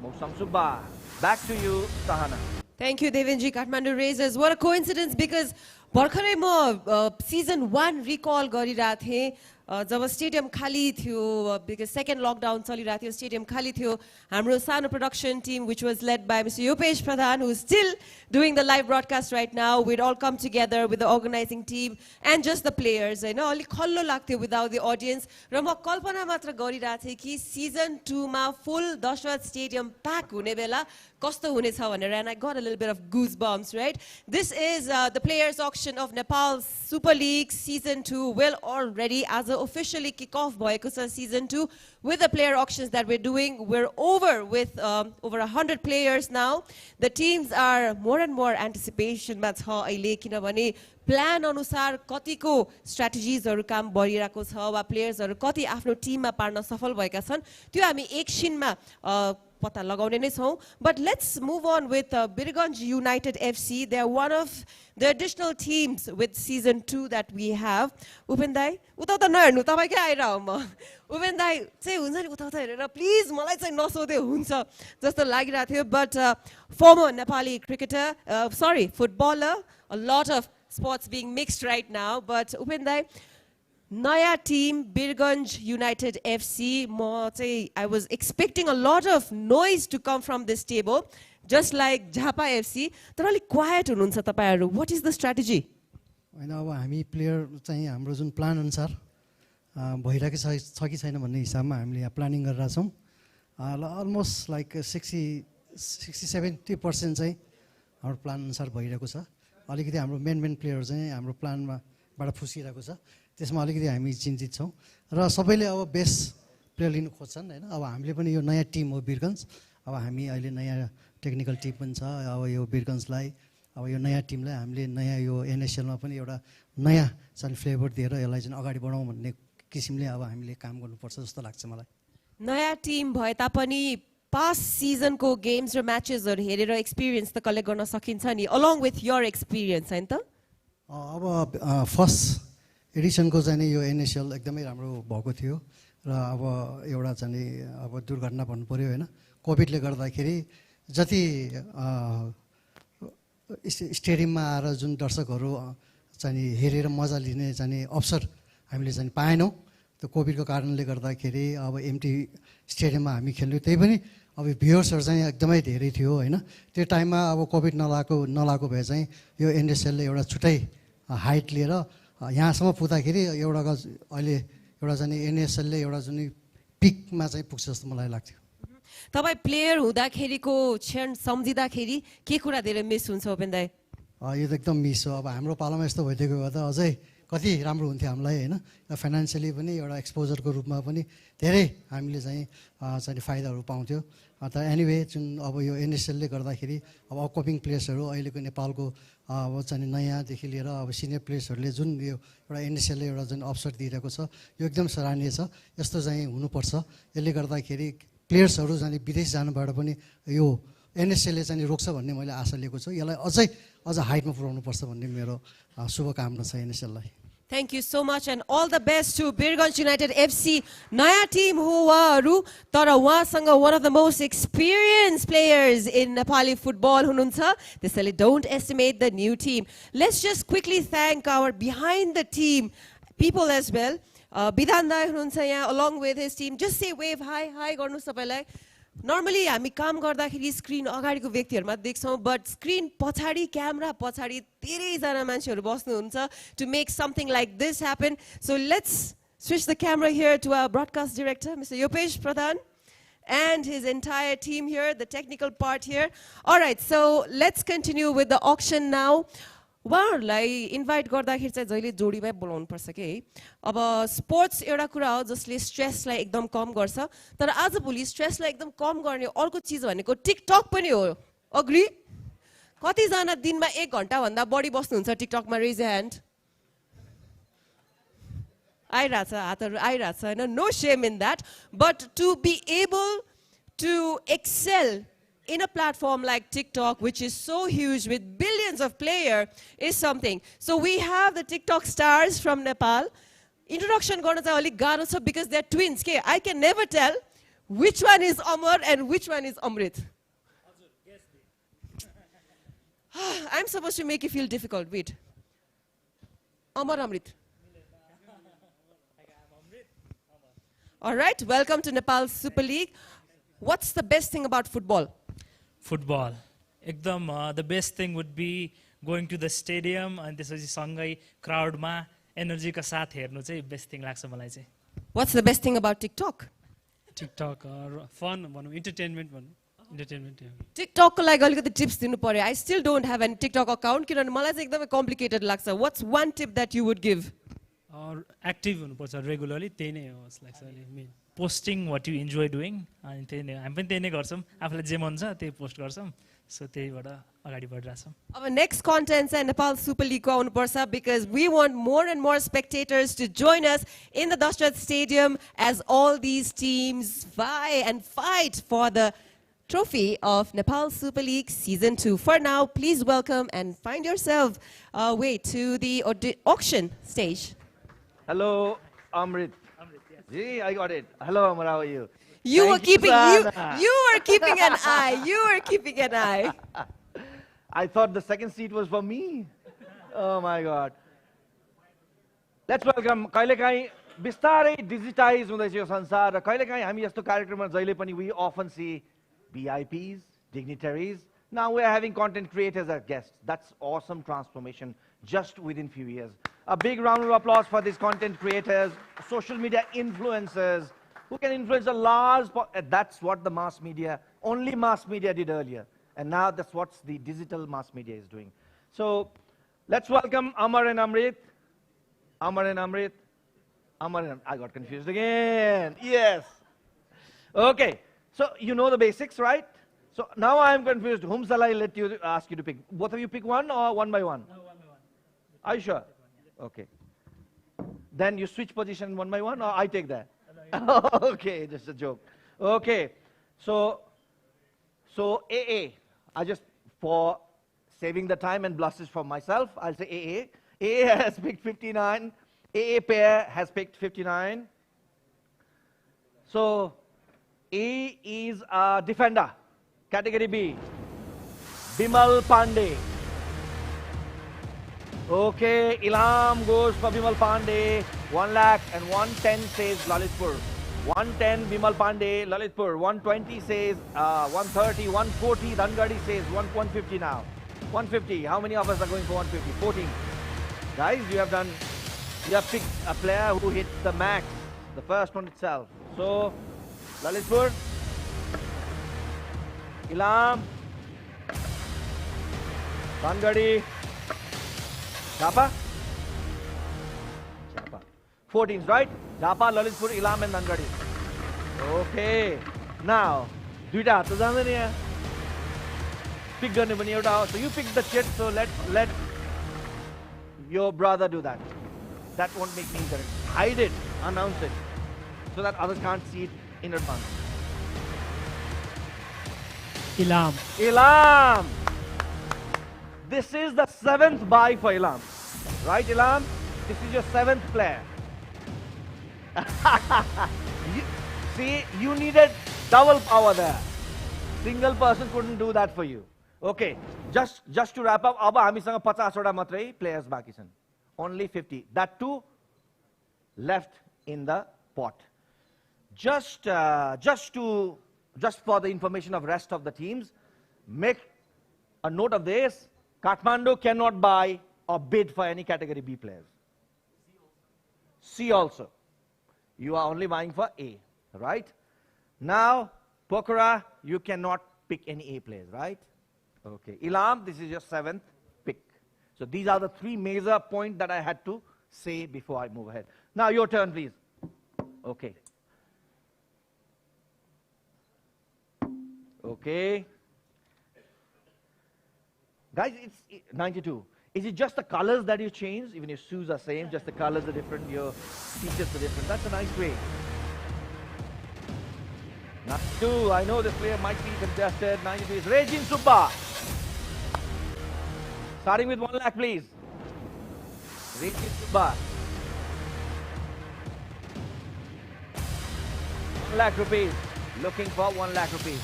Mosam Subba. Back to you, Sahana. Thank you, Devenji. Kathmandu Rangers. What a coincidence, because भर्खरै म season 1 recall गरिरहेको थिएँ जब stadium खाली थियो because second lockdown चलिरहेको थियो stadium खाली थियो हाम्रो सानो production team which was led by Mr. Yopesh Pradhan who is still doing the live broadcast right now. We'd all come together with the organizing team and just the players हैन अलि खल्लो लाग्थ्यो without the audience र म कल्पना मात्र गरिरहेको थिएँ कि season 2 मा full Dasharath stadium pack हुने बेला कस्तो हुनेछ भनेर and I got a little bit of goosebumps, right? This is the players auction of Nepal Super League season 2 will already as officially kick off भएको छ season 2 with the player auctions that we're doing. We're over with over 100 players now. The teams are more and more anticipation मा छ अहिले किनभने plan अनुसार कतिको strategies हरु काम गरिरहेको छ वा players हरु कति आफ्नो टिममा पार्न सफल भएका छन् त्यो हामी एकछिनमा पत्ता लगाउने नै छौं. But let's move on with Birganj United FC. They're one of the additional teams with season 2 that we have. Upen dai उता उता नहेर्नु तपाईकै आइरा हो म. Upen dai चाहिँ हुन्छ नि उता उता हेरेर प्लिज मलाई चाहिँ नसोधे हुन्छ जस्तो लागिरा थियो. But former Nepali cricketer, footballer, a lot of sports being mixed right now. But Upen dai Naya team, Birganj United FC. I was expecting a lot of noise to come from this table, just like Jhapa FC. They're really quiet. What is the strategy? अब हामी player चाहिँ हाम्रो जुन plan अनुसार भइरहेको छ कि छैन भन्ने हिसाबमा हामीले यहाँ प्लानिङ गरिरहेका छौँ. अलमोस्ट लाइक 60-70% चाहिँ हाम्रो प्लान अनुसार भइरहेको छ. अलिकति हाम्रो मेन प्लेयर चाहिँ हाम्रो प्लानबाट फुसिरहेको छ. त्यसमा अलिकति हामी चिन्तित छौँ र सबैले अब बेस्ट प्लेयर लिनु खोज्छन् हैन. अब हामीले पनि यो नयाँ टिम हो बिरगन्ज. अब हामी अहिले नयाँ टेक्निकल टिम पनि छ. अब यो बिरगन्जलाई अब यो नयाँ टिमलाई हामीले नयाँ यो एनएसएलमा पनि एउटा नयाँ चाहिँ फ्लेभर दिएर यसलाई चाहिँ अगाडि बढाउँ भन्ने किसिमले अब हामीले काम गर्नुपर्छ जस्तो लाग्छ मलाई. नयाँ टिम भए तापनि पास्ट सिजनको गेम्स र म्याचेसहरु हेरेर एक्सपिरियन्स त कलेक्ट गर्न सकिन्छ नि along with your experience हैन त. अब फर्स्ट एडिसनको चाहिँ यो एनएसएल एकदमै राम्रो भएको थियो र अब एउटा चाहिँ अब दुर्घटना भन्नु पर्यो हैन. कोभिडले गर्दाखेरि जति स्टेडियममा आएर जुन दर्शकहरू चाहिँ हेरेर मजा लिने चाहिँ अवसर हामीले चाहिँ पाएनौँ. त्यो कोभिडको कारणले गर्दाखेरि अब एम्टी स्टेडियममा हामी खेल्यौँ. त्यही पनि अब भ्युअर्सहरू चाहिँ एकदमै धेरै थियो हैन. त्यो टाइममा अब कोभिड नलागेको भए चाहिँ यो एनएसएलले एउटा छुट्टै हाइट लिएर यहाँसम्म पुग्दाखेरि अहिले एउटा चाहिँ एनएसएलले एउटा जुन पिकमा चाहिँ पुग्छ जस्तो मलाई लाग्थ्यो तपाईँ प्लेयर हुँदाखेरिको क्षण सम्झिँदाखेरि के कुरा धेरै मिस हुन्छ उपेन दाइ यो त एकदम मिस हो अब हाम्रो पालामा यस्तो भइदिएको भए त अझै कति राम्रो हुन्थ्यो हामीलाई होइन फाइनेन्सियली पनि एउटा एक्सपोजरको रूपमा पनि धेरै हामीले चाहिँ फाइदाहरू पाउँथ्यो त एनिवे जुन अब यो एनएसएलले गर्दाखेरि अब अपकमिङ प्लेयर्सहरू अहिलेको नेपालको अब चाहिँ नयाँदेखि लिएर अब सिनियर प्लेयर्सहरूले जुन यो एउटा एनएसएलले एउटा जुन अवसर दिइरहेको छ यो एकदम सराहनीय छ यस्तो चाहिँ हुनुपर्छ यसले गर्दाखेरि प्लेयर्सहरू चाहिँ विदेश जानुबाट पनि यो एनएसएलले चाहिँ रोक्छ भन्ने मैले आशा लिएको छु यसलाई अझ हाइटमा पुर्याउनुपर्छ भन्ने मेरो शुभकामना छ एनएसएललाई Thank you so much and all the best to Birganj United FC. Naya team huwaharu tara uhasanga one of the most experienced players in Nepali football hununcha. त्यसैले don't estimate the new team. Let's just quickly thank our behind the team people as well. Bidhan Dai hununcha यहाँ along with his team. Just say wave hi गर्नु सबैलाई. Normally हामी काम गर्दाखेरि screen अगाडिको व्यक्तिहरुमा देख्छौं but screen पछाडी camera पछाडी धेरै जना मान्छेहरु बस्नुहुन्छ to make something like this happen. So let's switch the camera here to our broadcast director Mr. Yopesh Pradhan and his entire team here, the technical part here. All right, so let's continue with the auction now. उहाँहरुलाई invite गर्दाखेरि चाहिँ जहिले जोडीमै बोलाउनु पर्छ के है अब sports एउटा कुरा हो जसले स्ट्रेसलाई एकदम कम गर्छ तर आजभोलि स्ट्रेसलाई एकदम कम गर्ने अर्को चीज भनेको टिकटक पनि हो अग्री कति जना दिनमा 1 घण्टा भन्दा बढी बस्नुहुन्छ टिकटकमा रेज योर ह्यान्ड आइराछ हातहरु आइराछ हैन no shame in that but to be able to excel in a platform like TikTok, which is so huge with billions of players, is something. So we have the TikTok stars from Nepal. Introduction garna chai alik garo cha because they're twins. Okay? I can never tell which one is Amar and which one is Amrit. I'm supposed to make you feel difficult. Wait. Amar Amrit. All right, welcome to Nepal Super League. What's the best thing about football? Football. The best thing would be going to the stadium and त्यसपछि सँगै क्राउडमा एनर्जीका साथ हेर्नु चाहिँ best thing लाग्छ मलाई चाहिँ. What's the best thing about TikTok? TikTok fun भनौं entertainment भनौं entertainment. TikTok को लागि अलिकति टिप्स दिनु पर्यो. I still don't have any TikTok account किनभने मलाई चाहिँ एकदमै complicated लाग्छ. What's one tip that you would give? Active हुनुपर्छ regularly त्यही नै हो जस्तो लाग्छ अहिले. Posting what you enjoy doing अनि त्यही नै हामी पनि त्यही नै गर्छौं आफुलाई जे मन छ त्यही पोस्ट गर्छौं सो त्यहीबाट अगाडि बढिरहेछौं. Our next content चाहिँ Nepal Super League को आउनुपर्छ because we want more and more spectators to join us in the Dashrath Stadium as all these teams vie and fight for the trophy of Nepal Super League Season 2. For now, please welcome and find yourself way to the auction stage. Hello, Amrit. Gee, I got it. Hello, Amar, how are you? You were keeping an eye. You were keeping an eye. I thought the second seat was for me. Oh my God. Let's welcome कहिलेकाहीँ बिस्तारै digitize हुँदैछ यो संसार र कहिलेकाहीँ हामी यस्तो कार्यक्रममा जहिले पनि we often see VIPs, dignitaries. Now we are having content creators as guests. That's awesome transformation just within few years. A big round of applause for these content creators, social media influencers, who can influence a large, that's what the mass media, only mass media did earlier. And now that's what the digital mass media is doing. So let's welcome Amar and Amrit. Amar and Amrit. Amar and, I got confused again. Yes. Okay. So you know the basics, right? So now I'm confused. Whom shall I ask you to pick? Both of you pick one or one by one? No, one by one. Are you sure? Okay. Then you switch position one by one, or I take that? Okay, just a joke. Okay. So AA. I just, for saving the time and blushes for myself, I'll say AA. AA has picked 59. AA pair has picked 59. So A is a defender. Category B. Bimal Pandey. Okay, Ilham goes for Bimal Pandey. 1,01,10 says Lalitpur. 110 Bimal Pandey, Lalitpur. 120 says 130, 140 Dhangadi says 150 now. 150. How many of us are going for 150? 14. Guys, you have picked a player who hit the max, the first one itself. So Lalitpur. Ilam. Sangadi. Japa. Japa. 4 teams, right? Japa, Lalitpur, Ilam, and Nangadi. Okay. Now, duita hatta jaँदैन यहाँ. Pick गर्ने पनि एउटा हो. So you pick the chit. So let your brother do that. That won't make me incorrect. Hide it. Announce it. So that others can't see it in advance. Ilam. Ilam. This is the 7th buy for Ilam. Right, Ilam? This is your 7th player. See, you needed double power there. Single person couldn't do that for you. Okay, just to wrap up, अब हामीसँग 50 वटा मात्रै players बाँकी छन्. Only 50. That too left in the pot. Just for the information of rest of the teams, make a note of this. Kathmandu cannot buy or bid for any category B players. C also. You are only buying for A, right? Now, Pokhara, you cannot pick any A players, right? Okay. Ilam, this is your 7th pick. So these are the 3 major points that I had to say before I move ahead. Now your turn, please. Okay. Okay. Guys, it's 92. Is it just the colors that you change? Even your shoes are same, just the colors are different, your t-shirts are different. That's a nice way. 92, I know this player might be contested. 92 is Regin Subba. Starting with 1 lakh, please. Regin Subba. 1 lakh rupees. Looking for 1 lakh rupees.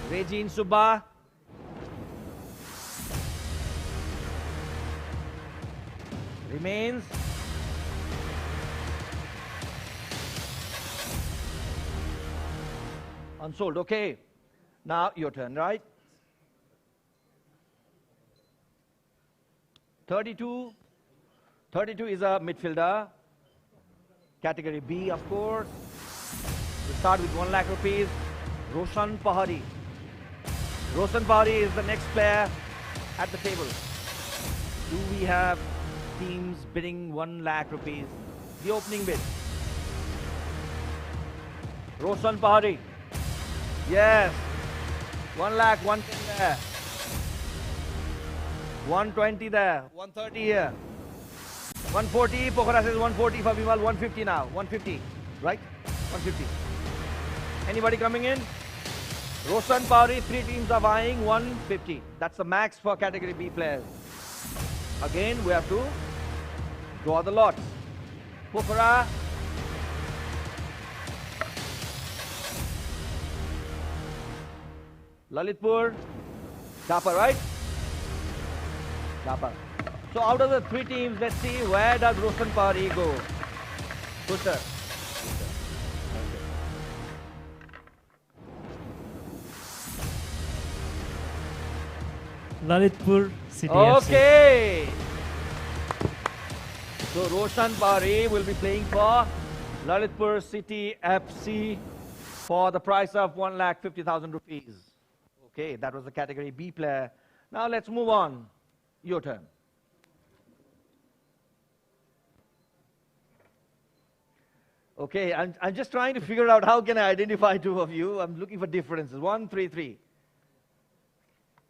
Regin Subba. Remains. Unsold. Okay. Now your turn, right? 32. 32 is a midfielder. Category B, of course. We start with 1 lakh rupees. Roshan Pahari. Roshan Pahari is the next player at the table. Do we have teams bidding 1 lakh rupees? The opening bid. Roshan Pahari. Yes. 1 lakh, 110 there. 120 there. 130 here. 140. Pokhara says 140 for Vimal. 150 now. 150. Right? 150. Anybody coming in? Roshan Pahari, 3 teams are buying 150. That's the max for category B players. Again, we have to draw the lots. Pokhara. Lalitpur. Dapa, right? Dapa. So out of the 3 teams, let's see where does Roshan Pahari go. Putter. Lalitpur City Okay. So Roshan Pahari will be playing for Lalitpur City FC for the price of 1,50,000 rupees. Okay, that was the category B player. Now let's move on. Your turn. Okay, I'm just trying to figure out how can I identify 2 of you. I'm looking for differences. 1, 3, 3.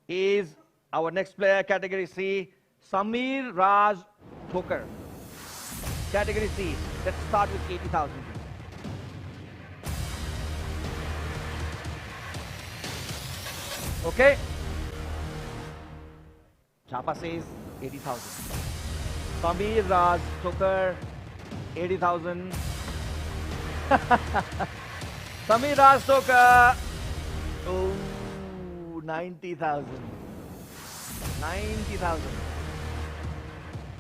Is our next player, category C, Samir Raj Thokar. Category C. Let's start with 80,000. Okay? Chapa says 80,000. Samir Raj Thokar, 80,000. Samir Raj Thokar, oh, 90,000. 90,000.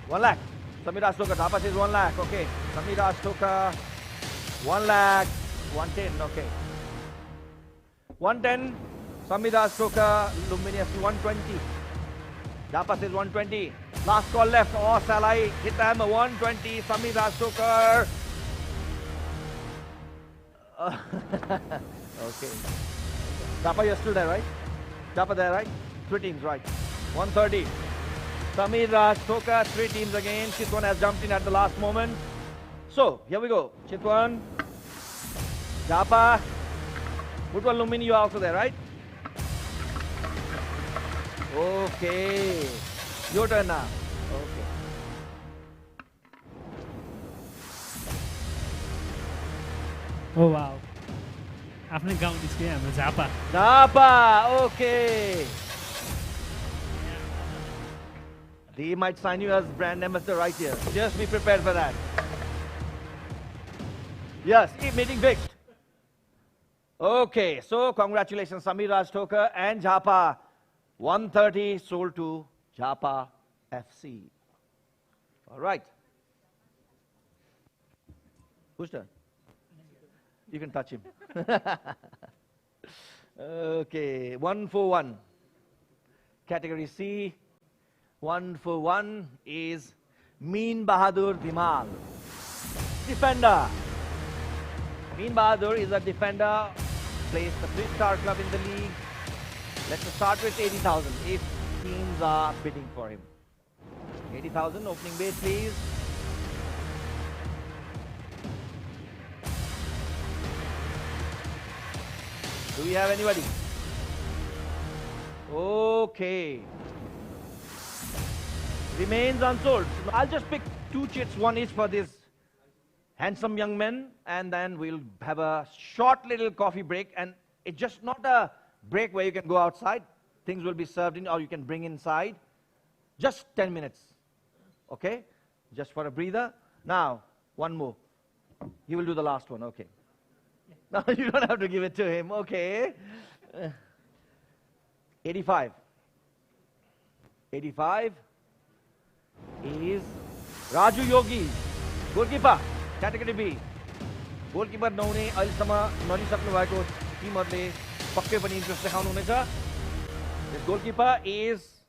1 lakh. Samir Raj Thokar, Dhapa says 1 lakh. Okay. Samir Raj Thokar, 1 lakh. 110. Okay. 110. Samir Raj Thokar, Luminous 120. Dhapa says 120. Last call left. Or shall I hit them? 120. Samir Raj Thokar. Okay. Japa, you're still there, right? Japa there, right? 3 teams, right? 130. Samir Raj Thoka, 3 teams again. Chitwan has jumped in at the last moment. So, here we go. Chitwan, Japa, Butwal Lumini, you are also there, right? Okay. Your turn now. Okay. Oh wow. आफ्नै गाउँ निस्क्यो हाम्रो Jhapa. Japa, okay. They might sign you as brand ambassador right here. Just be prepared for that. Yes, meeting fixed. Okay, so congratulations, Samir Raj Thoka and Japa. 130 sold to Japa FC. All right. Whose turn? You can touch him. Okay, 1 for 1. Category C. 1 for 1 is Meen Bahadur Dhimal. Defender. Meen Bahadur is a defender, plays the 3-star club in the league. Let's start with 80,000 if teams are bidding for him. 80,000, opening bid please. Do we have anybody? Okay. Remains unsold. So I'll just pick 2 chits, 1 each for this handsome young men, and then we'll have a short little coffee break. And it's just not a break where you can go outside. Things will be served in, or you can bring inside. Just 10 minutes. Okay? Just for a breather. Now, one more. He will do the last one. Okay. No, you don't have to give it to him. Okay. 85. 85 is Raju Yogi, goalkeeper, category B. Goalkeeper नहुने अहिलेसम्म नलिसक्नु भएको टिमहरुले पक्कै पनि interest देखाउनु हुनेछ. This goalkeeper is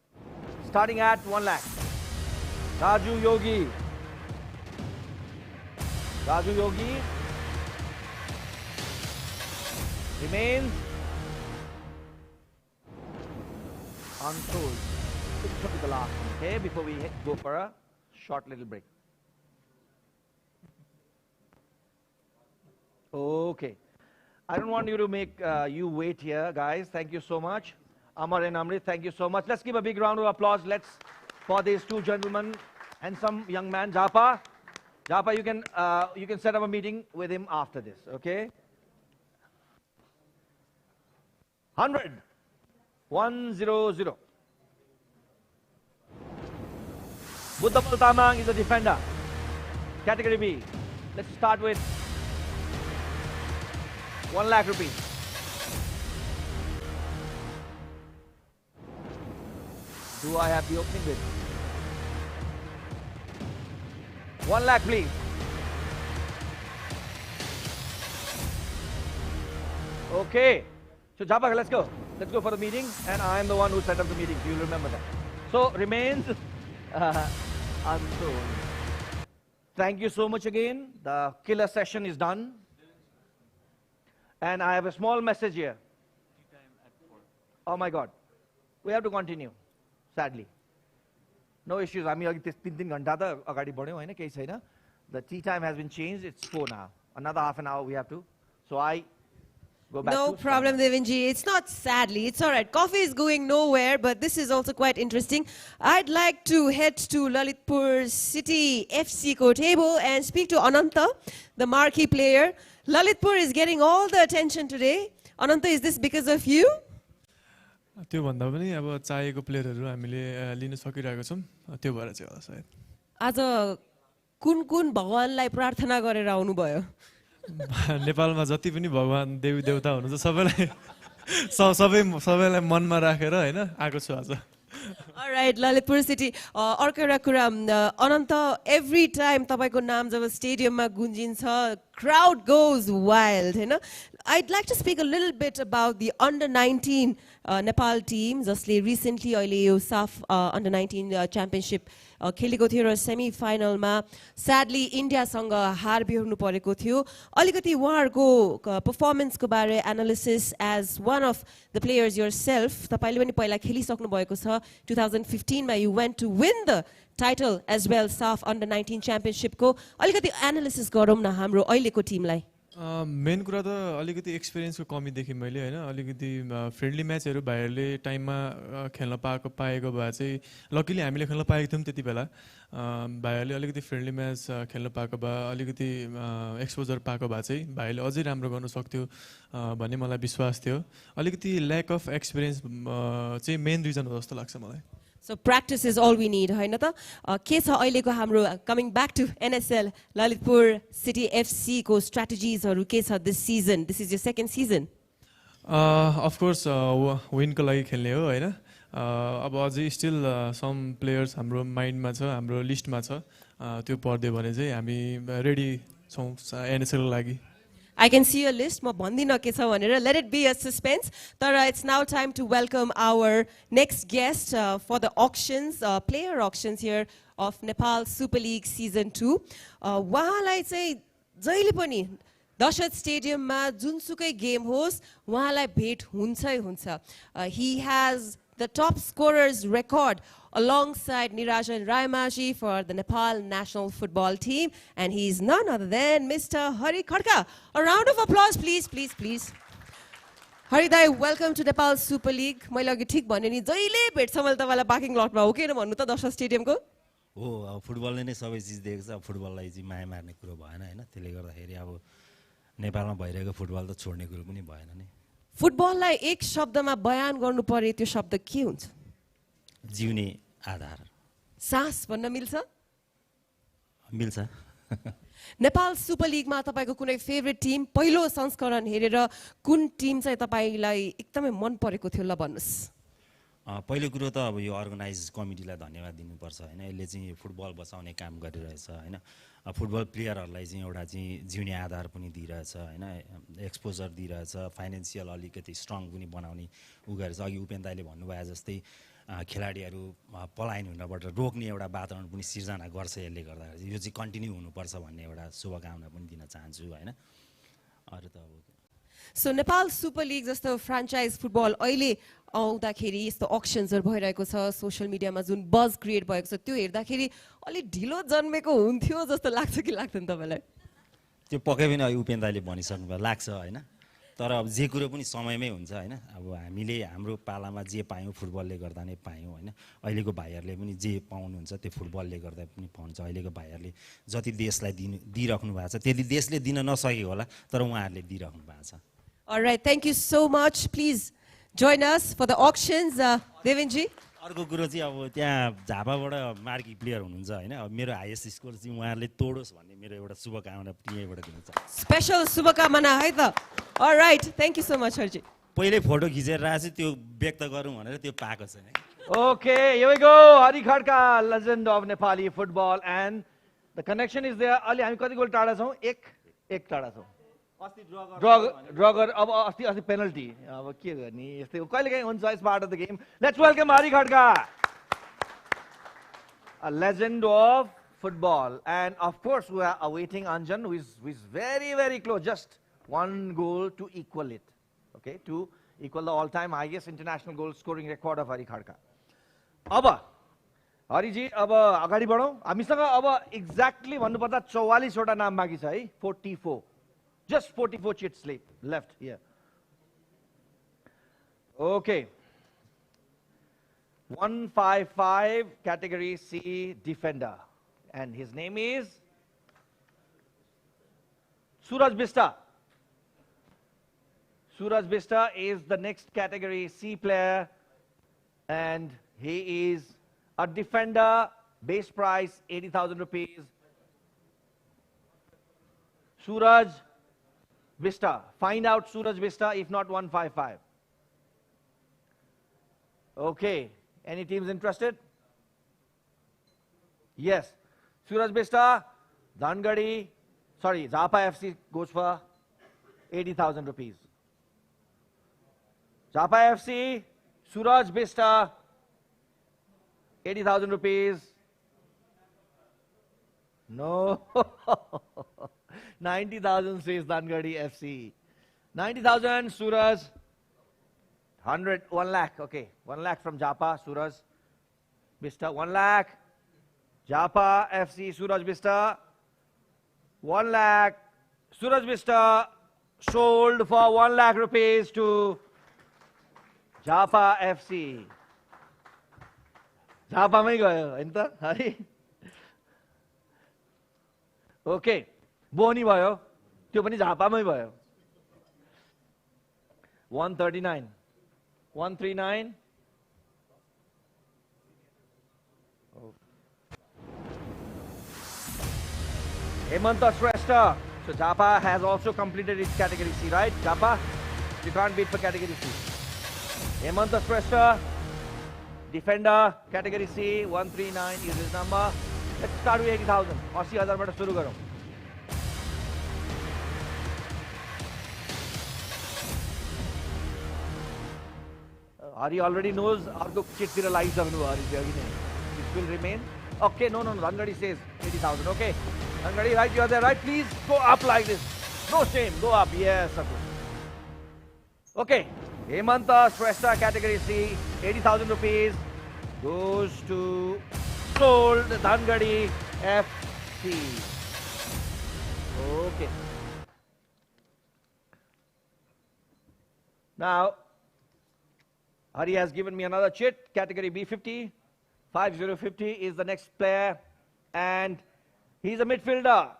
starting at 1 lakh. Raju Yogi. Raju Yogi remains unsold. This should be the last one, okay, before we go for a short little break. Okay. I don't want you to make you wait here, guys. Thank you so much. Amar and Amrit, thank you so much. Let's give a big round of applause. Let's for these 2 gentlemen, handsome young man, Japa. Japa, you can set up a meeting with him after this, okay? 100. 100. Buddhapal Tamang is a defender. Category B. Let's start with 1 lakh rupees. Do I have the opening bid? 1 lakh, please. Okay. So, Japa, let's go. Let's go for the meeting. And I am the one who set up the meeting. So you'll remember that. So, remains unsold. Thank you so much again. The killer session is done. And I have a small message here. Oh my God. We have to continue. Sadly. No issues. I mean, the tea time has been changed. It's 4 now. Another half an hour we have to. So I go back No to problem, Devanji. It's not sadly. It's all right. Coffee is going nowhere, but this is also quite interesting. I'd like to head to Lalitpur City FC ko table and speak to Ananta, the marquee player. Lalitpur is getting all the attention today. Ananta, is this because of you? त्यो भन्दा पनि अब चाहिएको प्लेयरहरु हामीले लिन सकिरहेको छौं त्यो भएर चाहिँ होला सायद आज कुन कुन भगवानलाई प्रार्थना गरेर आउनु भयो नेपालमा जति पनि भगवान देवी देवता हुनुहुन्छ सबैलाई मनमा राखेर हैन आएको छु आज All right, Lalitpur City. अर्को कुरा Ananta, every time तपाईको नाम जब स्टेडियममा गुन्जिन्छ crowd goes wild. I'd like to speak a little bit about the under-19 Nepal team. Josle recently अहिले यो SAF under-19 championship खेलेको थियो र सेमी फाइनलमा sadly इन्डियासँग हार बिहोर्नु परेको थियो. अलिकति उहाँहरूको performance को बारे analysis as one of the players yourself. तपाईले पनि पहिला खेलिसक्नु भएको छ. 2015 मा you went to win the title as well SAF under-19 championship को. अलिकति analysis गरौँ न हाम्रो अहिलेको टिमलाई. मेन कुरा त अलिकति एक्सपिरियन्सको कमी देखेँ मैले हैन. अलिकति फ्रेन्डली म्याचहरू भाइहरूले टाइममा खेल्न पाएको भए चाहिँ लकिली हामीले खेल्न पाएका थियौँ त्यति बेला. भाइहरूले अलिकति फ्रेन्डली म्याच खेल्न पाएको भए अलिकति एक्सपोजर पाएको भए चाहिँ भाइले अझै राम्रो गर्न सक्थ्यो भन्ने मलाई विश्वास थियो. अलिकति ल्याक अफ एक्सपिरियन्स चाहिँ मेन रिजन हो जस्तो लाग्छ मलाई. So practice is all we need, हैन त? के छ अहिलेको हाम्रो coming back to NSL Lalitpur City FC को strategiesहरू के छ this season? This is your second season. Of course win को लागि खेल्ने हो हैन. अब अझै still some players हाम्रो माइन्डमा छ, हाम्रो लिस्टमा छ. त्यो पर्दियो भने चाहिँ हामी रेडी छौं NSL को लागि. I can see a list. म भन्दिन के छ भनेर. Let it be a suspense. Tara, it's now time to welcome our next guest for the auctions, player auctions here of Nepal Super League Season 2. उहाँलाई चाहिँ जहिले पनि दशरथ स्टेडियममा जुनसुकै गेम होस् उहाँलाई भेट हुन्छै हुन्छ. He has the top scorers record alongside Nirajan Raimaji for the Nepal national football team, and he's none other than Mr. Hari Khadka. A round of applause, please, please, please. Hari Dai, welcome to Nepal Super League. मैले अघि ठीक भने नि जहिले भेट्छ मैले तपाईलाई parking लटमा हो किन भन्नु त दशरथ स्टेडियमको? हो, अब फुटबलले नै सबै चीज दिएको छ. अब फुटबललाई चाहिँ माया मार्ने कुरो भएन हैन. त्यसले गर्दाखेरि अब नेपालमा भइरहेको फुटबल त छोड्ने कुरो पनि भएन नि. फुटबललाई एक शब्दमा बयान गर्नु पर्यो त्यो शब्द के हुन्छ? जिउने आधार. सास भन्न मिल्छ? मिल्छ. नेपाल सुपर लिगमा तपाईको कुनै फेभरेट टिम पहिलो संस्करण हेरेर कुन टिम चाहिँ तपाईलाई एकदमै मन परेको थियो ल भन्नुस्? पहिलो कुरो त अब यो अर्गनाइज कमिटीलाई धन्यवाद दिनुपर्छ हैन. यसले चाहिँ फुटबल बचाउने काम गरिरहेछ हैन. फुटबल प्लेयरहरूलाई चाहिँ एउटा चाहिँ जिउने आधार पनि दिइरहेछ हैन. एक्सपोजर दिइरहेछ. फाइनेन्सियल अलिकति स्ट्रङ पनि बनाउने उ गरेछ. अघि उपेन दाइले भन्नुभयो जस्तै खेलाडीहरू पलायन हुनबाट रोक्ने एउटा वातावरण पनि सिर्जना गर्छ. यसले गर्दाखेरि यो चाहिँ कन्टिन्यू हुनुपर्छ भन्ने एउटा शुभकामना पनि दिन चाहन्छु हैन. अरु त अब सो नेपाल सुपर लिग जस्तो फ्र्यान्चाइज फुटबल अहिले आउँदाखेरि यस्तो अक्सन्सहरु भइरहेको छ. सोशल मिडियामा जुन बज क्रिएट भएको छ त्यो हेर्दाखेरि अलि ढिलो जन्मेको हुन्थ्यो जस्तो लाग्छ कि लाग्दैन तपाईलाई? त्यो पक्कै पनि अघि उपेन दाइले भनिसक्नु भयो लाग्छ हैन. तर अब जे कुरो पनि समयमै हुन्छ हैन. अब हामीले हाम्रो पालामा जे पायौं फुटबलले गर्दा नै पायौं हैन. अहिलेको भाइहरुले पनि जे पाउनुहुन्छ त्यो फुटबलले गर्दा पनि पाउँछ. अहिलेको भाइहरुले जति देशलाई दिइराख्नु भएको छ त्यति देशले दिन नसकेको होला तर उहाँहरुले दिइराख्नु भएको छ. All right, thank you so much. Please join us for the auctions, Devinji. अर्को कुरो चाहिँ अब त्यहाँ झापाबाट मार्की प्लेयर हुनुहुन्छ हैन. अब मेरो हाईएस्ट स्कोर चाहिँ उहाँहरुले तोडोस् भन्ने मेरो एउटा शुभकामना टिमबाट दिन चाहन्छु. Special शुभकामना है त. All right, thank you so much Harji. पहिले फोटो खिचेर राखेछु त्यो व्यक्त गरौँ भनेर त्यो पाएको छ नि. Okay, here we go. Hari Khadka, legend of Nepali football, and the connection is there. अलि हामी कति गोल टाढा छौं? एक टाढा छौं. ड्र गर अब अस्ति पेनल्टी अब के गर्ने यस्तै कहिलेकाहीँ हुन्छ. It's part of the game. Let's welcome Hari Khadka, a legend of football, and of course we are awaiting Anjan who is very very close, just one goal to equal it, okay, to equal the all-time highest international goal scoring record of Hari Khadka. अब हरि जी अब अगाडि बढौं. हामीसँग अब exactly भन्नुपर्दा 44 वटा नाम बाँकी छ है. 44, just 44 chits left here. Okay, 155 category C defender, and his name is Suraj Bista. Suraj Bista is the next category C player, and he is a defender. Base price 80,000 rupees. Suraj Bista. Find out Suraj Bista, if not 155. Okay. Any teams interested? Yes. Suraj Bista, Dhangadi, Sorry, Japa FC goes for 80,000 rupees. Japa FC, Suraj Bista, 80,000 rupees. No. 90,000 says Dangadi FC. 90,000, Suraj. 1 lakh, okay. 1 lakh from Japa, Suraj Bista. 1 lakh. Japa FC, Suraj Bista. 1 lakh. Suraj Bista sold for 1 lakh rupees to Japa FC. Japa mai gayo, हैन त? है? Okay. बोनी भयो. त्यो पनि झापामै भयो. 139. 139. Oh. Hemanta Shrestha. So Japa has also completed its category C, right? Japa, you can't bid for category C. Hemanta Shrestha, defender, category C, 139 is his number. Let's start with 80,000. 80,000 बाट सुरु गरौँ. Hari already knows अर्को चिटतिर लागिसक्नु भयो हरि अघि नै. It will remain. Okay, no. Dangadi says 80,000. Okay. Dangadi, right, you are there, right? Please go up like this. No shame. Go up. Yes, Sakul. Okay. Hemanta Shrestha, category C, 80,000 rupees goes to sold Dangadi FC. Okay. Now, Hari has given me another chit, category B50. 5050 is the next player, and he's a midfielder.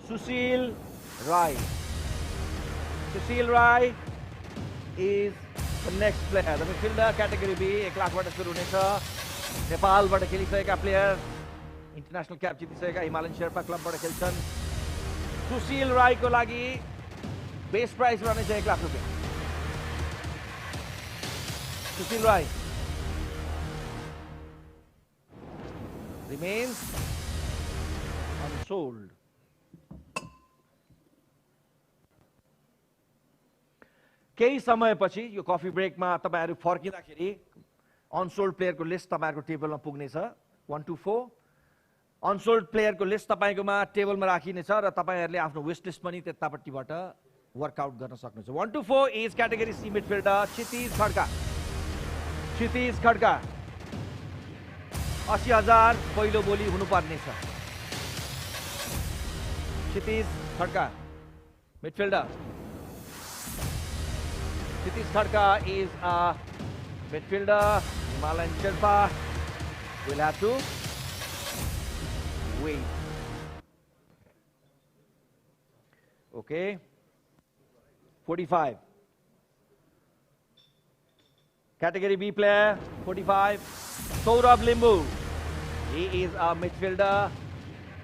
Sushil Rai. Sushil Rai is the next player. The midfielder, category B, 1 lakh बाट सुरु हुनेछ. नेपालबाट खेलिसकेका player, international cap जितिसकेका Himalayan Sherpa क्लबबाट खेल्छन्. सुशील राईको लागि बेस प्राइस रहनेछ 1 लाख रुपियाँ. Sushil Rai remains unsold. केही समयपछि यो कफी ब्रेकमा तपाईहरु फर्किँदाखेरि अनसोल्ड प्लेयरको लिस्ट तपाईहरुको टेबलमा पुग्नेछ. 124 अनसोल्ड प्लेयरको लिस्ट तपाईकोमा टेबलमा राखिनेछ र तपाईहरुले आफ्नो विश लिस्ट पनि त्यतापट्टिबाट वर्कआउट गर्न सक्नुहुन्छ. 124 इज क्याटेगोरी सी मिडफिल्डर क्षितिज खड्का. क्षितिज खड्का 80,000 पहिलो बोली हुनुपर्ने छ. क्षितिज Khadka midfielder. Kshitij Khadka is a midfielder. Himalayan Sherpa will have to wait. Okay. 45. Category B player, 45. Saurabh Limbu. He is a midfielder.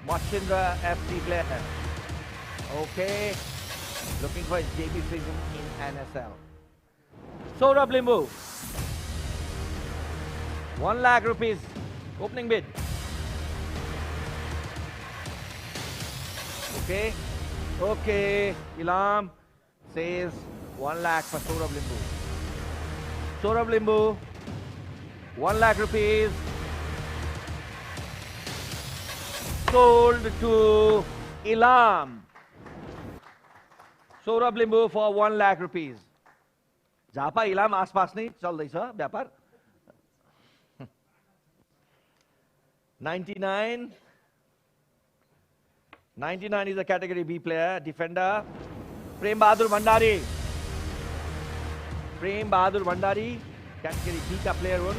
Machindra FC player. Okay. Looking for his debut season in NSL. Saurabh Limbu. 1 lakh rupees. Opening bid. Okay. Okay. Ilam says 1 lakh for Saurabh Limbu. Saurabh Limbu, 1 lakh rupees, sold to Ilam. Saurabh Limbu for 1 lakh rupees. Japa Ilam आसपास नहीं चल रही है व्यापार. 99. 99 is a category B player, defender. Prem Bahadur Bhandari. Prem Bahadur Bhandari, category B का player हुन्.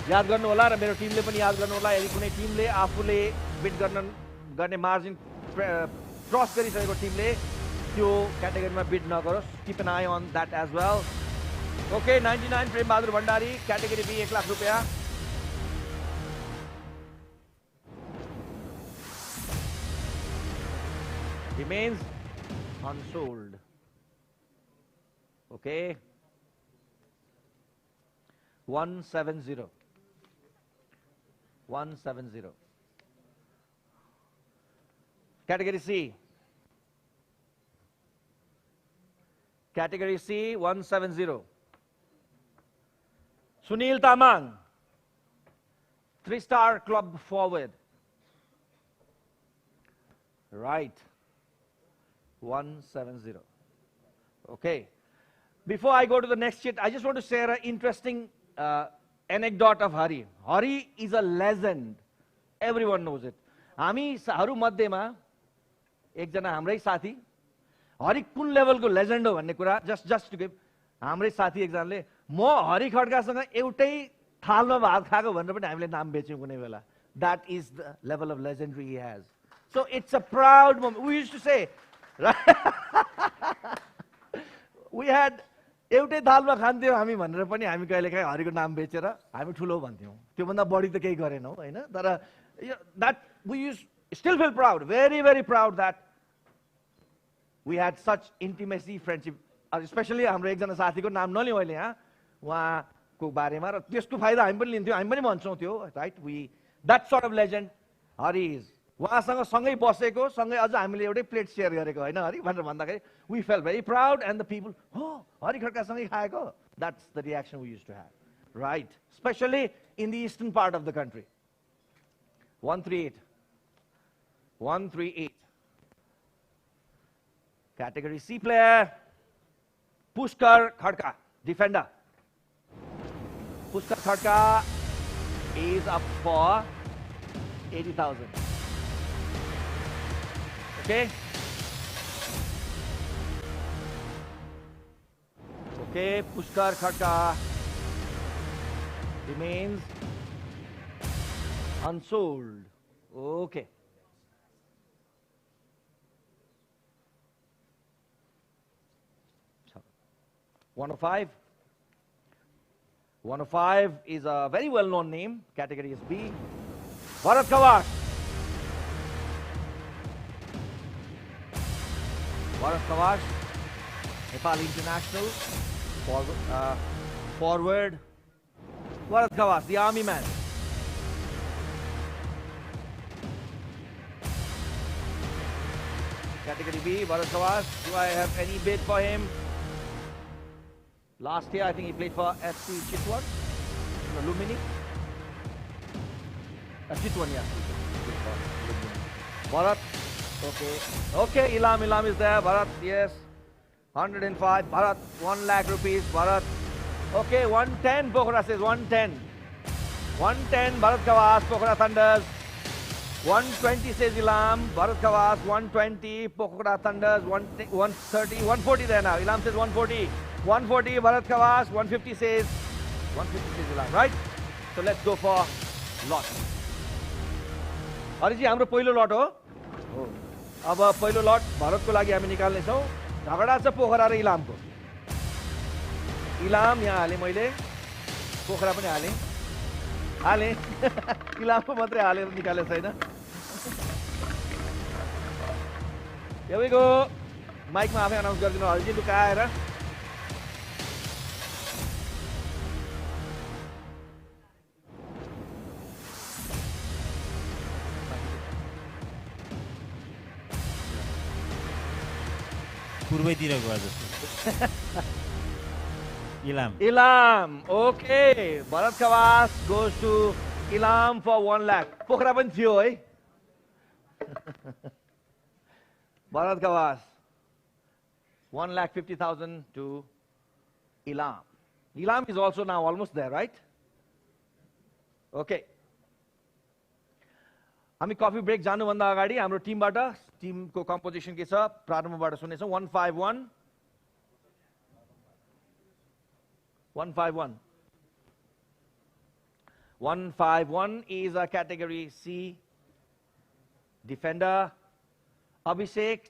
याद गर्नु होला र मेरो टिमले पनि याद गर्नु होला. यदि कुनै टिमले आफूले बिड गर्ने मार्जिन क्रस गरिसकेको टिमले त्यो क्याटेगोरीमा बिड नगरोस्. Keep an eye on that as well. Okay, 99 Prem Bahadur Bhandari, category B 1 lakh रुपया. Remains unsold. Okay. 170. 170. Category C. Category C, 170. Sunil Tamang, 3-star club forward. Right. 170. Okay. Before I go to the next sheet, I just want to share an interesting anecdote of Hari. Hari is a legend. Everyone knows it. हामीहरू मध्येमा एकजना हाम्रै साथी हरि कुन लेभलको legend हो भन्ने कुरा जस्ट टु गिभ हाम्रै साथी एकजनाले म हरि खड्कासँग एउटै थालमा भात खाएको भनेर पनि हामीले नाम बेच्यौं कुनै बेला. That is the level of legendary he has. So it's a proud moment. We used to say, we had एउटै थालमा खान्थ्यौं हामी भनेर पनि हामी कहिलेकाहीँ हरिको नाम बेचेर हामी ठुलो भन्थ्यौं. त्योभन्दा बढी त केही गरेनौं हैन. तर that we still feel proud, very, very proud that we had such intimacy, friendship. Especially हाम्रो एकजना साथीको नाम नलिउँ अहिले यहाँ उहाँको बारेमा र त्यसको फाइदा हामी पनि लिन्थ्यौं, हामी पनि भन्छौं त्यो, right? We that sort of legend Hari is. उहाँसँग सँगै बसेको, सँगै अझ हामीले एउटै प्लेट शेयर गरेको हैन हरि भनेर भन्दाखेरि we felt very proud and the people, oh, Hari खड्कासँगै खाएको. That's the reaction we used to have, right? Especially in the eastern part of the country. 138. 138. Category C player, Pushkar Khadka, defender. Pushkar Khadka is up for 80,000. Okay? Okay, Pushkar Khadka remains unsold. Okay. So, 105. 105 is a very well-known name. Category is B. Bharat Kawash. Bharat Kawash, Nepal international. Forward. Bharat Kawash, the army man. Category B, Bharat Kawash. Do I have any bid for him? Last year, I think he played for FC Chitwan, Lumini. Chitwan, yeah. Bharat, okay. Okay, Ilam is there. Bharat, yes. 105. Bharat, 1 lakh rupees. Bharat. Okay, 110. Pokhara says 110. 110. Bharat Kawas, Pokhara Thunders. 120 says Ilam. Bharat Kawas, 120. Pokhara Thunders, 130. 140 there now. Ilam says 140. 140 Bharat Kawas. 150 says Ilam, right? So let's go for lot. Hariji, हाम्रो पहिलो लट हो. अब पहिलो लट भारतको लागि हामी निकाल्ने छौं. झगडा छ पोखरा र इलामको. इलाम यहाँ हाले मैले. पोखरा पनि हाले. इलामको मात्रै हालेर निकाले छैन. Here we go. माइकमा आफै अनाउन्स गरिदिनु हरिजी लुकाएर. पूर्वैतिर गयो जस्तो. Ilam. Okay. Bharat Kawas goes to Ilam for 1 lakh. Pokhara पनि थियो है. Bharat Kawas. 1,50,000 to Ilam. Ilam is also now almost there, right? Okay. हामी कफी ब्रेक जानुभन्दा अगाडि हाम्रो टिमबाट टिमको कम्पोजिसन के छ प्रारम्भबाट सुन्नेछौँ. 151. 151. 151 is a category C defender. Abhishek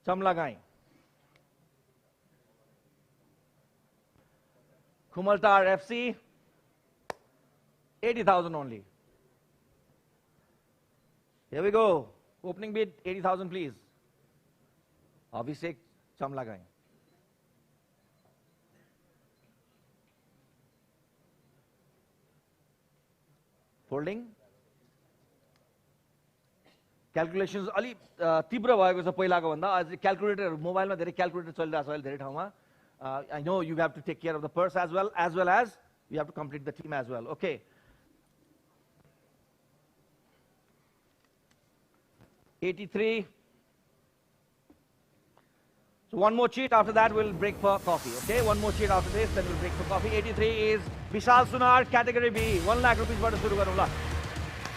Chamlagai. Kumaltar FC. 80,000 only. Here we go. Opening bid 80,000 please. Abhishek Chamlagai. Folding. Calculations अलि तीव्र भएको छ पहिलाको भन्दा अझै क्यालकुलेटर मोबाइलमा धेरै क्यालकुलेटर चलिरहेको छ अहिले धेरै ठाउँमा I know you have to take care of the purse as well as you have to complete the team as well okay 83 So one more cheat, after that we'll break for coffee, okay? One more cheat after this, then we'll break for coffee. 83 is Vishal Sunar, category B. 1 lakh rupees बाट सुरु गरौँ ल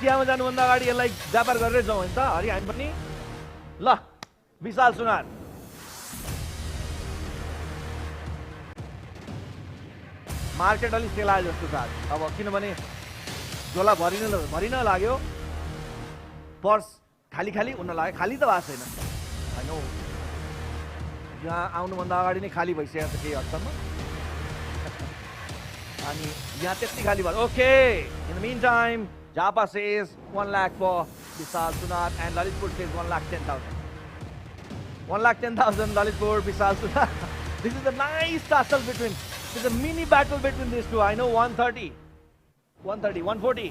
चियामा जानुभन्दा अगाडि यसलाई व्यापार गरेरै जाउँ हैन त हरि हामी पनि ल विशाल सुनार मार्केट अलि सेलायो जस्तो छ अब किनभने झोला भरिन लाग्यो पर्स खाली खाली उन्न लाग्यो खाली त भएको छैन हैन यहाँ आउनुभन्दा अगाडि नै खाली भइसकेको छ केही हदसम्म अनि यहाँ त्यति खाली भयो okay in the mean time Japa says 1 lakh for Vishal Sunar and Lalitpur says 1,10,000. 1,10,000 Lalitpur, Vishal Sunar. This is a nice tussle between, there's a mini battle between these two. I know 130, 130, 140,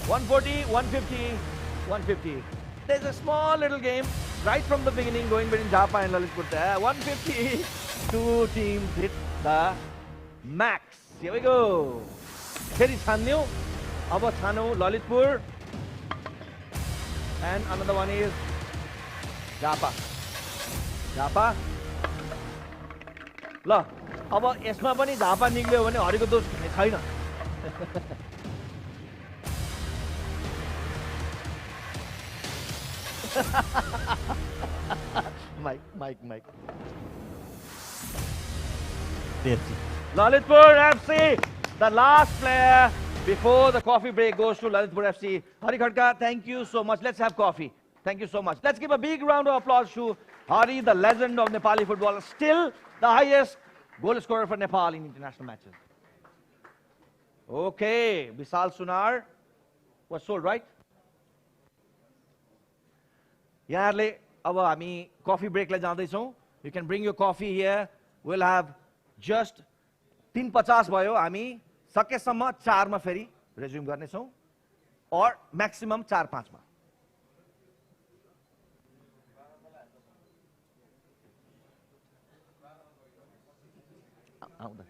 140, 150, 150. There's a small little game right from the beginning going between Japa and Lalitpur there. 150, two teams hit the max. Here we go. Here is Chanyu. अब छानु Lalitpur and another one is Japa. ल अब यसमा पनि झापा निक्ल्यो भने haricot दोष हुने छैन mic Lalitpur FC, the last player before the coffee break goes to Lalitpur FC. Hari Khadka, thank you so much. Let's have coffee. Thank you so much. Let's give a big round of applause to Hari, the legend of Nepali football, still the highest goal scorer for Nepal in international matches. Okay, Vishal Sunar was sold, right? यहाँहरुले अब हामी coffee break lie जाँदैछौं. You can bring your coffee here. We'll have just 3:50 भयो हामी सकेसम्म 4 मा फेरि resume गर्नेछौं or maximum 4-5 मा आउँदा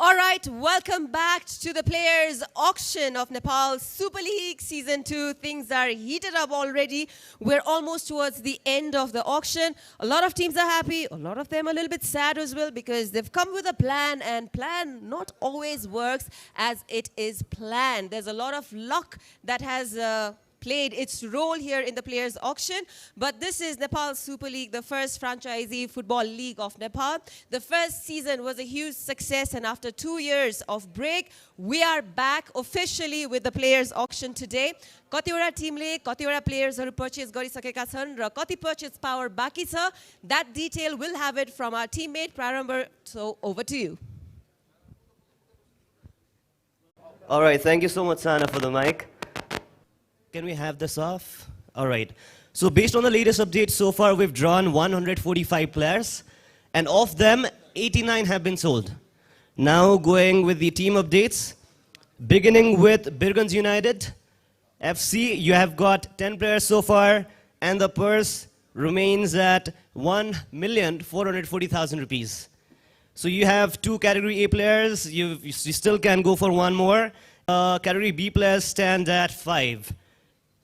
All right, welcome back to the players' auction of Nepal Super League Season 2. Things are heated up already. We're almost towards the end of the auction. A lot of teams are happy. A lot of them a little bit sad as well because they've come with a plan, and plan not always works as it is planned. There's a lot of luck that has played its role here in the players' auction. But this is Nepal Super League, the first franchisee football league of Nepal. The first season was a huge success, and after 2 years of break, we are back officially with the players' auction today. कतिवटा टिमले कतिवटा प्लेयर्सहरू purchase गरिसकेका छन् र कति purchase power बाँकी छ. That detail we'll have it from our teammate Prarambar. So over to you. All right, thank you so much, Sana, for the mic. Can we have this off? All right. So based on the latest update so far, we've drawn 145 players, and of them, 89 have been sold. Now going with the team updates, beginning with Birgans United FC, you have got 10 players so far, and the purse remains at 1,440,000 rupees. So you have 2 Category A players, you still can go for 1 more. Category B players stand at 5.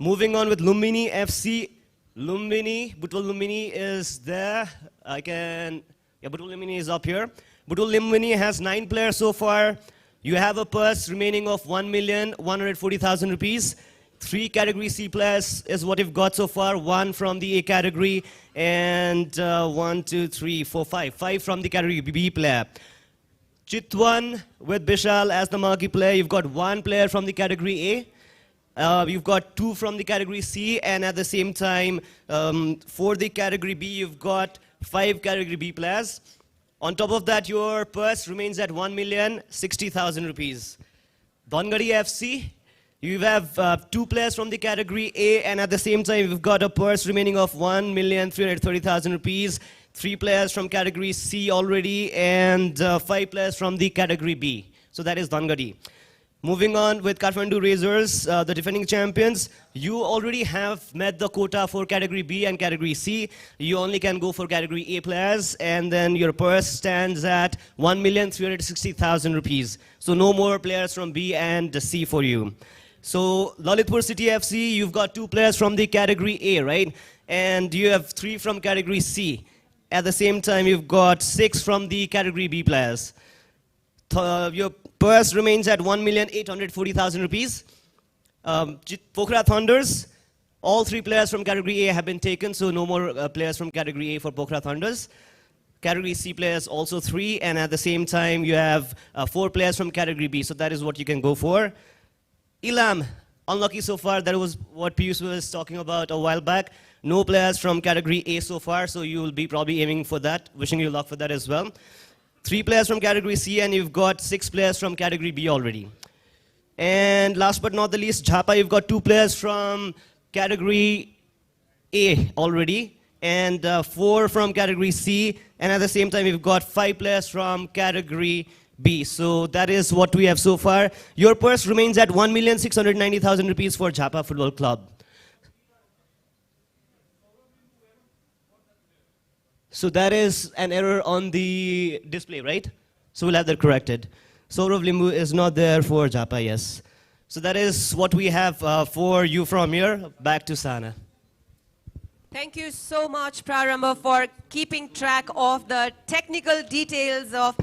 Moving on with Lumbini FC. Butul Lumbini is there. Butul Lumbini is up here. Butul Lumbini has 9 players so far. You have a purse remaining of 1,140,000 rupees. 3 Category C players is what you've got so far. 1 from the A category and 1, 2, 3, 4, 5. 5 from the Category B player. Chitwan with Bishal as the marquee player. You've got 1 player from the Category A. You've got 2 from the Category C, and at the same time, for the Category B, you've got 5 Category B players. On top of that, your purse remains at 1,060,000 rupees. Dongari FC, you have 2 players from the Category A, and at the same time, you've got a purse remaining of 1,330,000 rupees. 3 players from Category C already, and 5 players from the Category B. So that is Dongari. Moving on with Kathmandu Razors, the defending champions, you already have met the quota for Category B and Category C. You only can go for Category A players, and then your purse stands at 1,360,000 rupees. So no more players from B and C for you. So Lalitpur City FC, you've got 2 players from the Category A, right? And you have 3 from Category C. At the same time, you've got 6 from the Category B players. Your purse remains at 1,840,000 rupees. Pokhara Thunders, all 3 players from Category A have been taken, so no more players from Category A for Pokhara Thunders. Category C players also 3, and at the same time you have 4 players from Category B, so that is what you can go for. Ilam, unlucky so far. That was what Piyush was talking about a while back. No players from Category A so far, so you will be probably aiming for that. Wishing you luck for that as well. 3 players from Category C, and you've got 6 players from Category B already. And last but not the least, Jhapa, you've got 2 players from Category A already, and 4 from Category C, and at the same time, you've got 5 players from Category B. So that is what we have so far. Your purse remains at 1,690,000 rupees for Jhapa Football Club. So that is an error on the display, right? So we'll have that corrected. Saurav Limbu is not there for Jhapa, yes. So that is what we have for you from here. Back to Sana. Thank you so much, Prarambha, for keeping track of the technical details of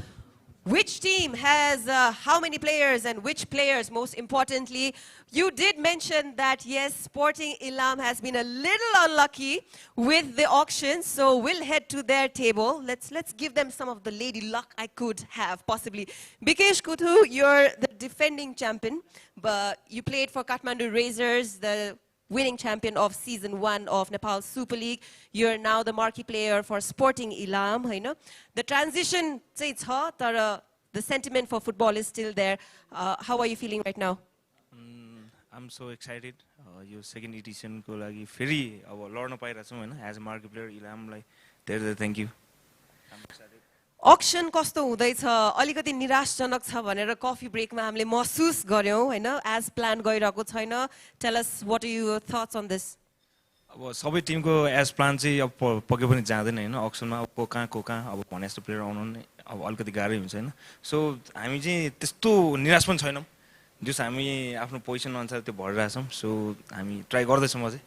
which team has how many players and which players, most importantly. You did mention that, yes, Sporting Ilam has been a little unlucky with the auction, so we'll head to their table. Let's give them some of the lady luck I could have, possibly. Bikesh Kuthu, you're the defending champion, but you played for Kathmandu Razors, the winning champion of Season 1 of Nepal Super League. You're now the marquee player for Sporting Ilam. You know? The transition, the sentiment for football is still there. How are you feeling right now? I'm so excited. Your second edition ko lagi feri aba लड्न पाइरहेको छौं हैन as a market player इलामलाई धेरै धेरै thank you. Auction कस्तो हुँदैछ अलिकति निराशजनक छ भनेर कफी ब्रेकमा हामीले महसुस गर्यौं हैन एज प्लान गइरहेको छैन. Tell us what are your thoughts on this? अब सबै टिमको एज प्लान चाहिँ अब पके पनि जाँदैन हैन अक्सनमा को कहाँ अब भने जस्तो प्लेयर आउनु अब अलिकति गाह्रै हुन्छ होइन सो हामी चाहिँ त्यस्तो निराश पनि छैनौँ जस हामी आफ्नो पोजिसन अनुसार त्यो भरिरहेछौँ सो हामी ट्राई गर्दैछौँ अझै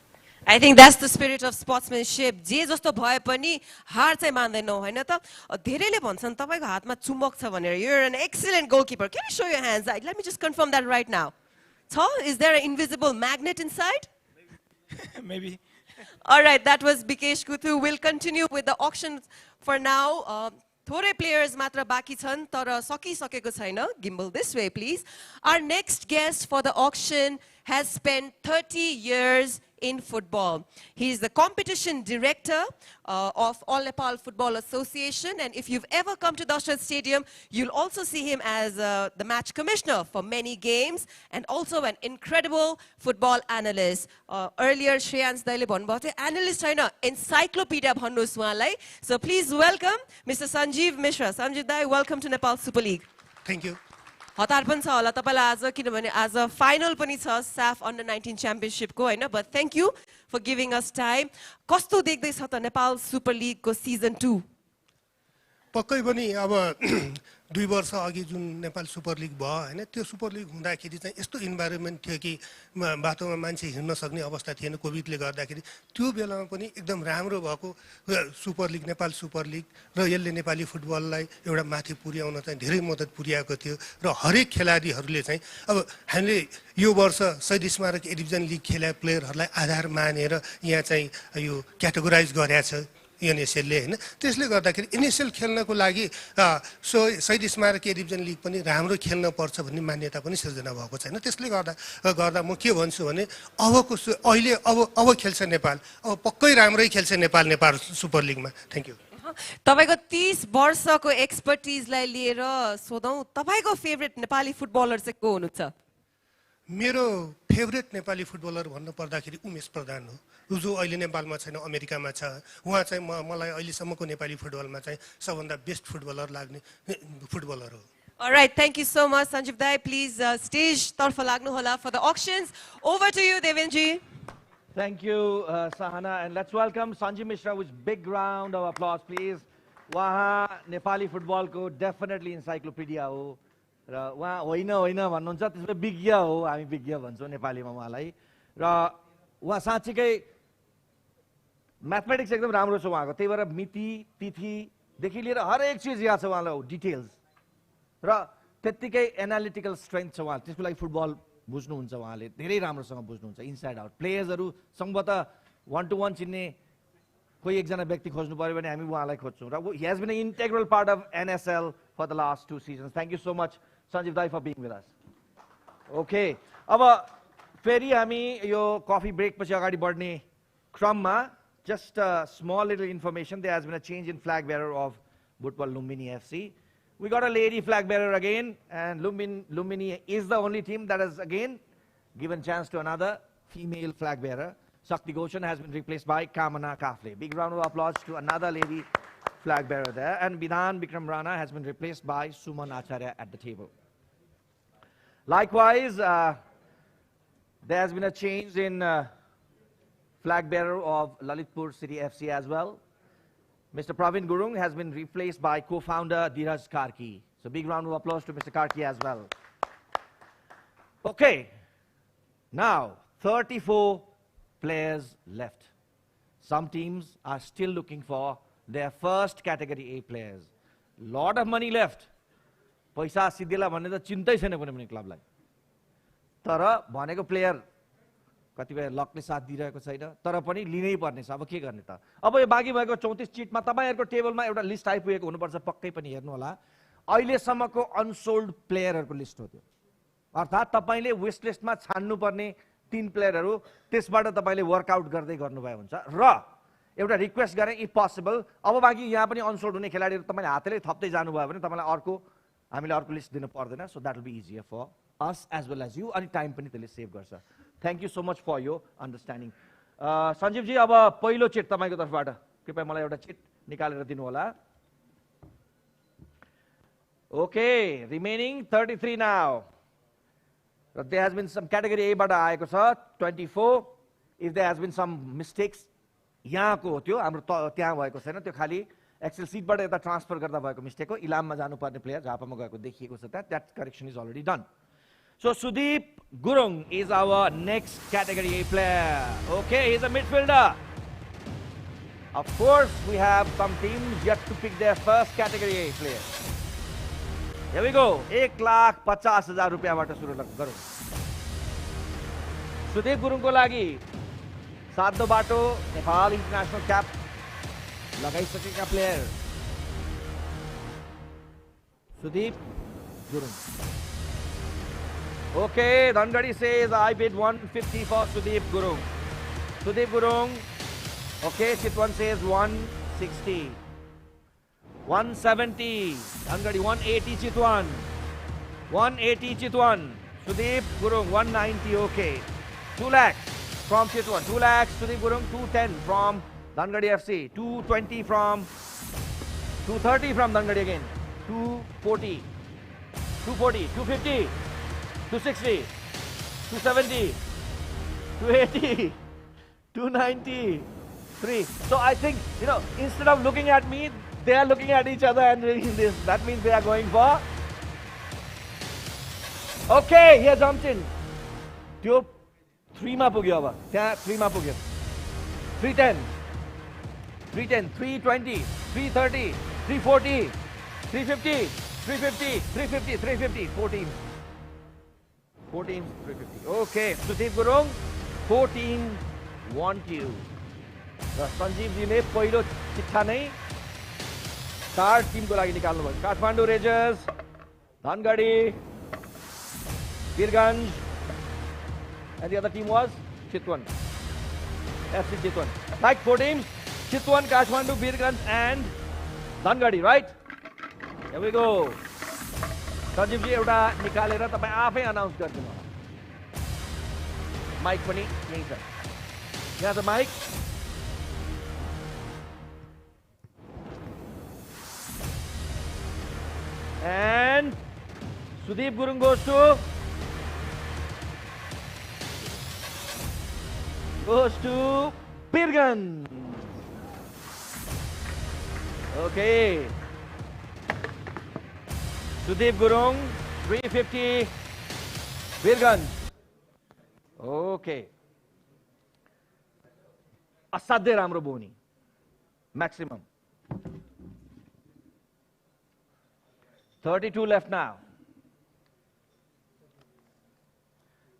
I think that's the spirit of sportsmanship. जे जस्तो भए पनि हार चाहिँ मान्दैनौ हैन त धेरैले भन्छन् तपाईको हातमा चुम्बक छ भनेर. You're an excellent goalkeeper. Can you show your hands? Let me just confirm that right now. So, is there an invisible magnet inside? Maybe. All right, that was Bikesh Kuthu. We'll continue with the auction for now. थोरै players मात्र बाँकी छन् तर सकिसकेको छैन. Gimbal this way please. Our next guest for the auction has spent 30 years in football. He is the competition director of All Nepal Football Association, and if you've ever come to Dashrath Stadium, you'll also see him as the match commissioner for many games and also an incredible football analyst. Earlier, Shreyans Daile भन्नुभयो थियो analyst हैन encyclopedia भन्नुस् उहाँलाई. So please welcome Mr. Sanjeev Mishra. Sanjeev Dai, welcome to Nepal Super League. Thank you. हतार पनि छ होला तपाईलाई आज किनभने आज फाइनल पनि छ साफ अन्डर 19 च्याम्पियनशिप को हैन but thank you for giving us time कस्तो देख्दै छ त नेपाल सुपर लीग को सीजन 2 पक्कै पनि अब 2 वर्ष अघि जुन नेपाल सुपर लीग भयो हैन त्यो सुपर लीग हुँदाखेरि चाहिँ यस्तो इन्भाइरोमेन्ट थियो कि बाटोमा मान्छे हिँड्न सक्ने अवस्था थिएन कोभिडले गर्दाखेरि त्यो बेलामा पनि एकदम राम्रो भएको super league Nepal super league र यसले नेपाली फुटबललाई एउटा माथि पुर्याउन चाहिँ धेरै मद्दत पुर्याएको थियो र हरेक खेलाडीहरूले चाहिँ अब हामीले यो वर्ष शहीद स्मारक ए डिभिजन लीग खेला प्लेयरहरूलाई आधार मानेर यहाँ चाहिँ यो क्याटेगोराइज गरेको छ एनएसएलले हैन त्यसले गर्दाखेरि एनएसएल खेल्नको लागि शहीद स्मारक ए डिभिजन लीग पनि राम्रो खेल्न पर्छ भन्ने मान्यता पनि सिर्जना भएको छैन त्यसले गर्दा म के भन्छु भने अबको अहिले अब खेल्छ नेपाल अब पक्कै राम्रै खेल्छ नेपाल सुपर लीगमा थ्यांक यू तपाईको 30 वर्षको एक्सपर्टिजलाई लिएर सोधौं तपाईको फेभरेट नेपाली फुटबलर चाहिँ को हुनुहुन्छ मेरो फेभरेट नेपाली फुटबलर भन्नु पर्दाखेरि उमेश प्रधान हो जो अहिले नेपालमा छैन अमेरिकामा छ उहाँ चाहिँ मलाई अहिलेसम्मको नेपाली फुटबलमा चाहिँ सबभन्दा बेस्ट फुटबलर लाग्ने फुटबलर हो All right, thank you so much Sanjeev Dai. Please stage तर्फ लाग्नु होला for the auctions. Over to you Devenji. Thank you Sahana, and let's welcome Sanjeev Mishra with big round of applause please. Waha Nepali football ko definitely encyclopedia ho. र उहाँ होइन होइन भन्नुहुन्छ त्यसले विज्ञ हो हामी विज्ञ भन्छौँ नेपालीमा उहाँलाई र उहाँ साँच्चीकै म्याथमेटिक्स एकदम राम्रो छ उहाँको त्यही भएर मिति तिथिदेखि लिएर हरेक चिज यहाँ छ उहाँलाई डिटेल्स र त्यत्तिकै एनालिटिकल स्ट्रेन्थ छ उहाँ त्यसको लागि फुटबल बुझ्नुहुन्छ उहाँले धेरै राम्रोसँग बुझ्नुहुन्छ इनसाइड आउट प्लेयर्सहरू सम्भवतः 1 to 1 चिन्ने कोही एकजना व्यक्ति खोज्नु पर्यो भने हामी उहाँलाई खोज्छौँ र he has been an integral part of NSL for the last 2 seasons. Thank you so much Sanjeev Dai for being with us. Okay, अब फेरि हामी यो कफी ब्रेक पछि अगाडि बढ्ने क्रममा just a small little information. There has been a change in flag bearer of Butwal Lumbini FC. We got a lady flag bearer again, and Lumbini is the only team that has again given chance to another female flag bearer. Shakti Goshen has been replaced by Kamana Kafle. Big round of applause to another lady flag bearer there. And Bidhan Bikram Rana has been replaced by Suman Acharya at the table. Likewise, there has been a change in flag bearer of Lalitpur City FC as well. Mr. Pravin Gurung has been replaced by co-founder Dheeraj Karki. So big round of applause to Mr. Karki as well. Okay, now 34 players left. Some teams are still looking for their first category A players. Lot of money left. पैसा सिद्धेला भन्ने त चिन्तै छैन कुनै पनि क्लबलाई तर भनेको player कतिपय लकले साथ दिइरहेको छैन तर पनि लिनै पर्ने छ अब के गर्ने त अब यो बाँकी भएको 34 चिटमा तपाईहरुको टेबलमा एउटा लिस्ट आइपुगेको हुनुपर्छ पक्कै पनि हेर्नु होला अहिलेसम्मको अनसोल्ड प्लेयरहरुको लिस्ट हो त्यो अर्थात तपाईले विश लिस्टमा छान्नु पर्ने 3 प्लेयरहरु त्यसबाट तपाईले वर्कआउट गर्दै गर्नुभयो हुन्छ र एउटा रिक्वेस्ट गरे इफ पोसिबल अब बाँकी यहाँ पनि अनसोल्ड हुने खेलाडीहरु तपाईले हातले थप्दै जानुभयो भने तपाईलाई अर्को हामीले अर्को लिस्ट दिनु पर्दैन so that will be easier for us as well as you अनि टाइम पनि त्यसले सेभ गर्छ thank you so much for your understanding Sanjeev ji अब पहिलो चिट तपाईको तर्फबाट कृपया मलाई एउटा चिट निकालेर दिनु होला okay remaining 33 now there has been some category A बाट आएको छ 24 if there has been some mistakes यहाँको हो त्यो हाम्रो त्यहाँ भएको छैन त्यो खाली एक्सेल सिटबाट यता ट्रान्सफर गर्दा भएको मिस्टेक हो इलाममा जानुपर्ने प्लेयर झापामा गएको देखिएको छ त्यहाँ that correction is already done So Sudeep Gurung is our next category A player. Okay, he's a midfielder. Of course, we have some teams yet to pick their first category A player. Here we go. 1,50,000 रुपैयाँबाट सुरु गरौँ. सुदीप गुरुङको लागि Satdobato Nepal international cap लगाइसकेका player Sudip Gurung. Okay, Dhangadi says I bid 150 for Sudeep Gurung. Sudeep Gurung. Okay, Chitwan says 160. 170. Dhangadi 180 Chitwan. 180 Chitwan. Sudeep Gurung 190. Okay. 2 lakhs from Chitwan. 2 lakhs Sudeep Gurung. 210 from Dhangadi FC. 220 from 230 from Dhangadi again. 240. 240. 250. 260, 270, 280, 293. So I think, instead of looking at me, they are looking at each other and doing this. That means they are going for. Okay, here jumps in. Tube 3 ma pugyo aba. There 3 ma pugyo. 310, 310, 320, 330, 340, 350, 350, 350, 350, 14. 14, 350. Okay, Sudeep Gurung, 14 want you. र सञ्जीवजीले पहिलो चिट्ठा नै card टिमको लागि निकाल्नु भयो. Kathmandu Rayzrs, Dhangadhi, Birgunj, and the other team was Chitwan. FC Chitwan. Like 4 teams, Chitwan, Kathmandu, Birgunj and Dhangadhi, right? Here we go. सञ्जीवजी एउटा निकालेर तपाईँ आफै अनाउन्स गरिदिनु होला. माइक पनि यही छ. यहाँ छ mic. And Sudeep Gurung goes to Birgunj. Okay. Sudeep Gurung, 350, Birgunj. Okay. असाध्यै राम्रो बोनी. Maximum. 32 left now.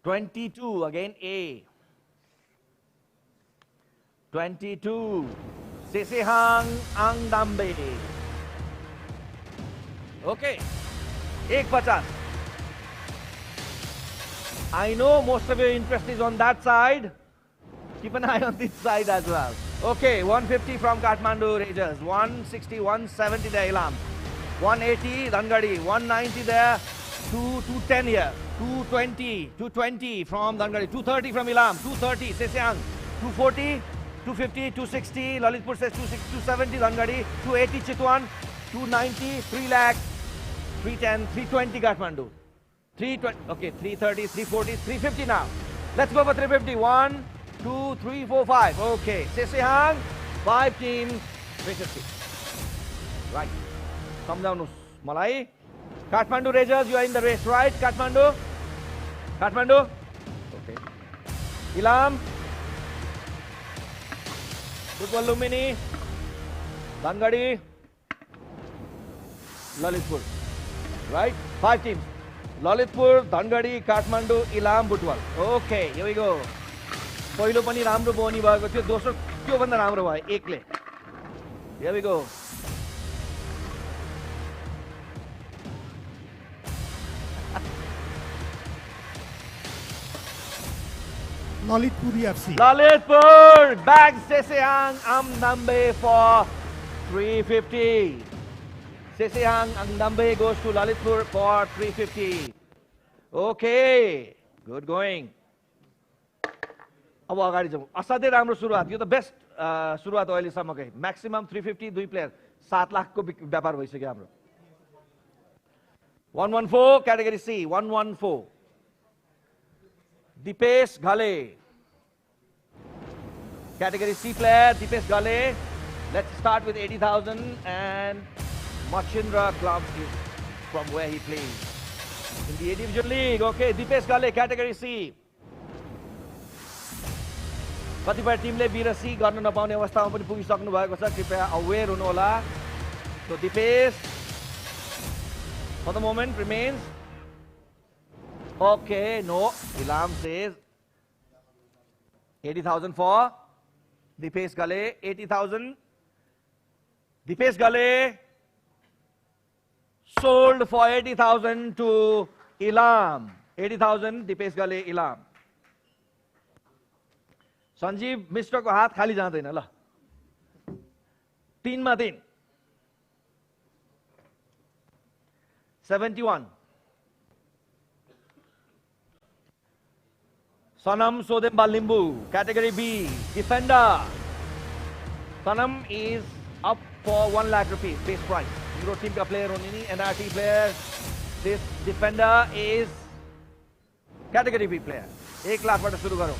22 again A. 22. Sisihang Angdambe. Okay. 150. I know most of your interest is on that side. Keep an eye on this side as well. Okay, 150 from Kathmandu Rangers. 160, 170 there, Ilam. 180, Dhangadi. 190 there. 210 here. 220 from Dhangadi. 230 from Ilam. 230, Sesiang. 240, 250, 260. Lalitpur says 270, Dhangadi. 280, Chitwan. 290, 3 lakhs. 310, 320 Kathmandu. 320, okay, 330, 340, 350 now. Let's go for 350. 1, 2, 3, 4, 5. Okay, Sesihang, 5 teams, 350. Right. Come down, Malai. Kathmandu Rangers, you are in the race, right? Kathmandu? Kathmandu? Okay. Ilam? Football Lumini? Dhangadi? Lalitpur. Right? 5 teams. Lalitpur, Dhangadi, Kathmandu, Ilam, Butwal. Okay, here we go. पहिलो पनि राम्रो बोनी भएको थियो, दोस्रो त्यो भन्दा राम्रो भयो एकले. Here we go. Lalitpur FC. Lalitpur bags Sesihang Amdambe for 350. Sesihang Amdambe goes to Lalitpur for 350. Okay, good going. अब अगाडि जाउँ. असाध्यै राम्रो सुरुवात. यो त बेस्ट सुरुवात हो अहिलेसम्मकै. म्याक्सिमम 350 दुई प्लेयर 7 लाखको व्यापार भइसक्यो हाम्रो. 114 category C. 114 Dipesh Ghale. Category C player, Dipesh Gale, Let's start with 80,000, and Machindra Club is from where he plays. In the A Division League, okay, Dipesh Gale, category C. कतिपय टिमले B र सी गर्न नपाउने अवस्थामा पनि पुगिसक्नु भएको छ, कृपया अवेयर हुनु होला. So Dipesh for the moment remains. Okay, no, Ilam says 80,000 for Dipesh Gale, 80,000. Dipesh Gale sold for 80,000 to Ilam. 80,000 Dipesh Gale, Ilam. Sanjeev Mishra को हाथ खाली जाँदैन ल. 3 मा 3. 71. Sanam Sodemba Limbu, category B, defender. Sanam is up for 1 lakh rupees, base price. Euro team ka player होने नहीं, NRT player. This defender is category B player. 1 lakh बाट शुरू करो.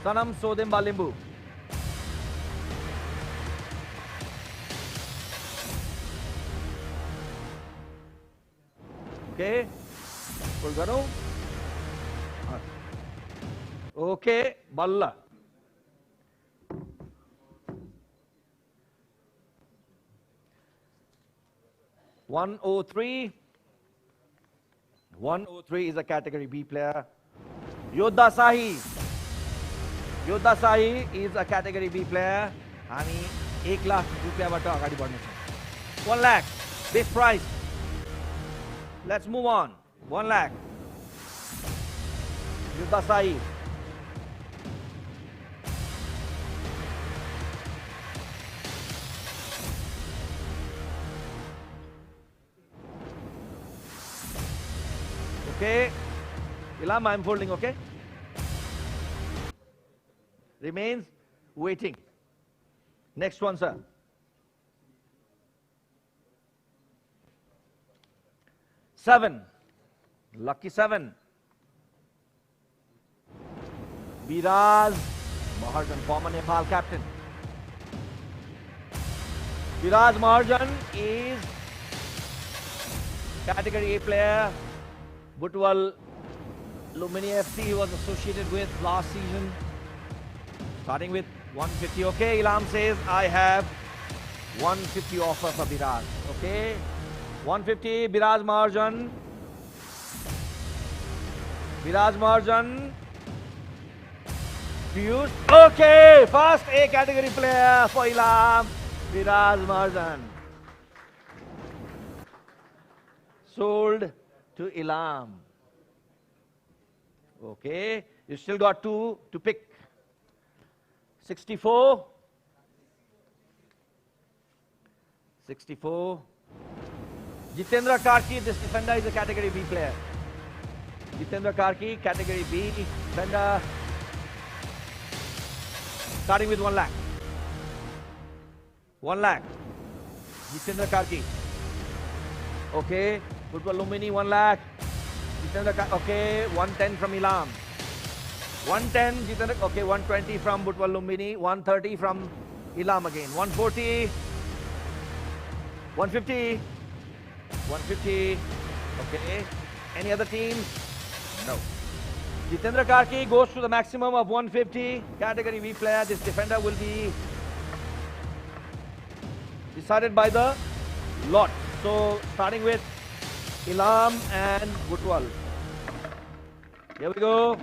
Sanam Sodemba Limbu. Okay, pull करो. Okay, Balla. $103. 103 is a category B player. Yodha Sahi. Yodha Sahi is a category B player. हामी 1 लाख रुपैयाँबाट अगाडि बढ्ने छौँ. 1 lakh base price. Let's move on. 1 lakh. Yodha Sahi. Okay, Ilam, I'm folding, okay? Remains waiting. Next one, sir. Seven. Lucky 7. Biraj Maharjan, former Nepal captain. Biraj Maharjan is category A player. Butwal Lumini FC he was associated with last season. Starting with 150. Okay, Ilam says I have 150 offer for Biraj. Okay, 150 Biraj Maharjan. Biraj Maharjan. Piyush. Okay, first A category player for Ilam. Biraj Maharjan. Sold to Ilam. Okay, you still got 2 to pick. 64. 64. Jitendra Karki, this defender is a category B player. Jitendra Karki, category B defender. Starting with 1 lakh. 1 lakh. Jitendra Karki. Okay. Football Lumini, 1 lakh. Jitendra Karki. Okay. 110 from Ilam. 110, Jitendra. Okay. 120 from Butwal Lumbini. 130 from Ilam again. 140. 150. 150. Okay. Any other teams? No. Jitendra Karki goes to the maximum of 150. Category B player. This defender will be decided by the lot. So starting with Ilam and Butwal. Here we go.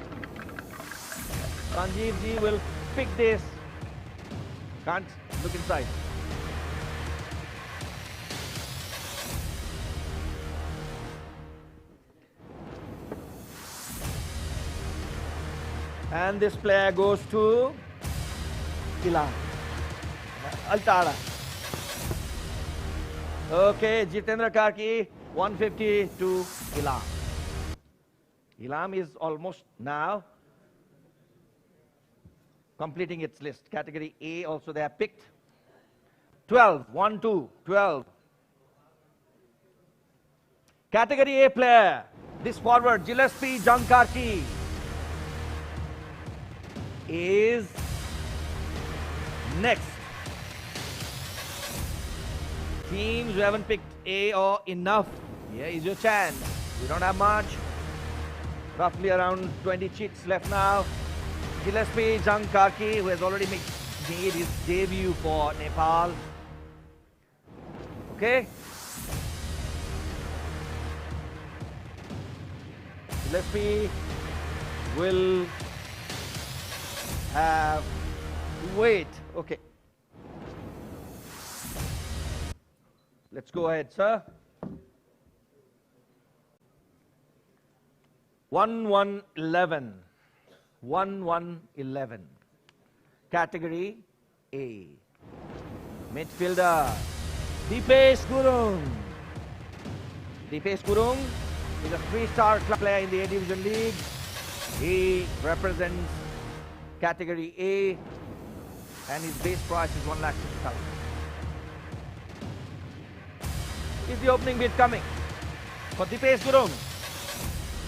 Sanjeev ji will pick this. Can't look inside. And this player goes to Ilam. Altara. Okay, Jitendra Karki, 150 to Ilam. Ilam is almost now completing its list. Category A also they have picked. 12, 1, 2, 12. Category A player, this forward, Gillespie Jankarki, is next. Teams who haven't picked A or enough, here is your chance. We don't have much. Roughly around 20 chits left now. Gillespie Karki, who has already made his debut for Nepal. Okay. Gillespie will have to wait. Okay. Let's go ahead, sir. 1-1-11. 1-1-11. Category A. Midfielder Dipesh Gurung. Dipesh Gurung is a 3-star club player in the A Division League. He represents Category A and his base price is 1,50,000. Is the opening bid coming for Dipesh Gurung?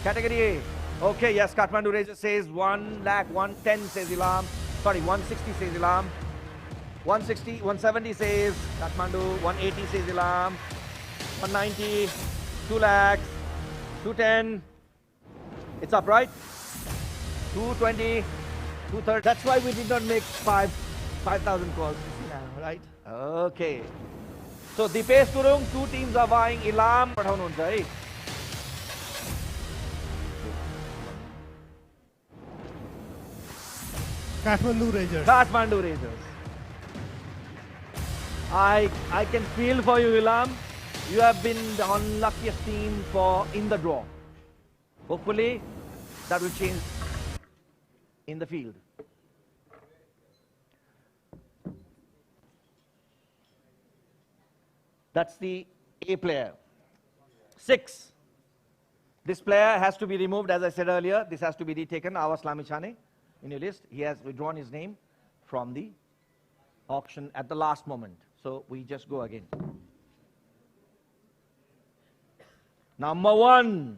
Category A. Okay, yes, Kathmandu Razor says 1,110 says Ilam. Sorry, 160 says Ilam. 160, 170 says Kathmandu. 180 says Ilam. 190, 2 lakhs, 210. It's up, right? 220, 230. That's why we did not make 5,000 calls. You see now, right? Okay. So Dipesh Gurung, 2 teams are vying. Ilam pathaununhuncha hai. Kathmandu Razors. Kathmandu Razors. I can feel for you, Ilam. You have been the unluckiest team in the draw. Hopefully, that will change in the field. That's the A player. 6. This player has to be removed, as I said earlier. This has to be retaken. Awas Lamichane in your list. He has withdrawn his name from the auction at the last moment. So we just go again. Number 1.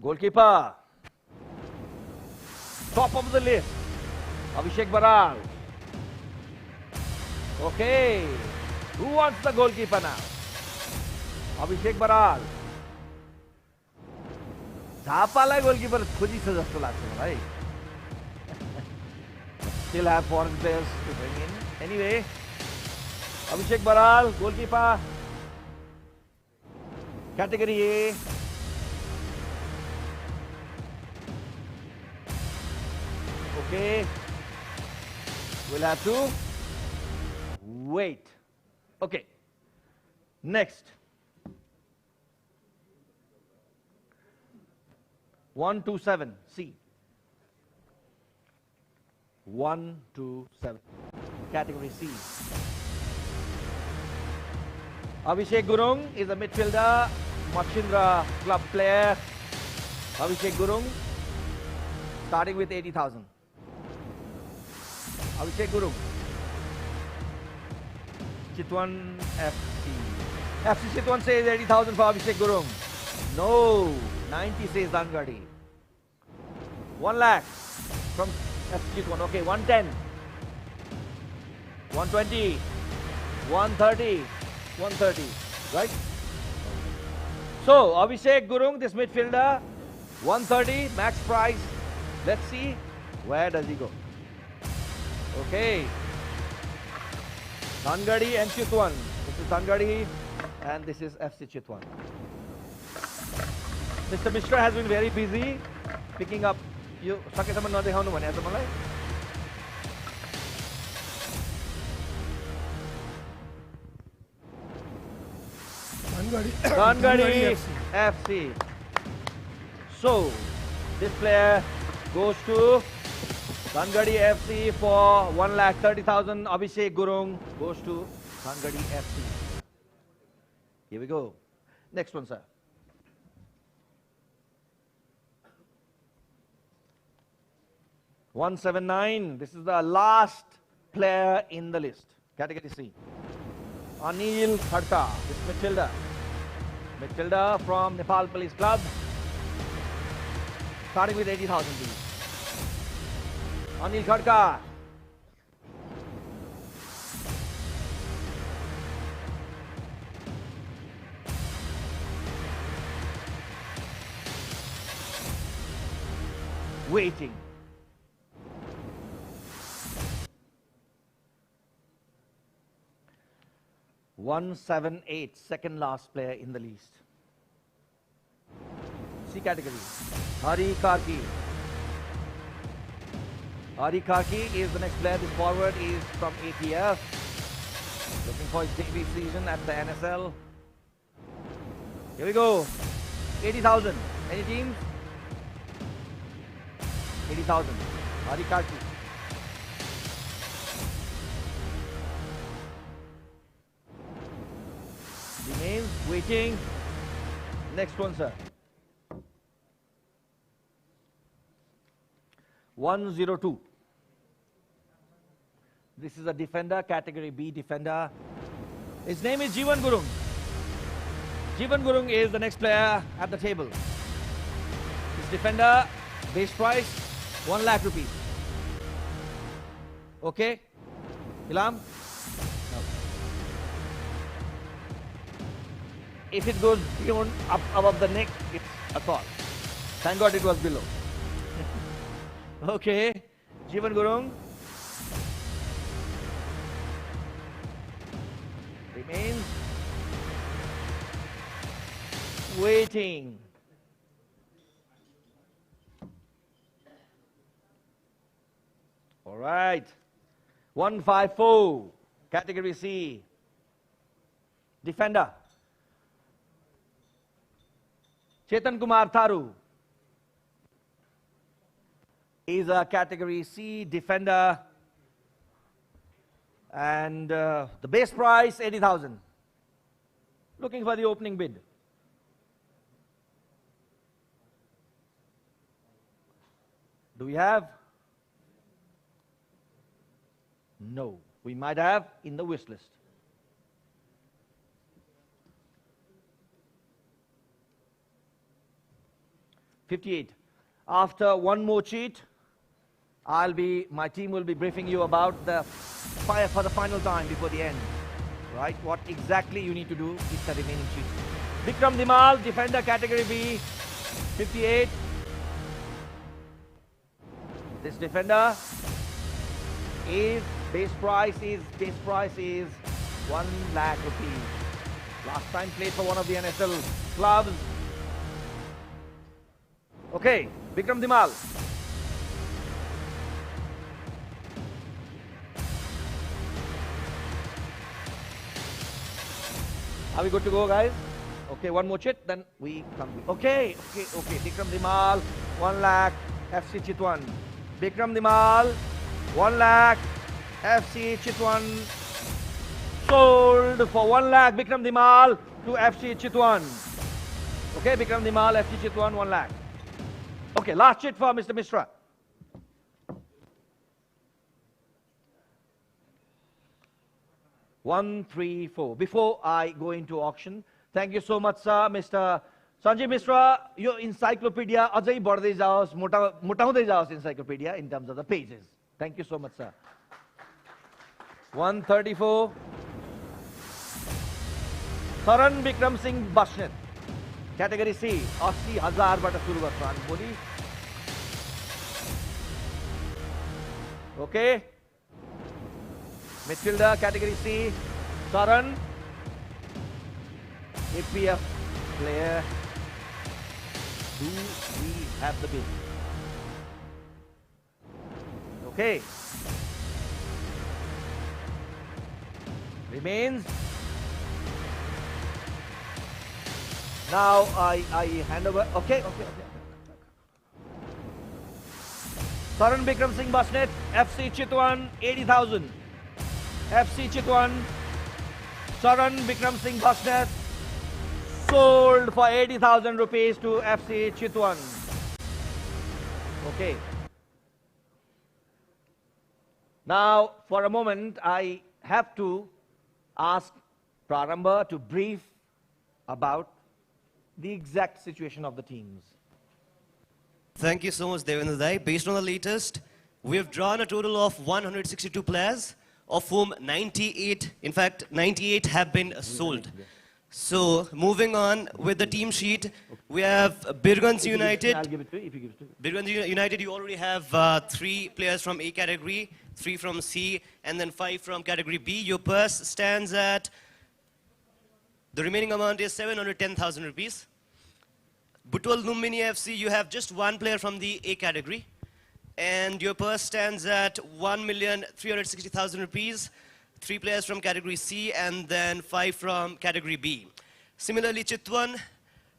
Goalkeeper. Top of the list. Abhishek Baral. Okay. Who wants the goalkeeper now? Abhishek Baral. Zapalai goalkeeper khojisa jasto लाग्छ मलाई. Still have foreign players to bring in. Anyway, Abhishek Baral, goalkeeper. Category A. Okay. We'll have to wait. Okay. Next. 127. C. 127. Category C. Abhishek Gurung is a midfielder, Machindra club player. Abhishek Gurung, starting with 80,000. Abhishek Gurung. Chitwan FC. FC Chitwan says 80,000 for Abhishek Gurung. No, 90 says Dangadi. 1 lakh from FC Chitwan. Okay, 110, 120, 130, 130, right? So, Abhishek Gurung, this midfielder, 130, max price. Let's see, where does he go? Okay. Dangadi and Chitwan. This is Dangadi and this is FC Chitwan. Mr. Mishra has been very busy picking up. You सकेसम्म नदेखाउनु भने आज मलाई. Dangadi FC. So, this player goes to Dangadi FC for 1,30,000. Abhishek Gurung goes to Dangadi FC. Here we go. Next one, sir. $179. This is the last player in the list. Category C. Anil Khadka, this midfielder. Midfielder from Nepal Police Club. Starting with 80,000 please. Anil Khadka. waiting. One, 7, 8, second last player in the list. C category, Hari Karki. Hari Karki is the next player. This forward is from ATF. Looking for his debut season at the NSL. Here we go. 80,000. Any teams? 80,000. Hari Karki. Remains waiting. Next one, sir. 102. This is a defender, category B defender. His name is Jeevan Gurung. Jeevan Gurung is the next player at the table. This defender, base price, 1 lakh rupees. Okay? Ilham? No. If it goes beyond, up above the neck, it's a call. Thank God it was below. Okay, Jeevan Gurung remains waiting. All right, 154, category C, defender, Chetan Kumar Tharu. Is a category C defender, and the base price 80,000. Looking for the opening bid. Do we have? No. We might have in the wish list. $58. After one more cheat, my team will be briefing you about the fire for the final time before the end. Right? What exactly you need to do is the remaining cheat. Vikram Dhimal, defender, category B, 58. This defender is base price is 1 lakh rupees. Last time played for one of the NSL clubs. Okay, Vikram Dhimal. Are we good to go, guys? Okay, one more chit, then we come. Okay. Vikram Dhimal, 1 lakh, FC Chitwan. Vikram Dhimal, 1 lakh, FC Chitwan. Sold for 1 lakh, Vikram Dhimal to FC Chitwan. Okay, Vikram Dhimal, FC Chitwan, 1 lakh. Okay, last chit for Mr. Mishra. One, 3, 4. Before I go into auction, thank you so much, sir, Mr. Sanjay Mishra. Your encyclopedia ajai bardai jaos, motaundai jaos encyclopedia in terms of the pages. Thank you so much, sir. 134. Karan Bikram Singh Bashnet. Category C, 80,000 bata suru garcha हामी भोलि. Okay. Midfielder, category C, Saran, APF player. Do we have the bid? Okay. Remains. Now I hand over. Okay. Saran Bikram Singh Basnet, FC Chitwan, 80,000. FC Chitwan, Saran Bikram Singh Basnet, sold for 80,000 rupees to FC Chitwan. Okay. Now, for a moment, I have to ask Prarambha to brief about the exact situation of the teams. Thank you so much, Devendra Dai. Based on the latest, we have drawn a total of 162 players, of whom 98 have been sold. So, moving on with the team sheet, we have Birgun's United. I'll give it to you if you give it to me. Birgun's United, you already have 3 players from A category, 3 from C, and then 5 from category B. Your purse stands at, the remaining amount is 710,000 rupees. Butwal Lumbini FC, you have just 1 player from the A category, and your purse stands at 1,360,000 rupees. 3 players from category C and then 5 from category B. Similarly, Chitwan,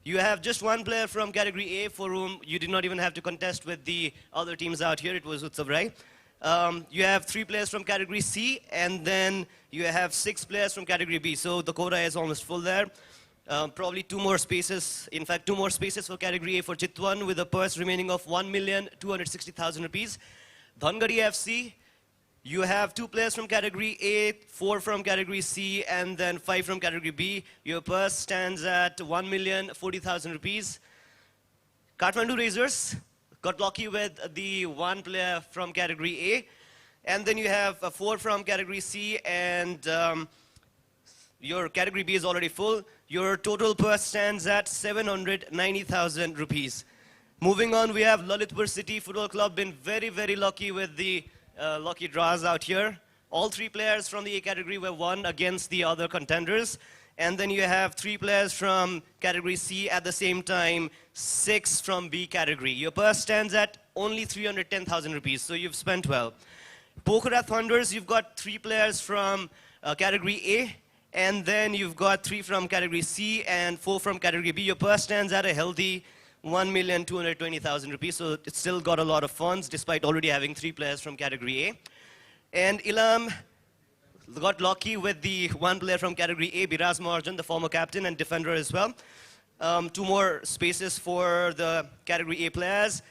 you have just 1 player from category A for whom you did not even have to contest with the other teams out here. It was Utsav Rai. You have 3 players from category C and then you have 6 players from category B. So the quota is almost full there. Probably 2 more spaces. In fact, 2 more spaces for category A for Chitwan with a purse remaining of 1,260,000 rupees. Dhangadi FC, you have 2 players from category A, 4 from category C, and then 5 from category B. Your purse stands at 1,040,000 rupees. Kathmandu Razors got lucky with the 1 player from category A. And then you have 4 from category C, and your category B is already full. Your total purse stands at 790,000 rupees. Moving on, we have Lalitpur City Football Club, been very, very lucky with the lucky draws out here. All 3 players from the A category were won against the other contenders. And then you have 3 players from category C at the same time, 6 from B category. Your purse stands at only 310,000 rupees, so you've spent well. Pokhara Thunders, you've got 3 players from category A, and then you've got 3 from category C and 4 from category B. Your purse stands at a healthy 1,220,000 rupees, so it's still got a lot of funds despite already having 3 players from category A. And Ilam got lucky with the 1 player from category A, Biraz Marjan, the former captain and defender as well. 2 more spaces for the category A players.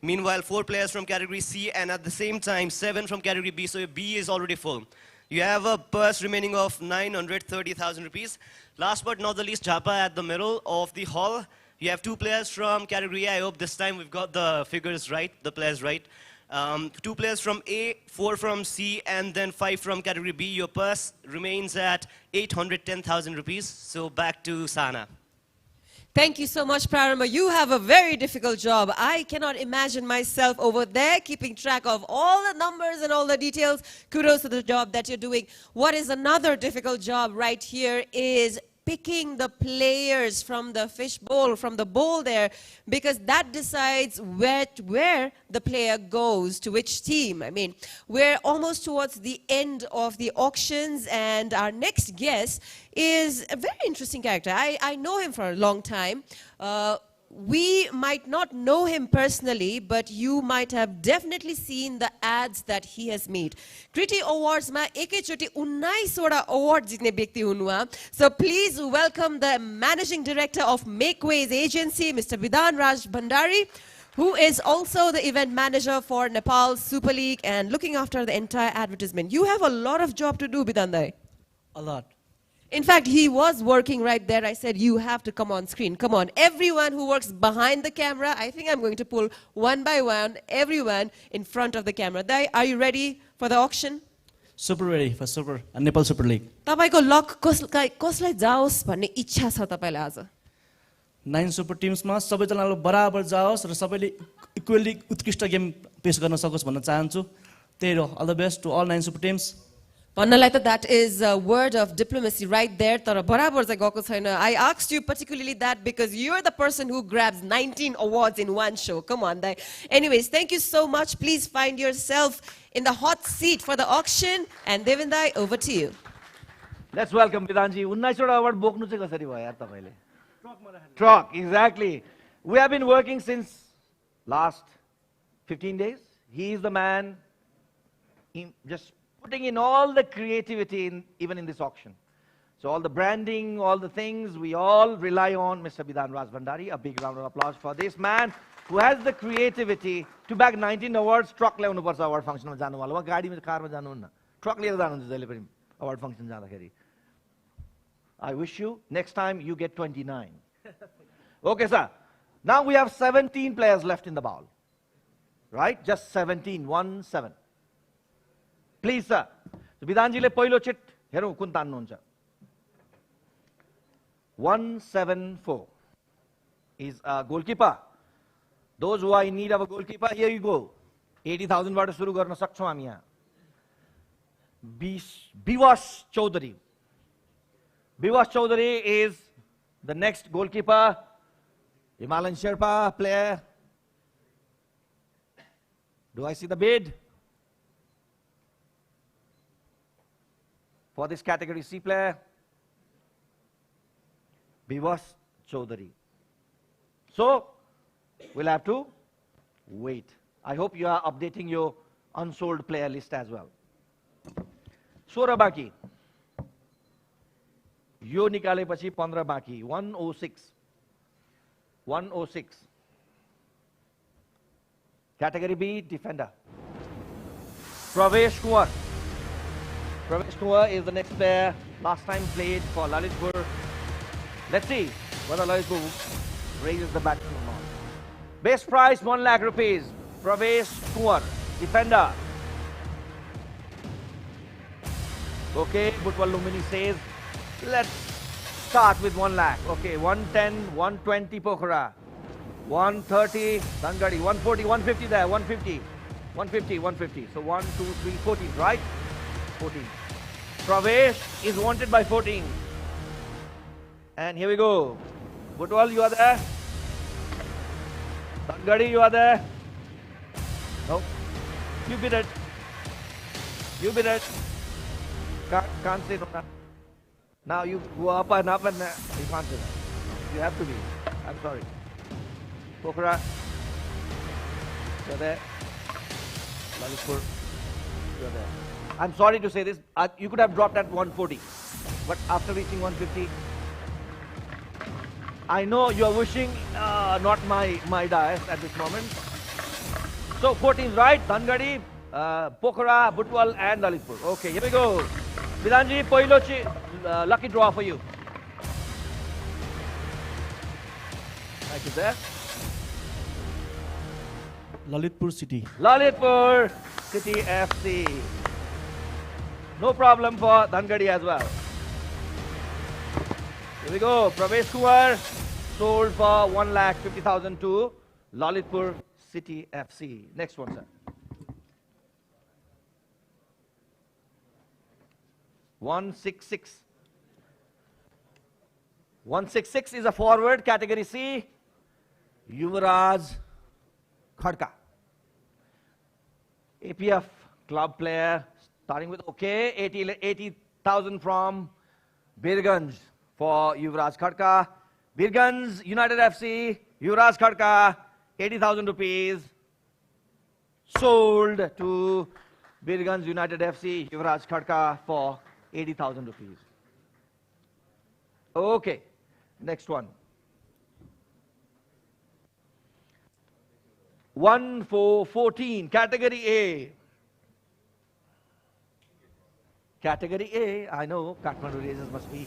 Meanwhile, 4 players from category C and at the same time 7 from category B, so your B is already full. You have a purse remaining of 930,000 rupees. Last but not the least, Japa at the middle of the hall. You have 2 players from category A. I hope this time we've got the figures right, the players right. 2 players from A, 4 from C, and then 5 from category B. Your purse remains at 810,000 rupees. So back to Sana. Thank you so much, Parama. You have a very difficult job. I cannot imagine myself over there keeping track of all the numbers and all the details. Kudos to the job that you're doing. What is another difficult job right here is picking the players from the fish bowl, from the bowl there, because that decides where the player goes, to which team. I mean, we're almost towards the end of the auctions, and our next guest is a very interesting character. I know him for a long time. We might not know him personally, but you might have definitely seen the ads that he has made. Kriti Awards ma ekaichoti 19 वटा award जित्ने व्यक्ति हुनुहुआ. So please welcome the managing director of Makeways Agency, Mr. Bidan Raj Bhandari, who is also the event manager for Nepal Super League and looking after the entire advertisement. You have a lot of job to do, Bidan Dai. A lot. In fact, he was working right there. I said, you have to come on screen. Come on. Everyone who works behind the camera, I think I'm going to pull one by one, everyone in front of the camera. Dai, are you ready for the auction? Super ready for Nepal Super League. तपाईको luck कसलाई जाओस् भन्ने इच्छा छ तपाईलाई आज? 9 super टिम्समा सबैजनाले बराबर जाओस् र सबैले इक्वली उत्कृष्ट गेम पेश गर्न सकोस् भन्न चाहन्छु. त्यही हो. All the best to all 9 super teams. भन्नलाई त that is a word of diplomacy right there. तर बराबर चाहिँ गएको छैन. I asked you particularly that because you're the person who grabs 19 awards in one show. Come on, Dai. Anyways, thank you so much. Please find yourself in the hot seat for the auction. And Devendai, over to you. Let's welcome Bidanji. 19 वटा award बोक्नु चाहिँ कसरी भयो यार तपाईले? Truck, exactly. We have been working since last 15 days. He is the man just putting in all the creativity even in this auction. So all the branding, all the things, we all rely on Mr. Bidan Raj Bhandari. A big round of applause for this man who has the creativity to bag 19 awards. Truck ल्याउनु पर्छ award function मा जानु होला. गाडीमा कारमा जानुहुन्न. Truck लिएर जानुहुन्छ जहिले पनि award function जाँदाखेरि. I wish you next time you get 29. Okay, sir. Now we have 17 players left in the bowl. Right? Just 17, 1-7. Please, sir. So, Bidanji le पहिलो चिट हेरौँ कुन तान्नुहुन्छ. 174 is a goalkeeper. Those who are in need of a goalkeeper, here you go. 80,000 बाट सुरु गर्न सक्छौं हामी यहाँ. Biwas Chaudhary. Biwas Chaudhary is the next goalkeeper. Himalayan Sherpa player. Do I see the bid? For this category C player, Biwas Chaudhary. So, we'll have to wait. I hope you are updating your unsold player list as well. Sora baki. Yo nikaleपछि 15 baki. 106. 106. Category B, defender. Pravesh Kumar. Pravesh Kumar is the next player. Last time played for Lalitpur. Let's see whether Lalitpur raises the bat or not. Best price 1 lakh rupees. Pravesh Kumar, defender. Okay, Butwal Lumini says, let's start with 1 lakh. Okay, 110, 120 Pokhara. 130, Dhangadi, 140, 150 there, 150, 150, 150. So 1, 2, 3, 14, right? 14. Pravesh is wanted by 14. And here we go. Butwal, you are there? Dhangadi, you are there? No. You bid it. You bid it. Can't say no. Now you go up and you can't say that. You have to be. I'm sorry. Pokhara, you're there. Lalitpur, you're there. I'm sorry to say this. You could have dropped at 140. But after reaching 150, I know you're wishing not my dice at this moment. So 14 is right. Dhangadi, Pokhara, Butwal and Lalitpur. Okay, here we go. Vidanji, Poilo lucky draw for you. Thank you there. Lalitpur City. Lalitpur City FC. No problem for Dhangadi as well. Here we go. Pravesh Kumar sold for 1,50,000 to Lalitpur City FC. Next one, sir. 166. 166 is a forward, category C. Yuvraj Khadka. APF club player, starting with okay. 80,000 from Birganj for Yuvraj Khadka. Birganj United FC, Yuvraj Khadka, 80,000 rupees. Sold to Birganj United FC, Yuvraj Khadka for 80,000 rupees. Okay, next one. 1414, category A. Category A, I know, Kathmandu raises must be,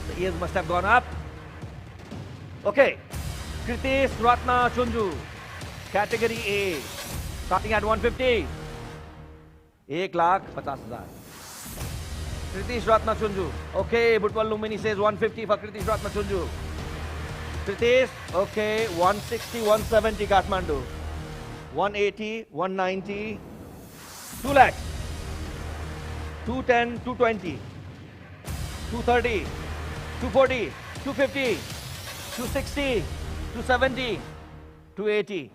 the ears must have gone up. Okay, Kritesh Ratna Chunju, category A, starting at 150. 1,50,000. Kritesh Ratna Chunju. Okay, Butwal Lumini says 150 for Kritesh Ratna Chunju. Kritesh, okay, 160, 170 Kathmandu. 180, 190, 2 lakhs. 210, 220, 230, 240, 250, 260, 270, 280,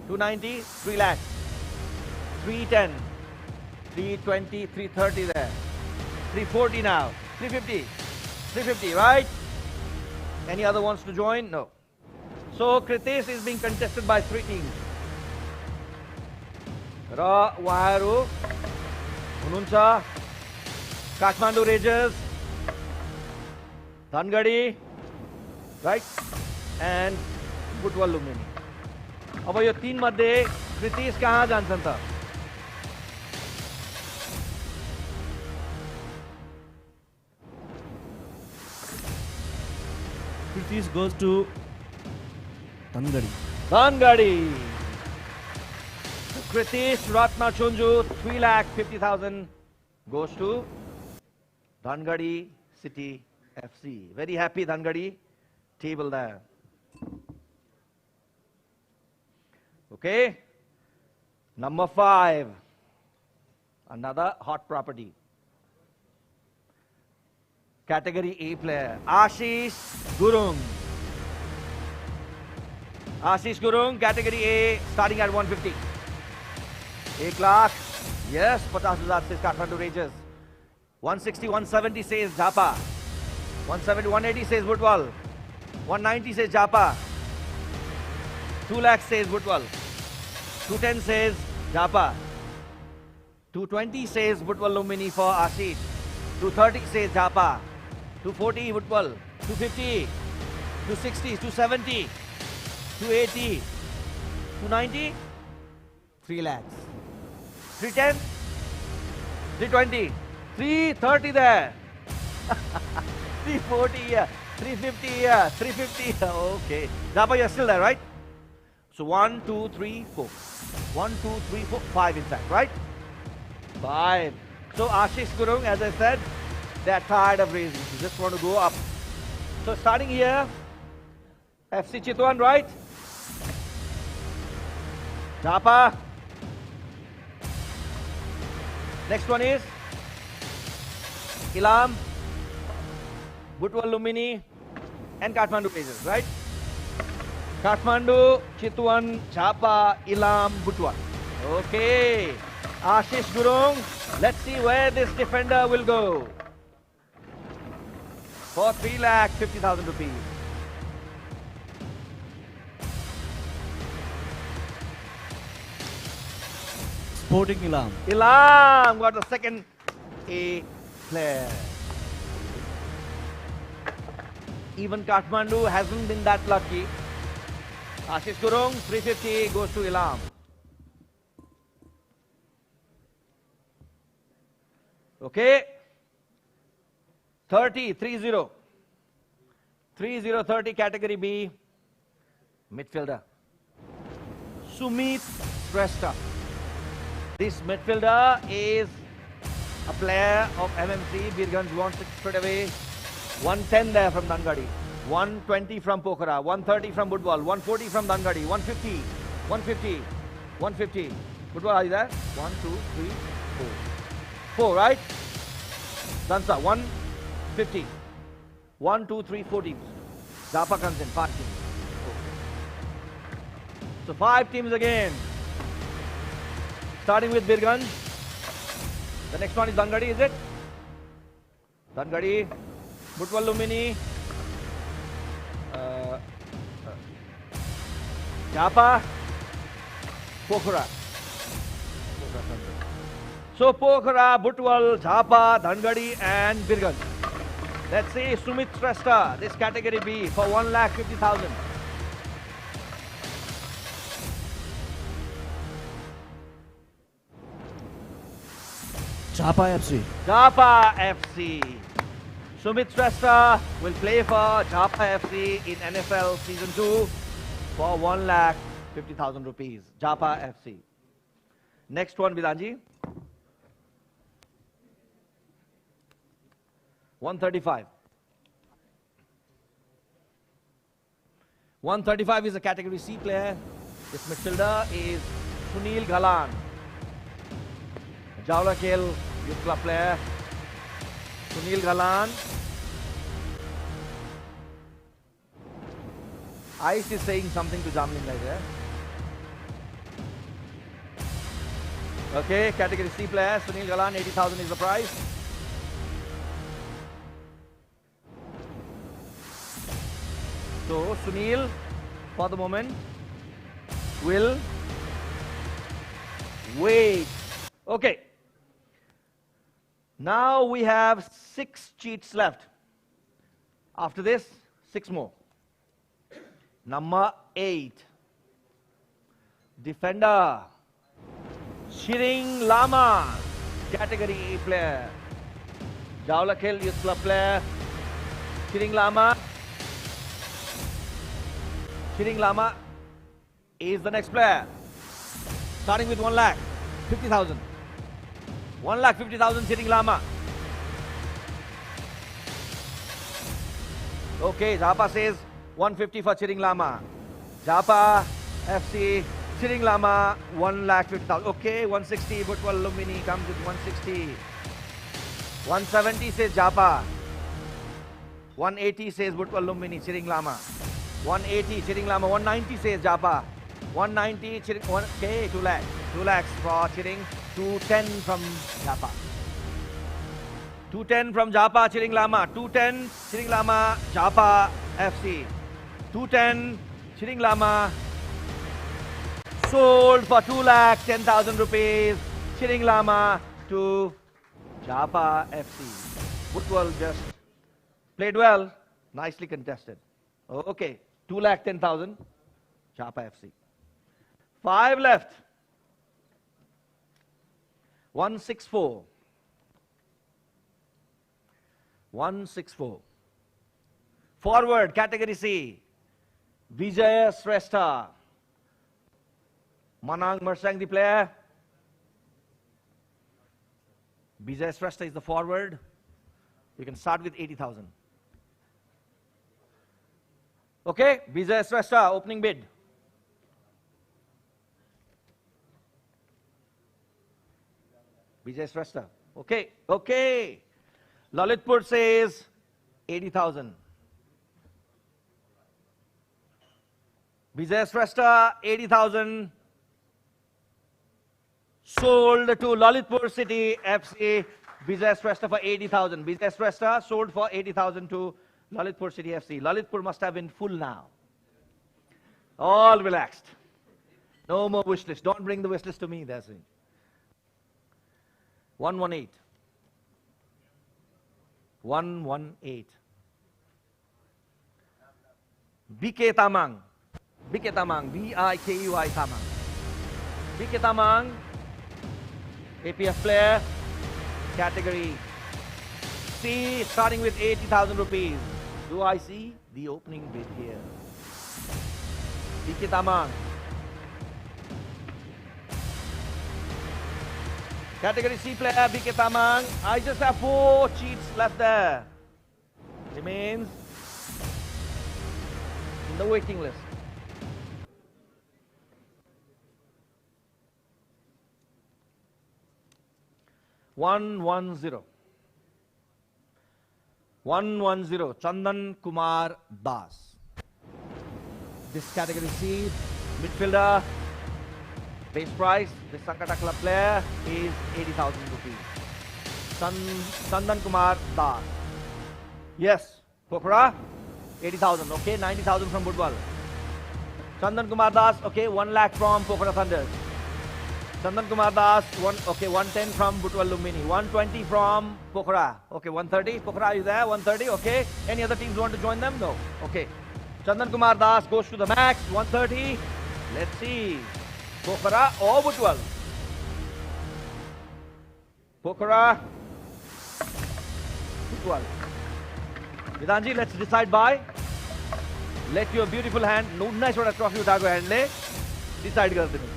290, 3 lakhs. 310, 320, 330 there. 340 now. 350. 350, right? Any other wants to join? No. So Kritesh is being contested by 3 teams. Ra Waharu, Hununcha, Kathmandu Rangers, Dhangadi, right? And Butwal Lumini. अब यो 3 मध्ये Kritesh कहाँ जान्छन् त? Kritesh goes to Dhangadi. Dhangadi. Kritesh Ratna Chunju, 3,50,000 goes to Dhangadi City FC. Very happy, Dhangadi. Table there. Okay. Number 5. Another hot property. Category A player. Ashish Gurung. Ashish Gurung, Category A, starting at 150. 1 lakh. Yes, 50,000 says Kathmandu Rangers. 160, 170 says Japa. 170, 180 says Woodwall. 190 says Japa. 2 lakhs says Woodwall. 210 says Japa. 220 says Woodwall Lumini for Ashish. 230 says Japa. 240 Woodwall. 250. 260, 270. 280. 290. 3 lakhs. 310. 320. 330 there. 340 here. 350 here. 350. Okay. Japa, you're still there, right? So 1, 2, 3, 4. 1, 2, 3, 4, 5 in fact, right? 5. So Ashish Gurung, as I said, they're tired of raising. You just want to go up. So starting here, FC Chitwan, right? Japa. Next one is Ilam, Butwal Lumini, and Kathmandu Rangers, right? Kathmandu, Chitwan, Japa, Ilam, Butwal. Okay. Ashish Gurung, let's see where this defender will go. For 3,50,000 rupees. Sporting Ilam. Ilam got the second A player. Even Kathmandu hasn't been that lucky. Ashish Gurung, 350 goes to Ilam. Okay. 30, 30. 30, 30, category B. Midfielder. Sumit Shrestha. This midfielder is a player of MMC. Birganj wants it straight away. 110 there from Dhangadi. 120 from Pokhara. 130 from Budwal. 140 from Dhangadi. 150. 150. 150. Budwal, are you there? 1, 2, 3, 4. 4, right? Dansa, 150. 1, 2, 3, 4 teams. Japa comes in, 5 teams. Okay. So 5 teams again. Starting with Birganj. The next one is Dhangadi, is it? Dhangadi, Butwal Lumini, Japa, Pokhara. So Pokhara, Butwal, Japa, Dhangadi and Birganj. Let's see Sumit Shrestha, this category B for 1,50,000. Japa FC. Japa FC. Sumit Shrestha will play for Japa FC in NFL Season 2 for 1,50,000 rupees. Japa FC. Next one, Vidanji. 135. 135 is a category C player. This midfielder is Sunil Galan. Jawla Khel Youth Club player. Sunil Galan. Ice is saying something to Jamlin right there. Okay, category C player, Sunil Galan, 80,000 is the price. So Sunil, for the moment, will wait. Okay. Now we have 6 cheats left. After this, 6 more. Number 8. Defender. Shiring Lama. Category A player. Jawlakhel Youth Club player. Shiring Lama. Shiring Lama is the next player. Starting with 1,50,000. 1,50,000 Shiring Lama. Okay, Japa says 150 for Chiring Lama. Japa FC, Chiring Lama, 1,50,000. Okay, 160, Butwal Lumini comes with 160. 170 says Japa. 180 says Butwal Lumini, Chiring Lama. 180, Chiring Lama. 190 says Japa. 190, Chiring, okay, 2 lakhs. 2 lakhs for Chiring. 210 from Japa. 210 from Japa, Chiring Lama. 210, Chiring Lama, Japa FC. 210, Chiring Lama. Sold for 2,10,000 rupees. Chiring Lama to Japa FC. Butwal just played well. Nicely contested. Okay, 2,10,000. Japa FC. 5 left. 164. 164. Forward, category C. Vijay Shrestha. Manang Mersang, the player. Vijay Shrestha is the forward. You can start with 80,000. Okay, Vijay Shrestha, opening bid. Vijay Shrestha. Okay, okay. Lalitpur says 80,000. Vijay Shrestha, 80,000. Sold to Lalitpur City FC. Vijay Shrestha for 80,000. Vijay Shrestha sold for 80,000 to Lalitpur City FC. Lalitpur must have been full now. All relaxed. No more wish list. Don't bring the wish list to me, they're saying. 118. 118. BK Tamang. BK Tamang. B-I-K-U-I Tamang. BK Tamang. APF player. Category C. Starting with 80,000 rupees. Do I see the opening bid here? BK Tamang. Category C player, BK Tamang. I just have 4 cheats left there. Remains in the waiting list. One 110. Chandan Kumar Das. This category C, midfielder. Base price, this Sankata Club player is 80,000 rupees. Chandan Kumar Das. Yes, Pokhara, 80,000. Okay, 90,000 from Budwal. Chandan Kumar Das, okay, 1 lakh from Pokhara Thunders. Chandan Kumar Das, 110 from Butwal Lumbini. 120 from Pokhara. Okay, 130. Pokhara, are you there? 130, okay. Any other teams want to join them? No. Okay. Chandan Kumar Das goes to the max, 130. Let's see. Pokhara or Butwal? Pokhara, Butwal. Vidanji, let's decide by. Let your beautiful hand, nice one trophy uthako hand le decide gardinu.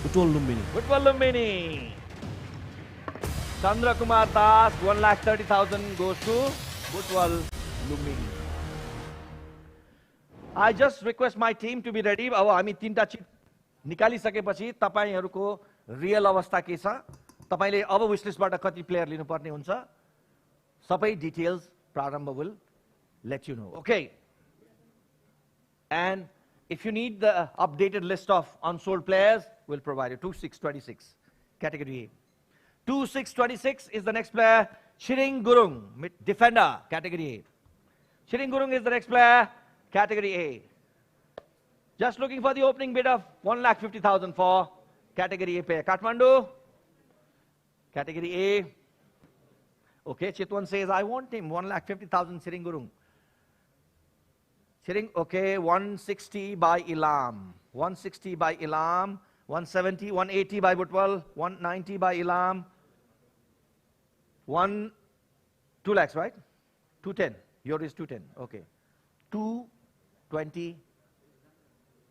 Butwal Lumbini. Butwal Lumbini. Chandra Kumar Das, 1,30,000 goes to Butwal Lumbini. I just request my team to be ready. अब हामी तीनटा chit निकालिसकेपछि तपाईहरुको real अवस्था के छ, तपाईले अब wish लिस्टबाट कति प्लेयर लिनुपर्ने हुन्छ, सबै डिटेल्स प्रारम्भ will let you know. Okay. And if you need the updated list of unsold players, we'll provide you. 2626 category A. 2626 is the next player. Chiring Gurung, defender, category A. Chiring Gurung is the next player. Category A. Just looking for the opening bid of 1,50,000 for category A player. Kathmandu. Category A. Okay, Chitwan says, I want him. 1,50,000 Chiring Gurung. Chiring, okay, 160 by Ilam. 160 by Ilam. 170, 180 by Butwal. 190 by Ilam. 2 lakhs, right? 210. Yours is 210. Okay. 220,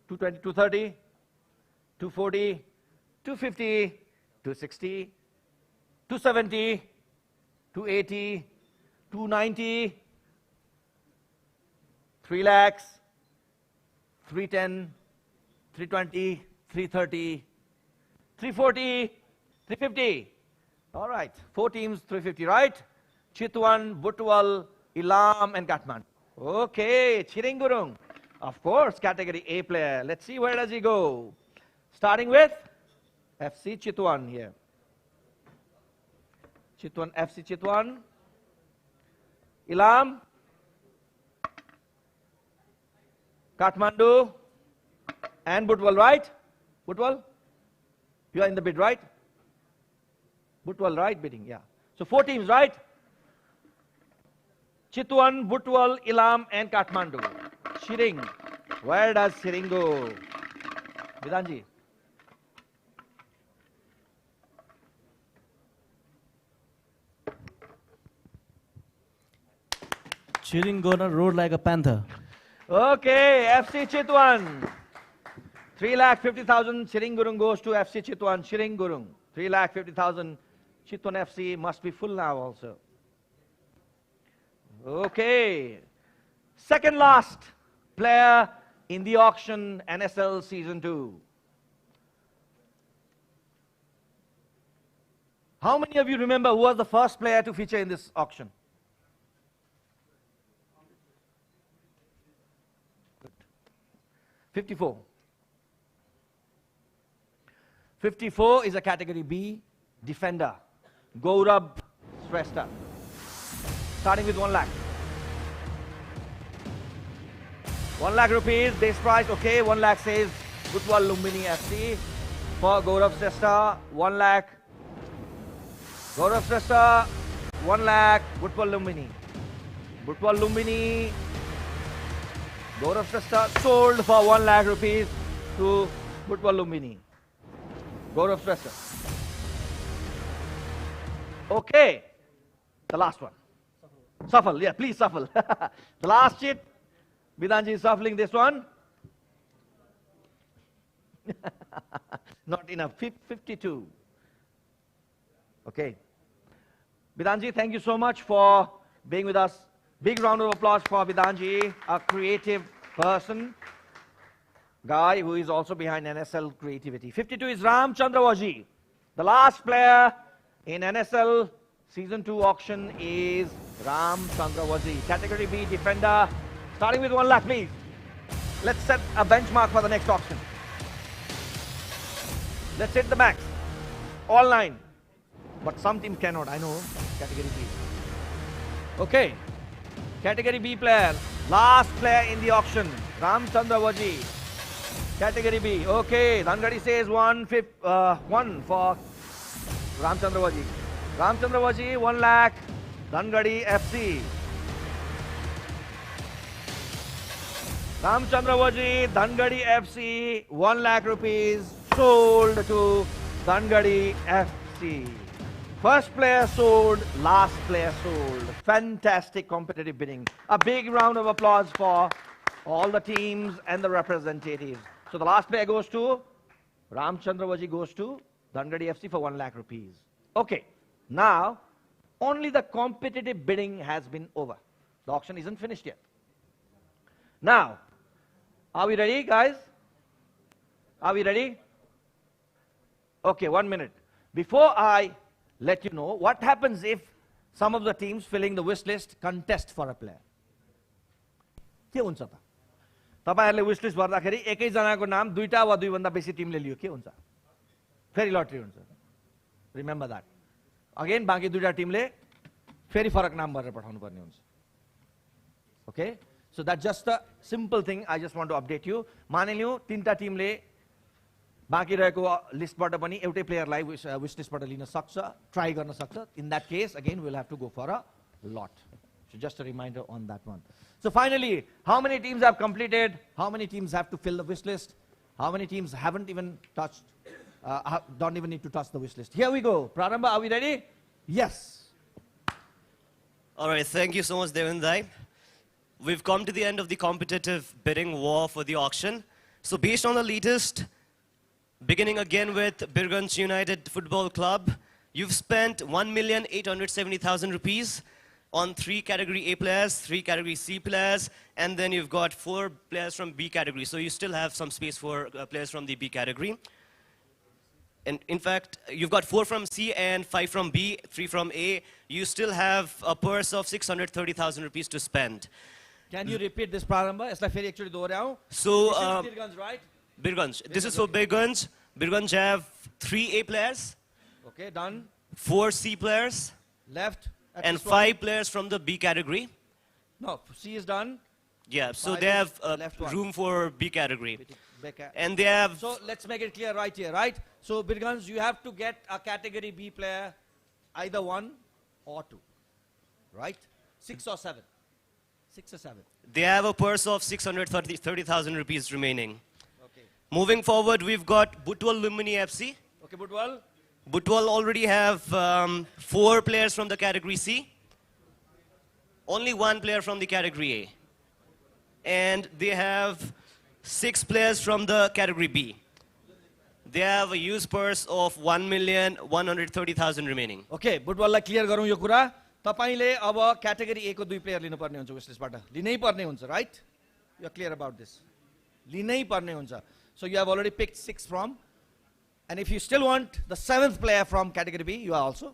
220, 230, 240, 250, 260, 270, 280, 290, 3 lakhs, 310, 320, 330, 340, 350. All right, 4 teams, 350, right? Chitwan, Butwal, Ilam, and Kathmandu. Okay, Chiringurung. Of course, category A player. Let's see, where does he go? Starting with FC Chitwan here. Chitwan, FC Chitwan. Ilam. Kathmandu. And Butwal, right? Butwal? You are in the bid, right? Butwal, right? Bidding, yeah. So 4 teams, right? Chitwan, Butwal, Ilam, and Kathmandu. Shiring. Where does Shiring go? Vidanji. Shiring gonna roar like a panther. Okay, FC Chitwan. 3,50,000. Shiring Gurung goes to FC Chitwan. Shiring Gurung. 3,50,000. Chitwan FC must be full now also. Okay. Second last player in the auction, NSL Season 2. How many of you remember who was the first player to feature in this auction? Good. 54. 54 is a category B defender. Gaurav Shrestha. Starting with 1 lakh. 1 lakh rupees, base price, okay. 1 lakh says Butwal Lumbini FC. For Gaurav Shrestha, 1 lakh. Gaurav Shrestha, 1 lakh. Butwal Lumbini. Butwal Lumbini. Gaurav Shrestha sold for 1 lakh rupees to Butwal Lumbini. Gaurav Shrestha. Okay. The last one. Shuffle, yeah, please shuffle. The last chit. Bidanji is shuffling this one. Not enough. 52. Okay. Bidanji, thank you so much for being with us. Big round of applause for Bidanji, a creative person, guy who is also behind NSL creativity. 52 is Ram Chandrawaji. The last player in NSL Season 2 auction is Ram Chandrawaji. Category B defender. Starting with 1 lakh, please. Let's set a benchmark for the next auction. Let's hit the max. All 9. But some teams cannot, I know. Category B. Okay. Category B player. Last player in the auction. Ram Chandrawaji. Category B. Okay. Dhangadi says 1 for Ram Chandrawaji. Ram Chandrawaji, 1 lakh. Dhangadi FC. Ram Chandrawaji, Dhangadi FC, 1 lakh rupees, sold to Dhangadi FC. First player sold, last player sold. Fantastic competitive bidding. A big round of applause for all the teams and the representatives. So the last player goes to, Ram Chandrawaji goes to Dhangadi FC for 1 lakh rupees. Okay, now only the competitive bidding has been over. The auction isn't finished yet. Now, are we ready, guys? Are we ready? Okay, 1 minute. Before I let you know, what happens if some of the teams filling the wish list contest for a player? के हुन्छ त? तपाईहरुले wish list भर्दाखेरि एकै जनाको नाम दुईटा वा दुईभन्दा बेसी टिमले लियो के हुन्छ? फेरि लटरी हुन्छ. Remember that. Again, बाँकी दुईटा टिमले फेरि फरक नाम भरेर पठाउनु पर्ने हुन्छ. Okay? So that's just a simple thing. I just want to update you. मानिलियो तीनटा टिमले बाँकी रहेको लिस्टबाट पनि एउटै प्लेयरलाई wish listबाट लिन सक्छ, ट्राई गर्न सक्छ. In that case, again, we'll have to go for a lot. So just a reminder on that one. So finally, how many teams have completed? How many teams have to fill the wish list? How many teams haven't even touched, don't even need to touch the wish list? Here we go. Prarambha, are we ready? Yes. All right, thank you so much, Devendai. We've come to the end of the competitive bidding war for the auction. So based on the latest, beginning again with Birganj United Football Club, You've spent 1,870,000 rupees on 3 category A players, 3 category C players, and then you've got 4 players from B category. So you still have some space for players from the B category. And in fact, you've got 4 from C and 5 from B, 3 from A. You still have a purse of 630,000 rupees to spend. Can you repeat this Prarambha? It's like actually So, this is Birganj, right? Birganj. This is for Birganj. Birganj have 3 A players. Okay, done. 4 C players. Left. And 5 players from the B category. No, C is done. Yeah, so 5 they have one. room for B category. And they have... So let's make it clear right here, right? So Birganj, you have to get a category B player, either 1 or 2, right? 6 or 7. 6 or 7. They have a purse of 630,000 rupees remaining. Okay. Moving forward, we've got Butwal Lumini FC. Okay, Butwal. Butwal already have 4 players from the category C. Only 1 player from the category A. And they have 6 players from the category B. They have a use purse of 1,130,000 remaining. Okay, Butwal clear गरौँ यो कुरा. तपाईले अब category A को 2 player लिनुपर्ने हुन्छ wish listबाट. लिनै पर्ने हुन्छ, right? You are clear about this. लिनै पर्ने हुन्छ. So you have already picked 6 from. And if you still want the 7th player from category B, you are also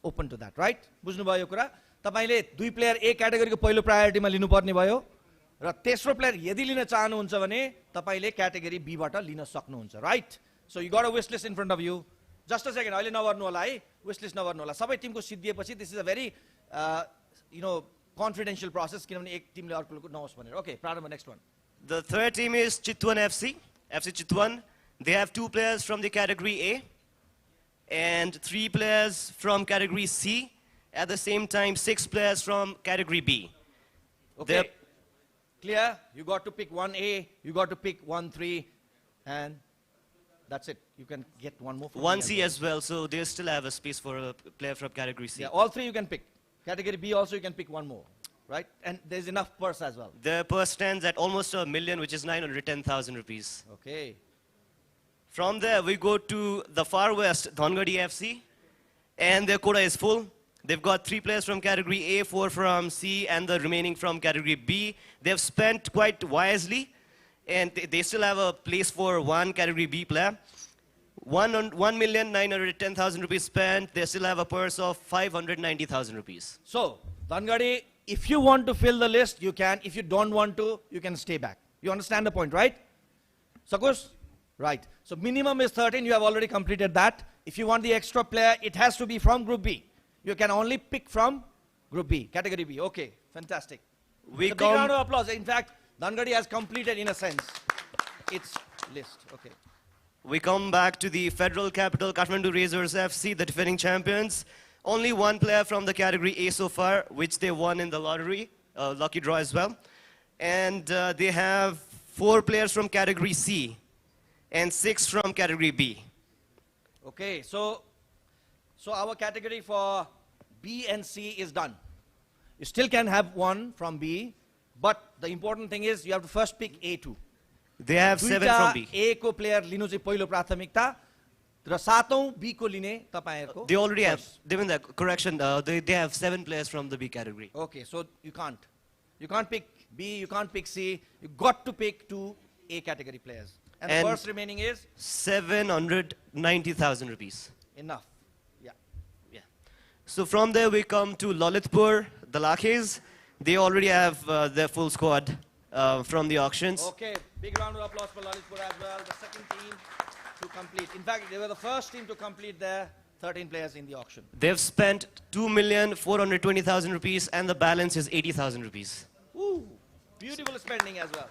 open to that, right? बुझ्नुभयो यो कुरा? तपाईले 2 player A category को पहिलो priority मा लिनुपर्ने भयो. र तेस्रो प्लेयर यदि लिन चाहनुहुन्छ भने तपाईले क्याटेगोरी बी बाट लिन सक्नुहुन्छ, right? So you got a wish list in front of you. Just a second, अहिले नगर्नु होला है, विश लिस्ट नगर्नु होला. सबै टिमको सिद्धिएपछि this is a very confidential process, किनभने एक टिमले अर्कोको नहोस् भनेर. ओके, प्रारम्भ next one. The third team is Chitwan FC, FC Chitwan. They have 2 players from the category A and 3 players from category C. At the same time, 6 players from category B. Okay. Clear? You got to pick 1A, you got to pick 1-3, and that's it. You can get one more. 1C as well, so they still have a space for a player from category C. Yeah, all 3 you can pick. Category B also you can pick 1 more, right? And there's enough purse as well. The purse stands at almost $1 million, which is 910,000 rupees. Okay. From there, we go to the far west, Dhangadi FC, and their quota is full. They've got 3 players from category A, 4 from C, and the remaining from category B. They've spent quite wisely, and they still have a place for 1 category B player. 1,910,000 rupees spent. They still have a purse of 590,000 rupees. So, Dhangadi, if you want to fill the list, you can. If you don't want to, you can stay back. You understand the point, right? Sakush? Right. So minimum is 13. You have already completed that. If you want the extra player, it has to be from group B. You can only pick from group B, category B. Okay, fantastic. We a big round of applause. In fact, Dhangadi has completed, in a sense, its list. Okay. We come back to the Federal Capital Kathmandu Razors FC, the defending champions. Only 1 player from the category A so far, which they won in the lottery, lucky draw as well. And they have 4 players from category C and 6 from category B. Okay, so our category for B and C is done. You still can have 1 from B, but the important thing is you have to first pick A2. They have 7 from B. A को player लिनु चाहिँ पहिलो प्राथमिकता र 7औं B को लिने तपाईहरुको. They already have, given the correction, they have 7 players from the B category. Okay, so you can't pick B, you can't pick C, you got to pick 2 A category players. And the first remaining is 790,000 rupees. Enough. So from there we come to Lalitpur, the Lakhes. They already have their full squad from the auctions. Okay, big round of applause for Lalitpur as well, the second team to complete. In fact, they were the first team to complete their 13 players in the auction. They've spent 2,420,000 rupees and the balance is 80,000 rupees. Ooh, beautiful spending as well.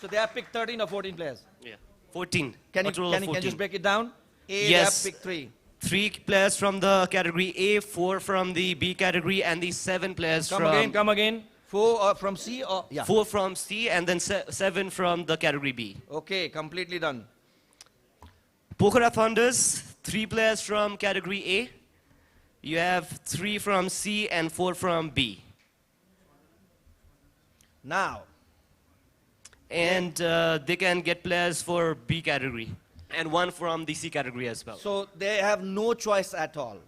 So they have picked 13 or 14 players? Yeah, 14. Can you just break it down? A, yes. They have picked 3. 3 players from the category A, 4 from the B category, and the 7 players come again. 4 from C or 4 from C, and then 7 from the category B. Okay, completely done. Pokhara Thunders, 3 players from category A. You have 3 from C and 4 from B. Now. And they can get players for B category. and 1 from the C category as well. So they have no choice at all.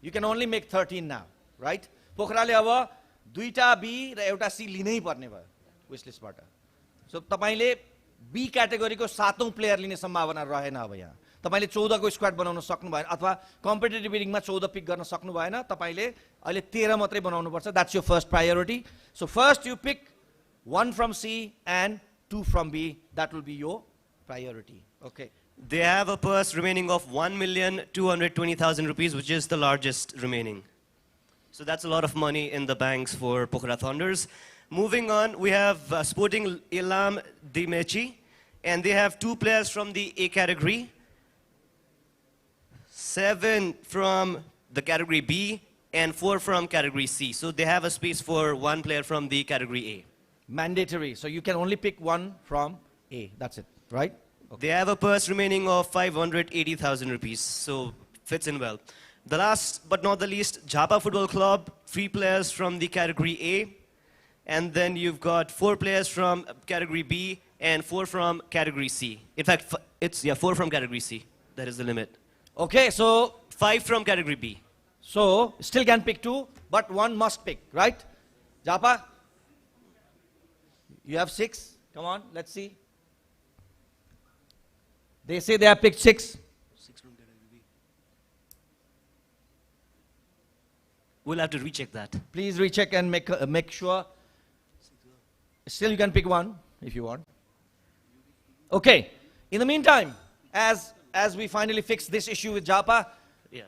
You can only make 13 now, right? पोखराले अब 2टा B र एउटा C लिनै पर्ने भयो wish listबाट. So तपाईले B क्याटेगोरीको 7औं player लिने सम्भावना रहेन अब यहाँ. तपाईले 14 को स्क्वाड बनाउन सक्नु भएन अथवा कम्पिटिटिभ बिडिङमा 14 पिक गर्न सक्नु भएन. तपाईले अहिले 13 मात्रै बनाउनु पर्छ. That's your first priority. So first you pick 1 from C and 2 from B. That will be your priority. Okay. They have a purse remaining of 1,220,000 rupees, which is the largest remaining. So that's a lot of money in the banks for Pokhara Thunders. Moving on, we have Sporting Ilam Dimechi, and they have 2 players from the A category, 7 from the category B, and 4 from category C. So they have a space for 1 player from the category A. Mandatory. So you can only pick 1 from A. That's it, right? Okay. They have a purse remaining of 580,000 rupees, so fits in well. The last but not the least, Jhapa Football Club, 3 players from the category A, and then you've got 4 players from category B and 4 from category C. In fact, it's 4 from category C. That is the limit. Okay, so 5 from category B. So still can pick 2, but 1 must pick, right? Japa, you have 6. Come on, let's see. They say they have picked 6. 6 from category B. We'll have to recheck that. Please recheck and make sure. Still you can pick 1 if you want. Okay. In the meantime, as we finally fix this issue with Japa, yeah,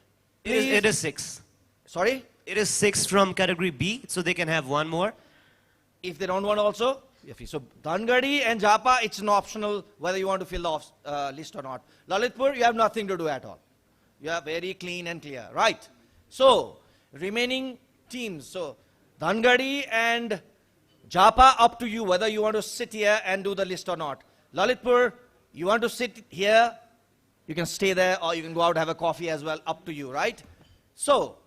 it is 6. Sorry? It is 6 from category B, so they can have 1 more. If they don't want also? So Dhangadi and Japa, it's an optional whether you want to fill the list or not. Lalitpur, you have nothing to do at all. You are very clean and clear, right? So remaining teams, so Dhangadi and Japa, up to you whether you want to sit here and do the list or not. Lalitpur, you want to sit here, you can stay there, or you can go out and have a coffee as well, up to you, right? So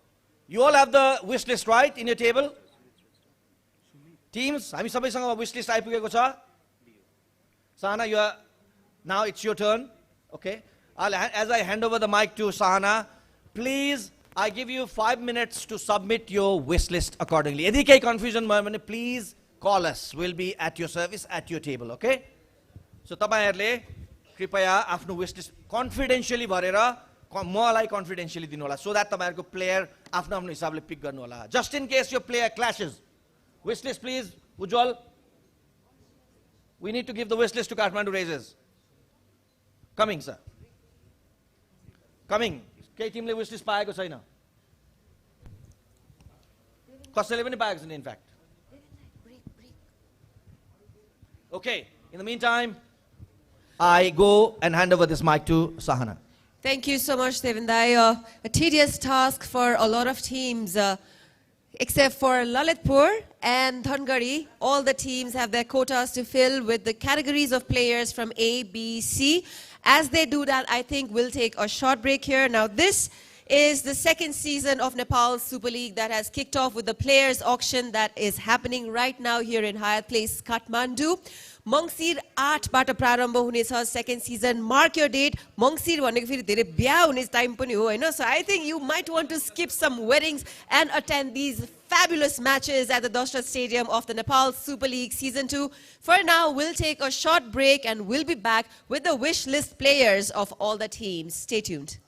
you all have the wish list, right, in your table? Teams, हामी सबैसँग wish list आइपुगेको छ. Sahana, now it's your turn. Okay. As I hand over the mic to Sahana, please, I give you 5 minutes to submit your wish list accordingly. यदि केही confusion भयो भने please call us. We'll be at your service, at your table. Okay. So तपाईहरुले कृपया आफ्नो wish list confidentially भरेर मलाई confidentially दिनु होला, so that तपाईहरुको player आफ्नो आफ्नो हिसाबले pick गर्नु होला. Just in case your player clashes. Wish list, please. Ujjwal. We need to give the wish list to Kathmandu Races. Coming, sir. Coming. केही टिमले wish list पाएको छैन. कसैले पनि पाएको छैन, in fact. Okay. In the meantime, I go and hand over this mic to Sahana. Thank you so much, Devendai. A tedious task for a lot of teams. Except for Lalitpur and Dhangadi, all the teams have their quotas to fill with the categories of players from A, B, C. As they do that, I think we'll take a short break here. Now, this is the 2nd season of Nepal Super League that has kicked off with the players auction that is happening right now here in Hyatt Place, Kathmandu. Mangsir 8 बाट प्रारम्भ हुनेछ 2nd season. Mark your date. Mangsir भनेको फेरि धेरै बिहा हुने time पनि हो हैन. So I think you might want to skip some weddings and attend these fabulous matches at the Dashrath Stadium of the Nepal Super League Season 2. For now, we'll take a short break and we'll be back with the wish list players of all the teams. Stay tuned.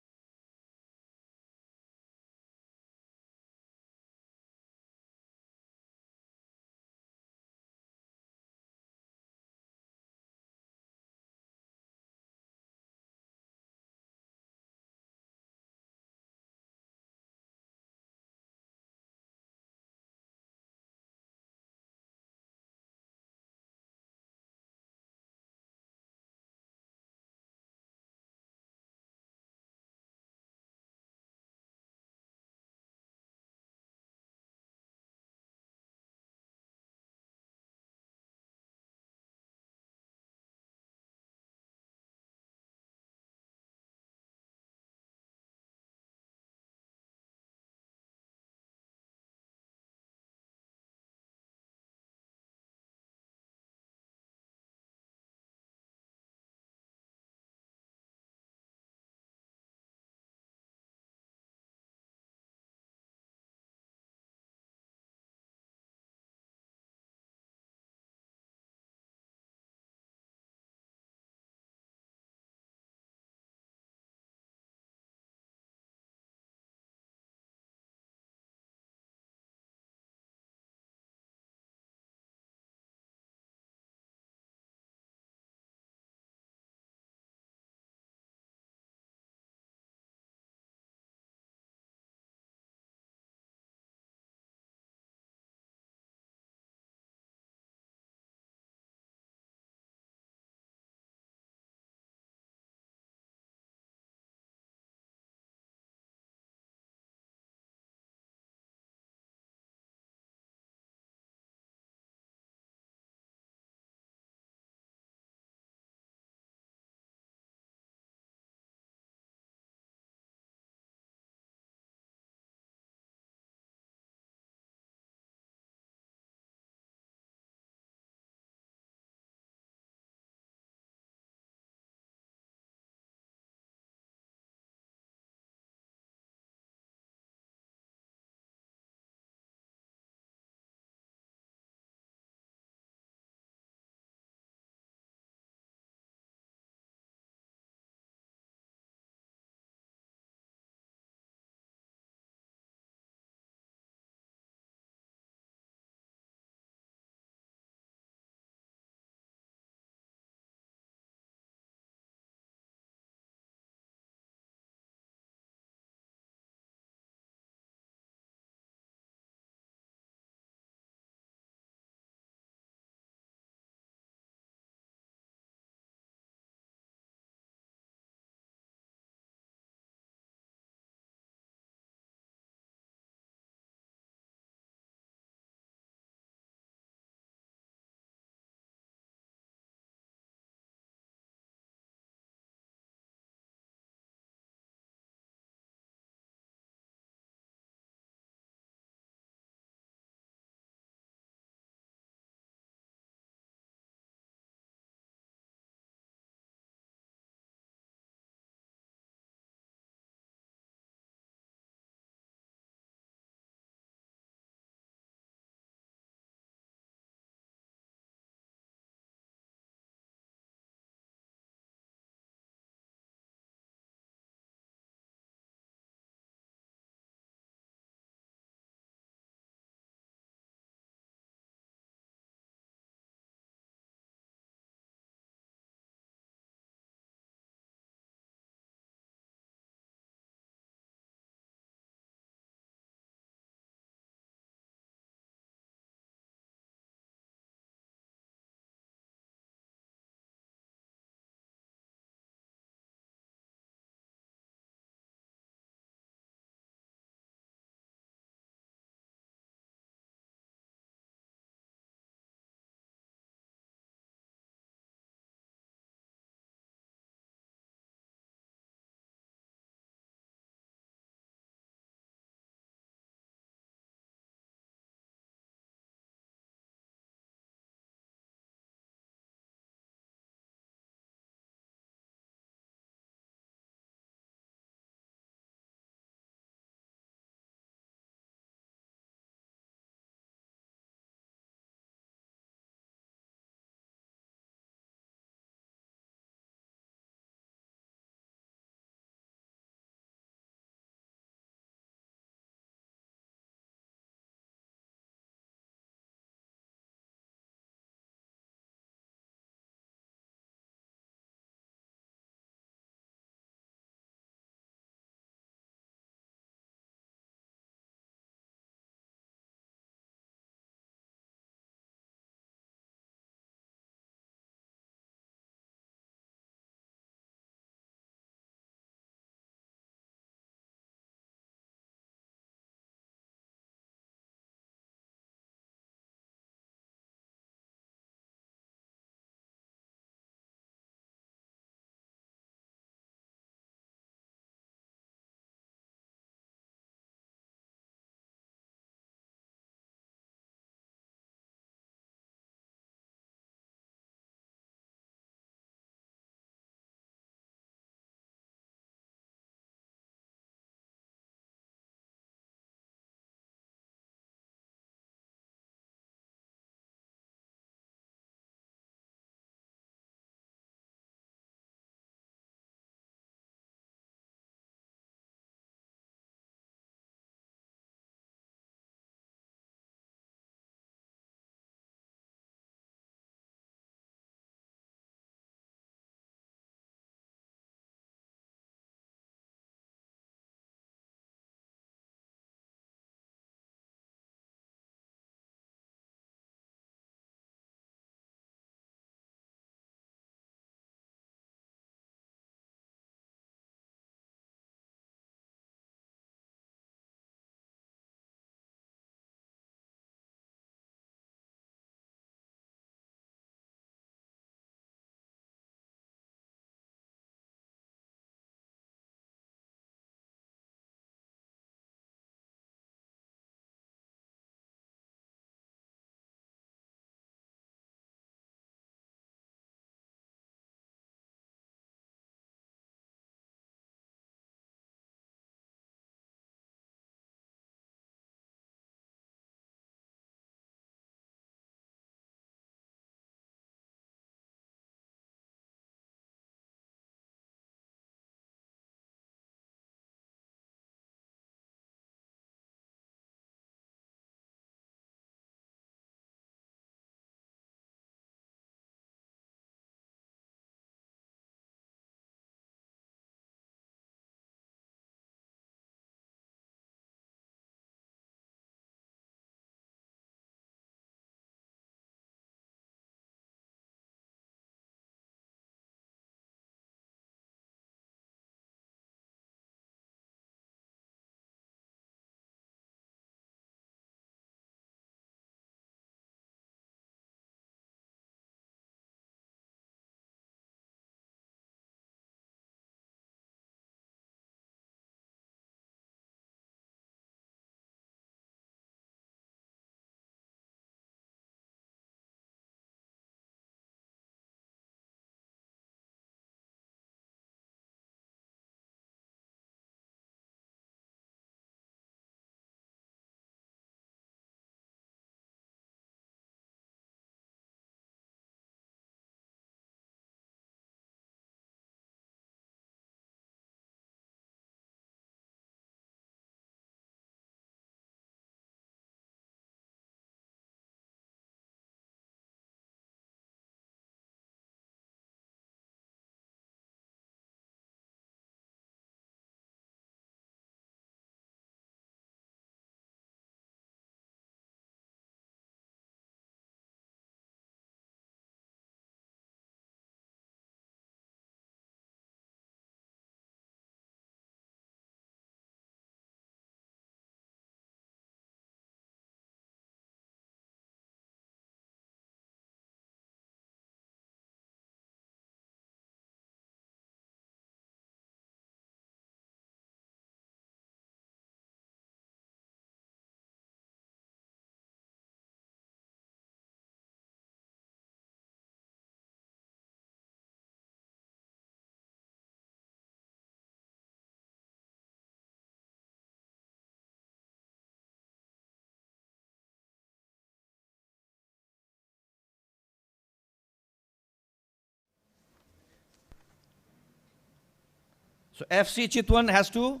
So FC Chitwan has to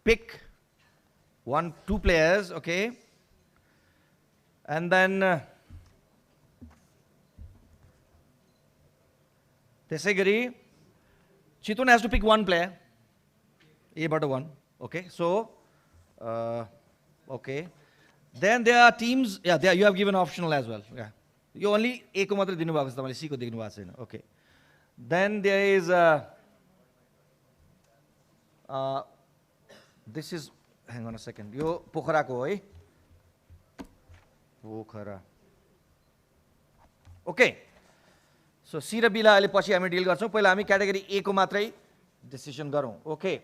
pick 2 players, okay? And then त्यसै गरी Chitwan has to pick 1 player. A but 1. Okay, so okay. Then there are teams. Yeah, there you have given optional as well. Yeah, you only A को मात्र दिनु भएको छ तपाईले C को दिनु भएको छैन. Okay. Then there is this is, hang on a second. यो पोखराको है. पोखरा. Okay. So C र B लाई अहिले पछि हामी डिल गर्छौं. पहिला हामी क्याटेगोरी A को मात्रै डिसिजन गरौं. Okay.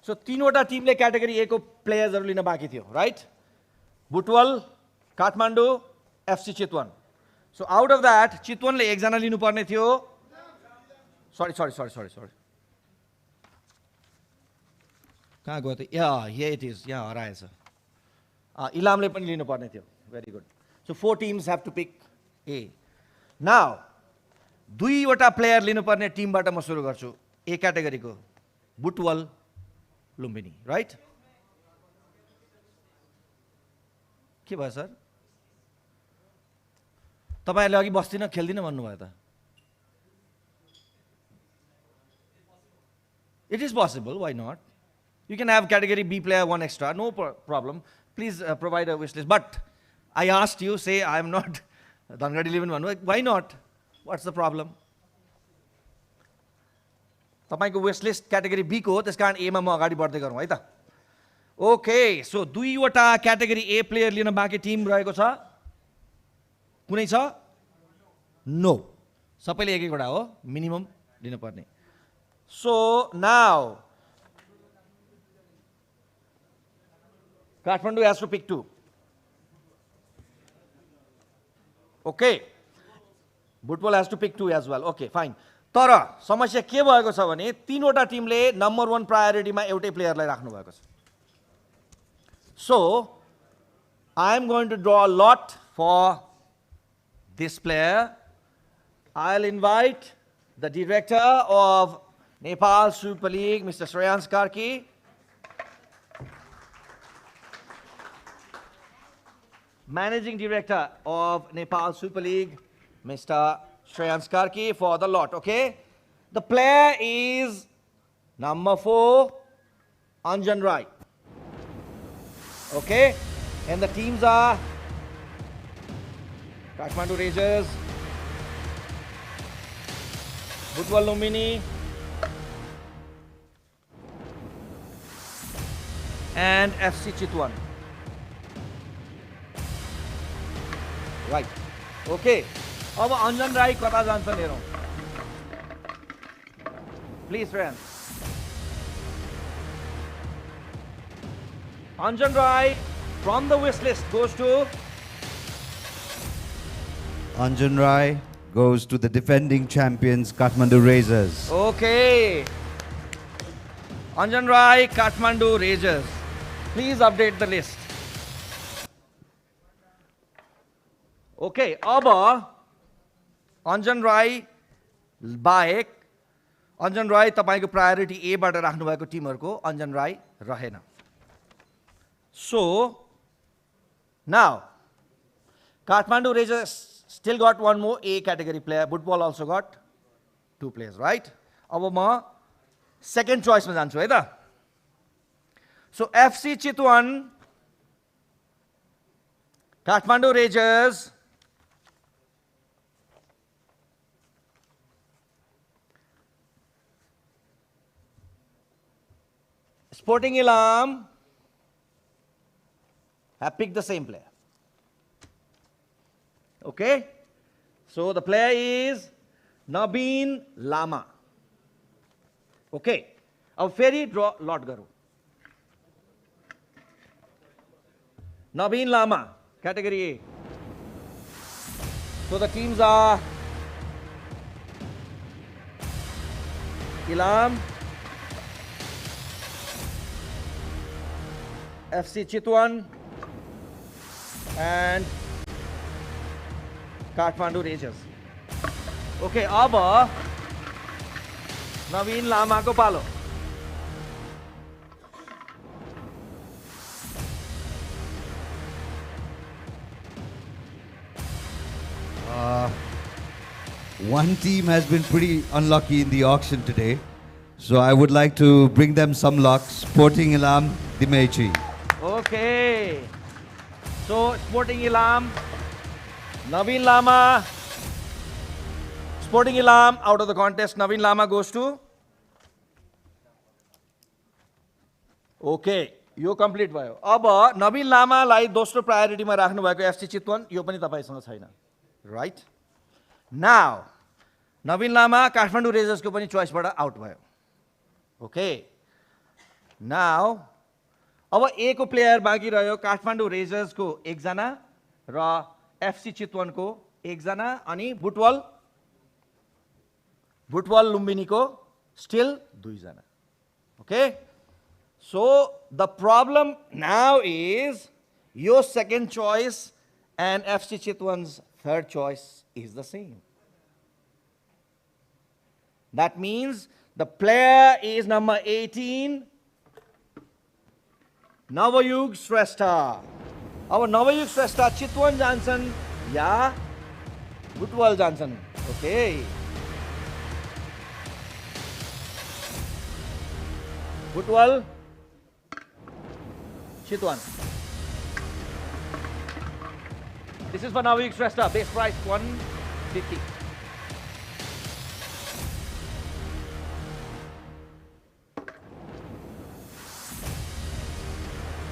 So 3 वटा टिमले क्याटेगोरी A को प्लेयर्सहरु लिन बाँकी थियो, right? Butwal, Kathmandu, FC Chitwan. So out of that, चितवनले 1 जना लिनु पर्ने थियो. Sorry. कहाँ गयो त? Yeah, here it is. यहाँ हराएछ. इलामले पनि लिनु पर्ने थियो. Very good. So 4 teams have to pick A. Now, 2 वटा प्लेयर लिनु पर्ने टिमबाट म सुरु गर्छु. A क्याटेगोरीको बुटवल, लुम्बिनी, राइट? के भयो सर? तपाईहरुले अघि बस्दिन खेल्दिन भन्नुभयो त. It is possible, why not? You can have category B player 1 extra, no problem. Please provide a wish list. But I asked you, say I am not Dhangadi 11 भन्नुभयो. Why not? What's the problem? तपाईको wish list category B को हो, त्यसकारण ए मा म अगाडि बढ्दै गरौँ है त. ओके, सो 2 वटा क्याटेगोरी ए प्लेयर लिन बाँकी टिम रहेको छ. कुनै छ? नो. सबैले एक वटा हो, मिनिमम लिन पर्ने. So now Kathmandu has to pick 2. Okay. Butwal has to pick 2 as well. Okay, fine. तर समस्या के भएको छ भने 3 वटा टिमले नम्बर 1 प्रायोरिटीमा एउटै प्लेयरलाई राख्नु भएको छ. So I am going to draw a lot for this player. I'll invite the director of Nepal Super League, Mr. Shreyans Karki. Managing Director of Nepal Super League, Mr. Shreyans Karki, for the lot, okay? The player is number 4, Anjan Rai. Okay? And the teams are Kathmandu Rangers, Butwal Lumbini, and FC Chitwan. Right. Okay. अब Anjan Rai कता जान्छन् हेरौं. Please friends. Anjan Rai from the wish list goes to Anjan Rai goes to the defending champions Kathmandu Rangers. Okay. Anjan Rai, Kathmandu Rangers. Please update the list. Okay, अब Anjan Rai बाहेक Anjan Rai तपाईको priority ए बाट राख्नु भएको टिमहरुको Anjan Rai रहेन. So now Kathmandu Rangers still got 1 more A category player. Football also got 2 players, right? अब म second choice मा जान्छु है त. So FC Chitwan, Kathmandu Rangers, Sporting Ilam have picked the same player. Okay? So the player is Nabeen Lama. Okay. अब फेरि ड्र लट गरौँ. Nabeen Lama, category A. So the teams are Ilam, FC Chitwan, and Kathmandu Rangers. Okay, अब नवीन लामाको पालो. One team has been pretty unlucky in the auction today, so I would like to bring them some luck. Sporting Ilam Dimechi. Okay. So Sporting Ilam, Naveen Lama. Sporting Ilam out of the contest. Naveen Lama goes to. Okay. Yo complete भयो. अब नवीन लामालाई दोस्रो प्रायोरिटीमा राख्नु भएको FC चितवन यो पनि तपाईसँग छैन. Right? Now नवीन लामा काठमाडौँ रेजर्सको पनि चोइसबाट out भयो. ओके. नाउ अब ए को प्लेयर बाँकी रह्यो काठमाडौँ रेजर्सको एकजना र एफसी चितवनको एकजना अनि बुटवल लुम्बिनीको स्टिल दुईजना. Okay. So the problem now is your second choice and FC Chitwan's third choice is the same. That means the player is number 18, Navayug Shrestha. Our Navayug Shrestha, Chitwan Johnson, yeah, Butwal Johnson. Okay. Butwal. Chitwan. This is for Navayug Shrestha. Base price 150.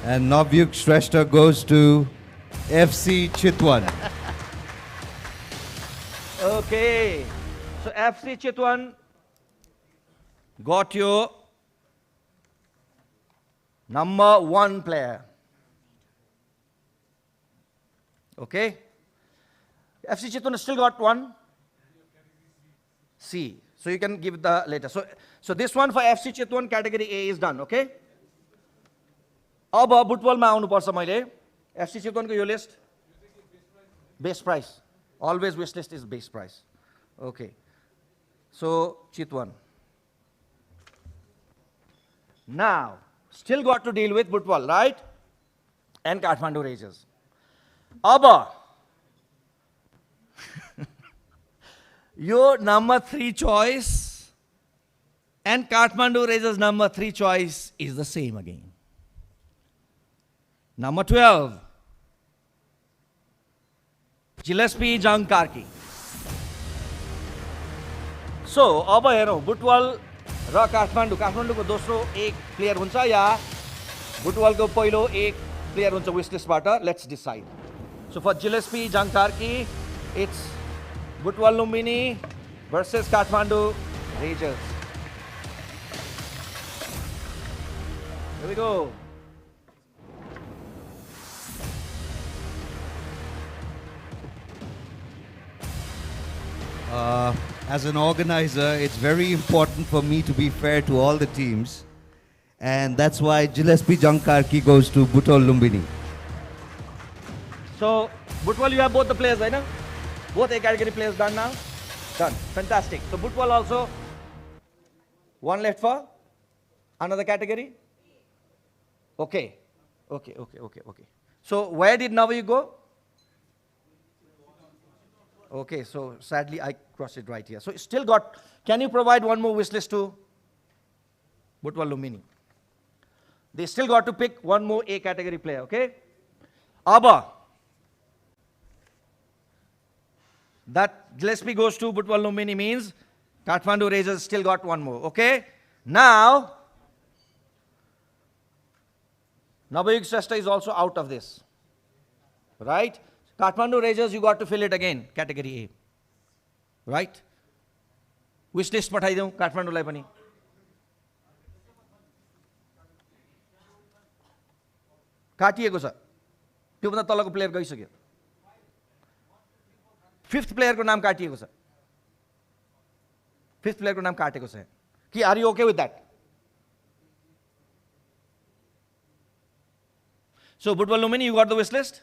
And Navayug Shrestha goes to FC Chitwan. Okay. So FC Chitwan got your number 1 player. Okay. FC Chitwan still got 1. C. So you can give the later. So this one for FC Chitwan category A is done. Okay. अब बुटबलमा आउनुपर्छ मैले. FC चितवनको यो list base price. Always wish list is base price. Okay. So Chitwan. Now still got to deal with Butwal, right? And Kathmandu Rangers. Abba, your number 3 choice and Kathmandu Rangers number 3 choice is the same again. Number 12, Gillespie Jung Karki. So, अब हेरौँ बुटवल र काठमाडौँको दोस्रो एक player हुन्छ या बुटवलको पहिलो एक player हुन्छ विश लिस्टबाट. Let's decide. So for Gillespie Jung Karki it's Butwal Lumbini versus Kathmandu Rayzrs. Here we go. As an organizer, it's very important for me to be fair to all the teams. And that's why Gillespie Jankarki goes to Butwal Lumbini. So, Butwal, you have both the players, right? Both A category players done now? Done. Fantastic. So, Butwal also, one left for another category? Okay. Okay. So, where did Navayug go? Okay, so sadly I crossed it right here. So still got, can you provide one more wish list to Butwal Lumbini? They still got to pick one more A category player, okay? Abba, that Gillespie goes to Butwal Lumbini means Kathmandu Rangers still got one more, okay? Now, Navayug Shrestha is also out of this, right? Kathmandu Rangers, you got to fill it again, category A. Right? Wish list पठाइदेऊ काठमाडौँलाई पनि. काटिएको छ. त्योभन्दा तलको player गइसक्यो. 5th प्लेयरको नाम काटिएको छ. 5th प्लेयरको नाम काटेको छ. कि are you okay with that? So Butwal Lumbini, you got the wish list?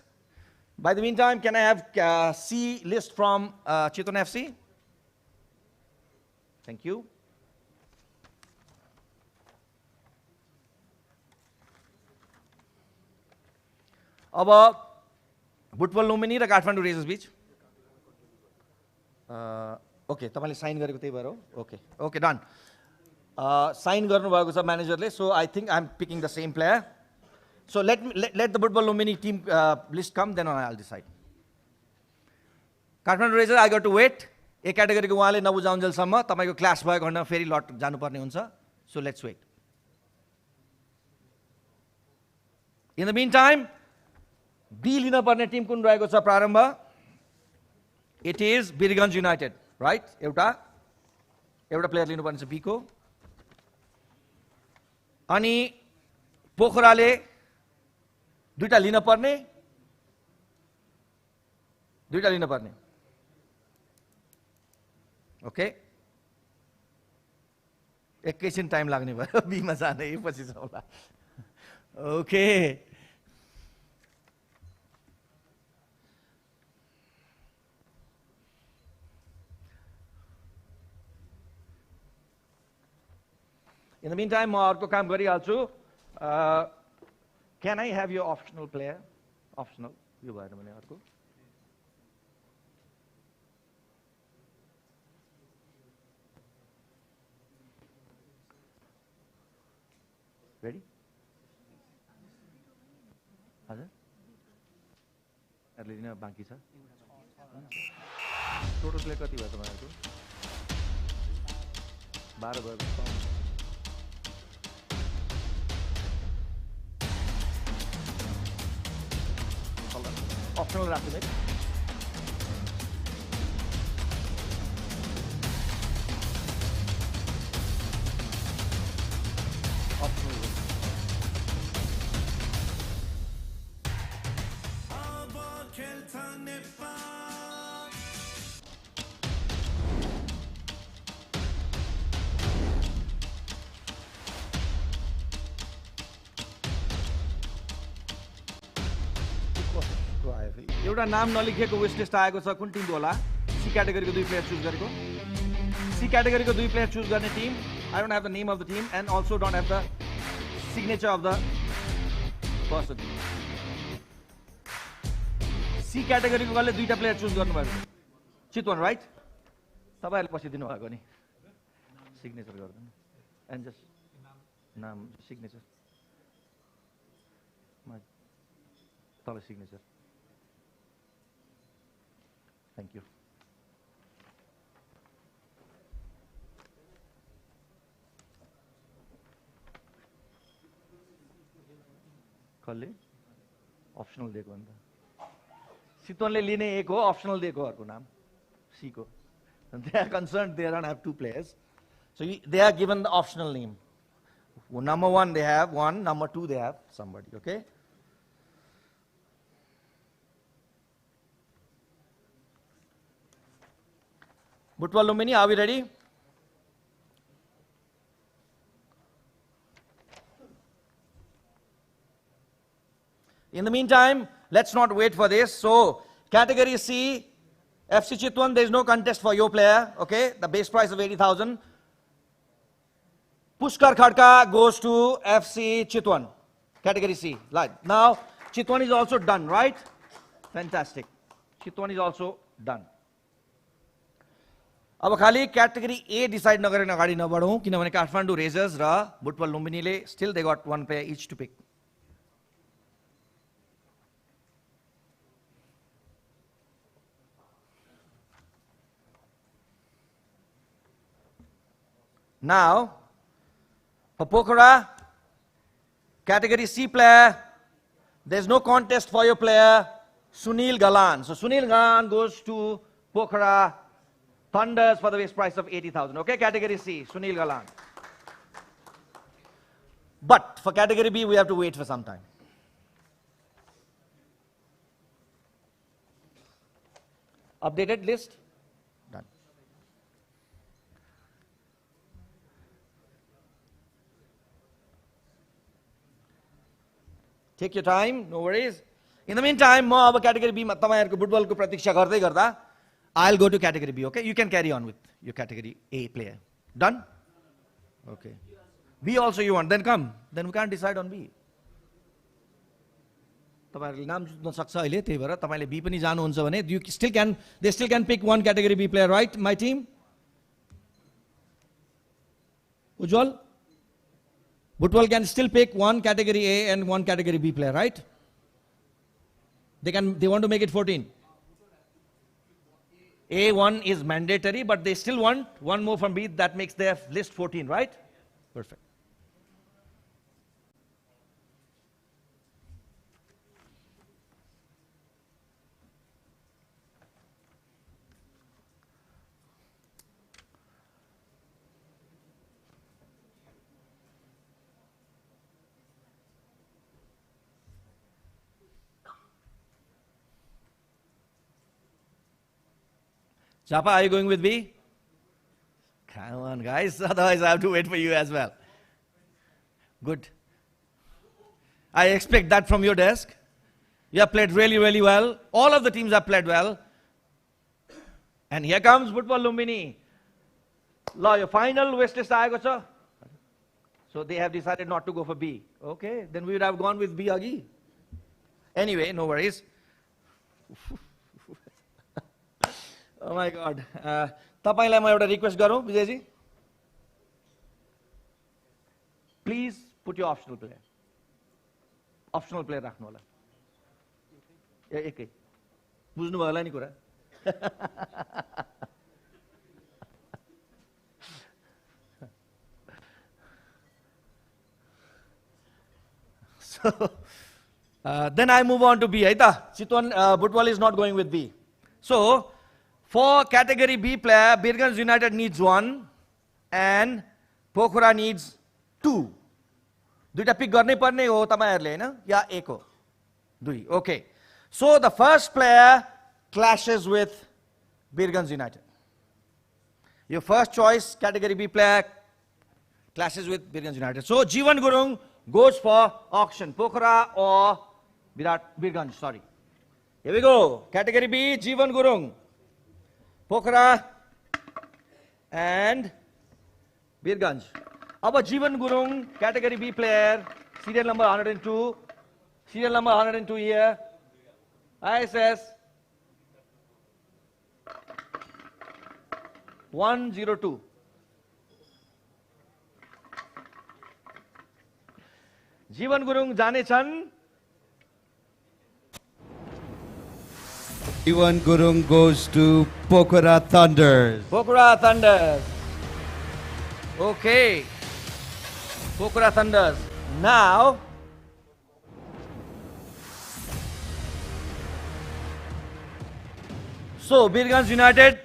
By the meantime, can I have C list from Chitwan FC? Thank you. अब बुटबल लुम्बिनी र काठमाडौँ रेजर्स बीच ओके तपाईँले sign गरेको त्यही भएर हो ओके ओके डन साइन गर्नुभएको छ म्यानेजरले so I think I am picking the same player so let the Butwal Lumbini team list come then I will decide Kathmandu Rayzrs I got to wait A क्याटेगोरीको उहाँले नबुझाउन्जेलसम्म तपाईँको क्लास भएको खण्डमा फेरि लट जानुपर्ने हुन्छ so let's wait in the meantime B लिन पर्ने टिम कुन रहेको छ प्रारम्भ it is Birgunj United right एउटा प्लेयर लिनुपर्ने छ बीको अनि पोखराले दुईटा लिन पर्ने ओके एकैछिन टाइम लाग्ने भयो बीमा जाने पछि जाउँला ओके In the meantime, म अर्को काम गरिहाल्छु क्यान आई हेभ यो अप्सनल प्लेयर अप्सनल यो भएन भने अर्को रेडी हजुर लिन बाँकी छ टोटल प्लेयर कति भयो तपाईँहरूको 12 भयो optional राख्नु है optional एउटा नाम नलेखिएको वेस्ट लिस्ट आएको छ कुन टिमको होला सी क्याटेगोरीको 2 प्लेयर चुज गरेको सी क्याटेगोरीको 2 प्लेयर चुज गर्ने team I don't have the name of the team and also don't have the signature of the person C क्याटेगोरीको कसले 2टा प्लेयर चुज गर्नुभएको चितवन राइट तपाईहरुले पछि दिनु भएको नि सिग्नेचर गर्दैन एन्ड जस्ट नाम सिग्नेचर तल सिग्नेचर Thank you. कसले अप्सनल दिएको अन्त चितवनले लिने एक हो अप्सनल दिएको अर्को नाम सी को they are concerned they don't have 2 players so they are given the optional name number 1 they have one number 2 they have somebody okay Butwal Lumini, are we ready? In the meantime, let's not wait for this. So, category C, FC Chitwan, there is no contest for your player, okay? The base price of 80,000. Pushkar Khadka goes to FC Chitwan, category C. Right. Now, Chitwan is also done, right? Fantastic. Chitwan is also done. अब खाली category ए decide नगरेर अगाडि नबढौँ किनभने Kathmandu Rayzrs र बुटबल लुम्बिनीले still they got 1 player each to pick Now, for Pokhara, category C player, there's no contest for your player, Sunil Galan. So Sunil Galan goes to Pokhara Thunders for the base price of 80,000. Okay, category C, Sunil Galan. But for category B, we have to wait for some time. Updated list? Done. Take your time, no worries. In the meantime, म अब category B मा तपाईहरुको फुटबलको प्रतीक्षा गर्दै गर्दा I'll go to category B, okay? You can carry on with your category A player. Done? Okay. B also you want, then come. Then we can't decide on B. तपाईँहरूले नाम जुत्न सक्छ अहिले, त्यही भएर तपाईँले बी पनि जानुहुन्छ भने they still can pick one category B player, right, my team? Ujjwal? Butwal can still pick one category A and one category B player, right? They want to make it 14. A1 is mandatory, but they still want one more from B. That makes their list 14, right? Perfect. Chapa, are you going with B? Come on, guys. Otherwise, I have to wait for you as well. Good. I expect that from your desk. You have played really, really well. All of the teams have played well. And here comes Football Lumbini. Your final West list aayeko cha? So they have decided not to go for B. Okay, then we would have gone with B agi. Anyway, no worries. Oh my God. तपाईलाई म एउटा request गरौँ Vijayji, please put your optional player राख्नु होला। एकै बुझ्नु भयो होला नि कुरा। So then I move on to B, है त? Chitwan Butwal is not going with B. So for category B player, Birganj United needs 1 and Pokhara needs 2. दुईटा पिक गर्नै पर्ने हो तपाईहरुले हैन, या एक हो? दुई. Okay. So the first player clashes with Birganj United. Your first choice category B player clashes with Birganj United. So Jivan Gurung goes for auction. Pokhara or Birganj, sorry. Here we go. Category B, Jivan Gurung, Pokhara and Birganj. Our Jivan Gurung, category B player, serial number 102. Serial number 102 here. ISS 102. Jivan Gurung jane chan. Jivan Gurung goes to Pokhara Thunders. Pokhara Thunders. Okay. Pokhara Thunders. Now, so Birganj United,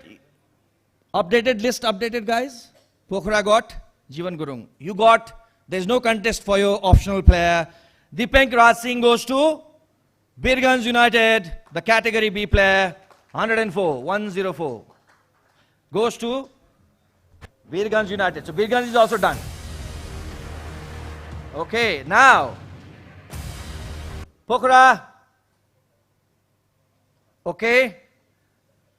updated list, updated guys. Pokhara got Jivan Gurung. You got, there's no contest for your optional player. Dipank Raj Singh goes to Birganj United, the category B player, 104. Goes to Birganj United. So Birganj is also done. Okay, now, Pokhara, okay.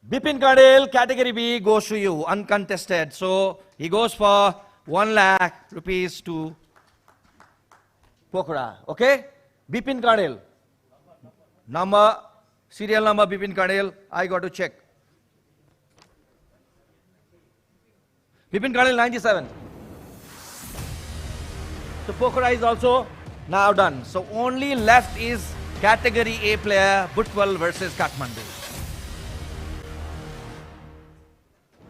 Bipin Kadel, category B, goes to you, uncontested. So he goes for 1 lakh rupees to Pokhara. Okay? Bipin Kadel. Number, serial number Bipin Kadel, I got to check. Bipin Kadel 97. So Pokhara is also now done. So only left is category A player, Butwal versus Kathmandu.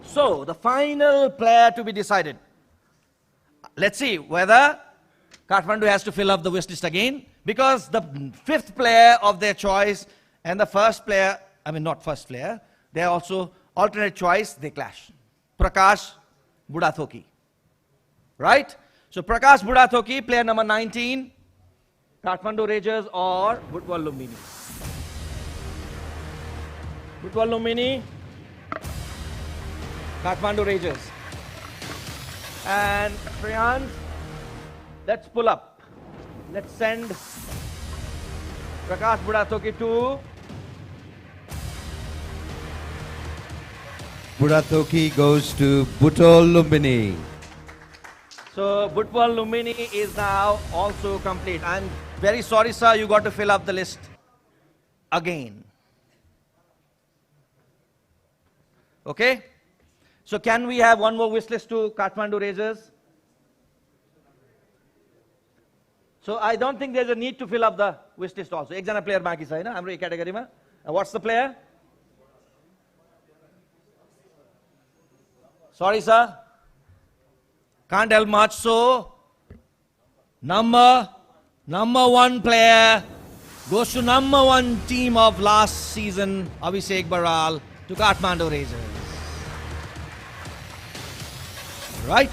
So the final player to be decided. Let's see whether Kathmandu has to fill up the wish list again, because the 5th player of their choice and the first player, I mean not first player, they are also alternate choice, they clash. Prakash Budathoki. Right? So Prakash Budathoki, player number 19, Kathmandu Rangers or Butwal Lumbini. Butwal Lumbini, Kathmandu Rangers. And Priyansh, let's pull up. Let's send Prakash Budathoki to Budathoki goes to Butwal Lumbini. So Butwal Lumbini is now also complete. I'm very sorry, sir, you got to fill up the list. again. Okay? So can we have one more wish list to Kathmandu Raisers? So I don't think there's a need to fill up the wish list also. Ekjana player baki cha haina हाम्रो category ma. What's the player? Sorry sir. Can't help much. So number 1 player goes to number 1 team of last season, Abhishek Baral, to Kathmandu Raisers. Right?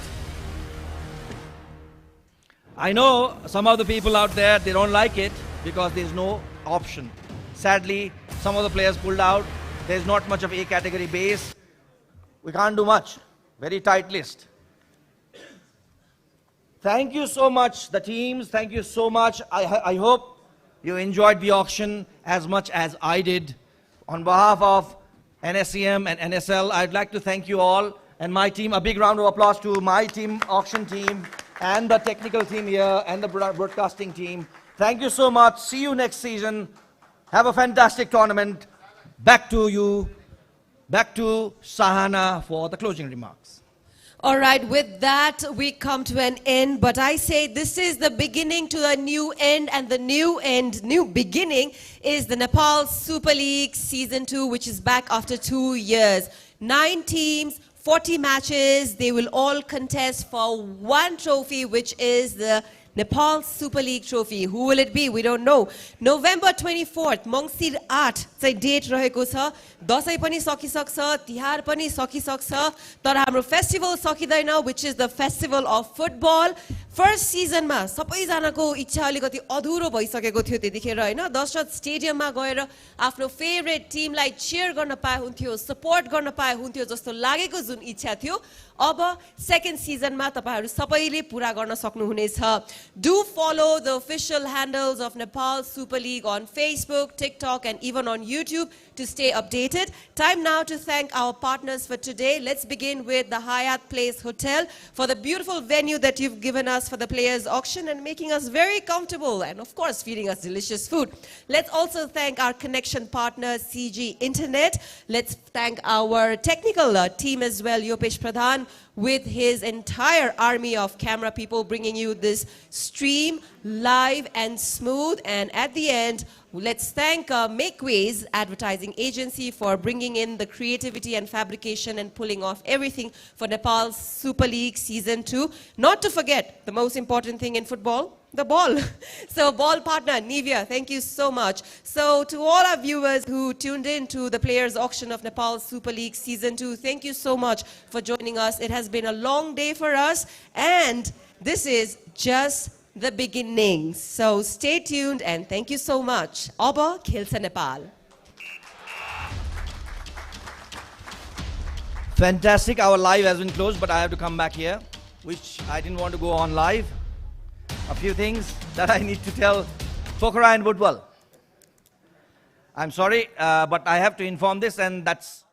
I know some of the people out there, they don't like it because there's no option. Sadly, some of the players pulled out. There's not much of A category base. We can't do much. Very tight list. Thank you so much, the teams. Thank you so much. I hope you enjoyed the auction as much as I did. On behalf of NSCM and NSL, I'd like to thank you all and my team. A big round of applause to my team, auction team, and the technical team here, and the broadcasting team. Thank you so much. See you next season. Have a fantastic tournament. Back to you. Back to Sahana for the closing remarks. All right, with that, we come to an end. But I say this is the beginning to a new end, and the new beginning is the Nepal Super League Season 2, which is back after 2 years. 9 teams, 40 matches. They will all contest for one trophy, which is the Nepal Super League trophy. Who will it be? We don't know. November 24th, Mongsir 8 चाहिँ date रहेको छ. दशैं पनि सकिसक्छ, तिहार पनि सकिसक्छ, तर हाम्रो festival सकिदैन, which is the festival of football. First सिजनमा सबैजनाको इच्छा अलिकति अधुरो भइसकेको थियो त्यतिखेर हैन. दशरथ स्टेडियममा गएर आफ्नो फेभरेट टिमलाई चियर गर्न पाए हुन्थ्यो, सपोर्ट गर्न पाए हुन्थ्यो जस्तो लागेको जुन इच्छा थियो, अब सेकेन्ड सिजनमा तपाईहरु सबैले पूरा गर्न सक्नुहुनेछ. Do follow the official handles of Nepal Super League on Facebook, TikTok, and even on YouTube to stay updated. Time now to thank our partners for today. Let's begin with the Hyatt Place Hotel for the beautiful venue that you've given us for the players auction and making us very comfortable, and of course feeding us delicious food. Let's also thank our connection partner CG Internet. Let's thank our technical team as well, Yopesh Pradhan, with his entire army of camera people bringing you this stream live and smooth. And at the end, let's thank Makeways Advertising Agency for bringing in the creativity and fabrication and pulling off everything for Nepal's Super League Season 2. Not to forget the most important thing in football, the ball. So ball partner, Nivea, thank you so much. So to all our viewers who tuned in to the Players Auction of Nepal Super League Season 2, thank you so much for joining us. It has been a long day for us, and this is just the beginning. So stay tuned and thank you so much. Aba Khelsa Nepal. Fantastic. Our live has been closed, but I have to come back here, which I didn't want to go on live. A few things that I need to tell Pokhara and Woodwell. I'm sorry, but I have to inform this, and that's